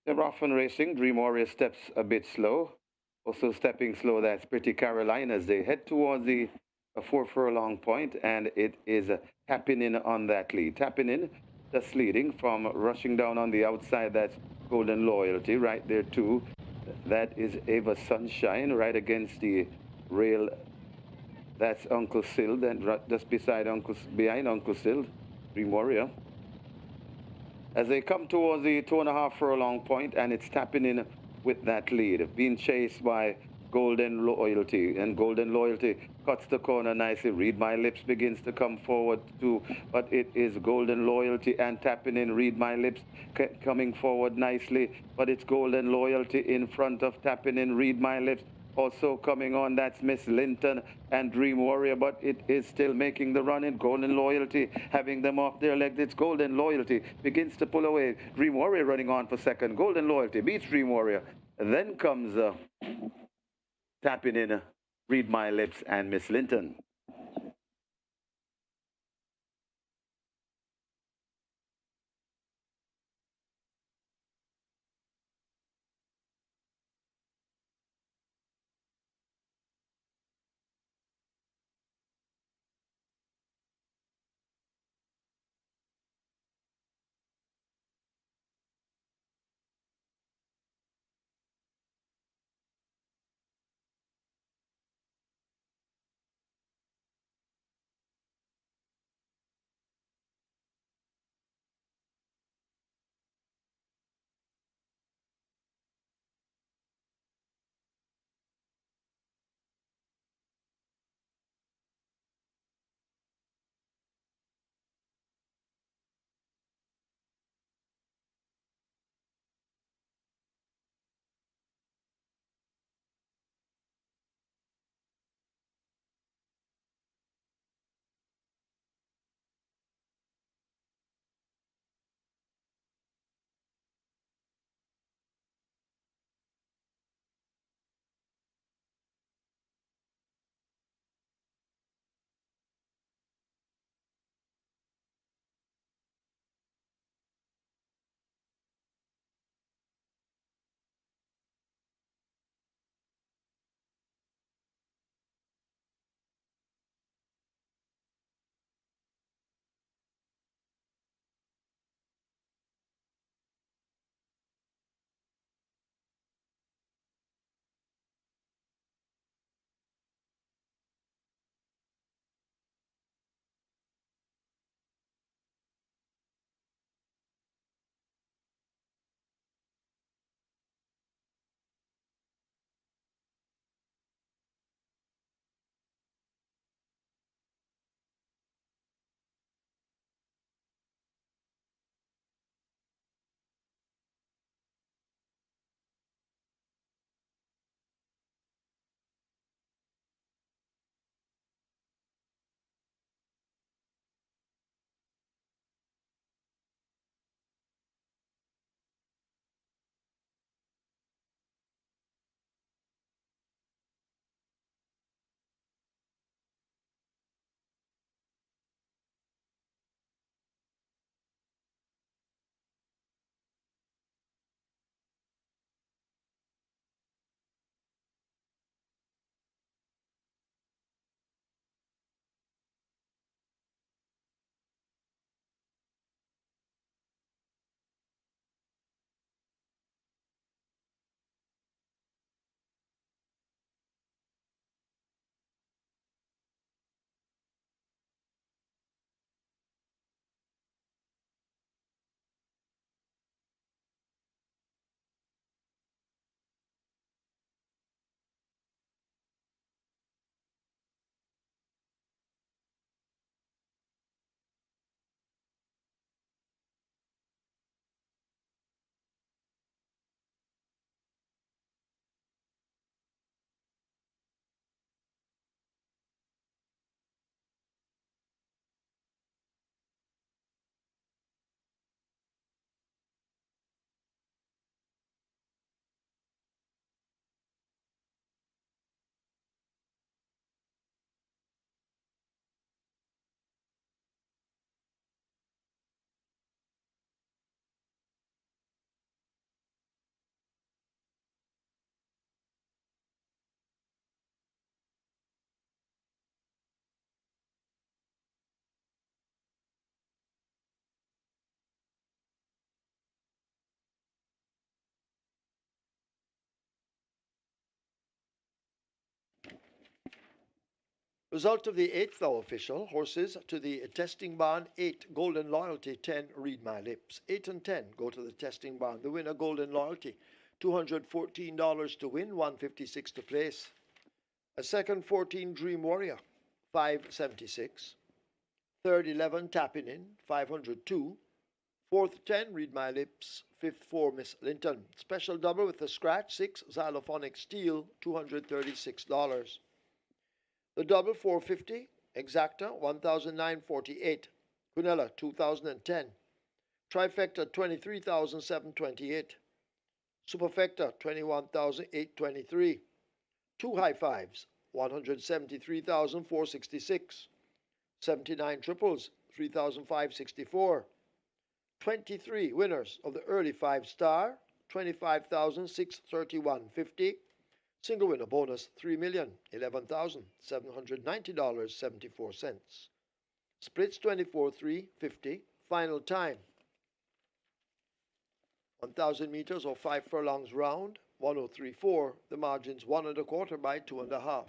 They're often racing. Dream Warrior steps a bit slow. Also stepping slow, that's Pretty Caroline as they head towards the 4 furlong point, and it is tapping in on that lead. Tapping in, just leading from rushing down on the outside. That's Golden Loyalty right there too. That is Ava Sunshine right against the rail. That's Uncle Sild, and just behind Uncle Sild, Dream Warrior. As they come towards the 2.5 furlong point, and it's tapping in with that lead, being chased by Golden Loyalty, and Golden Loyalty cuts the corner nicely. Read My Lips begins to come forward too, but it is Golden Loyalty and tapping in. Read My Lips coming forward nicely, but it's Golden Loyalty in front of tapping in. Read My Lips also coming on. That's Miss Linton and Dream Warrior, but it is still making the run in. Golden Loyalty having them off their legs. It's Golden Loyalty begins to pull away. Dream Warrior running on for second. Golden Loyalty beats Dream Warrior. And then comes tapping in, Read My Lips and Miss Linton. Result of the 8th thou official. Horses to the testing barn. 8 Golden Loyalty. 10 Read My Lips. 8 and 10 go to the testing barn. The winner Golden Loyalty. $214 to win. $156 to place. A second 14 Dream Warrior. $576. Third 11 Tapping In. $502. Fourth 10 Read My Lips. Fifth 4 Miss Linton. Special double with the scratch 6 Xylophonic Steel. $236. The double 450, Exacta 1,948, Quinella 2,010, Trifecta 23,728, Superfecta 21,823, two high fives 173,466, 79 triples 3,564, 23 winners of the early 5-star 25,631.50. Single winner bonus $3,011,790.74. Splits 24-3-50. Final time 1,000 meters or 5 furlongs round 103.4. The margins 1 1/4 by 2 1/2.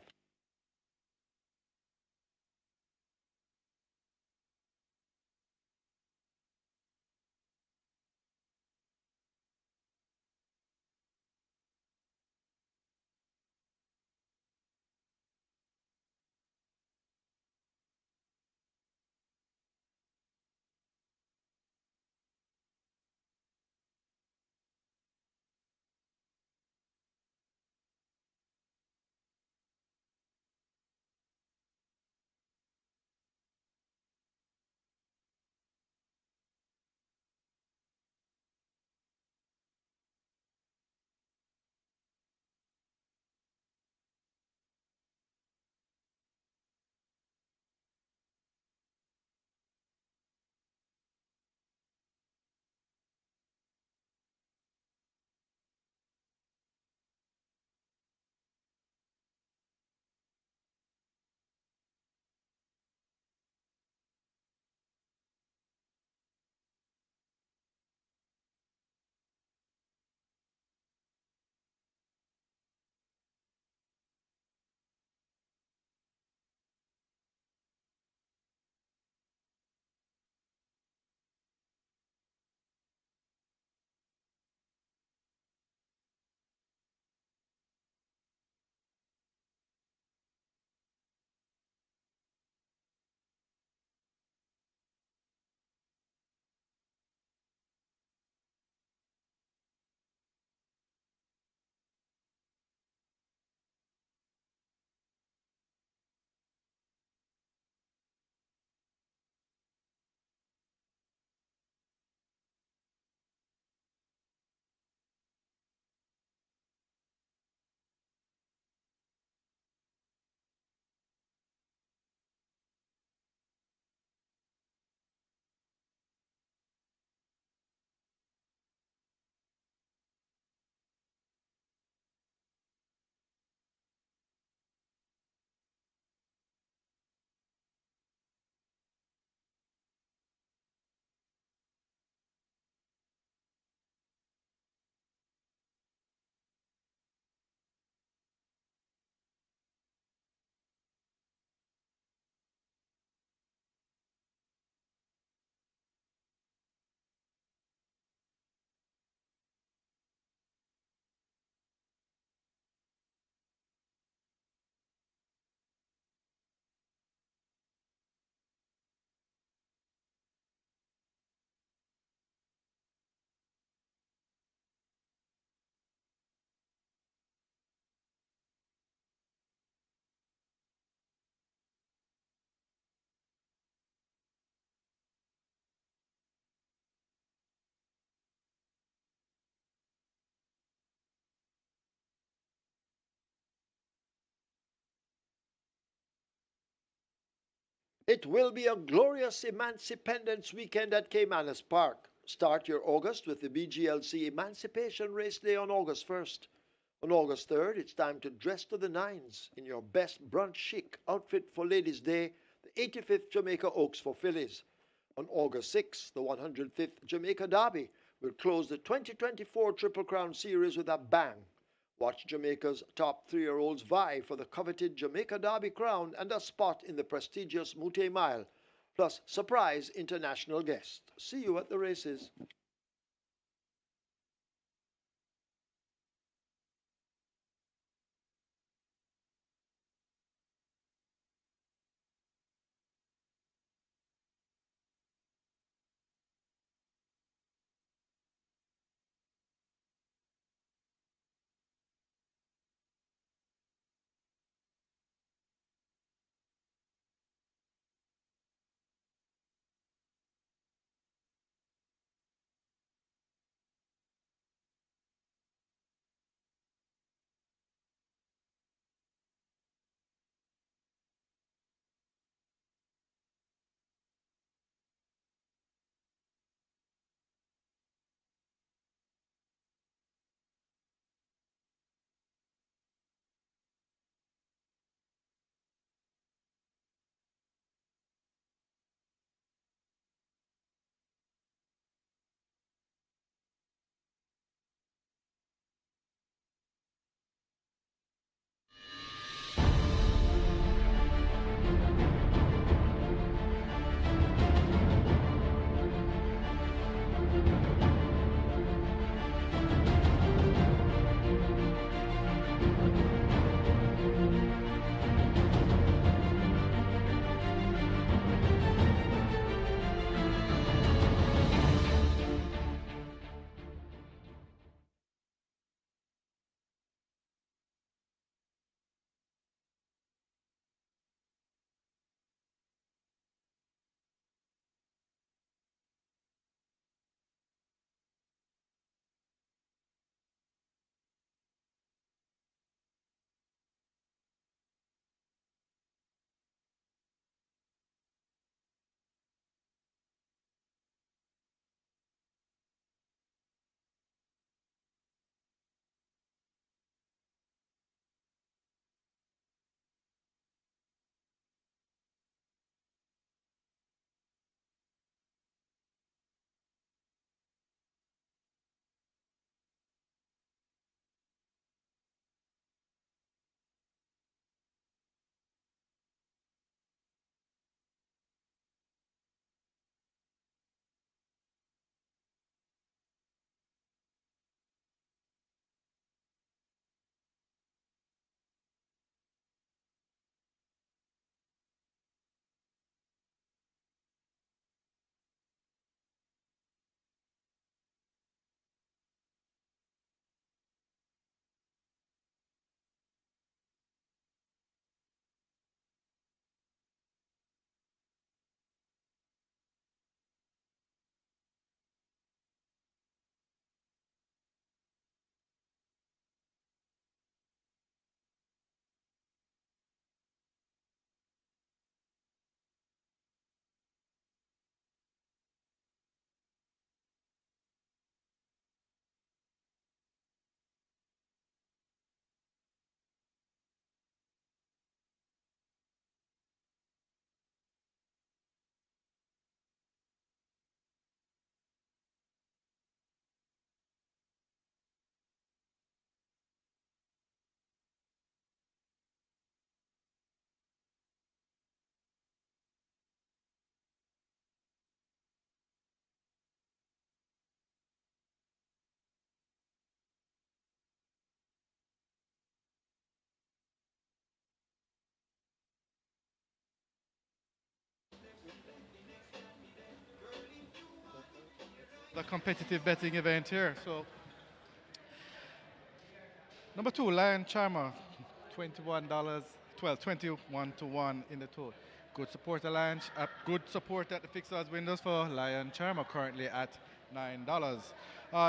It will be a glorious Emancipendence weekend at Caymanas Park. Start your August with the BGLC Emancipation Race Day on August 1st. On August 3rd, it's time to dress to the nines in your best brunch chic outfit for Ladies' Day, the 85th Jamaica Oaks for Fillies. On August 6th, the 105th Jamaica Derby will close the 2024 Triple Crown Series with a bang. Watch Jamaica's top 3-year-olds vie for the coveted Jamaica Derby crown and a spot in the prestigious Mute Mile, plus surprise international guests. See you at the races. The competitive betting event here. So number 2, Lion Charmer, $21, 21 to 1 in the total. Good support alliance, good support at the fixed odds windows for Lion Charmer, currently at $9.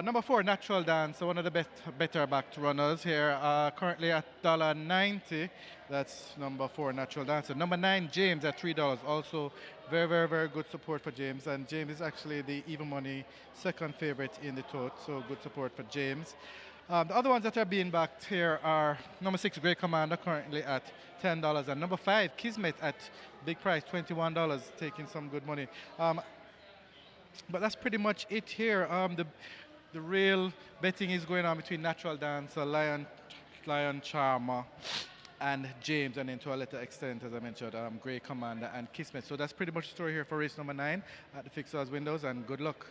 Number 4, Natural Dance, one of the better backed runners here, currently at $1.90. That's number 4, Natural Dance. And number 9, James at $3. Also very, very, very good support for James. And James is actually the even money second favorite in the tote, so good support for James. The other ones that are being backed here are number 6, Great Commander, currently at $10. And number 5, Kismet at big price, $21, taking some good money. But that's pretty much it here. The real betting is going on between Natural Dance, Lion Lion Charmer, and James, and then to a lesser extent, as I mentioned, Grey Commander and Kismet. So that's pretty much the story here for race number 9 at the Fixers Windows, and good luck.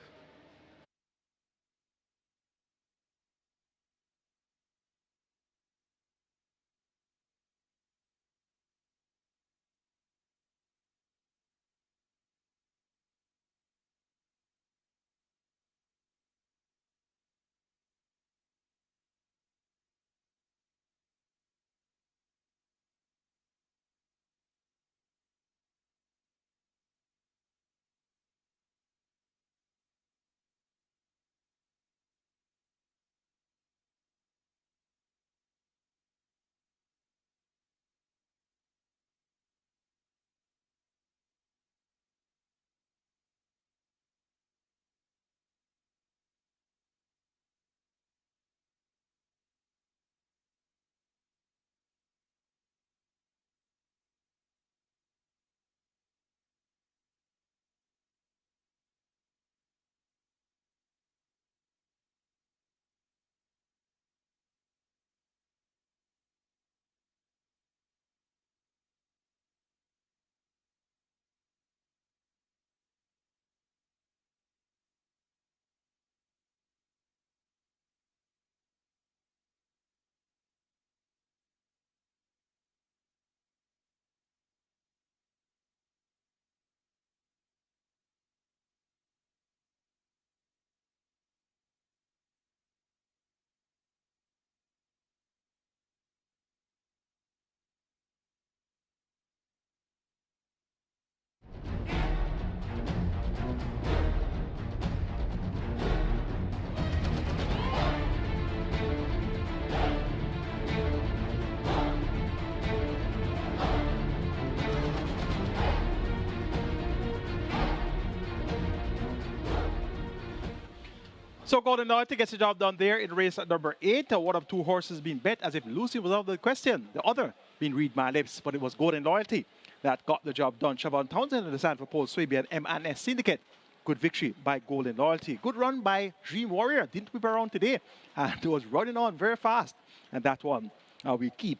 So Golden Loyalty gets the job done there in race at number 8. One of 2 horses being bet as if Lucy was out of the question. The other being Read My Lips, but it was Golden Loyalty that got the job done. Siobhan Townsend and the Sanford Pole Swaybe and M&S Syndicate. Good victory by Golden Loyalty. Good run by Dream Warrior. Didn't whip around today. And it was running on very fast. And that one, we keep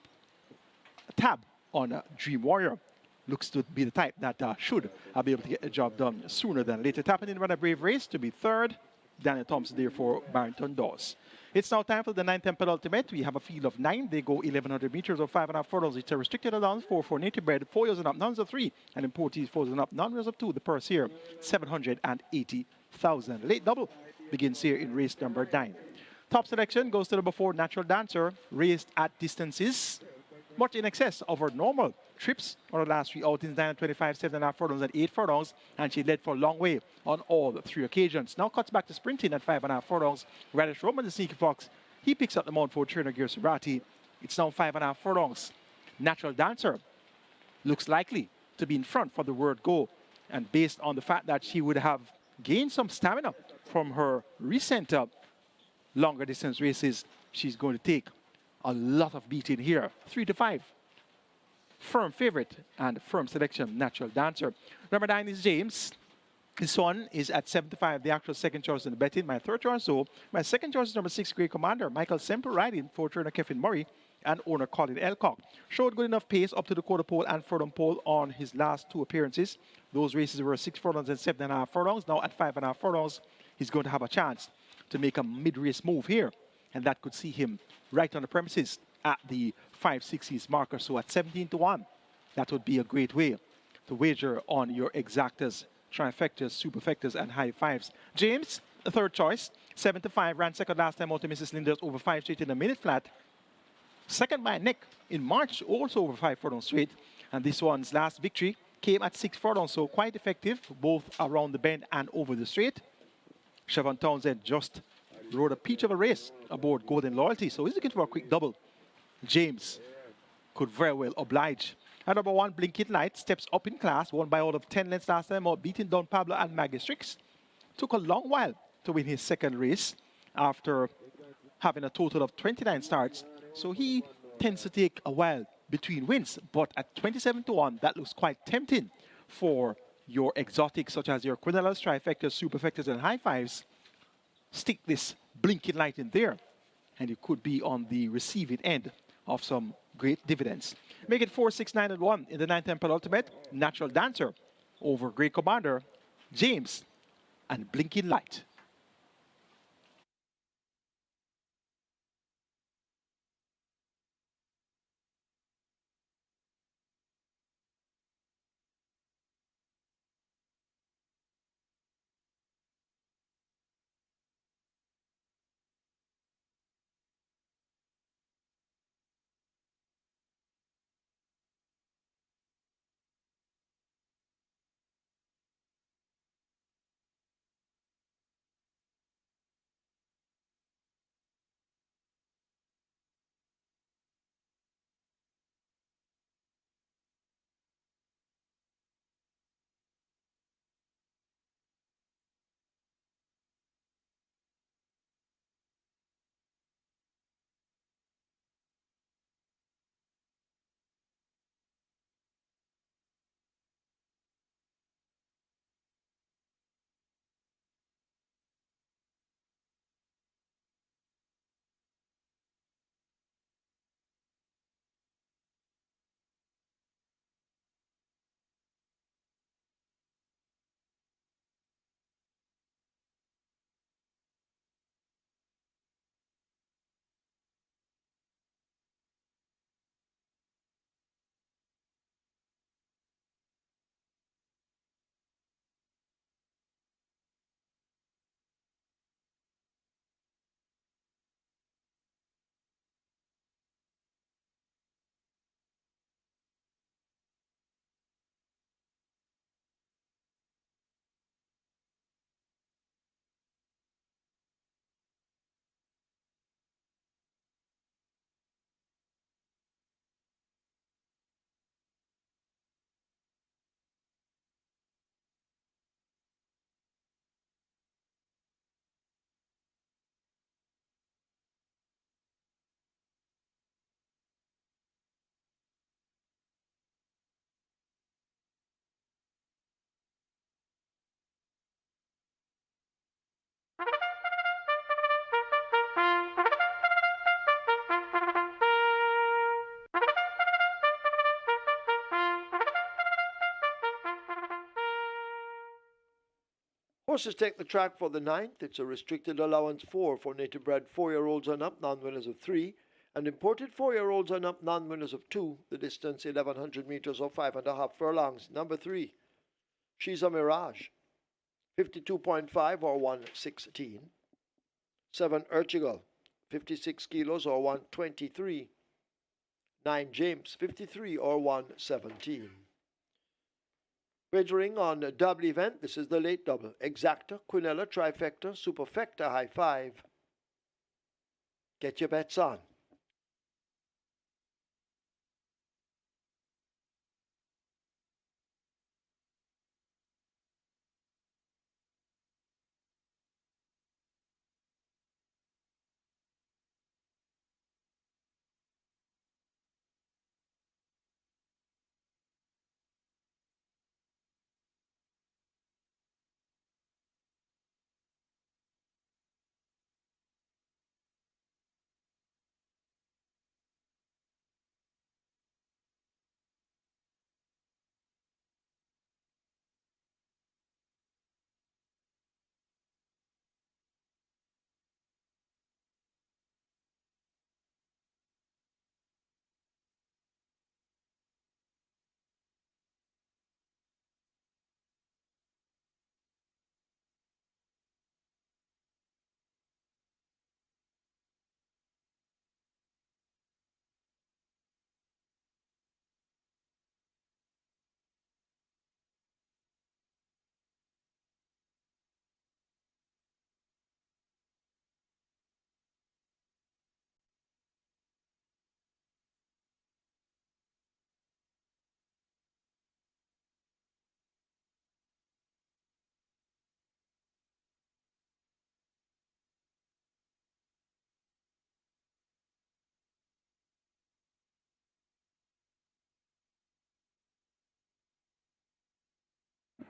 a tab on Dream Warrior. Looks to be the type that should be able to get the job done sooner than later. Tapping in Run a Brave Race to be 3rd. Daniel Thompson there for Barrington Dawes. It's now time for the 9th and penultimate. We have a field of 9. They go 1,100 meters or 5.5 furlongs. It's a restricted allowance for native bred, 4 years and up, nuns of 3, and importees 4 years and up, non-years of 2. The purse here, 780,000. Late double begins here in race number 9. Top selection goes to number 4, Natural Dancer, raced at distances much in excess of her normal trips on her last 3 outings, 9 and 25, 7.5 furlongs and 8 furlongs, and she led for a long way on all 3 occasions. Now cuts back to sprinting at 5.5 furlongs. Radish Roman, the sneaky fox, he picks up the mount for trainer Gear Surati. It's now 5.5 furlongs. Natural Dancer looks likely to be in front for the word go, and based on the fact that she would have gained some stamina from her recent longer distance races, she's going to take a lot of beating here. 3 to 5. Firm favorite and firm selection, Natural Dancer. Number 9 is James. This one is at 75, the actual second choice in the betting. My third choice, so my second choice is number 6, Grey Commander. Michael Semple riding for trainer Kevin Murray and owner Colin Elcock. Showed good enough pace up to the quarter pole and furlong pole on his last 2 appearances. Those races were 6 furlongs and 7.5 furlongs. Now at 5.5 furlongs, he's going to have a chance to make a mid-race move here. And that could see him right on the premises at the 5/60s marker. So at 17 to 1, that would be a great way to wager on your exactas, trifectas, superfectas, and high fives. James, the third choice, 7 to 5, ran second last time out to Mrs. Linders over 5 straight in a minute flat. Second by a neck in March, also over 5 furlongs straight. And this one's last victory came at 6 furlongs, so quite effective, both around the bend and over the straight. Siobhan Townsend just rode a peach of a race aboard Golden Loyalty, so he's looking for a quick double. James could very well oblige. And number 1, Blinking Light, steps up in class, won by all of 10 lengths last time out, beating Don Pablo and Maggie Strix. Took a long while to win his second race after having a total of 29 starts, so he tends to take a while between wins. But at 27 to 1, that looks quite tempting for your exotics, such as your Quinellas, trifectas, superfectas, and high fives. Stick this Blinking Light in there, and you could be on the receiving end of some great dividends. Make it 4-6-9-1 in the 9 Temple Ultimate. Natural Dancer over Great Commander, James, and Blinking Light. Horses take the track for the ninth. It's a restricted allowance 4 for native bred 4-year-olds and up, non-winners of 3, and imported 4-year-olds and up, non-winners of 2. The distance 1100 meters or 5.5 furlongs. Number 3, She's a Mirage, 52.5 or 116. 7 Urchigal, 56 kilos or 123. 9 James, 53 or 117. Wagering on a double event. This is the late double. Exacta, Quinella, Trifecta, Superfecta, High Five. Get your bets on.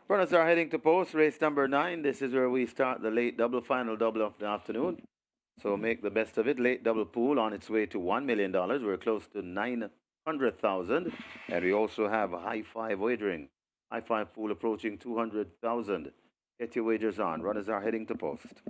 Runners are heading to post, race number 9. This is where we start the late double, final double of the afternoon. So make the best of it. Late double pool on its way to $1 million. We're close to 900,000, and we also have high five wagering. High five pool approaching 200,000. Get your wagers on. Runners are heading to post.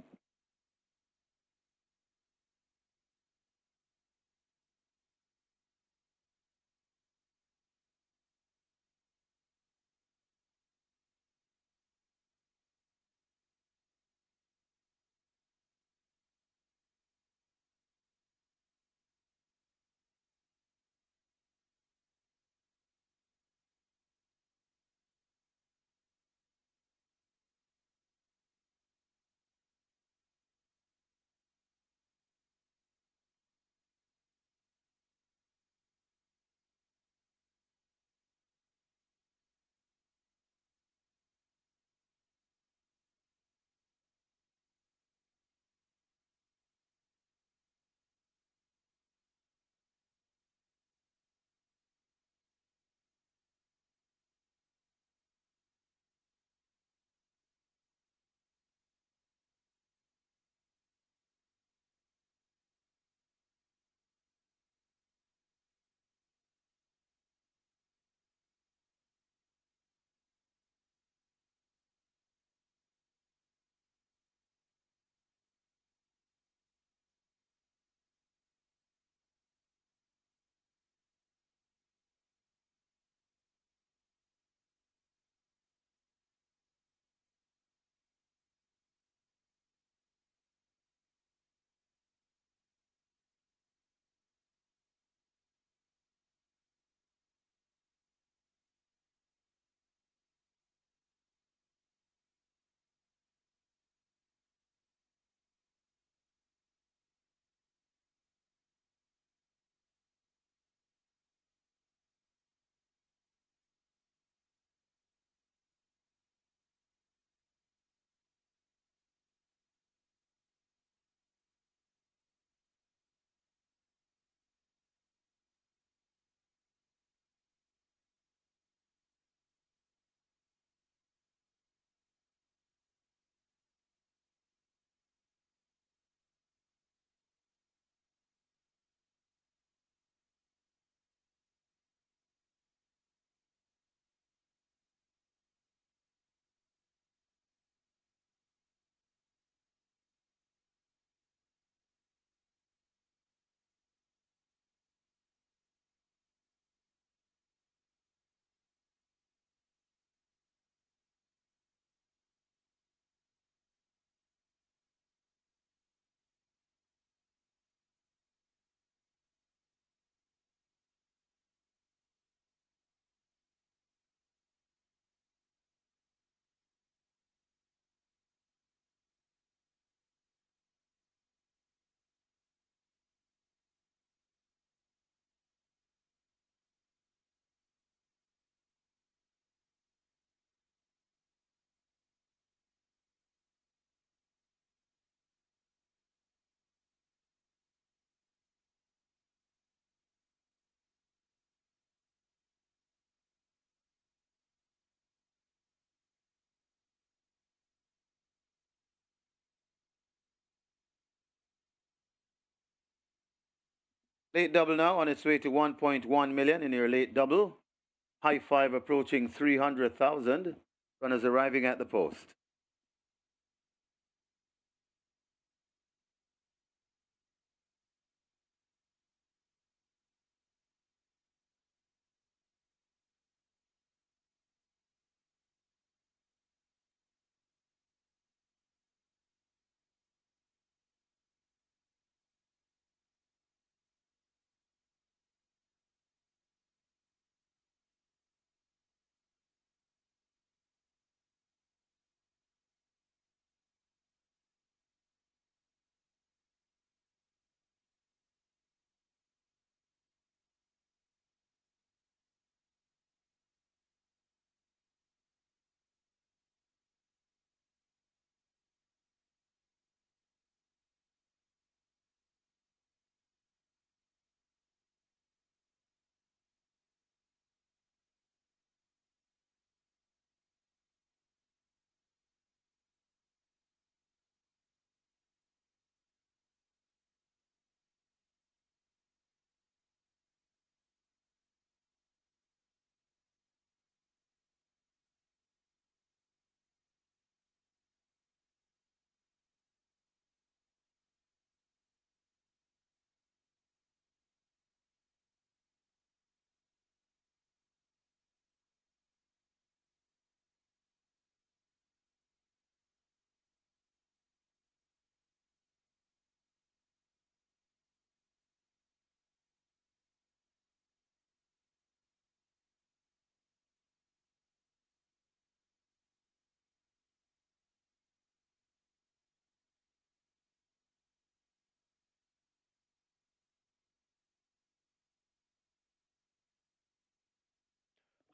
Late double now on its way to 1.1 million in your late double. High five approaching 300,000. Runners arriving at the post.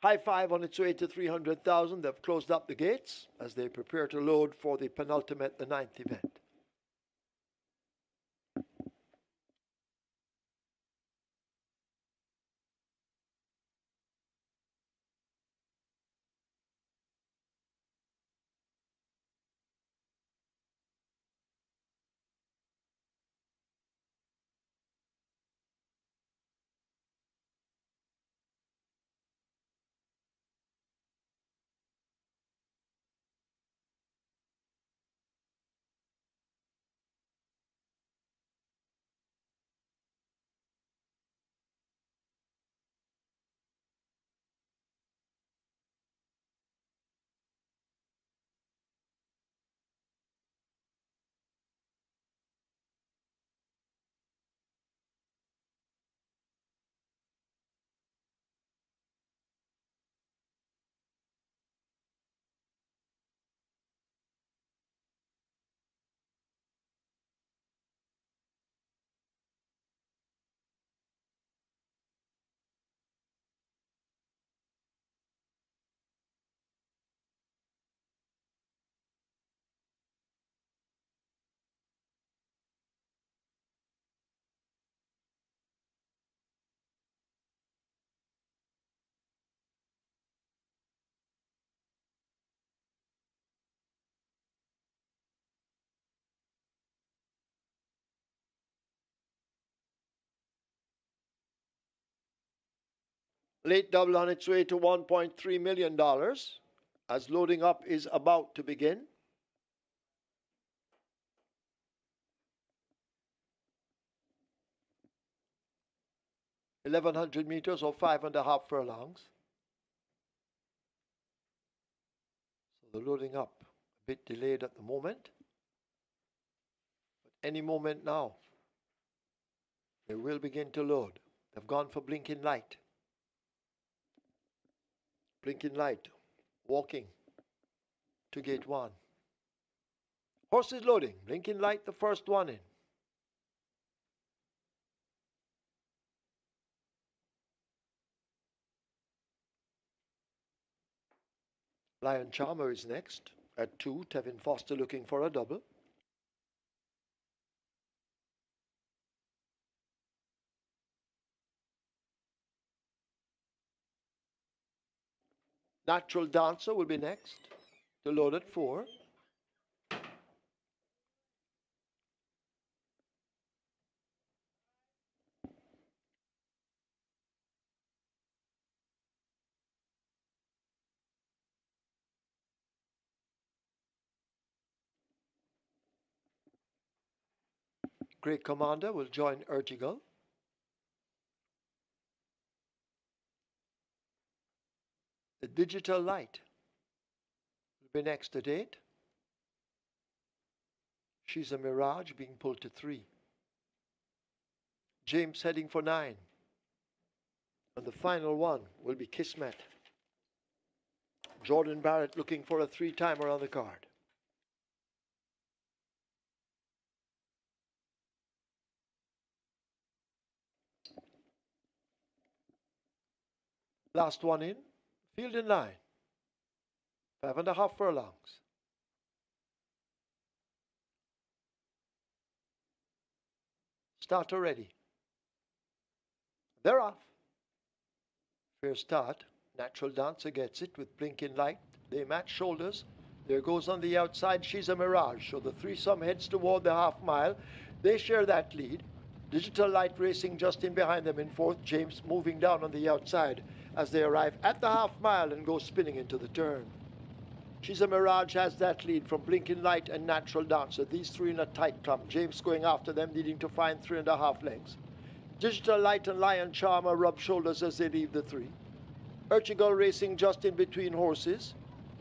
High Five on its way to 300,000. They've closed up the gates as they prepare to load for the penultimate, the 9th event. Late double on its way to $1.3 million as loading up is about to begin. (1,100 meters or 5.5 furlongs). So the loading up a bit delayed at the moment, but any moment now they will begin to load. They've gone for blinking light. Blinking light, walking to gate 1. Horses loading, blinking light, the first one in. Lion Charmer is next at 2. Tevin Foster looking for a double. Natural Dancer will be next to load at 4. Great Commander will join Ertigal. The Digital Light will be next at 8. She's a Mirage being pulled to 3. James heading for 9. And the final one will be Kismet. Jordan Barrett looking for a 3-timer on the card. Last one in, field in line. 5.5 furlongs. Starter ready. They're off. Fair start. Natural Dancer gets it with blinking light. They match shoulders. There goes on the outside, She's a Mirage. So the threesome heads toward the half mile. They share that lead. Digital Light racing just in behind them in 4th. James moving down on the outside as they arrive at the half mile and go spinning into the turn. She's a Mirage has that lead from Blinking Light and Natural Dancer. These three in a tight clump. James going after them, needing to find 3.5 lengths. Digital Light and Lion Charmer rub shoulders as they leave the 3. Ertigal racing just in between horses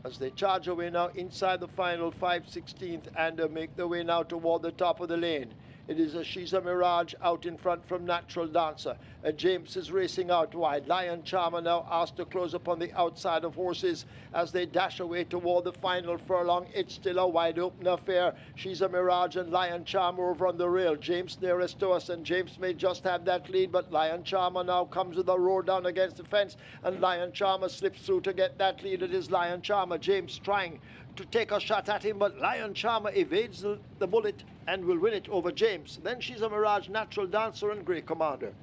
as they charge away now inside the final 5/16 and make their way now toward the top of the lane. It is a She's a Mirage out in front from Natural Dancer. James is racing out wide. Lion Charmer now asked to close upon the outside of horses as they dash away toward the final furlong. It's still a wide open affair. She's a Mirage and Lion Charmer over on the rail. James nearest to us, and James may just have that lead, but Lion Charmer now comes with a roar down against the fence, and Lion Charmer slips through to get that lead. It is Lion Charmer. James trying to take a shot at him, but Lion Charmer evades the bullet and will win it over James. Then She's a Mirage, Natural Dancer, and Grey Commander.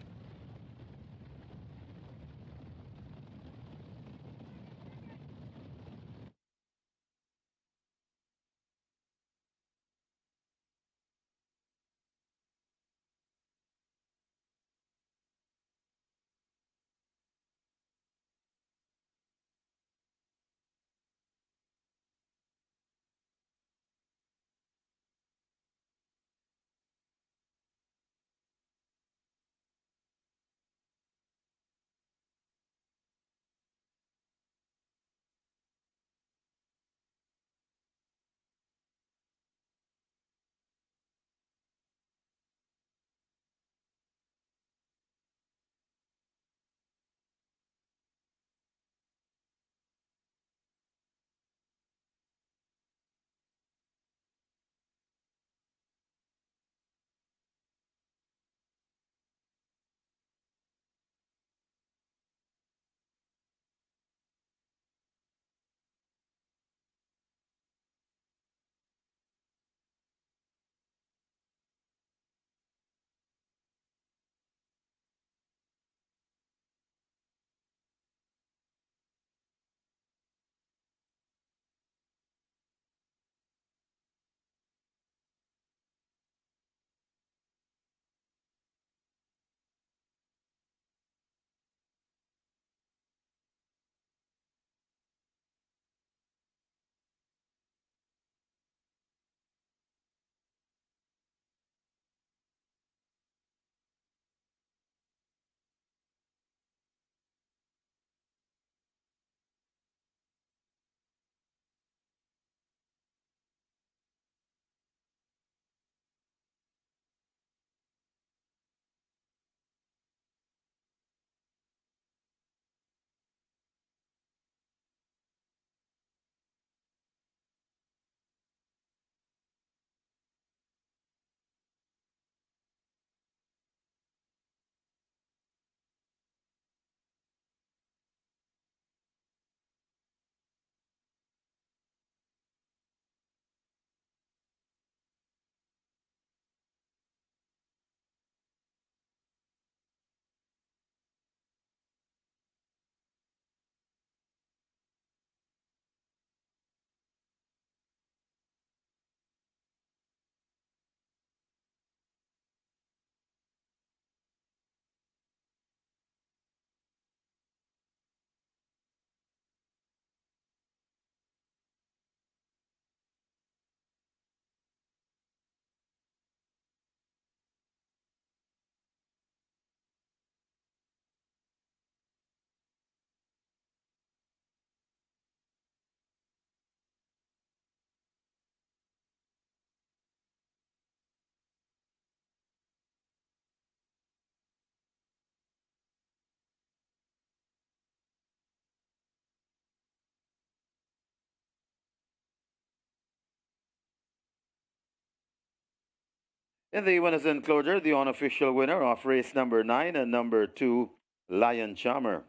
In the winners enclosure, the unofficial winner of race number 9 and number 2, Lion Charmer.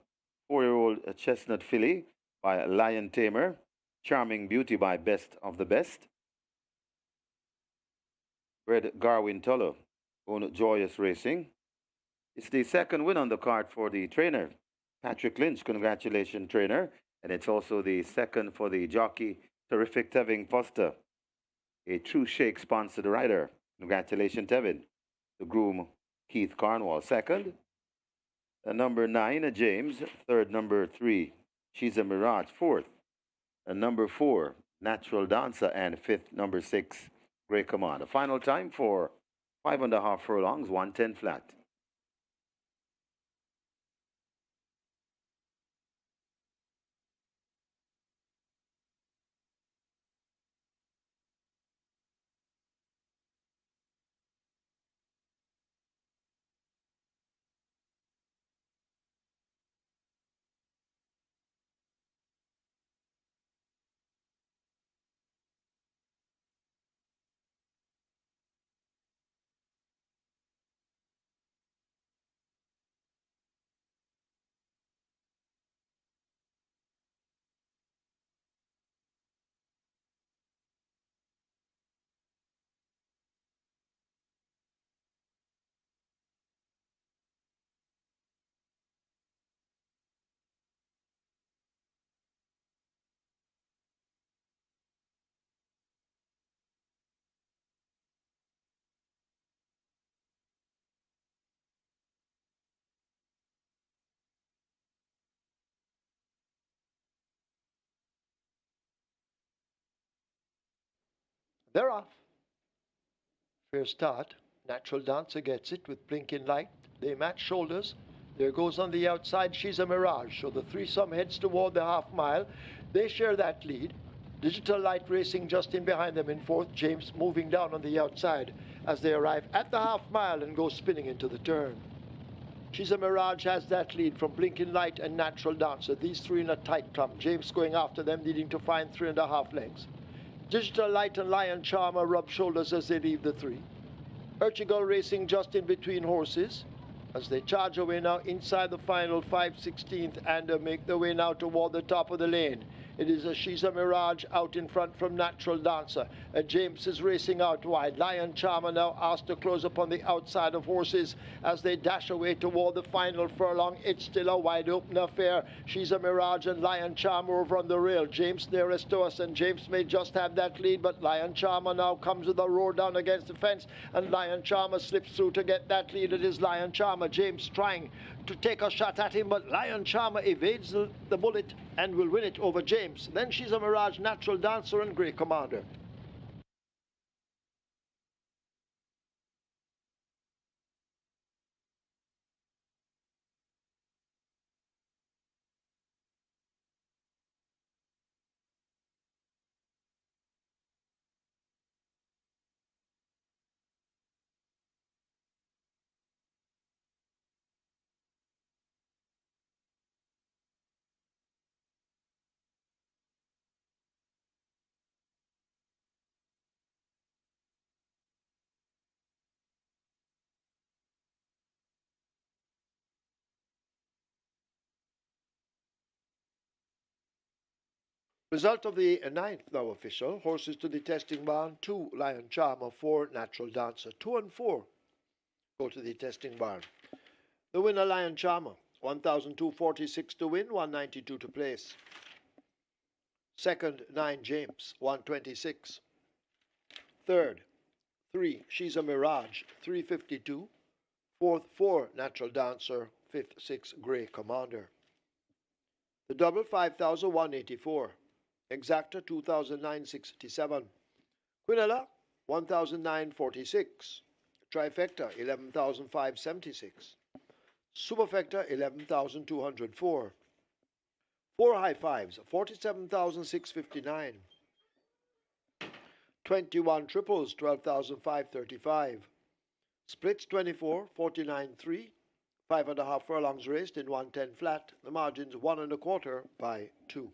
4-year-old chestnut filly by Lion Tamer. Charming Beauty by Best of the Best. Bred Garwin Tullow, own Joyous Racing. It's the second win on the card for the trainer, Patrick Lynch. Congratulations, trainer. And it's also the second for the jockey, Terrific Tevin Foster, a True Shake sponsored rider. Congratulations, Tevin. The groom, Keith Cornwall, second. Number 9, James. Third, number 3, She's a Mirage, fourth. Number 4, Natural Dancer. And fifth, number 6, Grey Commander. Final time for 5.5 furlongs, 110 flat. They're off. Fair start. Natural Dancer gets it with blinking light. They match shoulders. There goes on the outside, She's a Mirage. So the threesome heads toward the half mile. They share that lead. Digital Light racing just in behind them in fourth. James moving down on the outside as they arrive at the half mile and go spinning into the turn. She's a Mirage has that lead from Blinking Light and Natural Dancer. These three in a tight clump. James going after them, needing to find 3.5 lengths. Digital Light and Lion Charmer rub shoulders as they leave the three. Urchigal racing just in between horses as they charge away now inside the final 5/16th and make their way now toward the top of the lane. It is a She's a Mirage out in front from Natural Dancer. James is racing out wide. Lion Charmer now asked to close up on the outside of horses as they dash away toward the final furlong. It's still a wide open affair. She's a Mirage and Lion Charmer over on the rail. James nearest to us, and James may just have that lead, but Lion Charmer now comes with a roar down against the fence, and Lion Charmer slips through to get that lead. It is Lion Charmer. James trying to take a shot at him, but Lion Charmer evades the bullet and will win it over James. Then She's a Mirage, Natural Dancer, and Grey Commander. Result of the ninth now official. Horses to the testing barn. 2 Lion Charmer, 4 Natural Dancer. 2 and 4 go to the testing barn. The winner Lion Charmer, 1,246 to win, 192 to place. Second, 9 James, 126. Third, 3 She's a Mirage, 352. Fourth, 4 Natural Dancer. Fifth, 6 Grey Commander. The double, 5,184. Exacta, 2,967. Quinella, 1,946. Trifecta, 11,576. Superfecta, 11,204. 4 high fives, 47,659. 21 triples, 12,535. Splits, 24, 49.3. 5.5 furlongs raced in 110 flat. The margins 1 1/4 by 2.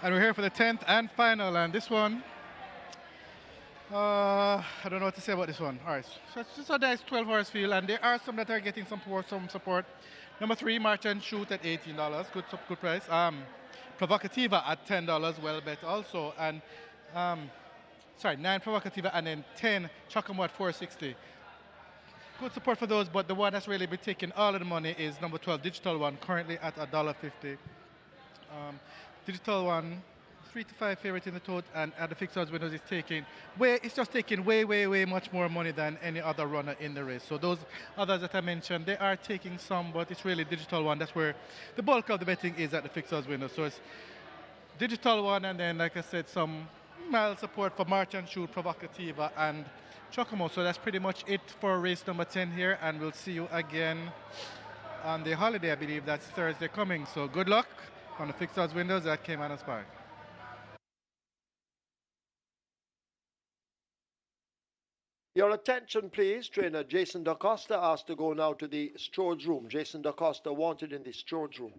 And we're here for the 10th and final, and this one, I don't know what to say about this one. All right, so it's just a nice 12-horse field, and there are some that are getting some support. Number 3, March and Shoot at $18, good price. Provocativa at $10, well bet also, and 9 Provocativa, and then 10 Chocamo at $4.60. Good support for those, but the one that's really been taking all of the money is number 12, Digital One, currently at $1.50. Digital One, 3 to 5 favorite in the tote, and at the fixed odds winners it's just taking way much more money than any other runner in the race. So those others that I mentioned, they are taking some, but it's really Digital One. That's where the bulk of the betting is at the fixed odds winners. So it's Digital One, and then, like I said, some mild support for March and Shoot, Provocativa, and Chocamo. So that's pretty much it for race number 10 here, and we'll see you again on the holiday. I believe that's Thursday coming. So good luck on the fixed odds windows at Caymanas Park. Your attention, please. Trainer Jason DaCosta asked to go now to the stewards room. Jason DaCosta wanted in the stewards room.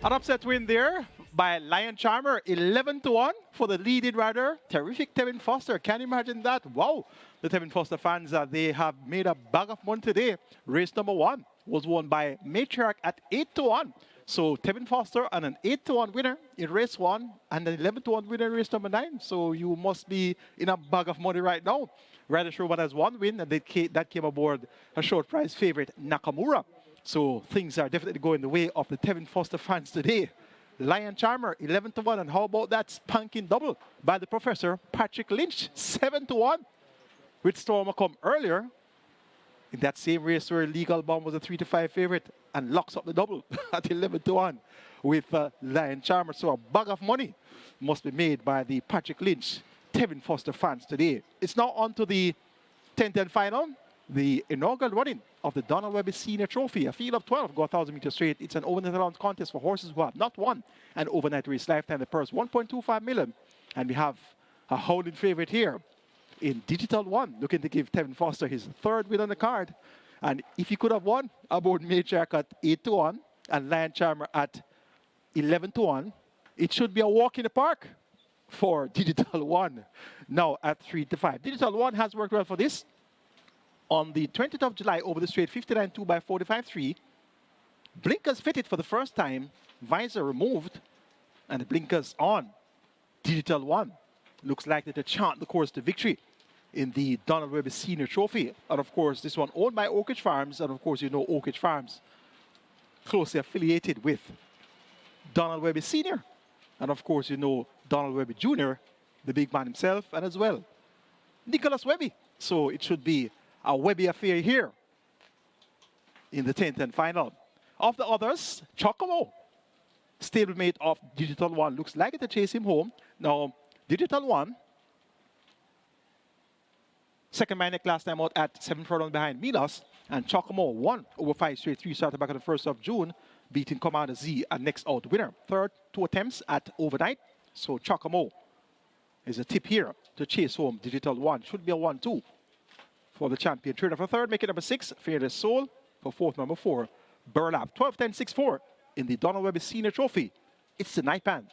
An upset win there by Lion Charmer, 11-1 for the leading rider. Terrific Tevin Foster. Can you imagine that? Wow. The Tevin Foster fans, they have made a bag of money today. Race number 1 was won by Matriarch at 8-1. So Tevin Foster and an 8-1 winner in race 1 and an 11-1 winner in race number 9. So you must be in a bag of money right now. Rider Showman has 1 win, and that came aboard a short price favorite, Nakamura. So things are definitely going the way of the Tevin Foster fans today. Lion Charmer, 11-1, and how about that spanking double by the professor, Patrick Lynch, 7-1, with Stormer come earlier in that same race where Legal Bomb was a 3 to 5 favorite and locks up the double at 11-1 with Lion Charmer. So a bag of money must be made by the Patrick Lynch Tevin Foster fans today. It's now on to the 10th and final, the inaugural running of the Donald Webby Senior Trophy, a field of 12, go 1,000 meters straight. It's an overnight allowance contest for horses who have not won an overnight race lifetime. The purse, 1.25 million. And we have a holding favorite here in Digital One, looking to give Tevin Foster his 3rd win on the card. And if he could have won aboard Matriarch at 8-1 and Lion Charmer at 11-1, it should be a walk in the park for Digital One now at 3-5. Digital One has worked well for this. On the 20th of July, over the straight, 59.2 by 45.3. Blinkers fitted for the first time, visor removed, and the blinkers on. Digital One looks likely to chart the course to victory in the Donald Webby Senior Trophy. And of course, this one owned by Oak Ridge Farms, and of course, you know Oak Ridge Farms closely affiliated with Donald Webby Senior. And of course, you know Donald Webby Jr., the big man himself, and as well, Nicholas Webby. So it should be a Webby affair here in the 10th and final. Of the others, Chocamo, stablemate of Digital One, looks like it to chase him home. Now, Digital One, second my neck last time out at 7 furlongs behind Milos, and Chocamo won over 5 straight 3 started back on the 1st of June, beating Commander Z, a next out winner. Third, 2 attempts at overnight. So Chocamo is a tip here to chase home Digital One. Should be a 1-2 for the champion. Trainer for third, making number 6, Fearless Soul. For fourth, number 4, Burlap. 12-10-6-4 in the Donald Webby Senior Trophy. It's the night band.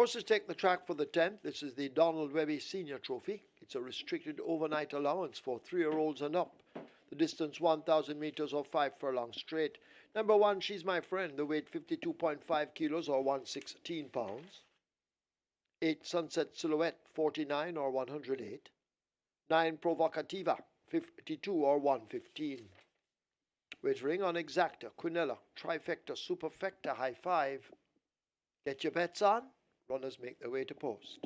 Horses take the track for the 10th. This is the Donald Webby Senior Trophy. It's a restricted overnight allowance for 3-year-olds and up. The distance 1,000 meters or 5 furlongs straight. Number 1, She's My Friend. The weight 52.5 kilos or 116 pounds. 8, Sunset Silhouette, 49 or 108. 9, Provocativa, 52 or 115. Wagering on Exacta, Quinella, Trifecta, Superfecta, High Five. Get your bets on. Runners make their way to post.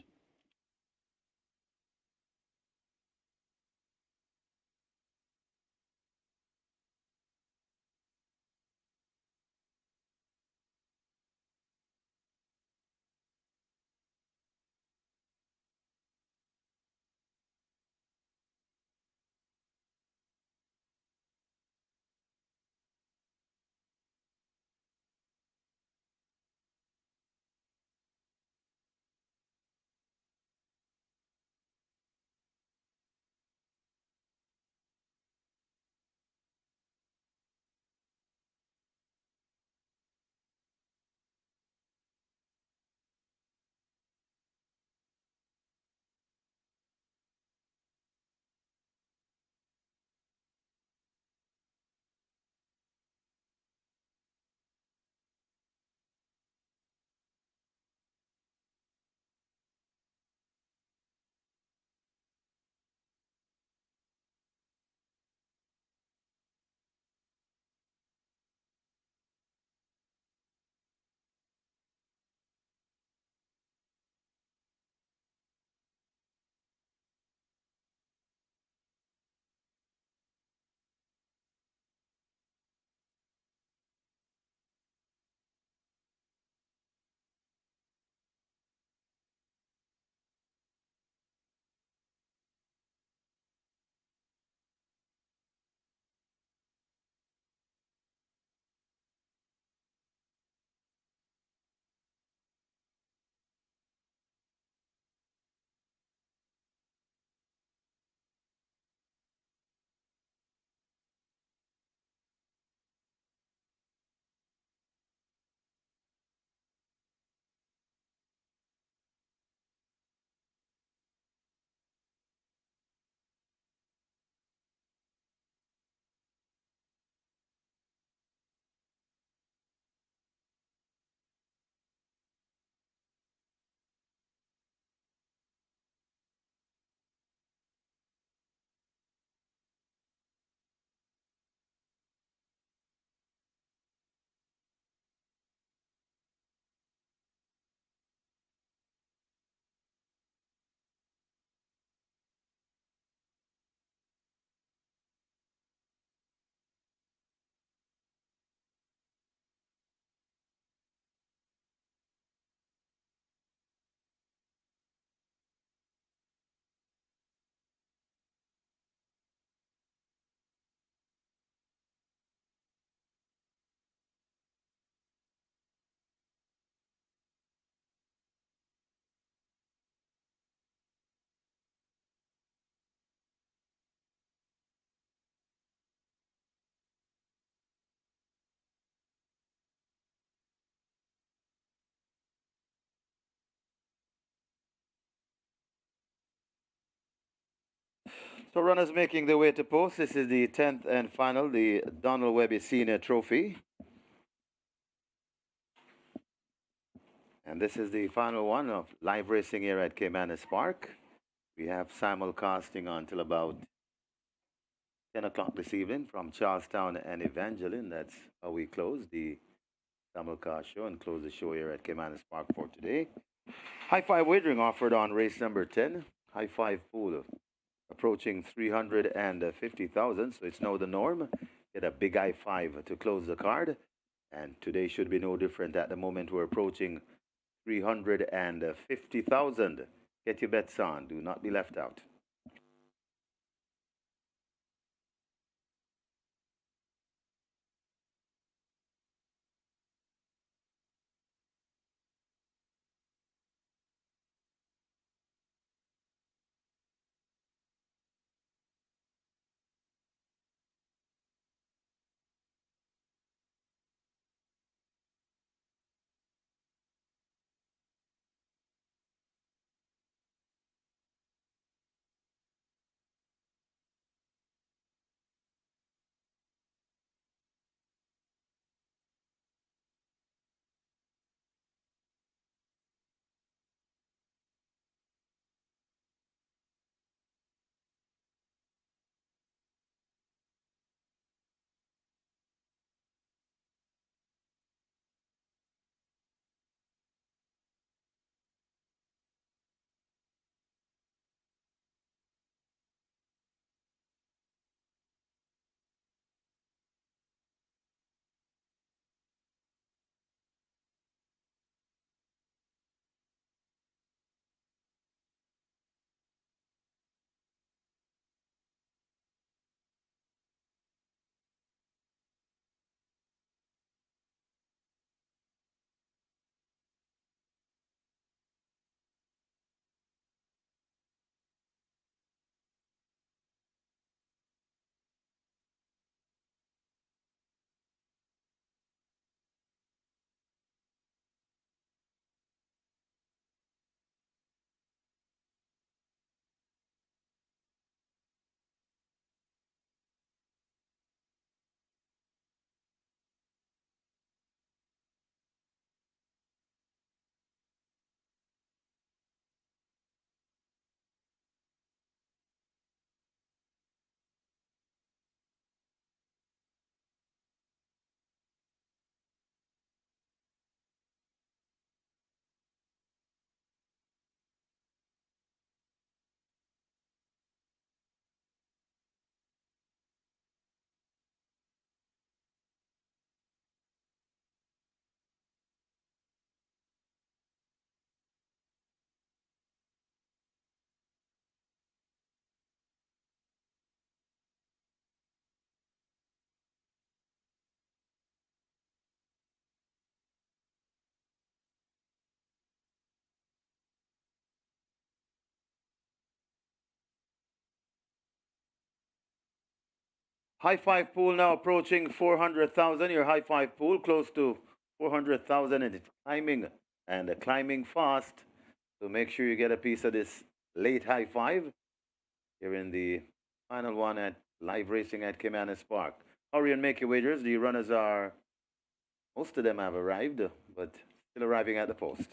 So runners making their way to post. This is the 10th and final, the Donald Webby Senior Trophy. And this is the final one of live racing here at Caymanas Park. We have simulcasting until about 10 o'clock this evening from Charlestown and Evangeline. That's how we close the simulcast show and close the show here at Caymanas Park for today. High five wagering offered on race number 10. High five pool approaching 350,000, so it's now the norm. Get a big high five to close the card. And today should be no different. At the moment, we're approaching 350,000. Get your bets on. Do not be left out. High five pool now approaching 400,000. Your high five pool close to 400,000 and it's climbing fast. So make sure you get a piece of this late high five. You're in the final one at live racing at Caymanas Park. Hurry and make your wagers. The runners are, most of them have arrived, but still arriving at the post.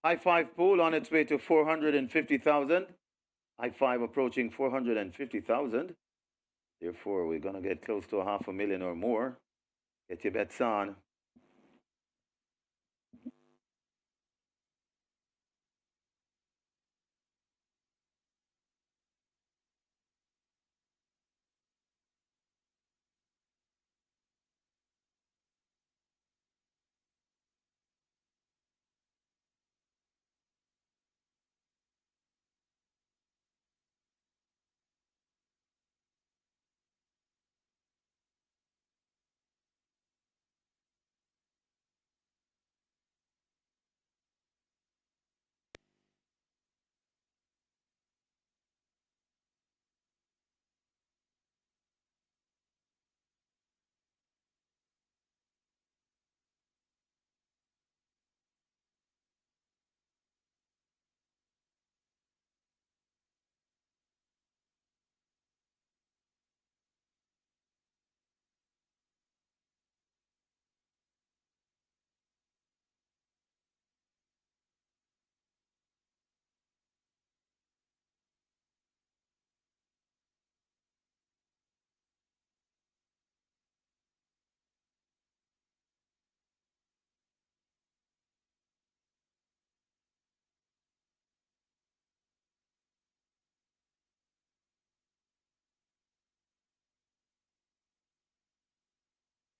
High five pool on its way to 450,000. High five approaching 450,000. Therefore, we're going to get close to 500,000 or more. Get your bets on.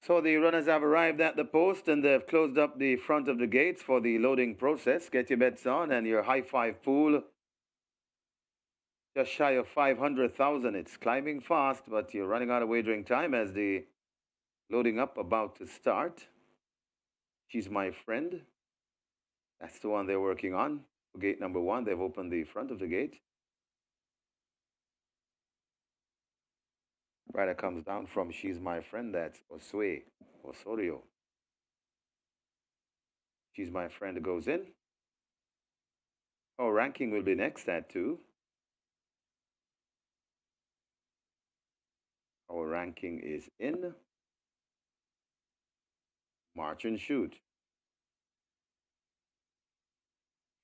So the runners have arrived at the post and they've closed up the front of the gates for the loading process. Get your bets on and your high five pool just shy of 500,000. It's climbing fast, but you're running out of wagering time as the loading up about to start. She's my friend. That's the one they're working on. Gate number 1, they've opened the front of the gate. Rider comes down from She's My Friend. That's Osorio. She's My Friend goes in. Our ranking will be next at 2. Our ranking is in. March and shoot.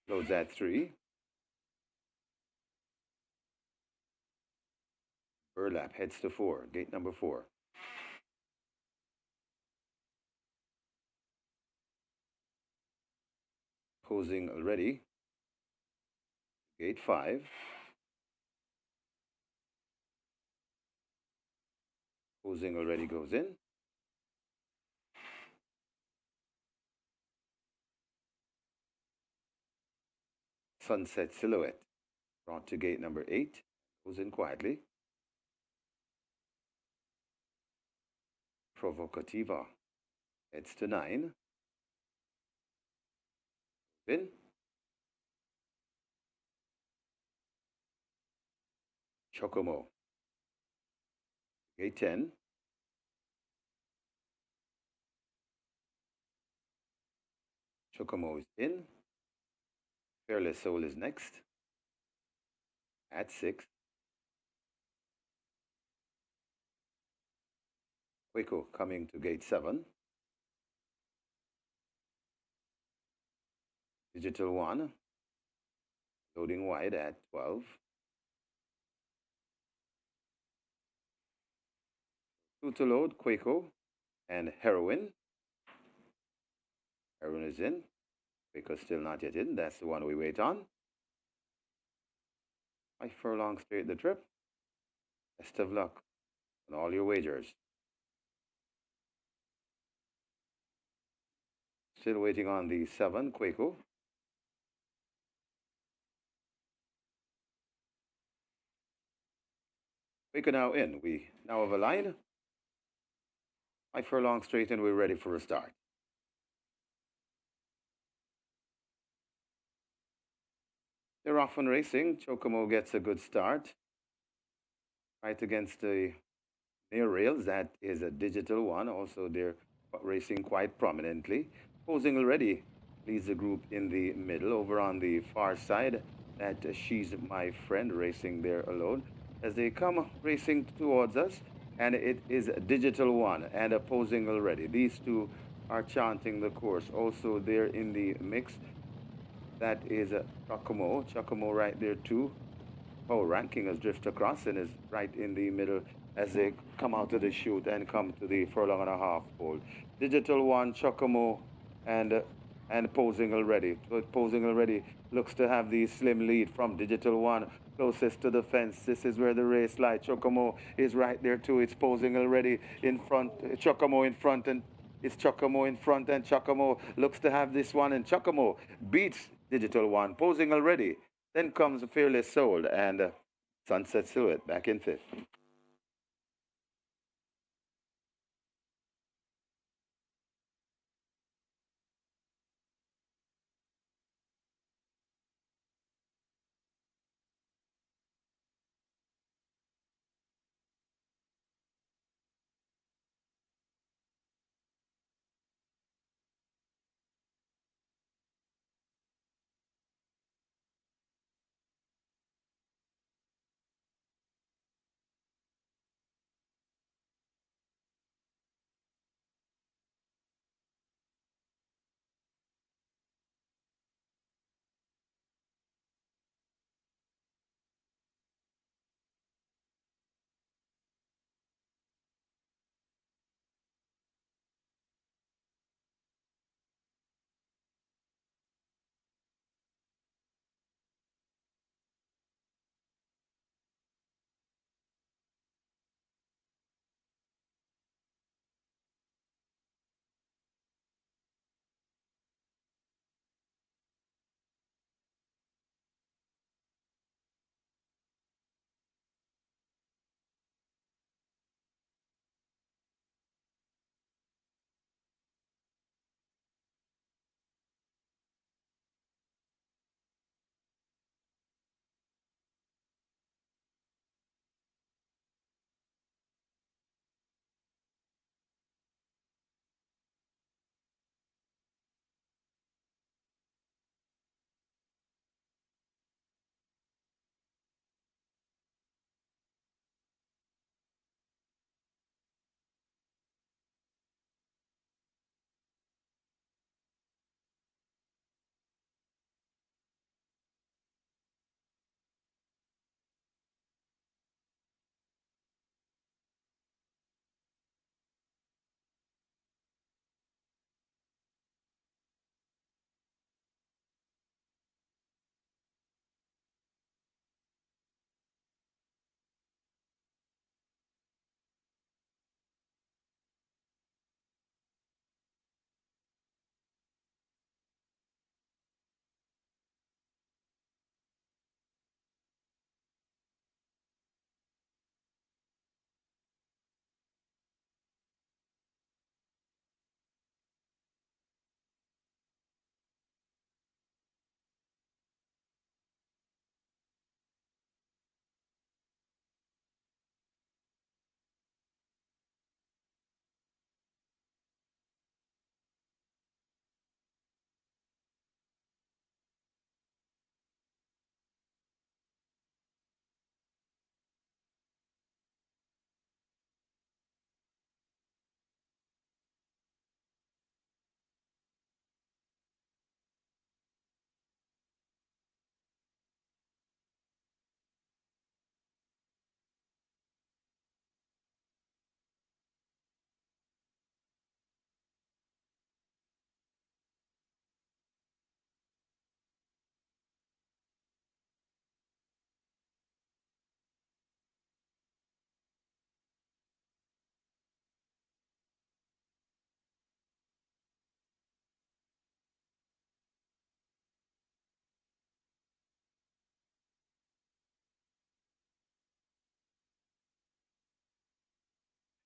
Loads at 3. Burlap heads to 4. Gate number 4. Posing already. Gate 5. Posing already goes in. Sunset Silhouette brought to gate number 8. Goes in quietly. Provocativa heads to 9. In. Chocomo. Gate 10. Chocomo is in. Fearless Soul is next. At 6. Quaco coming to gate 7. Digital 1. Loading wide at 12. 2 to load, Quaco and Heroin. Heroin is in. Quaco still not yet in. That's the one we wait on. 5 furlongs straight the trip. Best of luck on all your wagers. Still waiting on the 7, Quaco. Quaco now in. We now have a line. 5 furlongs straight and we're ready for a start. They're off and racing. Chocomo gets a good start. Right against the near rails. That is a digital one. Also, they're racing quite prominently. Posing already leads the group in the middle. Over on the far side, that She's My Friend racing there alone. As they come racing towards us, and it is a digital one and a posing already. These two are chanting the course. Also there in the mix, that is Chocomo. Chocomo right there too. Oh, Ranking has drifted across and is right in the middle as they come out of the chute and come to the furlong and a half pole. Digital one, Chocomo, and posing already. Posing already looks to have the slim lead from Digital one closest to the fence. This is where the race lies. Chocomo is right there too. It's posing already in front. Chocomo in front, and it's Chocomo in front, and Chocomo looks to have this one, and Chocomo beats Digital one, posing already. Then comes Fearless Soul and Sunset Silhouette back in 5th.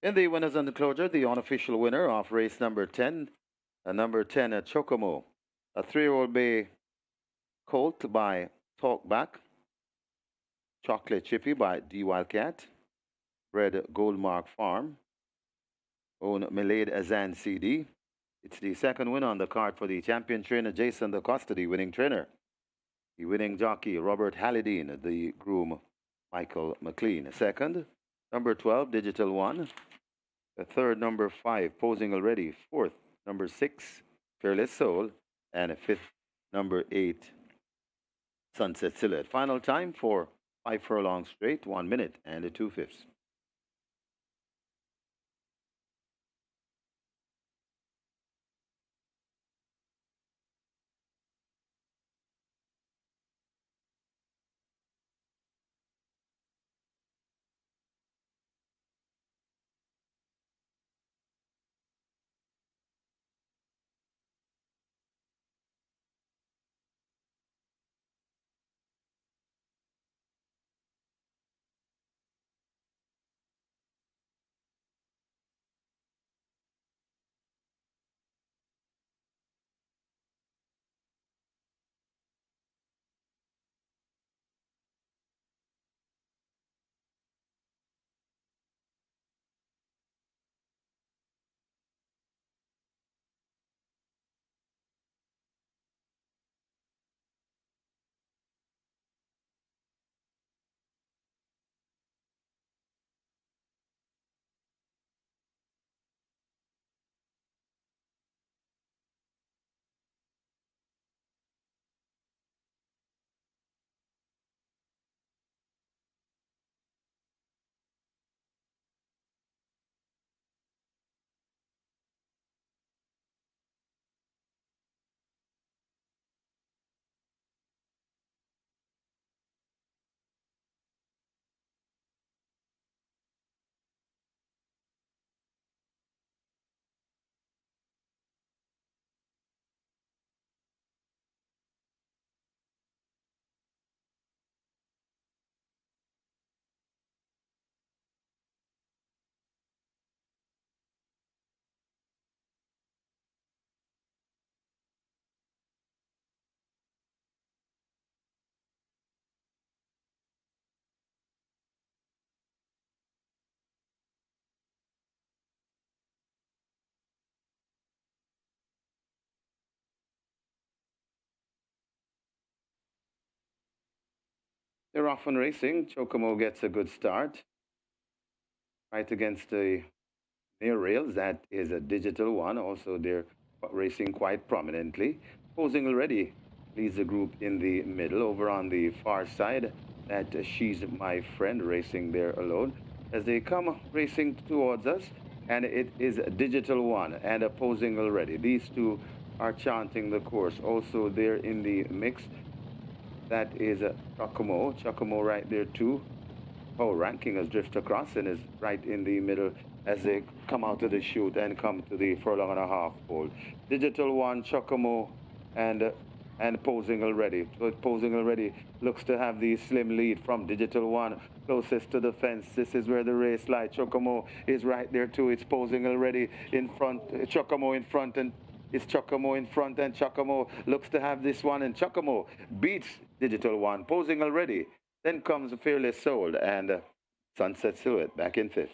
In the winners and closure, the unofficial winner of race number 10, number 10 at Chocomo, a 3-year-old bay colt by Talkback, Chocolate Chippy by D Wildcat, bred Goldmark Farm, own Milade Azan CD. It's the second win on the card for the champion trainer Jason the Custody winning trainer. The winning jockey Robert Hallidine, the groom Michael McLean. Second, number 12, Digital One. The third, number 5, Posing Already. Fourth, number 6, Fearless Soul. And fifth, number 8, Sunset Silhouette. Final time for 5 furlongs straight, 1 minute and 2/5. They're off and racing. Chocomo gets a good start. Right against the near rails. That is a Digital One. Also, they're racing quite prominently. Posing Already leads the group in the middle. Over on the far side, that She's My Friend racing there alone. As they come racing towards us, and it is Digital One and Posing Already. These two are chanting the course. Also, they're in the mix. That is Chocomo. Chocomo right there too. Oh, Ranking has drifted across and is right in the middle as they come out of the chute and come to the furlong and a half pole. Digital One, Chocomo, and Posing Already. So Posing Already looks to have the slim lead from Digital One closest to the fence. This is where the race lies. Chocomo is right there too. It's Posing Already in front. Chocomo in front, and it's Chocomo in front, and Chocomo looks to have this one, and Chocomo beats Digital One. Posing Already. Then comes Fearless Soul and Sunset Silhouette back in fifth.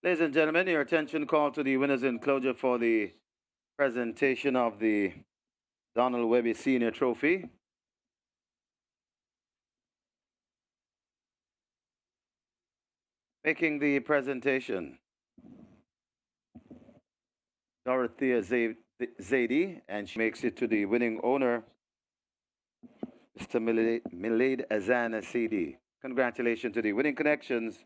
Ladies and gentlemen, your attention call to the winners enclosure for the presentation of the Donald Webby Senior Trophy. Making the presentation, Dorothea Zadie, and she makes it to the winning owner, Mr. Milad Azana CD. Congratulations to the winning connections,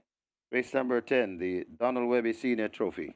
race number 10, the Donald Webby Senior Trophy.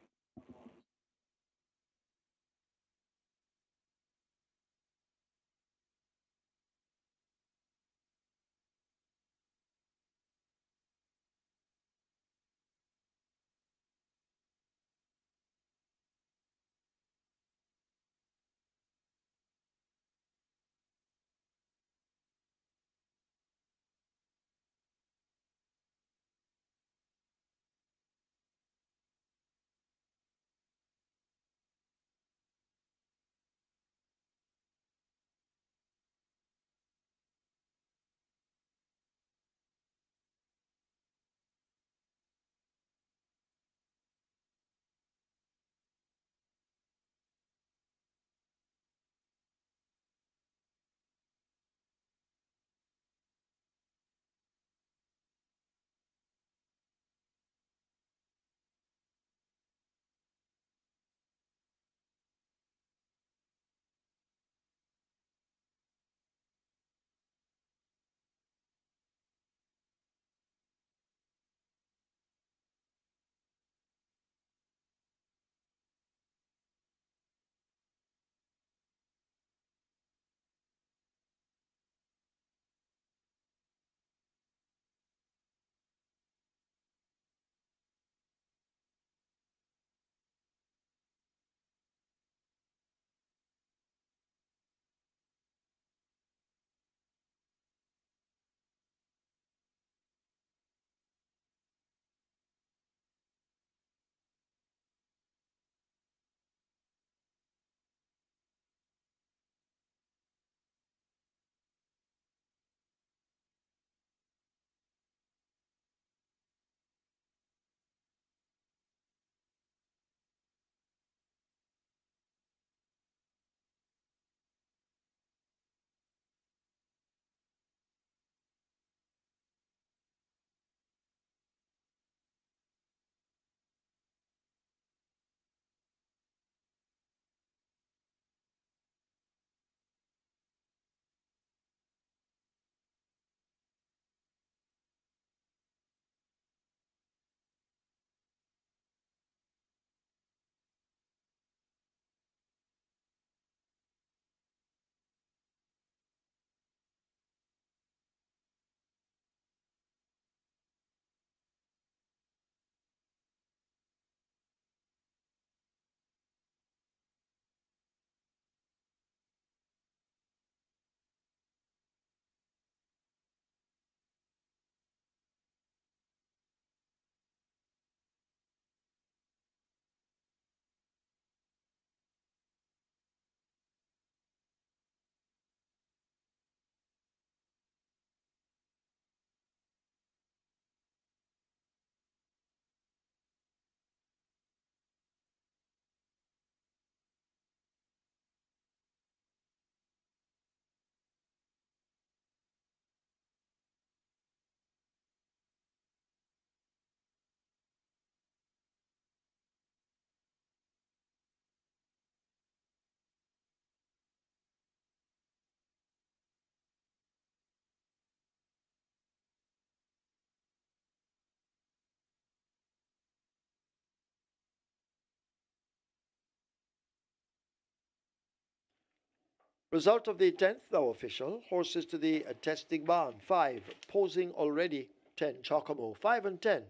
Result of the 10th now official. Horses to the testing barn. 5, posing already. 10, Chocomo. 5 and 10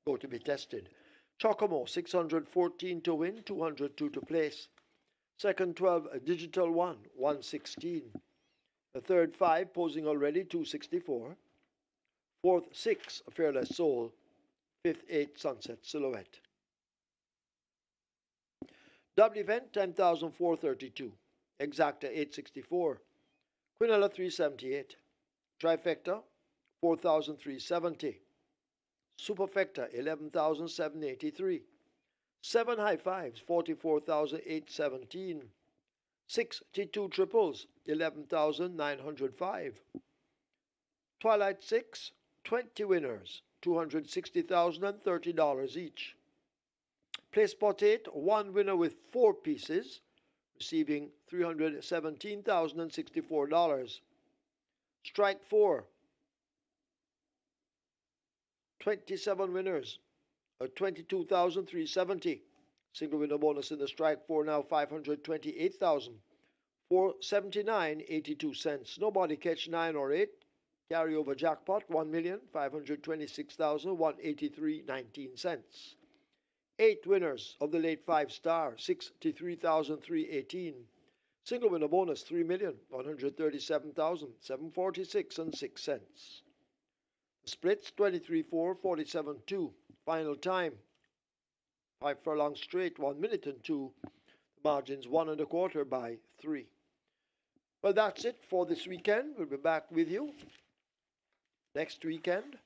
go to be tested. Chocomo, 614 to win, 202 to place. Second, 12, a Digital 1, 116. The third, 5, posing already, 264. Fourth, 6, a Fearless Soul. Fifth, 8, Sunset Silhouette. Double event, 10,432. Exacta, 864. Quinella, 378. Trifecta, 4,370. Superfecta, 11,783. 7 high fives, 44,817. 6 T2 triples, 11,905. Twilight 6, 20 winners, $260,030 each. Play spot 8, 1 winner with 4 pieces, receiving $317,064. Strike 4, 27 winners, $22,370. Single winner bonus in the strike 4 now $528,479.82. Nobody catch 9 or 8. Carryover jackpot $1,526,183.19. 8 winners of the late 5-star, 63,318. Single winner bonus $3,137,746.06. Splits 23-4, 47-2. Final time 5 furlongs straight, 1 minute and 2. The margins 1 1/4 by 3. Well, that's it for this weekend. We'll be back with you next weekend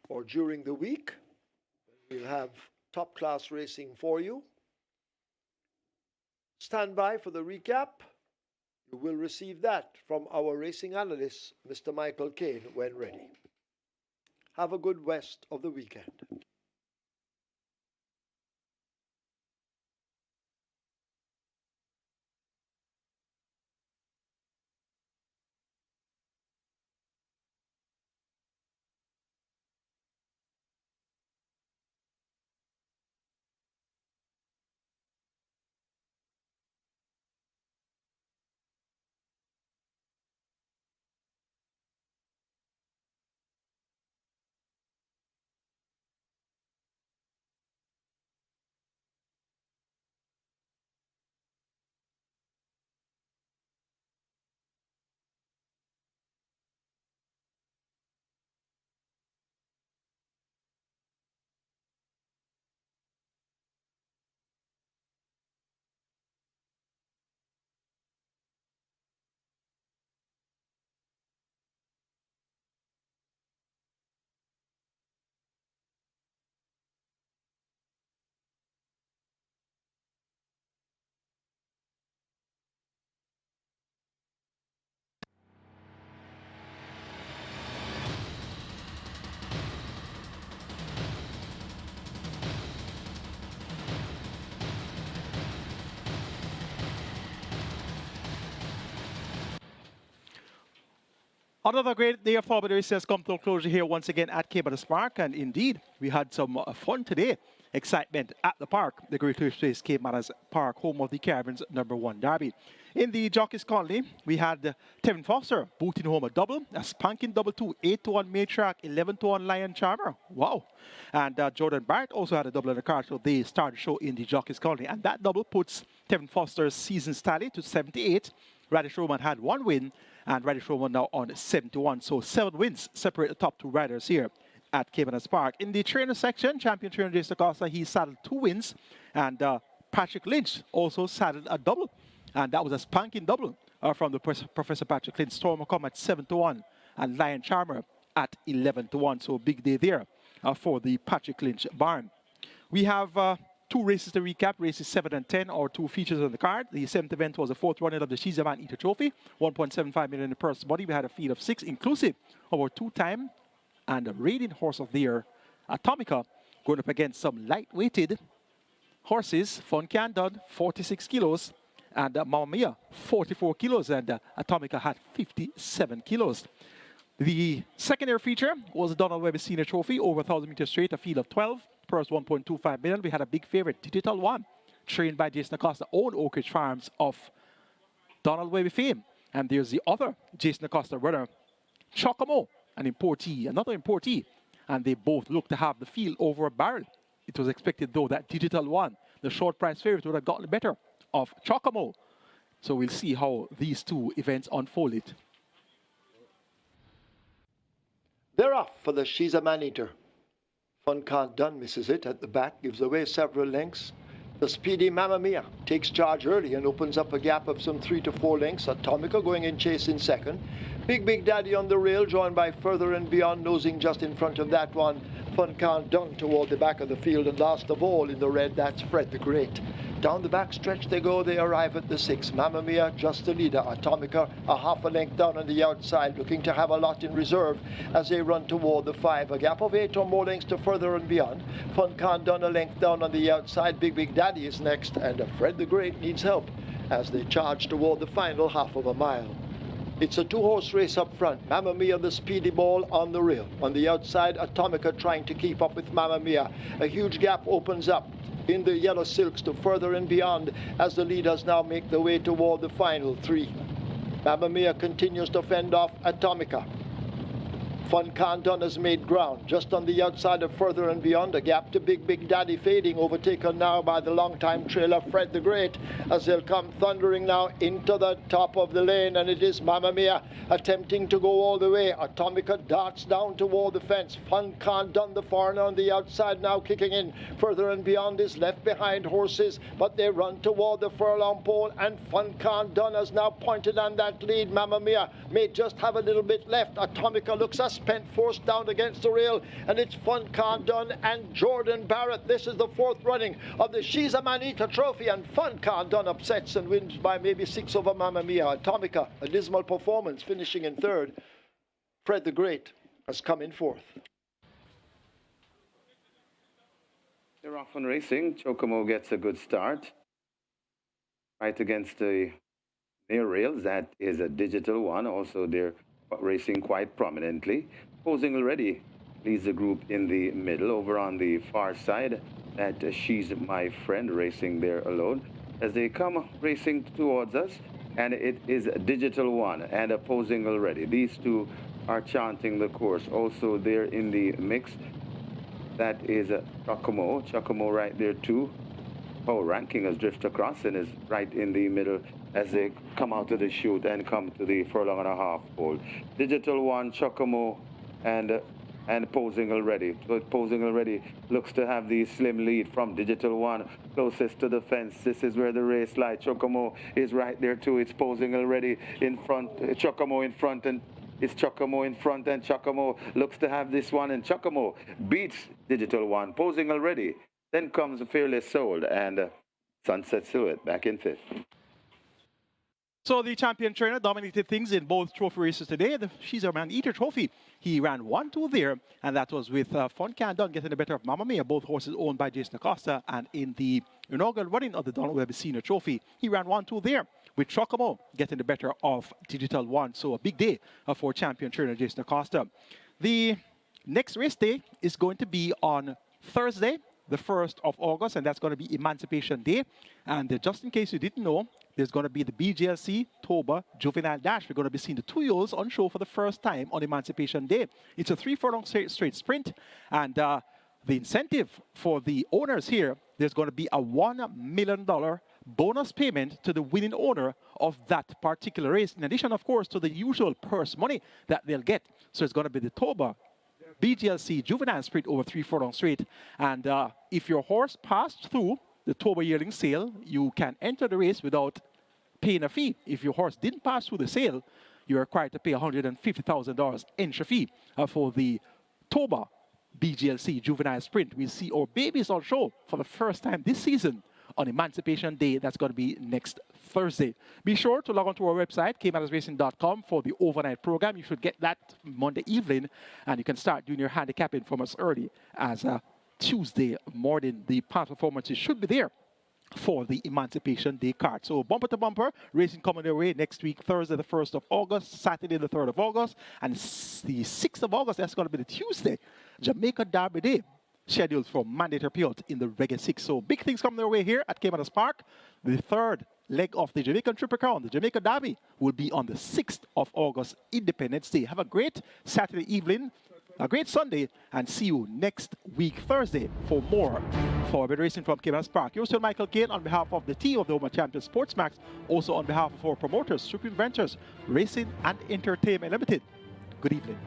or during the week. We'll have top class racing for you. Stand by for the recap. You will receive that from our racing analyst, Mr. Michael Kane, when ready. Have a good rest of the weekend. Another great day of Formula Race has come to a closure here once again at Caymanas Park, and indeed, we had some fun today. Excitement at the park, the Great Race Caymanas Park, home of the Caribbean's #1 Derby. In the Jockeys Colony, we had Tevin Foster booting home a double, a spanking double 2, 8-1 Matriarch, 11-1 Lion Charmer. Wow. And Jordan Barrett also had a double in the card, so they started the show in the Jockeys Colony. And that double puts Tevin Foster's season tally to 78. Radish Roman had 1 win, and Radish Roman now on 71. So 7 wins separate the top 2 riders here at Caymanas Park. In the trainer section, champion trainer Jason Acosta, he saddled 2 wins. And Patrick Lynch also saddled a double. And that was a spanking double from the Professor Patrick Lynch. Storm McComb at 7-1 and Lion Charmer at 11-1. So big day there for the Patrick Lynch barn. We have 2 races to recap, races 7 and 10, or 2 features on the card. The 7th event was the 4th running of the She's a MANEATER Trophy, $1.75 million in the purse body. We had a field of 6, inclusive of our 2-time and a reigning horse of the year, Atomica, going up against some light-weighted horses. Fun Can Done, 46 kilos, and Mamma Mia, 44 kilos, and Atomica had 57 kilos. The secondary feature was the Donald Webby Senior Trophy, over 1,000 meters straight, a field of 12, purse 1.25 million. We had a big favorite, Digital One, trained by Jason Acosta, own Oak Ridge Farms of Donald Webby fame. And there's the other Jason Acosta runner, Chocomo, an importee, another importee. And they both look to have the field over a barrel. It was expected, though, that Digital One, the short price favorite, would have gotten the better of Chocomo. So we'll see how these 2 events unfolded. They're off for the She's a MANEATER. Fun Can't Done misses it at the back, gives away several lengths. The speedy Mamma Mia takes charge early and opens up a gap of some 3 to 4 lengths. Atomica going in chase in second. Big Daddy on the rail, joined by Further and Beyond, nosing just in front of that one. Fun Countdown toward the back of the field, and last of all in the red, that's Fred the Great. Down the back stretch they go, they arrive at the 6. Mamma Mia, just the leader. Atomica, a half a length down on the outside, looking to have a lot in reserve as they run toward the 5. A gap of 8 or more lengths to Further and Beyond. Fun Countdown a length down on the outside. Big Daddy is next, and Fred the Great needs help as they charge toward the final half of a mile. It's a 2-horse race up front. Mamma Mia, the speedy ball on the rail. On the outside, Atomica trying to keep up with Mamma Mia. A huge gap opens up in the yellow silks to Further and Beyond as the leaders now make their way toward the final 3. Mamma Mia continues to fend off Atomica. Fun Countdown has made ground just on the outside of Further and Beyond. A gap to Big Daddy fading, overtaken now by the long-time trailer Fred the Great as they'll come thundering now into the top of the lane, and it is Mamma Mia attempting to go all the way. Atomica darts down toward the fence. Fun Countdown, the foreigner on the outside now kicking in. Further and Beyond is left behind horses, but they run toward the furlong pole, and Fun Countdown has now pointed on that lead. Mamma Mia may just have a little bit left. Atomica looks spent, forced down against the rail, and it's Fun Countdown and Jordan Barrett. This is the 4th running of the She's a MANEATER trophy, and Fun Countdown upsets and wins by maybe 6 over Mamma Mia. Atomica, a dismal performance, finishing in 3rd. Fred the Great has come in 4th. They're off on racing. Chocomo gets a good start. Right against the near rails. That is a digital one. Also, they're racing quite prominently. Posing already leads the group in the middle. Over on the far side, that She's My Friend racing there alone as they come racing towards us, and it is a digital one and opposing already. These two are chanting the course. Also there in the mix, that is Chocomo right there too. Ranking has drifted across and is right in the middle as they come out of the chute and come to the furlong and a half pole. Digital one, Chocomo, and Posing Already. But Posing Already looks to have the slim lead from Digital one closest to the fence. This is where the race lies. Chocomo is right there too. It's Posing Already in front. Chocomo in front, and it's Chocomo in front, and Chocomo looks to have this one, and Chocomo beats Digital one. Posing Already. Then comes Fearless Soul and Sunset Silhouette back in 5th. So the champion trainer dominated things in both trophy races today. She's a MANEATER trophy. He ran 1-2 there, and that was with Fun Countdown getting the better of Mamma Mia, both horses owned by Jason Acosta. And in the inaugural running of the Donald Webby Senior Trophy, he ran 1-2 there, with Chocomo getting the better of Digital One. So a big day for champion trainer Jason Acosta. The next race day is going to be on Thursday, the 1st of August, and that's going to be Emancipation Day. And just in case you didn't know, there's going to be the BGLC Toba Juvenile Dash. We're going to be seeing the 2-year-olds on show for the first time on Emancipation Day. It's a 3-furlong straight sprint, and the incentive for the owners here, there's going to be a $1 million bonus payment to the winning owner of that particular race, in addition, of course, to the usual purse money that they'll get. So it's going to be the Toba BGLC Juvenile Sprint over 3-furlong straight. And if your horse passed through the Toba yearling sale, you can enter the race without paying a fee. If your horse didn't pass through the sale, you're required to pay $150,000 entry fee for the Toba BGLC Juvenile Sprint. We'll see our babies on show for the first time this season on Emancipation Day. That's going to be next Thursday. Be sure to log on to our website, caymanasracing.com, for the overnight program. You should get that Monday evening, and you can start doing your handicapping from as early as Tuesday morning. The past performances should be there for the Emancipation Day card. So bumper to bumper, racing coming their way next week, Thursday the 1st of August, Saturday the 3rd of August, and the 6th of August, that's going to be the Tuesday, Jamaica Derby Day, scheduled for MANEATER payout in the Reggae 6. So big things coming their way here at Caymanas Park. The 3rd leg of the Jamaican Triple Crown, the Jamaica Derby, will be on the 6th of August, Independence Day. Have a great Saturday evening, a great Sunday, and see you next week, Thursday, for more Forward Racing from Caymanas Park. You're still Michael Kane on behalf of the team of the Women Champion Sports Max, also on behalf of our promoters, Supreme Ventures, Racing and Entertainment Limited. Good evening.